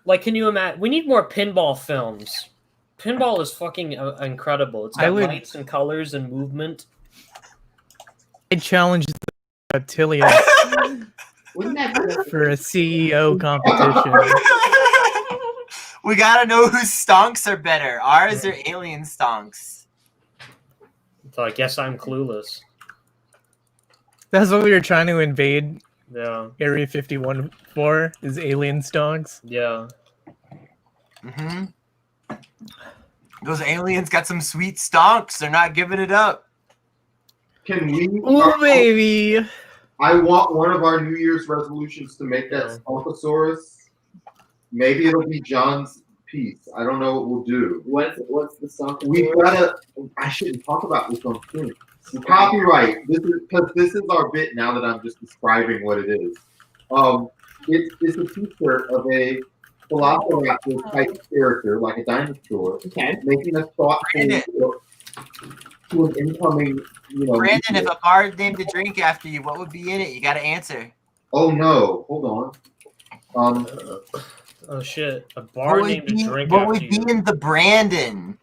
Like, can you imagine? We need more pinball films. Pinball is fucking incredible. It's I got would- lights and colors and movement. I challenged the reptilians Wouldn't that be for a CEO competition. We gotta know whose stonks are better, ours or alien stonks. So I guess I'm clueless. That's what we were trying to invade Yeah. Area 51 for, is alien stonks. Yeah. Mm-hmm. Those aliens got some sweet stonks. They're not giving it up. Can we? Ooh, baby. I want one of our New Year's resolutions to make that Stonkosaurus. Maybe it'll be John's piece. I don't know what we'll do. What's the song? We've gotta. I shouldn't talk about this on screen. Copyright. This is our bit now that I'm just describing what it is. It's a picture of a velociraptor type character, like a dinosaur, making a thoughtful. to an incoming, Brandon, if a bar named a drink after you, what would be in it? You got to answer. Oh no, hold on. Oh shit! A bar named a drink What after would you. be in the Brandon?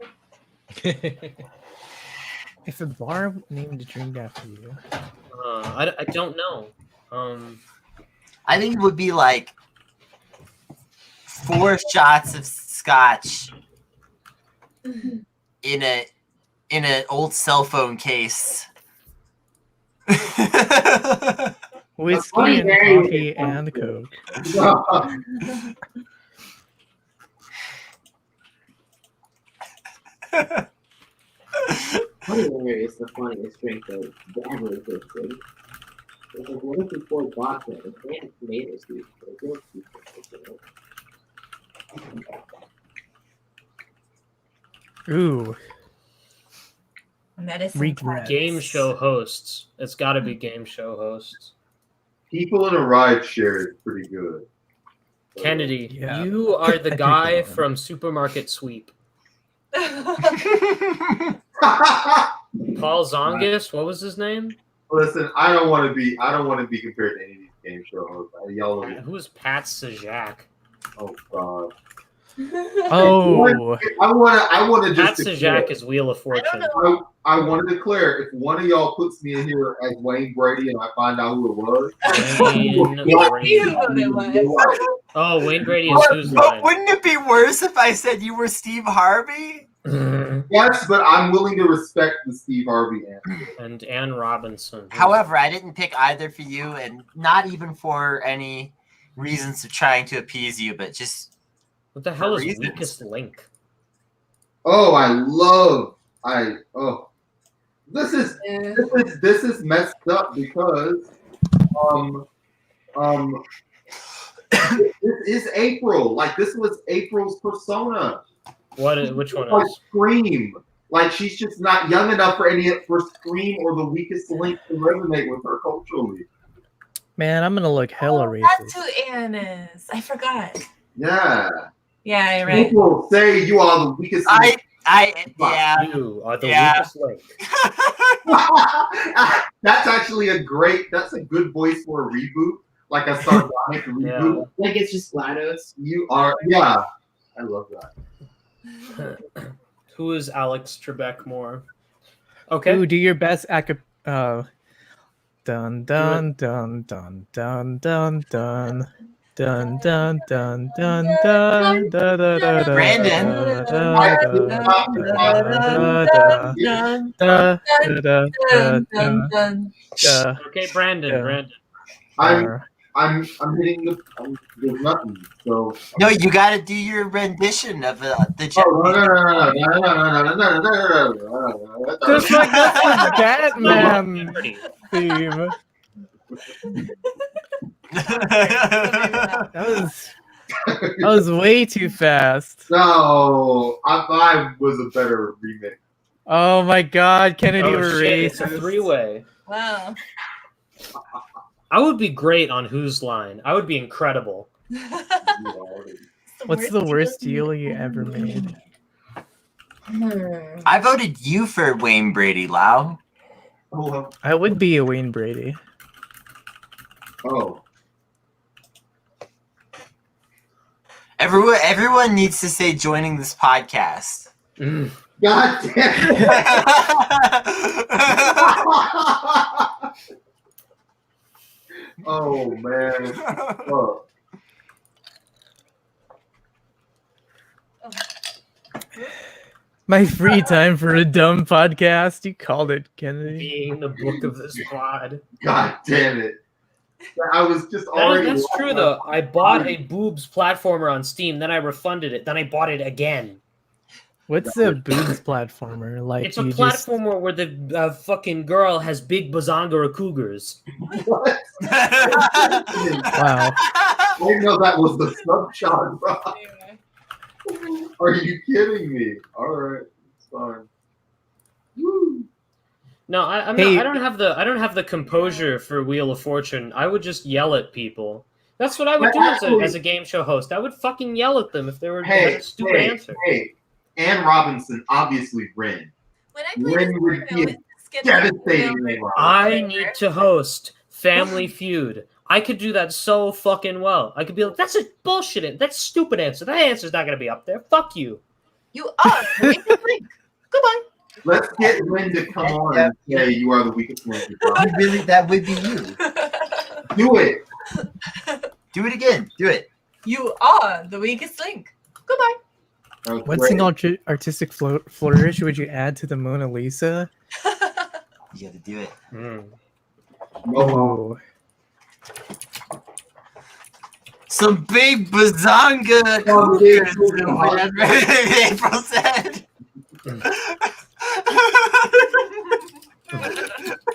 If a bar named a drink after you. I don't know. I think it would be like 4 shots of scotch in an old cell phone case. Whiskey and coffee and Coke. Honey Mary is the funniest drink that ever existed. It's like, what if we poured vodka and canned tomatoes juice? Ooh. Medicine. Regrets. Game show hosts. It's got to be game show hosts. People in a ride share is pretty good. Kennedy, Yeah. you are the guy from Supermarket Sweep. Paul Zongus, what was his name? Listen, I don't want to be compared to any of these game show hosts. Y'all are, Who's Pat Sajak? oh god. Oh. I want to Pat just Sajak is Wheel of Fortune. I want to declare, if one of y'all puts me in here as Wayne Brady and I find out who it was, Oh, Wayne Brady is whose line? Wouldn't it be worse if I said you were Steve Harvey? Yes, but I'm willing to respect the Steve Harvey answer. And Ann Robinson. However, I didn't pick either for you, and not even for any reasons of trying to appease you, but just What the hell is reasons. Weakest Link? Oh, this is messed up because this is April. Like, this was April's persona. Which one Like is? Scream. Like, she's just not young enough for Scream or The Weakest Link to resonate with her culturally. Man, I'm gonna look hella racist. That's who Anne is. I forgot. Yeah. Yeah, you're right. People say you are the weakest link. Yeah. You are the Yeah. weakest link. That's actually that's a good voice for a reboot. Like a sardonic reboot. Like it's just GLaDOS. You are, yeah. I love that. Who is Alex Trebek Moore? Okay. Ooh, do your best dun dun dun dun dun dun dun dun. Dun dun dun dun dun da da da da. Brandon. Okay, Brandon. I'm hitting there's nothing. So No, you got to do your rendition of the. Just like that's the Batman theme. That was way too fast. No, I was a better remix. Oh my God, Kennedy Oh, were shit, it's a racist. 3-way. Wow. I would be great on Whose Line. I would be incredible. What's the worst deal you ever made? I voted you for Wayne Brady, Lau. I would be a Wayne Brady. Oh. Everyone needs to say joining this podcast. God damn Oh man. Oh. My free time for a dumb podcast. You called it, Kennedy. Being the book of this pod. God damn it. I was just already. That's true though. I bought a boobs platformer on Steam, then I refunded it, then I bought it again. What's a boobs platformer? Like It's a you platformer where the fucking girl has big bazongara cougars. Wow. I didn't know that was the subshot, bro. Are you kidding me? All right, it's fine. Woo. No, I don't have the composure for Wheel of Fortune. I would just yell at people. That's what I would do as a game show host. I would fucking yell at them if they were had a stupid answer. Hey, Ann Robinson obviously ran. When I play Lynn would be a devastating name. I need to host Family Feud. I could do that so fucking well. I could be like, that's a bullshit. That's a stupid answer. That answer's not gonna be up there. Fuck you. You are the weakest link. Goodbye. Let's get Lynn to come on and say you are the weakest link. Really, that would be you. Do it. Do it again. Do it. You are the weakest link. Goodbye. What single artistic flourish would you add to the Mona Lisa? You gotta do it. Oh. Some big bazonga cougars, April said.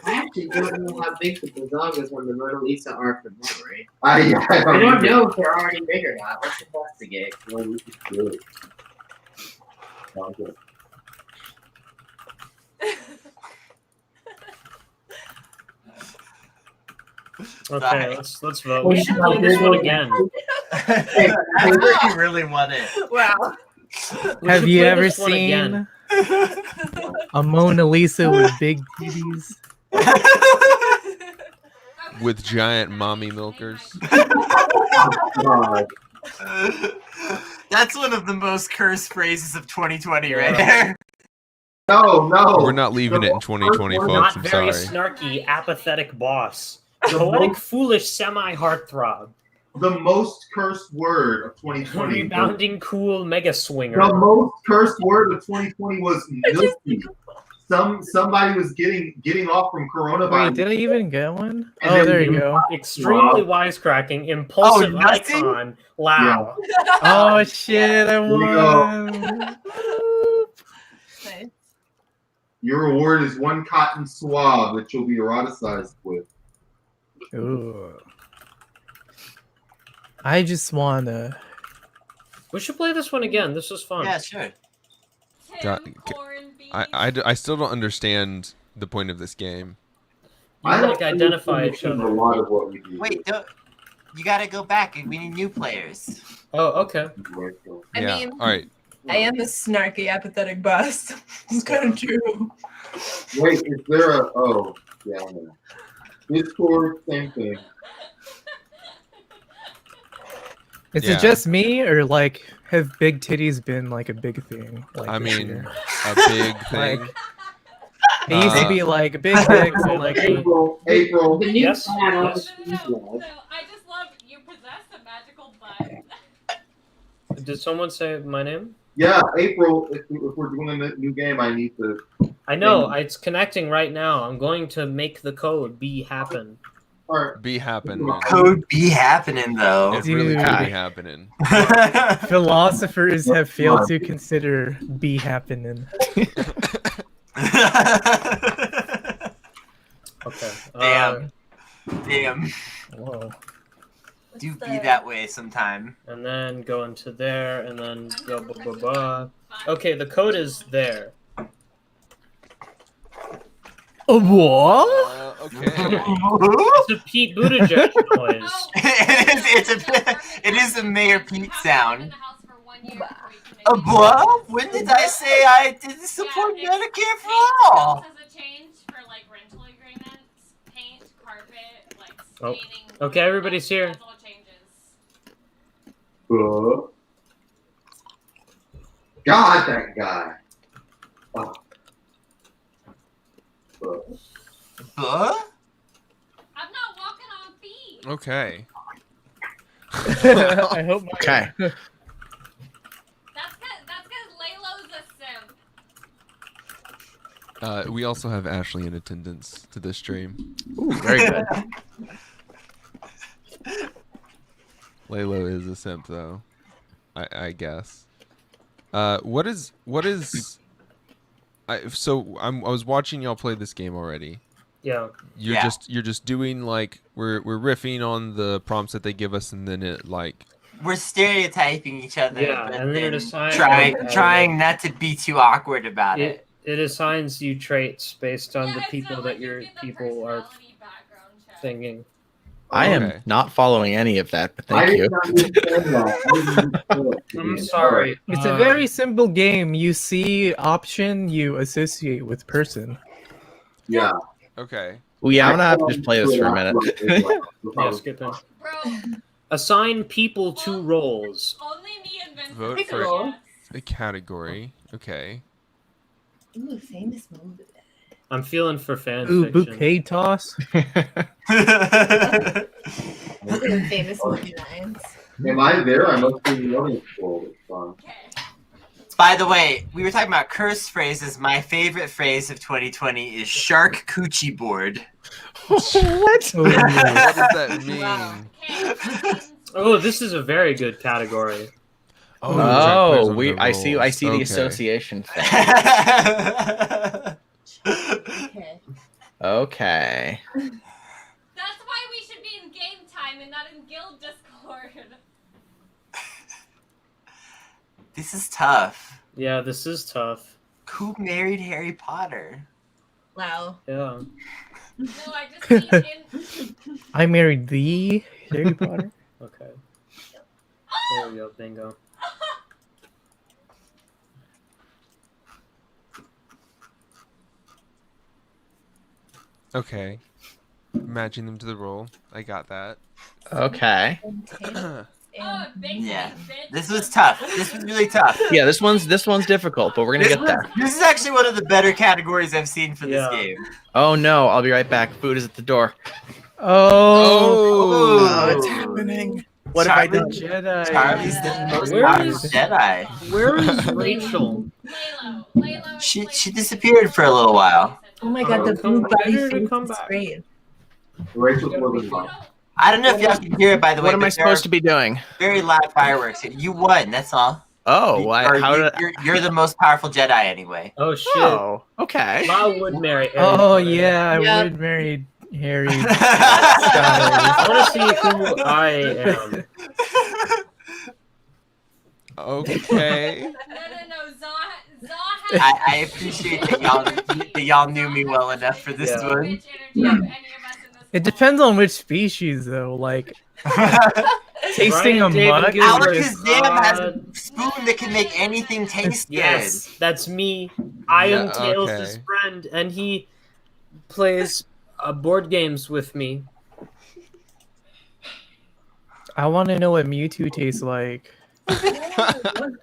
I actually don't know how big the bazongas on the Mona Lisa are from memory. I don't know if they're already big or not. Let's investigate. Okay, let's vote. We should play this one again. I really, really want it. Wow. Have you ever seen a Mona Lisa with big titties? With giant mommy milkers. That's one of the most cursed phrases of 2020 right there. No. We're not leaving it in 2020, folks. Not I'm very sorry. snarky, apathetic boss. Poetic, foolish, semi-heartthrob. The most cursed word of 2020. Rebounding, cool, mega swinger. The most cursed word of 2020 was milky. Somebody was getting off from coronavirus. Wait, did I even get one? And Oh, there you go. Extremely wisecracking, impulsive nothing? icon. Wow. Oh shit! I won. Nice. Your award is one cotton swab that you'll be eroticized with. Ooh. I just wanna. We should play this one again. This was fun. Yeah, sure. God, I still don't understand the point of this game. You like identify each other. A lot of what we do. Wait, you gotta go back. We need new players. Oh, okay. I mean, all right. I am the snarky, apathetic boss. It's kind of true. Wait, is there a? Oh, yeah, I know. Discord, same thing. Is it just me, or like have big titties been like a big thing? Like I this mean, year? a big thing. Like, it used to be like big things and like April. The new Yes. battle. Yes. I just love you possess a magical butt. Did someone say my name? Yeah, April. If we're doing a new game, I need to. I know. It's connecting right now. I'm going to make the code be happen. Be happening. Code be happening though. It really Dude. could be happening. philosophers have failed to consider be happening. Okay. Damn. Whoa. Do be that way sometime. And then go into there, and then go blah, blah, blah. Okay, the code is there. What? Okay. It's a Pete Buttigieg noise. It is a Mayor Pete sound. What? When did I say I didn't support Medicare for all? Oh. Okay, everybody's here. God, that guy. Oh. Okay. I hope. Okay. That's because Laylo's a simp. We also have Ashley in attendance to this stream. Ooh, very good. Laylo is a simp, though. I guess. What is? I was watching y'all play this game already. Yeah. You're just doing like we're riffing on the prompts that they give us, and then it like we're stereotyping each other. Yeah, but and then it then assigns trying not to be too awkward about it. It assigns you traits based on the people that your people are thinking. I am Okay. not following any of that, but I thank did you. not understand that. I'm sorry. It's a very simple game. You see option, you associate with person. Yeah. Okay. Well, yeah, I'm gonna have to just play this for a minute. Yeah, skip it. Assign people to roles. Vote for a category. Okay. Ooh, famous movie. I'm feeling for fan Ooh, fiction. bouquet toss. Ooh, famous movie lines. Am I there? I must be in the audience role. It's fine. By the way, we were talking about curse phrases. My favorite phrase of 2020 is shark coochie board. What? What does that mean? Oh, this is a very good category. Oh, I see the association thing. Okay. That's why we should be in game time and not in guild Discord. This is tough. Yeah, this is tough. Who married Harry Potter? Wow. Yeah. No, I just mean in. I married the Harry Potter. Okay. There we go. Bingo. Okay. Matching them to the role. I got that. Okay. Yeah. This was tough. This was really tough. Yeah, this one's difficult, but we're gonna get there. This is actually one of the better categories I've seen for this game. Oh no, I'll be right back. Food is at the door. Oh, it's happening. What have I done? Jedi. Charlie's the most Where powerful is- Jedi. Where is Rachel? She disappeared for a little while. Oh my god, the blue body face is great. Rachel's more than fine. I don't know if y'all can hear it, by the way. What am I but there supposed are to be doing? Very loud fireworks. You won. That's all. Oh, You're the most powerful Jedi anyway. Oh shit. Oh, okay. I would marry Harry Oh Potter. yeah, I Yep. would marry Harry. I want to see who I am. Okay. I appreciate that y'all knew me well enough for this one. It depends on which species, though. Like tasting a Brian David mug. Gilbert. Alakazam has a spoon that can make anything taste Yes, that's me. I am Yeah, Tails' okay. friend, and he plays board games with me. I want to know what Mewtwo tastes like. Batman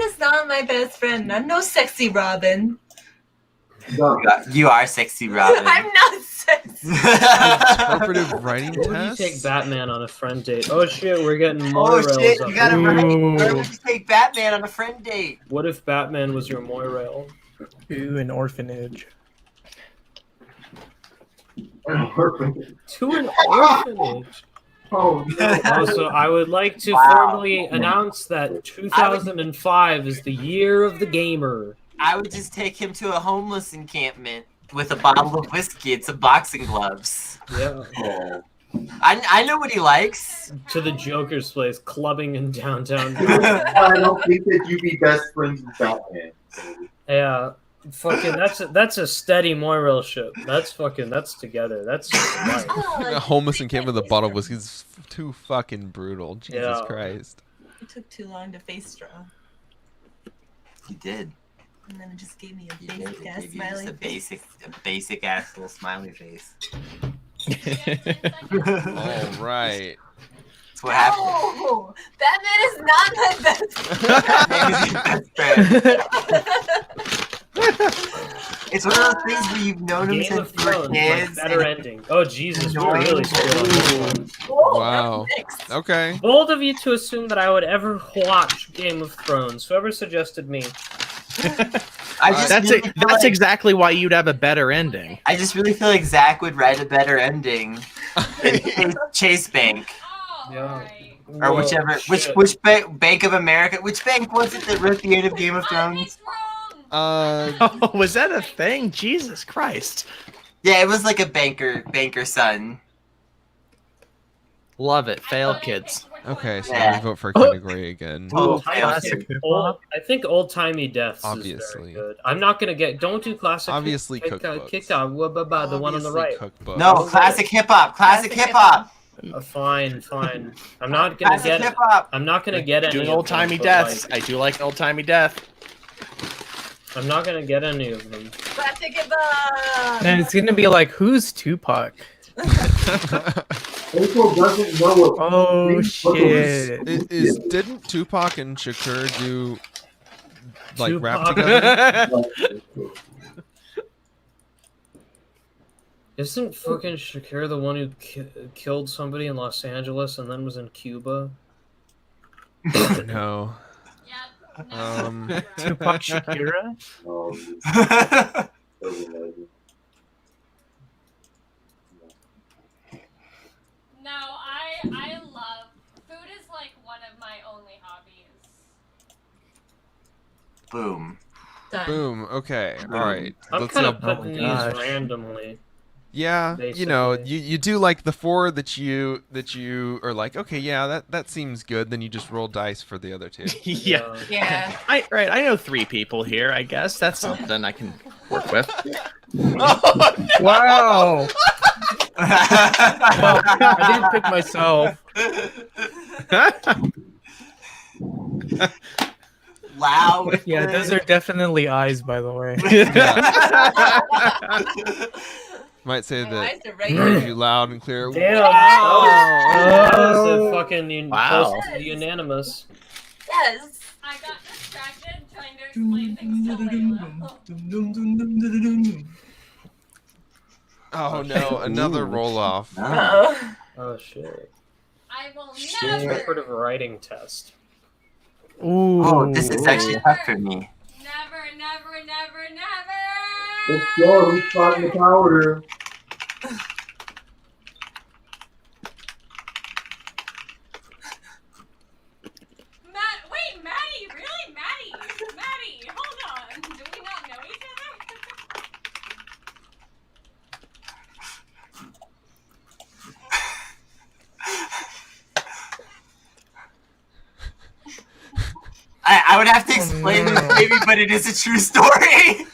is not my best friend. I'm no sexy Robin. You are sexy, Robin. I'm not sexy. Interpretive writing What would you test. take Batman on a friend date? Oh shit, we're getting more Oh rails shit, up you got it here. right. Where would you take Batman on a friend date? What if Batman was your Moirail? Ooh, an orphanage. To an orphanage. Oh no. Also, I would like to Wow. formally announce that 2005 is the year of the gamer. I would just take him to a homeless encampment with a bottle of whiskey and some boxing gloves. Yeah. I know what he likes. To the Joker's place, clubbing in downtown. I don't think that you'd be best friends with Batman. Yeah. Fucking that's a steady Moirail ship. That's together. That's nice. A homeless encampment with a bottle of whiskey is too fucking brutal. Jesus Yeah. Christ. It took too long to face draw. He did. And then it just gave me a He did. basic He ass gave you just smiley a face. basic ass little smiley face. All right. That's what happened. No! Batman is not my best friend. It's one of those things where you've known him Game of since you were Thrones, kids. better ending. Oh Jesus, we're really screwed on this one. Wow. Okay. Bold of you to assume that I would ever watch Game of Thrones. Whoever suggested me. That's exactly why you'd have a better ending. I just really feel like Zach would write a better ending than Chase Bank. Yeah. Or whichever, which Bank of America, which bank was it that wrote the end of Game of Thrones? Oh, was that a thing? Jesus Christ. Yeah, it was like a banker son. Love it. Fail, kids. Okay, so I'm gonna vote for a category again. I think old-timey deaths Obviously. is very good. I'm not gonna get. Don't do classic. Obviously kick out. The one on the right. No, classic hip hop. Classic hip hop. Fine. I'm not gonna Classic get. hip-hop. I'm not gonna get any. Doing of old timey them, but, deaths. like, I do like an old timey death. I'm not gonna get any of them. Classic hip hop. And it's gonna be like, who's Tupac? April doesn't know what. Oh shit! Didn't Tupac and Shakur do like rap Tupac. together? Isn't fucking Shakira the one who killed somebody in Los Angeles and then was in Cuba? No. Tupac Shakira? No, I love food is like one of my only hobbies. Boom. Boom. Okay. All right. I'm Let's kind see of how- putting these randomly. Yeah, you know, you do like the 4 that you are like, okay, yeah, that seems good. Then you just roll dice for the other 2. Yeah. Yeah. I know 3 people here. I guess that's something I can work with. Wow. Well, I didn't pick myself. Wow. Yeah, those are definitely eyes, by the way. Might say eyes that are regular. you loud and clear. Damn. Wow. That was a fucking Wow. close to the unanimous. Yes. I got distracted trying to explain things to Layla. Oh no, another roll off. Oh shit. I will Interpretive writing test. Ooh. Oh, this is actually tough for me. never. Let's go. Who's fighting the powder? Wait, Maddie, really, Maddie, hold on. Do we not know each other? I would have to explain this maybe, but it is a true story.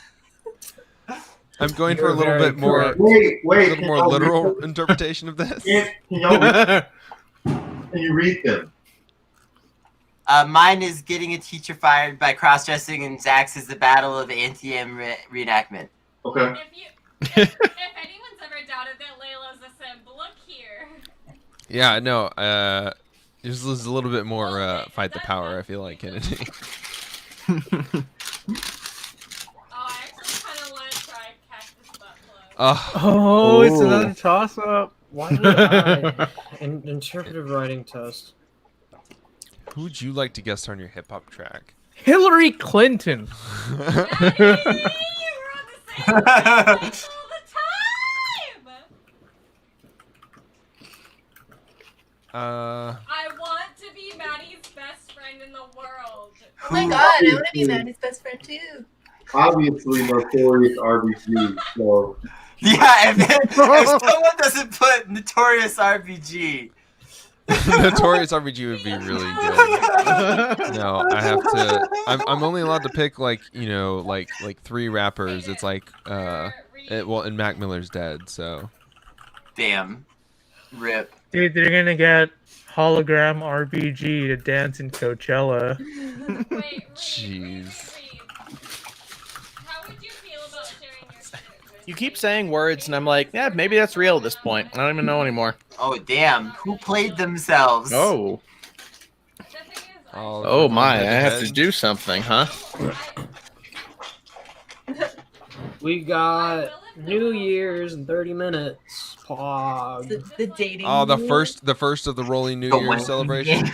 I'm going for a little bit more, Wait. a little more literal interpretation of this. Can you read them? Mine is getting a teacher fired by cross-dressing, and Zach's is the Battle of Antietam reenactment. Okay. If anyone's ever doubted that Layla's a simp, look here. Yeah, no. There's a little bit more fight the power. I feel like Kennedy. Oh, it's another toss-up. Why did I? Interpretive writing test. Who would you like to guest on your hip hop track? Hillary Clinton. I want to be Maddie's best friend in the world. Oh my god, I want to be Maddie's best friend too. Obviously, notorious RBG. So Yeah, if someone doesn't put Notorious RBG. Notorious RBG would be really good. No, I have to. I'm only allowed to pick like 3 rappers. It's like and Mac Miller's dead, so. Damn. Rip. Dude, they're gonna get hologram RBG to dance in Coachella. Jeez. You keep saying words, and I'm like, yeah, maybe that's real at this point. I don't even know anymore. Oh damn! Who played themselves? Oh. Oh my! I have to do something, huh? We got New Year's in 30 minutes. Pog. The dating. Oh, the first of the rolling New Year celebration.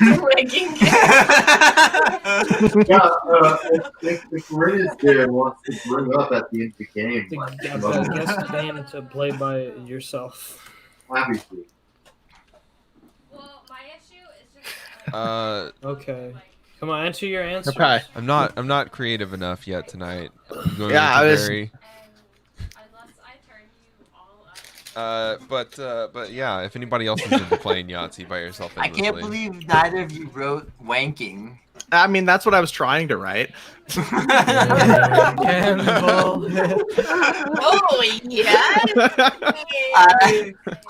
if Corinne is there and wants to bring up at the end of the game, Guess the band to play by yourself. obviously. Okay. Come on, answer your answer. Okay. I'm not creative enough yet tonight. I'm going Yeah, with I the was- very. But yeah, if anybody else is into playing Yahtzee by yourself, I can't believe neither of you wrote wanking. I mean, that's what I was trying to write. Handball. Oh yeah.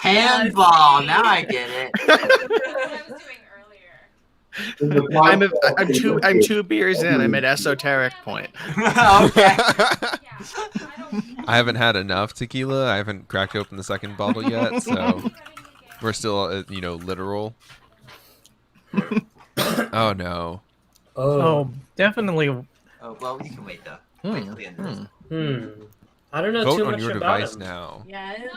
Handball. Now I get it. I'm two beers in. I'm at esoteric point. Okay. I haven't had enough tequila. I haven't cracked open the second bottle yet, so we're still, literal. Oh no. Oh, definitely. Oh well, you can wait though. Wait till the end of this. I don't know Vote too on much your about device him. now. Yeah,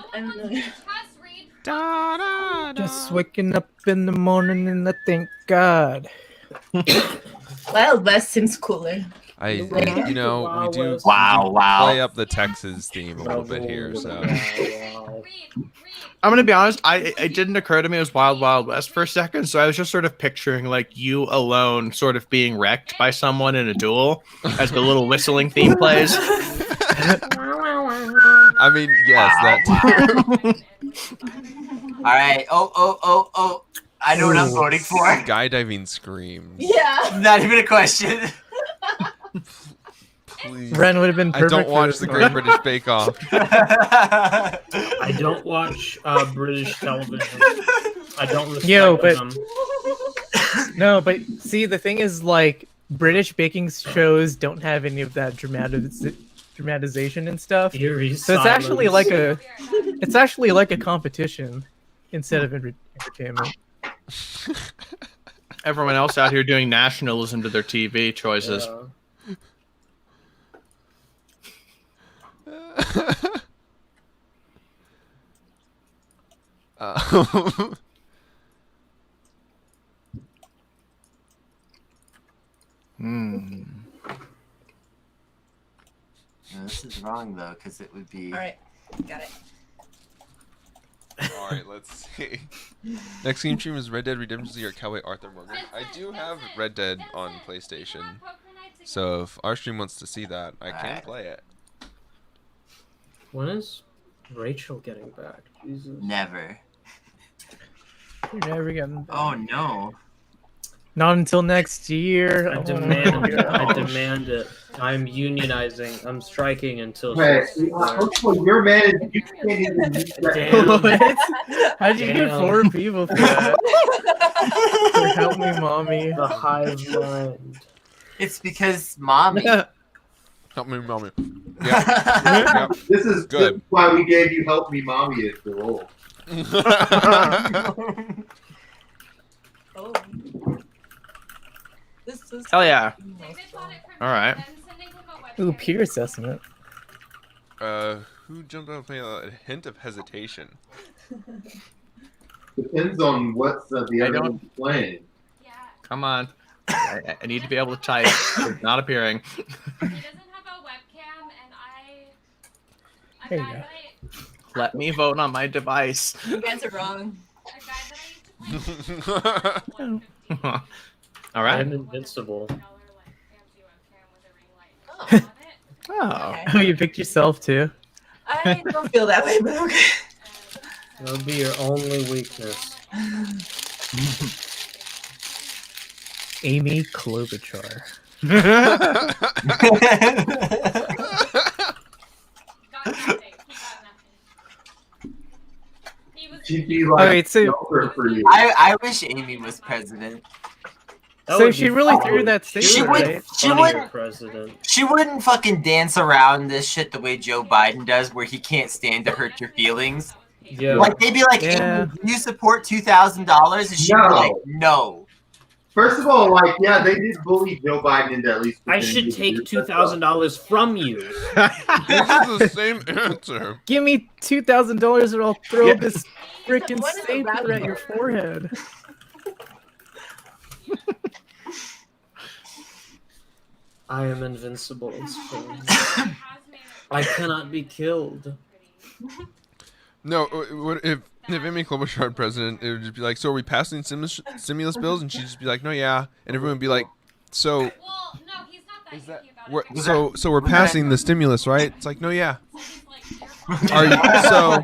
Just waking up in the morning and I thank God. Wild West seems cooler. We do Wow. play up the Texas theme a little bit here, so. I'm gonna be honest. It didn't occur to me as Wild Wild West for a second, so I was just sort of picturing like you alone, sort of being wrecked by someone in a duel, as the little whistling theme plays. I mean, yes, that. All right. Oh. I know what I'm voting for. Skydiving screams. Yeah. Not even a question. Please. Ren would have been perfect. I don't watch the Great British Bake Off. I don't watch British television. I don't respect them. No, but see, the thing is, like, British baking shows don't have any of that dramatization and stuff. So it's actually like a competition instead of entertainment. Everyone else out here doing nationalism to their TV choices. No, this is wrong though, because it would be. All right, got it. All right, let's see. Next game stream is Red Dead Redemption 2 or Cowboy Arthur Morgan. I do have Red Dead on PlayStation, so if our stream wants to see that, I can play it. When is Rachel getting back? Jesus. Never. You're never getting back. Oh no. Not until next year. I demand it. I demand it. I'm unionizing. I'm striking until. First of all, your man, you can't even use Damn. that. How'd you get 4 people for that? For help me, mommy. The hive mind. It's because mommy. Help me, mommy. Yeah. Yep. This is good. Why we gave you "Help Me, Mommy" as the role. Oh. This is Hell yeah! All right. Ooh, peer assessment. Who jumped on playing a hint of hesitation? Depends on what's the other one playing. Come on. I need to be able to type. It's not appearing. There you go. Let me vote on my device. You guys are wrong. All right. I'm invincible. Oh. Oh, you picked yourself too. I don't feel that way, but okay. That'll be your only weakness. Amy Klobuchar. She'd be like, Alright, so for you. I wish Amy was president. So she really threw that statement, right? She wouldn't fucking dance around this shit the way Joe Biden does, where he can't stand to hurt your feelings. Yeah. Like they'd be like, Yeah. Amy, do you support $2,000? And she'd be No. like, no. First of all, like, yeah, they did bully Joe Biden into at least. I should take $2,000 from you. This is the same answer. Give me $2,000 and I'll throw this freaking stapler at your forehead. I am invincible. I cannot be killed. No, if Amy Klobuchar were president, it would just be like, so are we passing stimulus bills? And she'd just be like, no, yeah. And everyone would be like, so... So we're passing the stimulus, right? It's like, no, yeah. So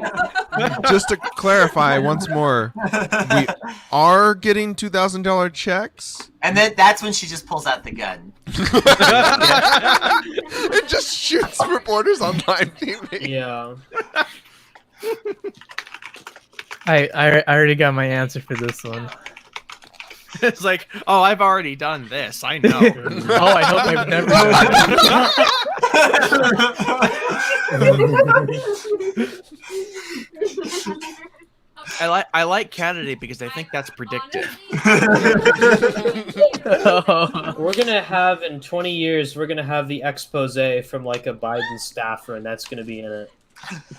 just to clarify once more, we are getting $2,000 checks. And then that's when she just pulls out the gun. It just shoots reporters on live TV. Yeah. I already got my answer for this one. It's like, oh, I've already done this. I know. Oh, I hope I've never. I like candidate because I think that's predictive. We're gonna have in 20 years. We're gonna have the expose from like a Biden staffer, and that's gonna be in it.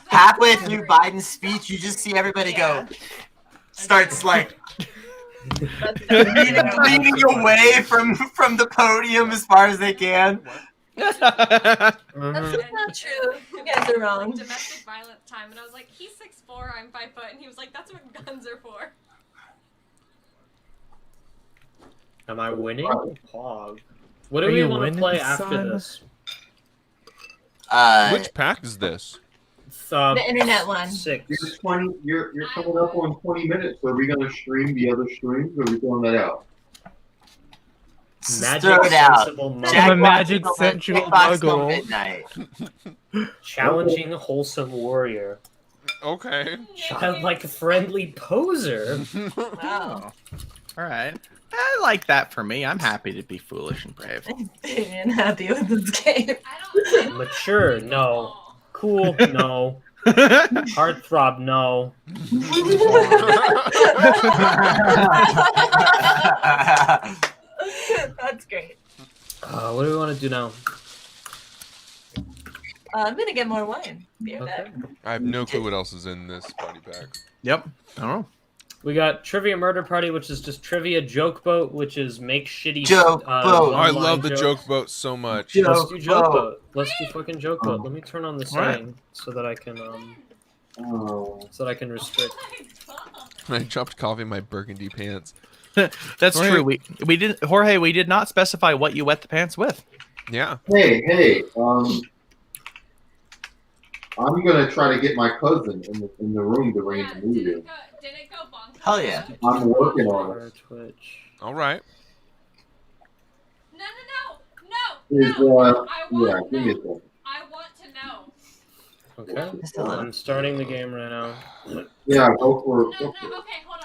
Halfway through Biden's speech, you just see everybody go, starts like leaning away from the podium as far as they can. That's not true. You guys are wrong. Domestic violence time, and I was like, he's 6'4", I'm 5 foot, and he was like, that's what guns are for. Am I winning? Pog. What do we want to play after this? Which pack is this? The internet one. 6. You're coming up on 20 minutes. Are we going to stream the other streams, or are we throwing that out? Magic sensible muggle. I'm a magic sensual muggle. Challenging wholesome warrior. Okay. Childlike friendly poser. Wow. All right. I like that for me. I'm happy to be foolish and brave. I'm happy with this game. Mature, no. Cool, no. Heartthrob, no. That's great. What do we want to do now? I'm gonna get more wine. Be right back. I have no clue what else is in this party pack. Yep. I don't know. We got Trivia Murder Party, which is just Trivia Joke Boat, which is make shitty Joke Boat. I love the joke boat so much. Let's do Joke Boat. Let's do fucking Joke Boat. Let me turn on the setting so that I can restrict. I dropped coffee in my burgundy pants. That's Jorge. true. We didn't, Jorge. We did not specify what you wet the pants with. Yeah. Hey, I'm gonna try to get my cousin in the room to read the movie. Hell yeah. I'm working on it. Twitch. All right. Yeah, give me a second. Okay. I'm starting the game right now. Yeah, go for it.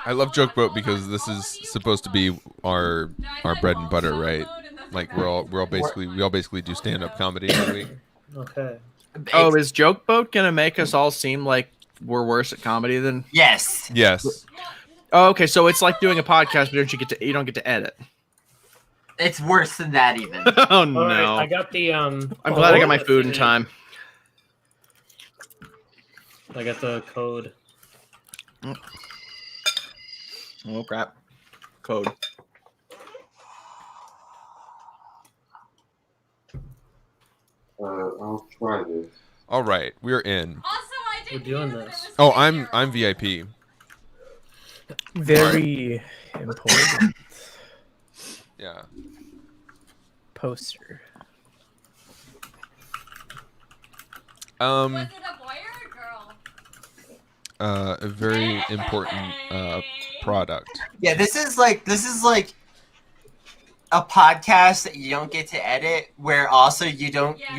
I love joke boat because this is supposed to be our bread and butter, right? Like we all basically do stand up comedy every week. Okay. Oh, is Joke Boat gonna make us all seem like we're worse at comedy than? Yes. Yes. Oh, okay, so it's like doing a podcast, but you don't get to edit. It's worse than that even. Oh no! All right, I got the I'm glad I got my food in time. I got the code. Oh crap! Code. I'll try this. All right, we're in. We're doing this. Oh, I'm VIP. Very important. Yeah. Poster. A very important product. Yeah, this is like a podcast that you don't get to edit, where also you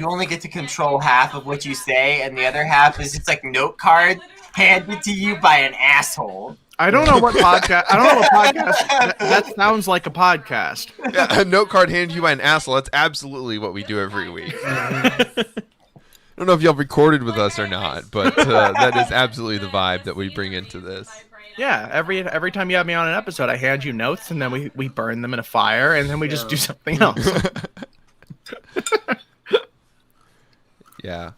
only get to control half of what you say, and the other half is just like note card handed to you by an asshole. I don't know what podcast. I don't know what podcast. That sounds like a podcast. Yeah, a note card handed to you by an asshole. That's absolutely what we do every week. I don't know if y'all recorded with us or not, but that is absolutely the vibe that we bring into this. Yeah, every time you have me on an episode, I hand you notes, and then we burn them in a fire, and then we just do something else. Yeah.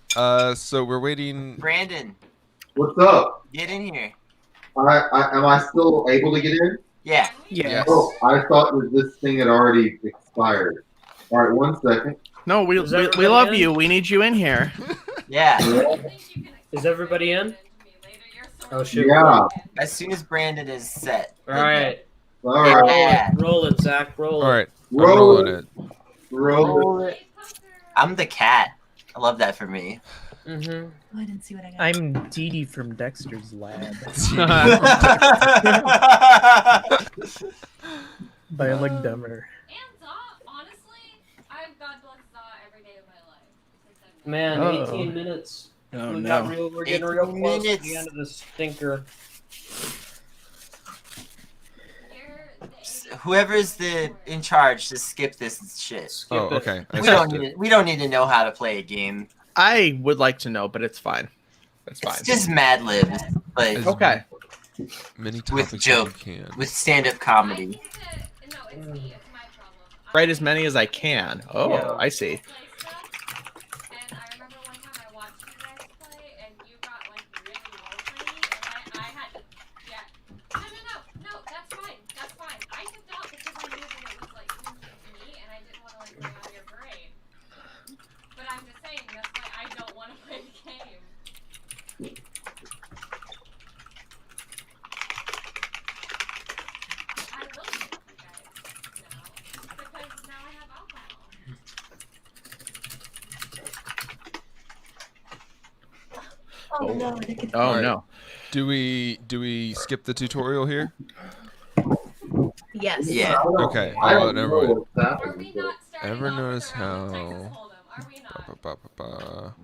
So we're waiting. Brandon, What's up? get in here. Am I still able to get in? Yeah. Yes. Oh, I thought that this thing had already expired. All right, 1 second. No, we love you. We need you in here. Yeah. Is everybody in? Oh shit. Yeah. As soon as Brandon is set. All right. All right. Yeah. Roll it, Zach. Roll it. All right. Roll rolling it. it. Roll it. I'm the cat. I love that for me. Oh, I didn't see what I got. I'm Dee Dee from Dexter's Lab. But I look dumber. Man, Uh-oh. 18 minutes. Oh, we no. got real. We're getting real 18 close to minutes. the end of this stinker. Whoever's in charge, just skip this shit. Oh, okay. I We don't skipped need. We don't need to know how to play a game. I would like to know, but it's fine. It's fine. It's just Mad Libs, but Okay. Many with topics as joke, you can. with stand-up comedy. Write as many as I can. Oh, Yeah. I see. Oh, no, I didn't get Oh Alright. no. Do we skip the tutorial here? Yes. Yeah. Okay. I Oh, don't never know mind. if that Ever notice how? Ba-ba-ba-ba-ba.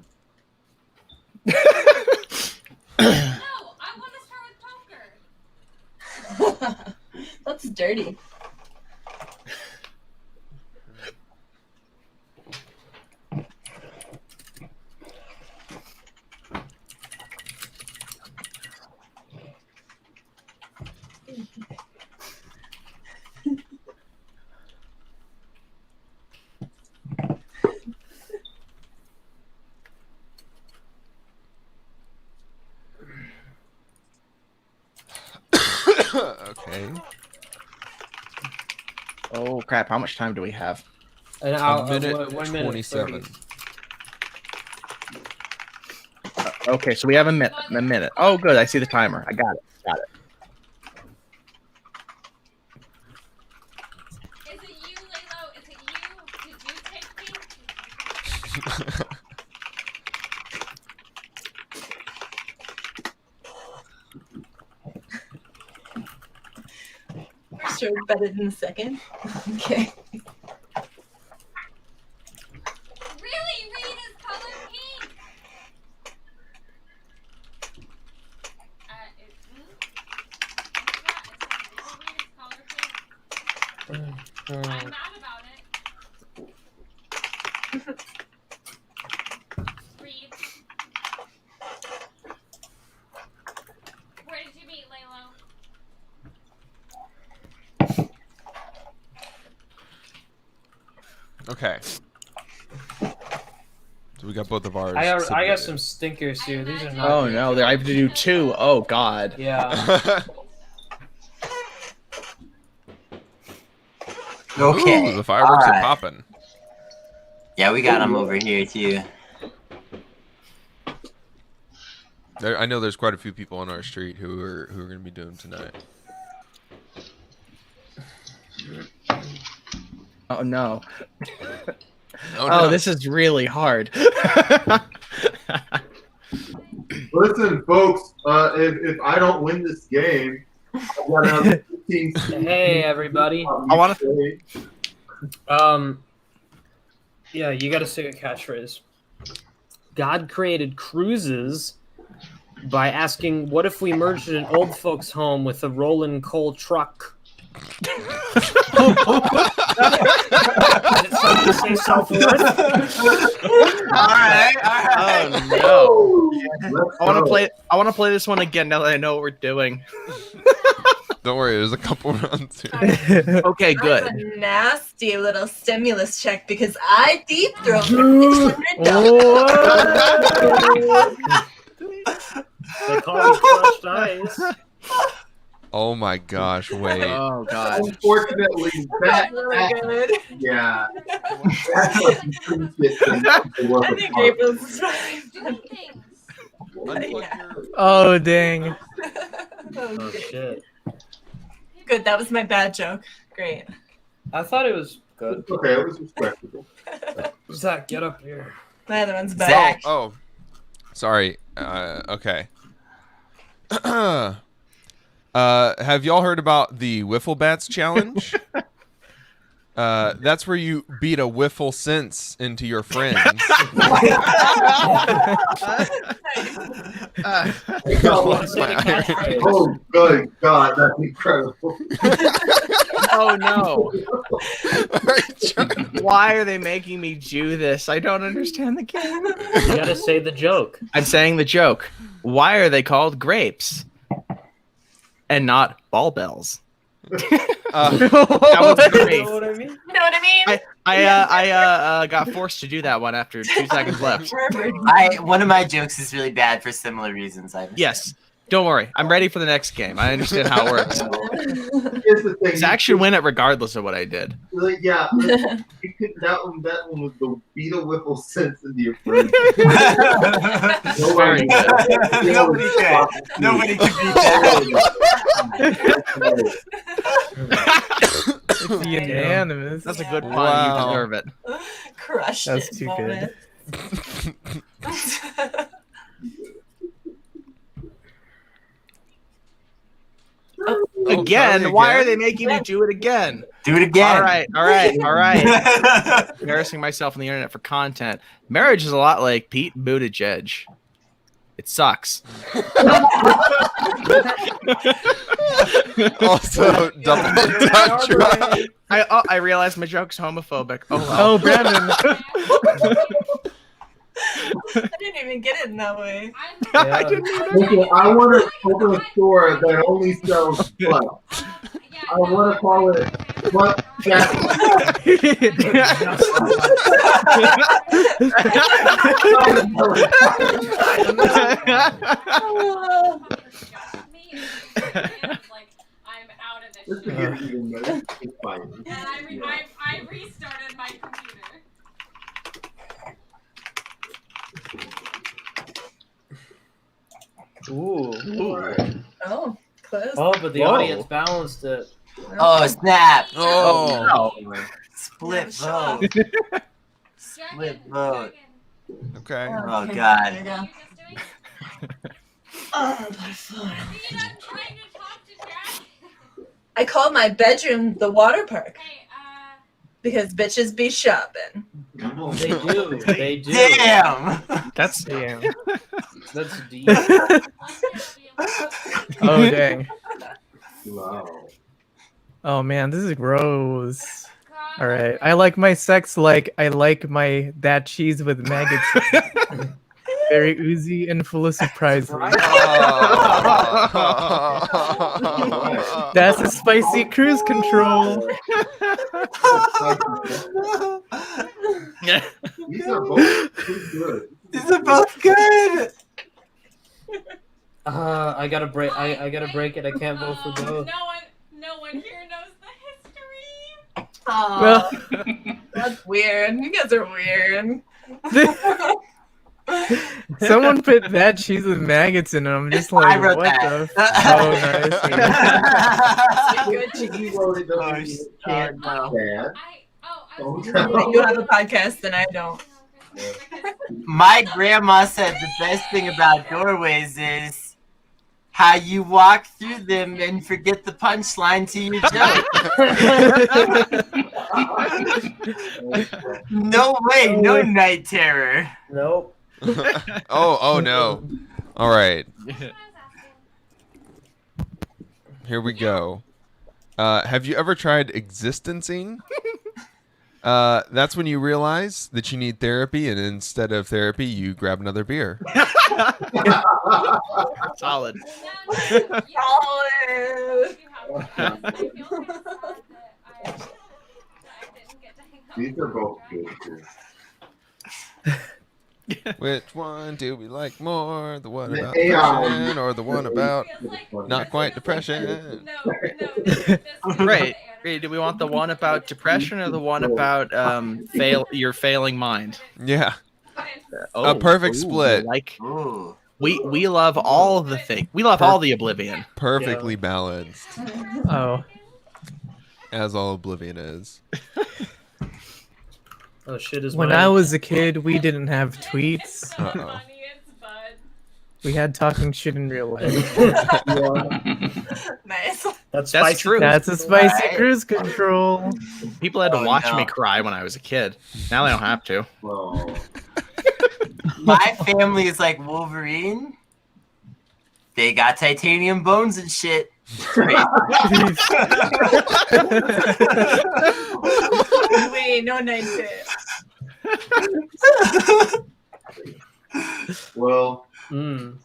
That's dirty. Okay. Oh crap! How much time do we have? An A hour, minute 1 minute 27. 30. Okay, so we have a minute. Oh, good. I see the timer. I got it. Got it. Sure, better than the second. Okay. Okay. So we got both of ours. I got submitted. some stinkers here. These are not. Oh good. no! I have to do 2. Oh god. Yeah. Okay. Ooh, the fireworks alright. are popping. Yeah, we got them over here too. I know there's quite a few people on our street who are going to be doing tonight. Oh no. Oh, Oh, no. this is really hard. Listen, folks, if I don't win this game, I've got another 15 Hey everybody. I want to. Yeah, you got to say a catchphrase. God created cruises by asking, "What if we merged an old folks' home with a rolling coal truck?" Did it sound to say self-worth? All right. Oh no! I want to play this one again now that I know what we're doing. Don't worry, there's a couple rounds here. Okay, good. That's a nasty little stimulus check because I deep throat They call me crushed ice. Oh my gosh, wait. Oh god. Unfortunately, that good. yeah. I think April's fine. Oh dang. Oh shit. Good, that was my bad joke. Great. I thought it was good. Okay, it was respectable. Zach, get up here. My other one's bad. Zach. Oh, Sorry. Okay. Have y'all heard about the Wiffle Bats challenge? That's where you beat a Wiffle sense into your friends. Oh, good God, that's incredible. Oh no. Why are they making me do this? I don't understand the game. You gotta say the joke. I'm saying the joke. Why are they called grapes and not ball bells? That was great. You know what I mean? I got forced to do that one after 2 seconds left. One of my jokes is really bad for similar reasons. Yes. Don't worry. I'm ready for the next game. I understand how it works. Here's the thing. Zach should win it regardless of what I did. Yeah, that one was the beat a Wiffle sense into your friend. Very good. Nobody can beat that. It's unanimous. That's a good pun. Wow. You deserve it. Crushed That's it too moment. good. Again? Why are they making me do it again? Do it again. All right. Embarrassing myself on the internet for content. Marriage is a lot like Pete Buttigieg. It sucks. Also, double duck drive. I realized my joke's homophobic. Oh, wow. Oh, Brandon. I didn't even get it in that way. I didn't either. Listen, I want to open a store that only sells butt. I want to call it Butt Jack. Just to get it even better. It's fine. And I restarted my computer. Ooh. Oh, close. Oh, but the Whoa. audience balanced it. Oh, snap. Oh. Split vote. Split vote. Okay. Oh, God. Oh, that's fun. I call my bedroom the water park. Because bitches be shopping. They do. They do. Damn. That's deep. Oh, dang. Wow. Oh, man, this is gross. All right. I like my sex like I like that cheese with maggots. Very oozy and full of surprises. That's a spicy cruise control. These are both good. These are both good. I gotta break. I gotta break it. I can't vote for both. No one here knows the history. Oh, that's weird. You guys are weird. Someone put that cheese with maggots in it. I'm just like, I wrote what that. the? Oh, nice. You wrote it, Oh, can't no. bad. You have a podcast and I don't. My grandma said the best thing about doorways is how you walk through them and forget the punchline to your joke. No way, no night terror. Nope. Oh no. All right. Here we go. Have you ever tried existencing? That's when you realize that you need therapy, and instead of therapy, you grab another beer. Solid. These are both good too. Which one do we like more? The one The about AI. depression or the one about not quite depression? Right. Do we want the one about depression or the one about your failing mind? Yeah. A perfect split. Like we love all the things. We love all the Oblivion. Perfectly balanced. Oh. As all Oblivion is. Oh shit! Is When mine. I was a kid, we didn't have tweets. Uh-oh. We had talking shit in real life. Nice. That's true. That's a spicy cruise control. People had to Oh, watch no. me cry when I was a kid. Now they don't have to. My family is like Wolverine. They got titanium bones and shit. Wait, no nice. Well, Mm.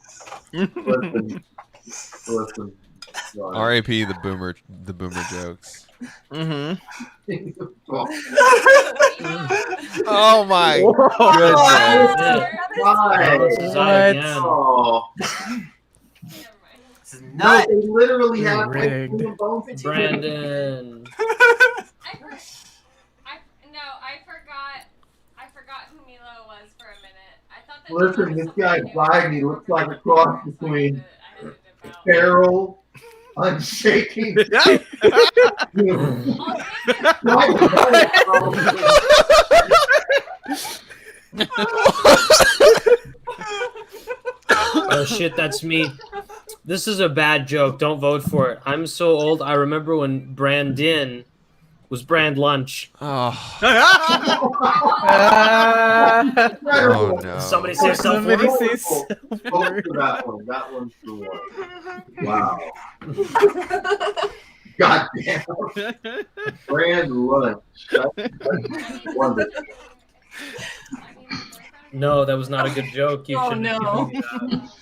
listen. R.I.P. the boomer jokes. Mm-hmm. Oh my goodness! This is No, nuts. they literally have rigged. titanium bones and shit. Brandon. I forgot who Milo was for a minute. I thought that Listen, this guy by me looks like a cross between feral, unshaking. Oh shit, that's me. This is a bad joke. Don't vote for it. I'm so old. I remember when Brandyn was brand lunch. Oh no! Somebody say self Somebody word. say Vote for that one. That one's the one. Wow. God damn. Brand lunch. That's wonderful. No, that was not a good joke. You Oh, shouldn't have no.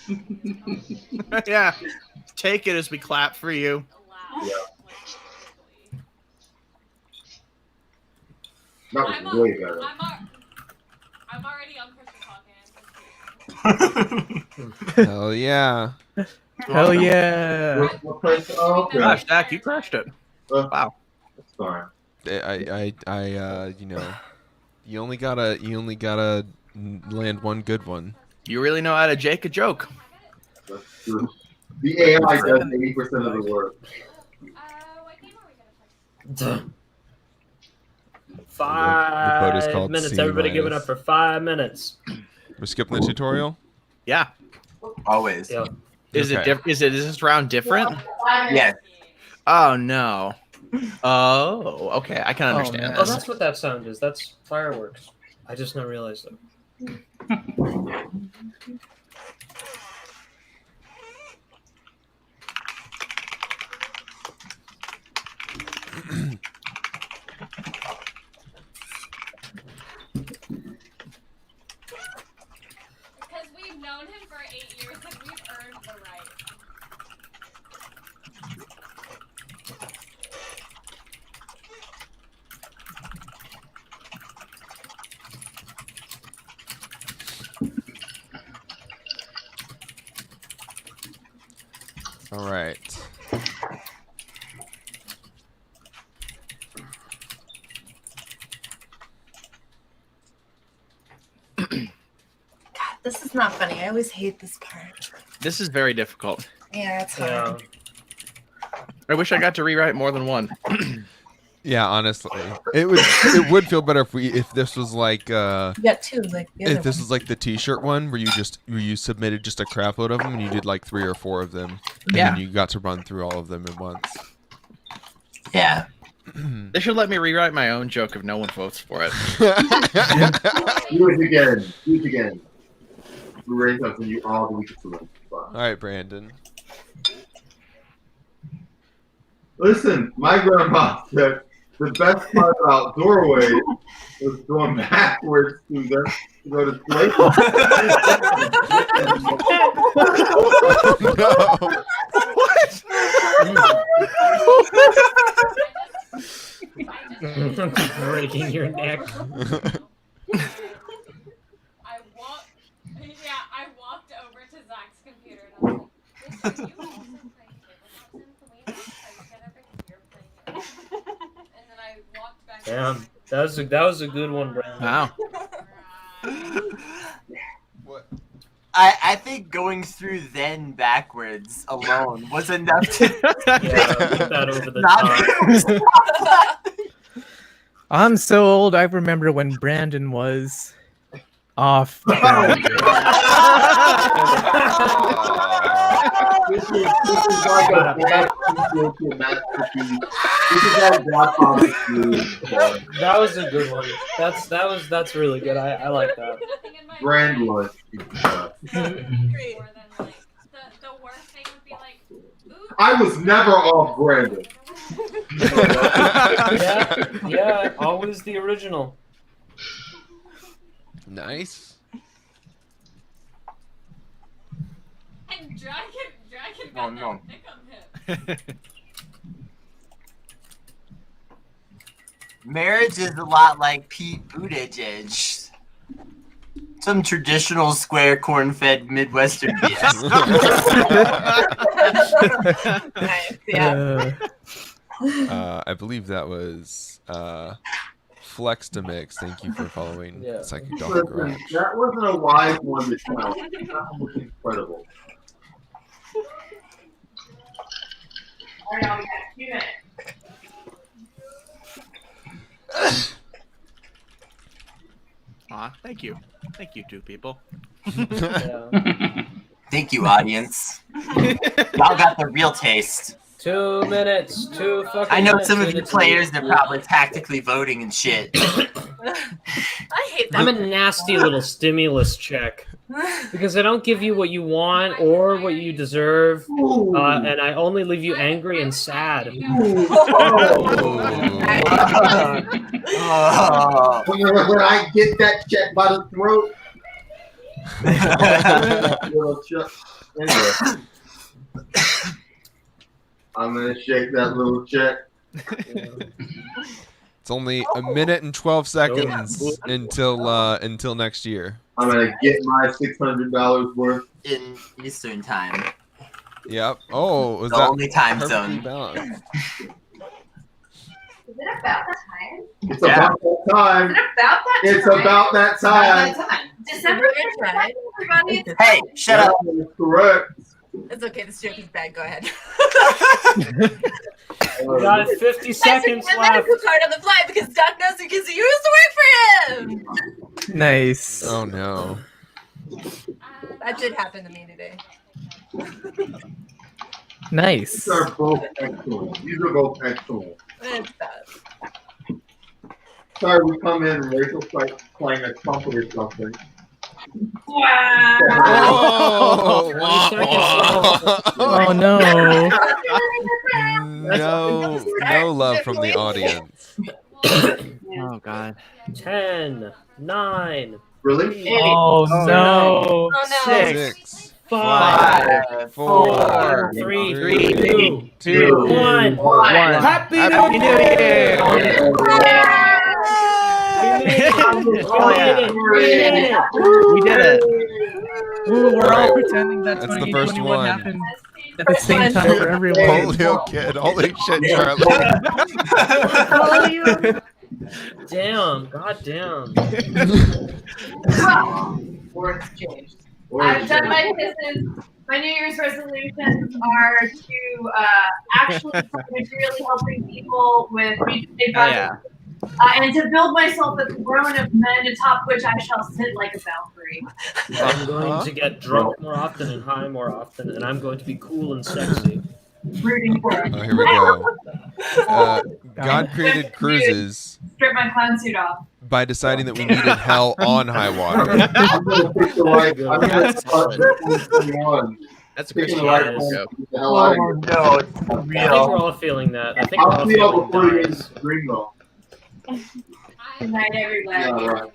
given me that. Yeah. Take it as we clap for you. Yeah. That was way better. I'm already on Christian Hell yeah! Hell yeah! What place? Oh, okay. Gosh, Dak, you crushed it. Wow. That's fine. You know, you only gotta land one good one. You really know how to jake a joke. That's true. The AI does 80% of the work. The boat is 5 called minutes. C Everybody give it minus. up for 5 minutes. We're skipping the tutorial. Yeah. Always. Yeah. Is Okay. it different? Is this round different? Yes. Oh no. Oh, okay. I can understand Oh, this. that's what that sound is. That's fireworks. I just now realized it. Because we've known him for 8 years and we've earned the right. All right. This is not funny. I always hate this part. This is very difficult. Yeah, it's hard. I wish I got to rewrite more than one. Yeah, honestly, it would feel better if this was like You got two, like the other if this one. was like the T-shirt one where you submitted just a crap load of them and you did like 3 or 4 of them. And Yeah. then you got to run through all of them at once. Yeah. They should let me rewrite my own joke if no one votes for it. Do it again. Do it again. Raise up and you all the weakest one. All right, Brandon. Listen, my grandma said the best part about doorways was going backwards to go to sleep. Breaking your neck. I walked over to Zach's computer and I was like, "Did you also play tabletop Sims the way that I get over here playing it?" And then I walked back. Damn, that was a good one, Brandon. Wow. I think going through then backwards alone was enough to put that over the I'm so old. I remember when Brandon was off the ground. This is like a bad PCOT masterpiece. This is like Godfather 2. That was a good one. That's really good. I like that. Brand was. I was never off Brandon. Yeah, always the original. Nice. And Dragon Oh no. Marriage is a lot like Pete Buttigieg. Some traditional square corn-fed Midwestern BS. Yeah. I believe that was Flex to Mix. Thank you for following Psychic Dolphin Garage. Listen, that wasn't a wise one to tell. That was incredible. All right, now we got 2 minutes. Aw, thank you. Thank you, two people. Thank you, audience. Y'all got the real taste. 2 minutes. 2 fucking I know minutes. some of you players are probably tactically voting and shit. I hate that. I'm a nasty little stimulus check because I don't give you what you want or what you deserve, and I only leave you angry and sad. When I get that check by the throat. Little check. Anyway. I'm gonna shake that little check. It's only a minute and 12 seconds until next year. I'm gonna get my $600 worth in Eastern time. Yep. Oh, was The that only time perfectly zone. balanced? Is it about that time? It's about that time. Is it about that It's time? about that time. December 22nd, everybody. Hey, shut up. That is correct. It's okay. This joke is bad. Go ahead. We got 50 seconds I'm left. cook hard on the fly because Doc knows because he used to work for him. Nice. Oh no. That did happen to me today. Nice. These are both excellent. These are both excellent. It's bad. Sorry, we come in and Rachel starts playing a trumpet or something. Wow. Oh no. No love from the audience. Oh god. 10, 9. Really? Oh no. 6, 5, 5, 4, 3, 2, 1. Happy New Year! We did it. Ooh, we're all Right. pretending that That's the first 2021 one. happened at the same time for everyone. Polio kid. Holy shit, Charlie. Damn, goddamn. Words changed. I've done my kisses. My New Year's resolutions are to actually start really helping people with reach-day budgets. And to build myself a throne of men atop which I shall sit like a Valkyrie. I'm going to get drunk more often and high more often, and I'm going to be cool and sexy. Rooting for it. Oh, here we go. God created cruises Strip my clown suit off. by deciding that we needed hell on high water. I'm gonna pick the right. I'm gonna start 2021. That's a Picking good the right joke. one to get the hell out of here. No, it's I think real. we're all feeling that. I think we're I'll all see y'all feeling before you get dies. into the dream though. Good night, everybody. Yeah, right.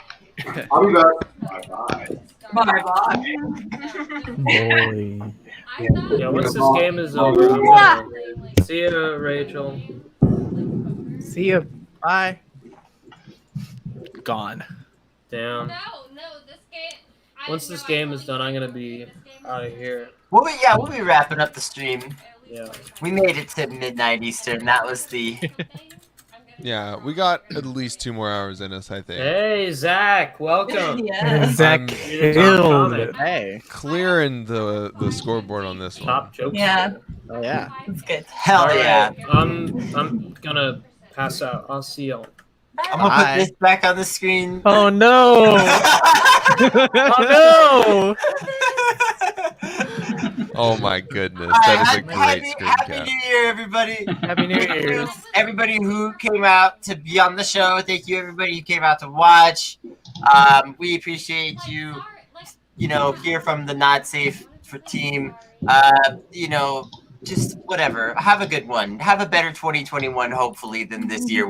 I'll be back. Bye bye. Bye-bye. Boy. Yeah, once this game is over, I'm gonna see you, Rachel. See ya. Bye. Gone. Damn. Once this game is done, I'm gonna be out of here. We'll be wrapping up the stream. Yeah. We made it to midnight Eastern. That was the. Yeah, we got at least 2 more hours in us, I think. Hey, Zach, welcome. Yes. Zach I'm killed it. Hey. clearing the scoreboard on this one. Top jokes. Yeah. Oh yeah. It's good. Hell All yeah. right, I'm gonna pass out. I'll see y'all. I'm gonna put this back on the screen. Oh no! Oh no! Oh my goodness, that is a great screen Happy cap. New Year, everybody! Happy New Year! Everybody who came out to be on the show, thank you. Everybody who came out to watch, we appreciate you. You know, hear from the Not Safe for team. You know, just whatever. Have a good one. Have a better 2021, hopefully, than this year.